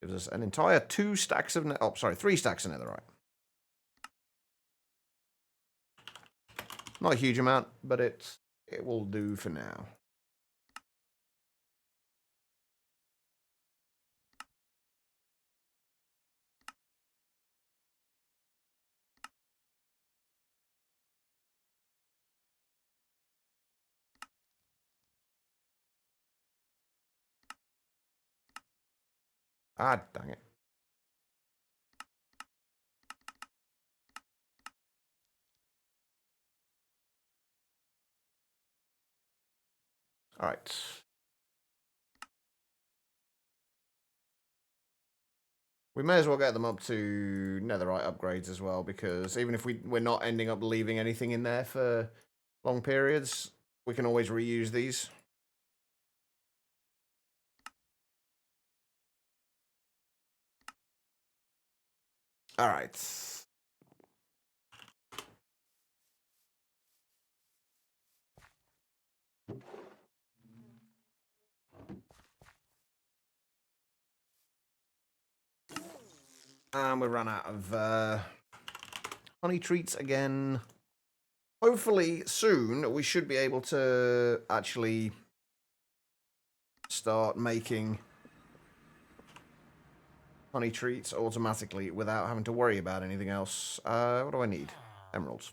Gives us an entire 2 stacks of... Oh, sorry, 3 stacks of netherite. Not a huge amount, but it will do for now. Ah, dang it. All right. We may as well get them up to netherite upgrades as well, because even if we're not ending up leaving anything in there for long periods, we can always reuse these. All right. And we ran out of honey treats again. Hopefully soon we should be able to actually start making honey treats automatically without having to worry about anything else. What do I need? Emeralds.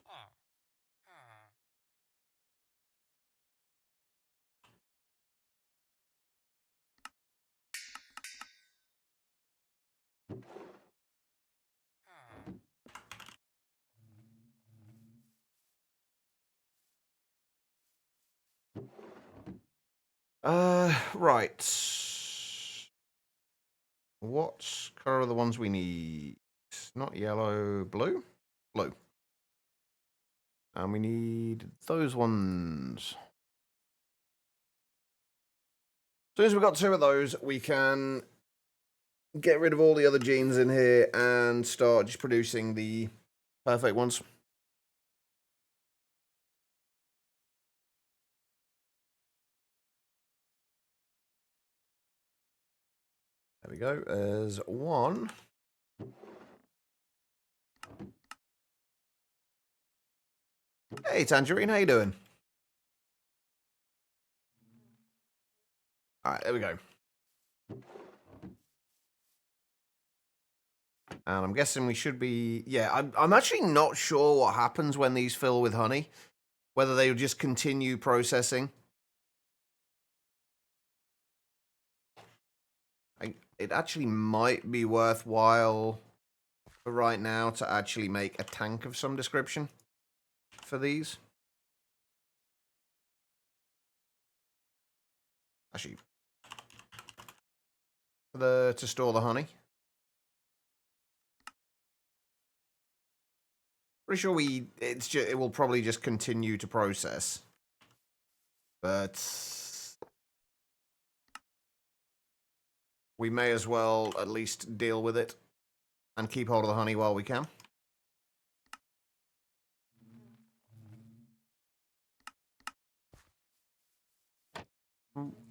Right. What color are the ones we need? Not yellow, blue? Blue. And we need those ones. As soon as we've got 2 of those, we can get rid of all the other genes in here and start just producing the perfect ones. There we go. There's 1. Hey, Tangerine, how you doing? All right, there we go. And I'm guessing we should be... Yeah, I'm actually not sure what happens when these fill with honey. Whether they'll just continue processing. It actually might be worthwhile for right now to actually make a tank of some description for these. Actually, to store the honey. Pretty sure it will probably just continue to process. But we may as well at least deal with it and keep hold of the honey while we can.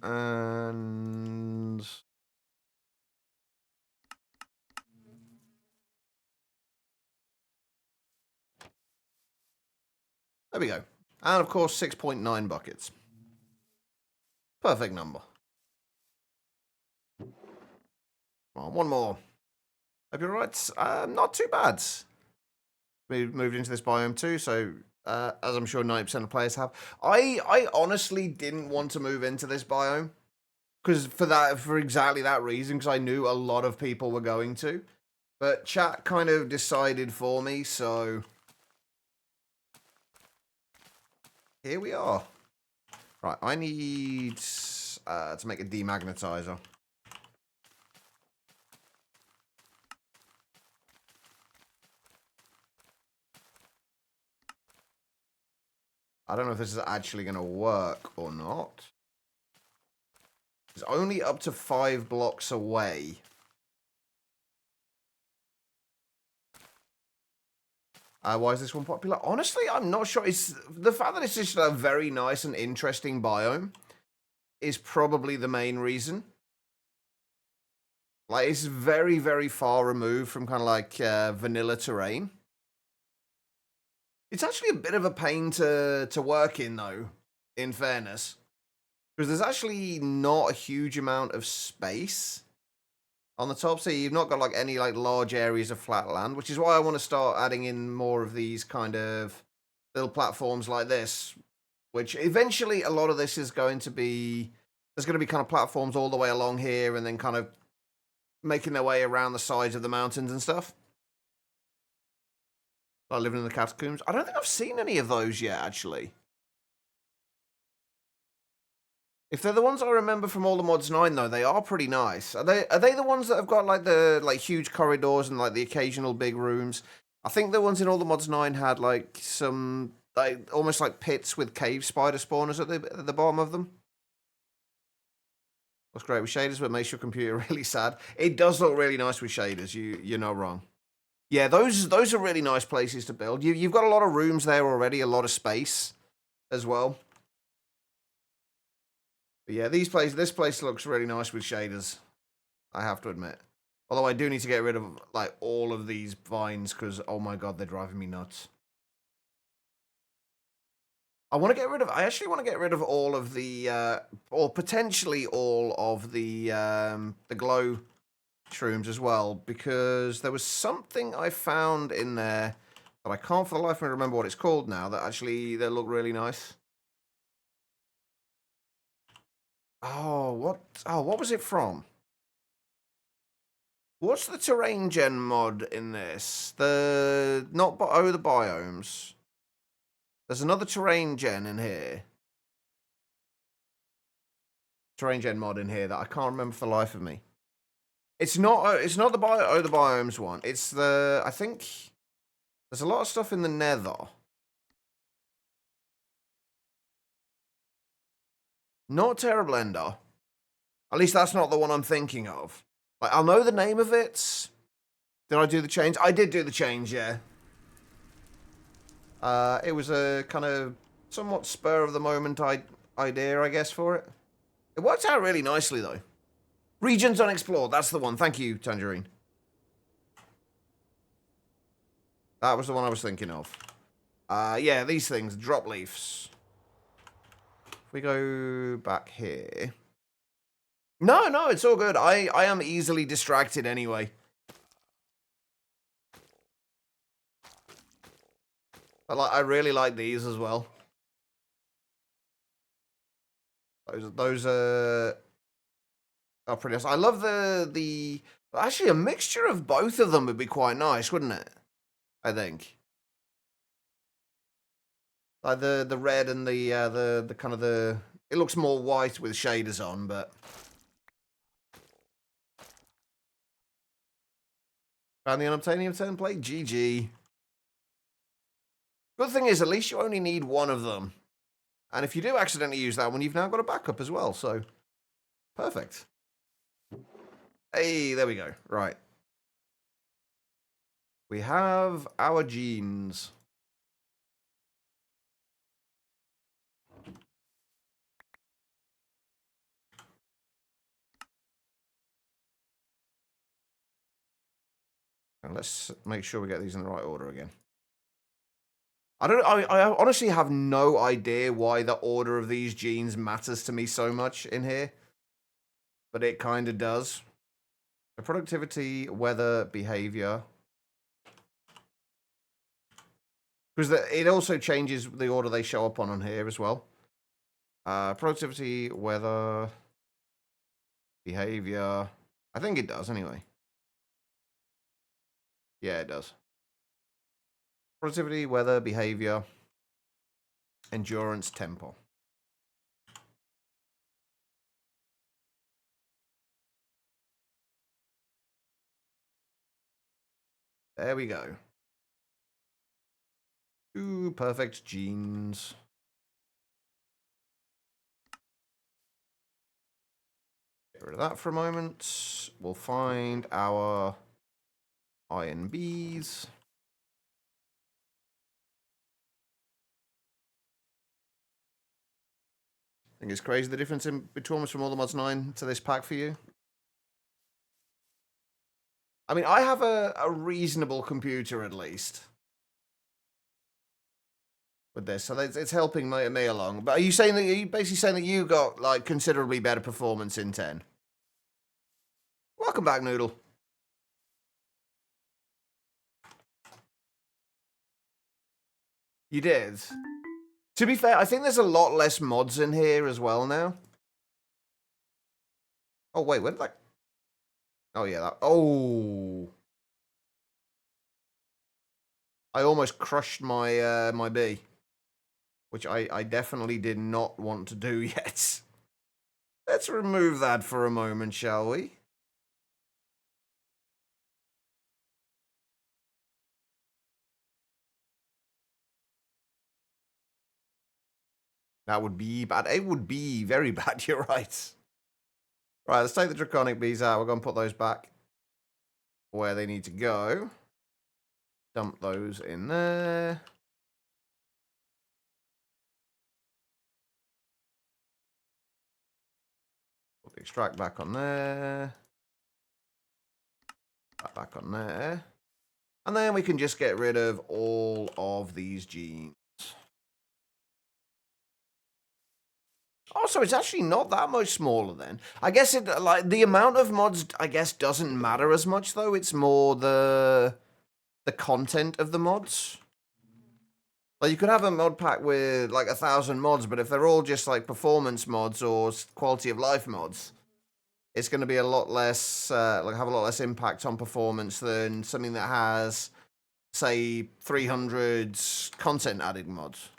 And there we go. And of course, 6.9 buckets. Perfect number. Come on, one more. Hope you're right. Not too bad. We moved into this biome too, so as I'm sure 90% of players have. I honestly didn't want to move into this biome because for exactly that reason, because I knew a lot of people were going to. But chat kind of decided for me, so here we are. Right, I need to make a demagnetizer. I don't know if this is actually going to work or not. It's only up to 5 blocks away. Why is this one popular? Honestly, I'm not sure. It's the fact that it's just a very nice and interesting biome is probably the main reason. Like, it's very, very far removed from kind of like vanilla terrain. It's actually a bit of a pain to work in, though, in fairness. Because there's actually not a huge amount of space on the top. So you've not got like any like large areas of flat land, which is why I want to start adding in more of these kind of little platforms like this, which eventually a lot of this is going to be, there's going to be kind of platforms all the way along here and then kind of making their way around the sides of the mountains and stuff. Like living in the catacombs. I don't think I've seen any of those yet, actually. If they're the ones I remember from all the mods 9, though, they are pretty nice. Are they the ones that have got like the huge corridors and like the occasional big rooms? I think the ones in all the mods 9 had like some like almost like pits with cave spider spawners at the bottom of them. Looks great with shaders, but makes your computer really sad. It does look really nice with shaders. You're not wrong. Yeah, those are really nice places to build. You've got a lot of rooms there already, a lot of space as well. But yeah, this place looks really nice with shaders, I have to admit. Although I do need to get rid of like all of these vines because oh my god, they're driving me nuts. I actually want to get rid of all of the or potentially all of the glow shrooms as well, because there was something I found in there that I can't for the life of me remember what it's called now, that actually they look really nice. Oh, what was it from? What's the terrain gen mod in this? The biomes. There's another terrain gen in here. Terrain gen mod in here that I can't remember for the life of me. It's not the the biomes one. It's I think there's a lot of stuff in the Nether. Not Terrible Ender. At least that's not the one I'm thinking of. Like, I'll know the name of it. Did I do the change? I did do the change, yeah. It was a kind of somewhat spur of the moment idea, I guess, for it. It worked out really nicely, though. Regions Unexplored, that's the one. Thank you, Tangerine. That was the one I was thinking of. Yeah, these things, drop leaves. If we go back here. No, it's all good. I am easily distracted anyway. I really like these as well. Those are pretty nice. I love the actually a mixture of both of them would be quite nice, wouldn't it? I think. Like the red and the kind of it looks more white with shaders on, but found the unobtainium template. GG. Good thing is, at least you only need one of them. And if you do accidentally use that one, you've now got a backup as well, so perfect. Hey, there we go. Right. We have our genes. And let's make sure we get these in the right order again. I honestly have no idea why the order of these genes matters to me so much in here. But it kind of does. So productivity, weather, behavior. Because it also changes the order they show up on here as well. Productivity, weather, behavior. I think it does anyway. Yeah, it does. Productivity, weather, behavior. Endurance tempo. There we go. Ooh, perfect genes. Get rid of that for a moment. We'll find our iron bees. I think it's crazy the difference in between from all the mods 9 to this pack for you. I mean, I have a reasonable computer at least with this, so it's helping me along. But are you saying that you basically saying that you got like considerably better performance in 10? Welcome back, Noodle. You did. To be fair, I think there's a lot less mods in here as well now. Oh wait, where did that? Oh yeah, that. Oh, I almost crushed my my bee, which I definitely did not want to do yet. Let's remove that for a moment, shall we? That would be bad. It would be very bad, you're right. Right, let's take the Draconic Bees out. We're going to put those back where they need to go. Dump those in there. Put the extract back on there. That back on there. And then we can just get rid of all of these genes. Oh, so it's actually not that much smaller then. I guess it like the amount of mods I guess doesn't matter as much though. It's more the content of the mods. Like you could have a mod pack with like 1,000 mods, but if they're all just like performance mods or quality of life mods, it's going to be a lot less like have a lot less impact on performance than something that has say 300 content added mods.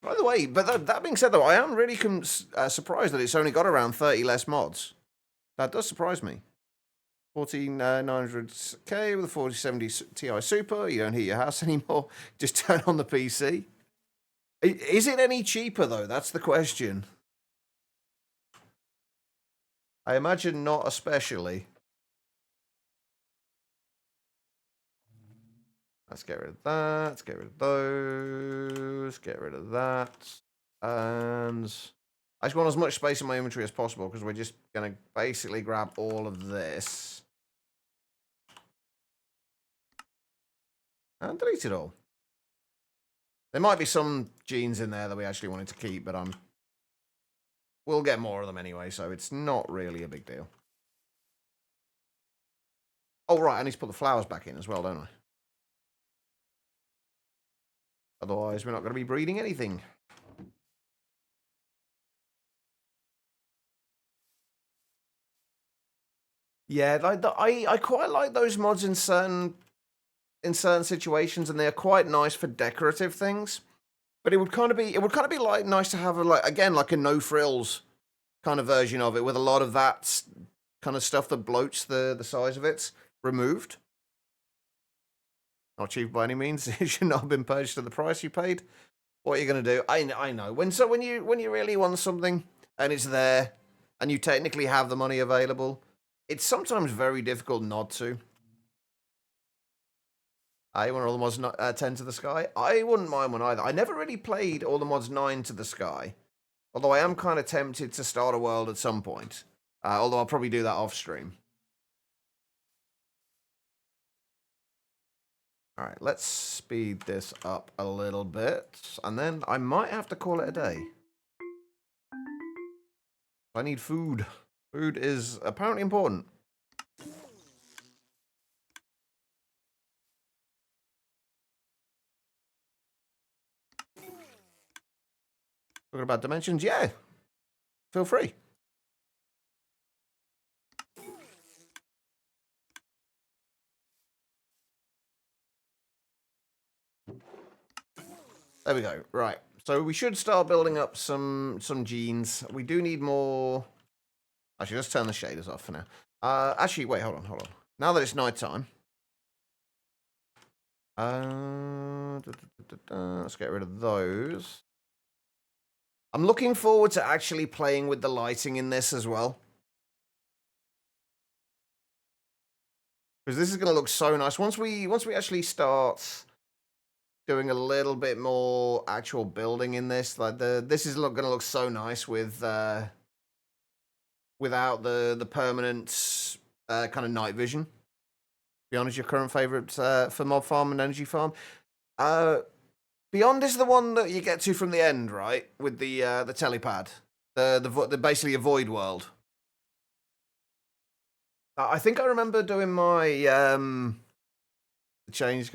By the way, but that being said, though, I am really surprised that it's only got around 30 less mods. That does surprise me. 14900K with a 4070 Ti Super. You don't heat your house anymore. Just turn on the PC. Is it any cheaper, though? That's the question. I imagine not especially. Let's get rid of that. Let's get rid of those. Get rid of that. And I just want as much space in my inventory as possible because we're just going to basically grab all of this. And delete it all. There might be some genes in there that we actually wanted to keep, but we'll get more of them anyway, so it's not really a big deal. Oh, right, I need to put the flowers back in as well, don't I? Otherwise, we're not going to be breeding anything. Yeah, like I quite like those mods in certain situations, and they're quite nice for decorative things. But it would kind of be like nice to have like a no frills kind of version of it with a lot of that kind of stuff that bloats the size of it removed. Not cheap by any means. It should not have been purchased at the price you paid. What are you going to do? I know. When you really want something and it's there and you technically have the money available, it's sometimes very difficult not to. I want all the mods 10 to the sky. I wouldn't mind one either. I never really played all the mods 9 to the sky. Although I am kind of tempted to start a world at some point. Although I'll probably do that off stream. All right, let's speed this up a little bit. And then I might have to call it a day. I need food. Food is apparently important. Talking about dimensions? Yeah. Feel free. There we go. Right. So we should start building up some genes. We do need more. Actually, let's turn the shaders off for now. Actually, wait, hold on. Now that it's nighttime, let's get rid of those. I'm looking forward to actually playing with the lighting in this as well. Because this is going to look so nice. Once we actually start doing a little bit more actual building in this, like this is going to look so nice with without the permanent kind of night vision. Beyond is your current favorite for mob farm and energy farm. Beyond is the one that you get to from the end, right? With the telepad, the basically a void world. I think I remember doing my change.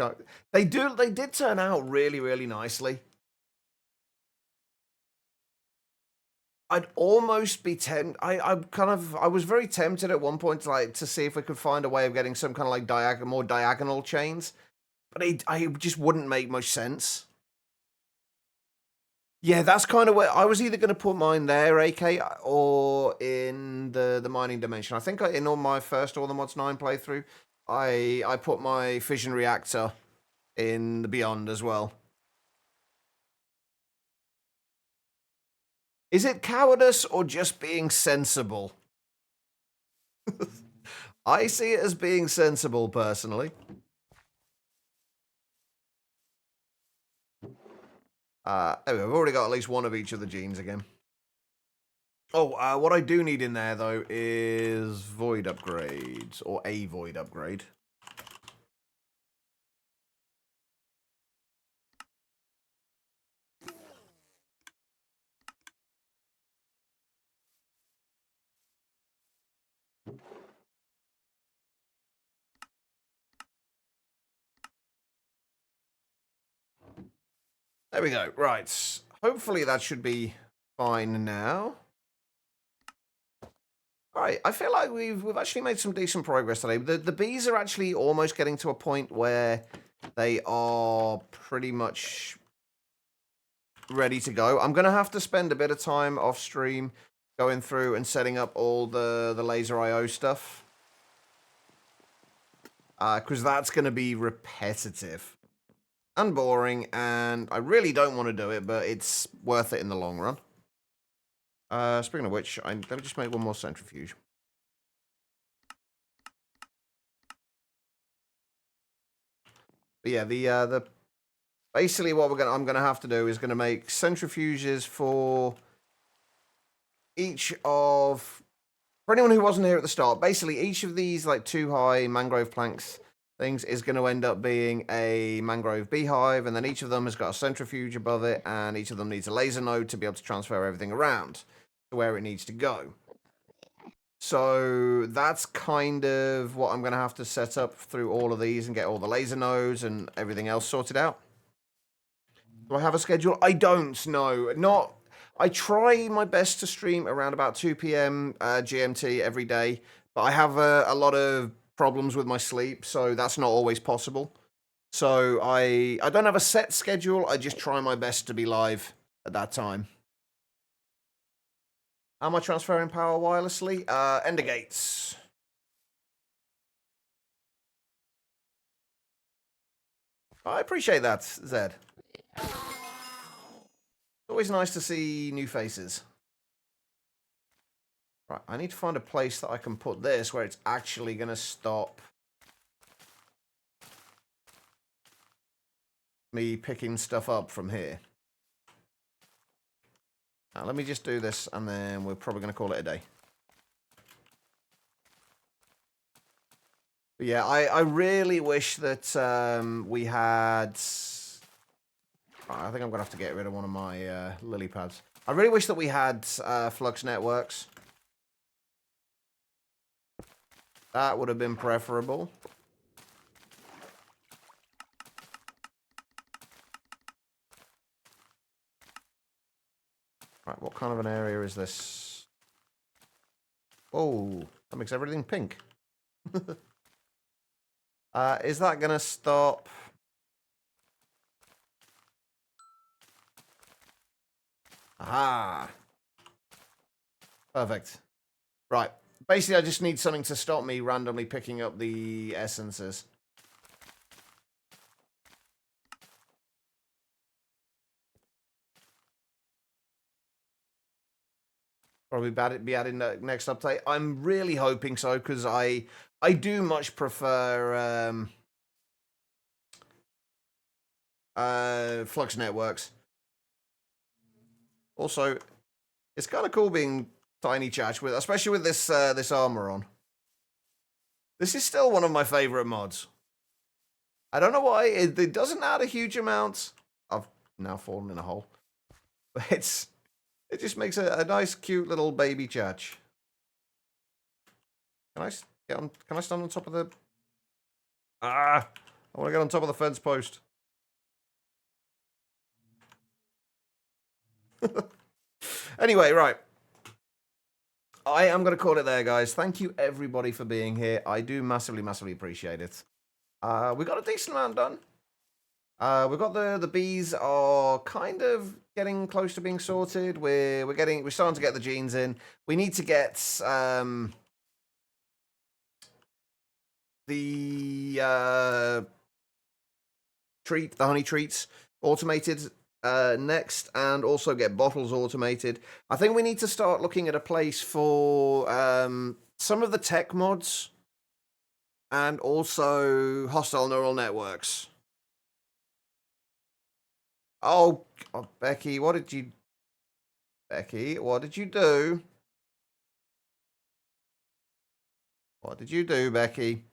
They did turn out really, really nicely. I'd almost be tempted. I was very tempted at one point to see if we could find a way of getting some kind of like more diagonal chains, but I just wouldn't make much sense. Yeah, that's kind of where I was either going to put mine there, AK, or in the mining dimension. I think in all my first All the Mods 9 playthrough, I put my fission reactor in the Beyond as well. Is it cowardice or just being sensible? I see it as being sensible, personally. There we go. I've already got at least one of each of the genes again. Oh, what I do need in there, though, is void upgrades, or a void upgrade. There we go. Right. Hopefully that should be fine now. All right. I feel like we've actually made some decent progress today. The bees are actually almost getting to a point where they are pretty much ready to go. I'm gonna have to spend a bit of time off stream going through and setting up all the laser IO stuff. Because that's gonna be repetitive and boring, and I really don't want to do it, but it's worth it in the long run. Speaking of which, let me just make one more centrifuge. But yeah, the basically what I'm gonna have to do is gonna make centrifuges for each of. For anyone who wasn't here at the start, basically each of these like 2 high mangrove planks things is going to end up being a mangrove beehive, and then each of them has got a centrifuge above it, and each of them needs a laser node to be able to transfer everything around to where it needs to go. So that's kind of what I'm going to have to set up through all of these and get all the laser nodes and everything else sorted out. Do I have a schedule? I don't know. I try my best to stream around about 2 p.m. GMT every day, but I have a lot of problems with my sleep, so that's not always possible. So I don't have a set schedule. I just try my best to be live at that time. How am I transferring power wirelessly? Ender gates. I appreciate that, Zed. Always nice to see new faces. Right, I need to find a place that I can put this where it's actually going to stop me picking stuff up from here. Now, let me just do this, and then we're probably going to call it a day. But yeah, I really wish that we had... I think I'm going to have to get rid of one of my lily pads. I really wish that we had flux networks. That would have been preferable. Right, what kind of an area is this? Oh, that makes everything pink. Is that going to stop? Aha. Perfect. Right. Basically, I just need something to stop me randomly picking up the essences. Probably be added next update. I'm really hoping so, because I do much prefer Flux networks. Also, it's kind of cool being tiny chatch with, especially with this this armor on. This is still one of my favorite mods. I don't know why it doesn't add a huge amount. I've now fallen in a hole, but it just makes a nice, cute little baby chatch. Can I get on? Can I stand on top of the? Ah, I want to get on top of the fence post. Anyway, right. I am going to call it there, guys. Thank you, everybody, for being here. I do massively, massively appreciate it. We got a decent amount done. We've got the bees are kind of getting close to being sorted. We're starting to get the genes in. We need to get the honey treats automated next, and also get bottles automated. I think we need to start looking at a place for some of the tech mods and also hostile neural networks. Oh, Becky, what did you do? What did you do, Becky?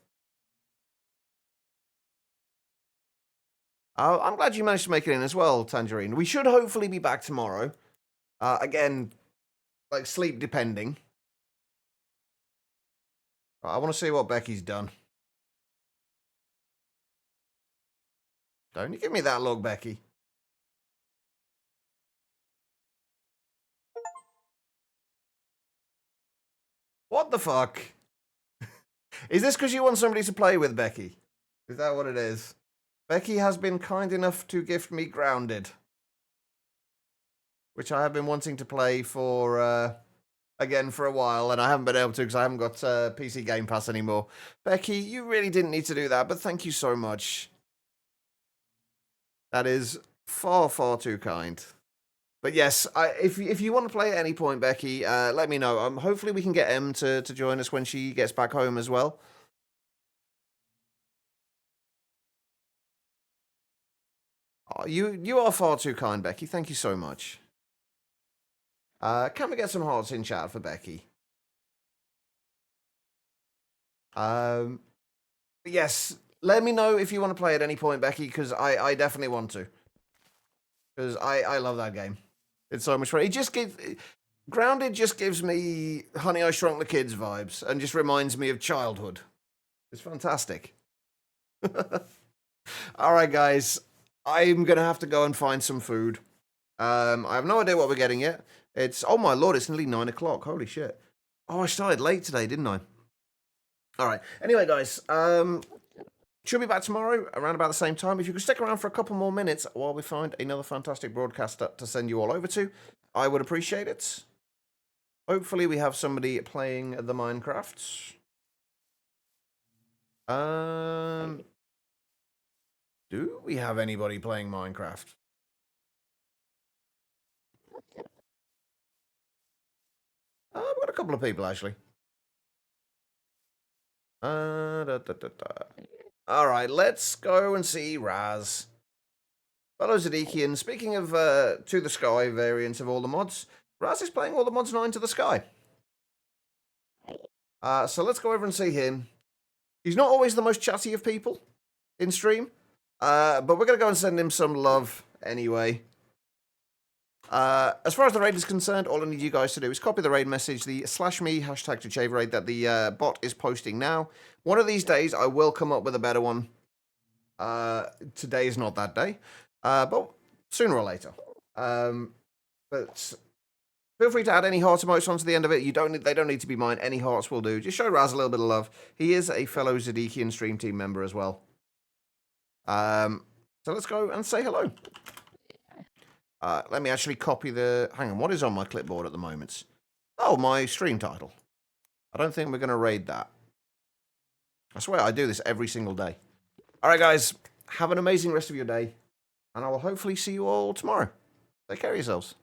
Oh, I'm glad you managed to make it in as well, Tangerine. We should hopefully be back tomorrow. Again, like sleep depending. I want to see what Becky's done. Don't you give me that look, Becky. What the fuck? Is this because you want somebody to play with, Becky? Is that what it is? Becky has been kind enough to gift me Grounded, which I have been wanting to play for, again, for a while, and I haven't been able to because I haven't got PC Game Pass anymore. Becky, you really didn't need to do that, but thank you so much. That is far, far too kind. But yes, if you want to play at any point, Becky, let me know. Hopefully we can get Em to join us when she gets back home as well. Oh, you are far too kind, Becky. Thank you so much. Can we get some hearts in chat for Becky? Yes, let me know if you want to play at any point, Becky, because I definitely want to. Because I love that game. It's so much fun. Grounded just gives me Honey, I Shrunk the Kids vibes and just reminds me of childhood. It's fantastic. All right, guys. I'm going to have to go and find some food. I have no idea what we're getting yet. Oh my lord, it's nearly 9 o'clock. Holy shit. Oh, I started late today, didn't I? All right. Anyway, guys, should be back tomorrow around about the same time. If you could stick around for a couple more minutes while we find another fantastic broadcast to send you all over to, I would appreciate it. Hopefully we have somebody playing the Minecraft. Do we have anybody playing Minecraft? We've got a couple of people, actually. All right, let's go and see Raz. Hello, Zadikian. Speaking of To the Sky variants of all the mods, Raz is playing all the mods 9 to the Sky. So let's go over and see him. He's not always the most chatty of people in stream, but we're going to go and send him some love anyway. As far as the raid is concerned, all I need you guys to do is copy the raid message, the /me hashtag to raid that the bot is posting now. One of these days, I will come up with a better one. Today is not that day, but sooner or later. But feel free to add any heart emotes onto the end of it. They don't need to be mine. Any hearts will do. Just show Raz a little bit of love. He is a fellow Zadikian stream team member as well. So let's go and say hello. Let me actually copy the... Hang on, what is on my clipboard at the moment? Oh, my stream title. I don't think we're going to raid that. I swear I do this every single day. All right, guys. Have an amazing rest of your day. And I will hopefully see you all tomorrow. Take care of yourselves.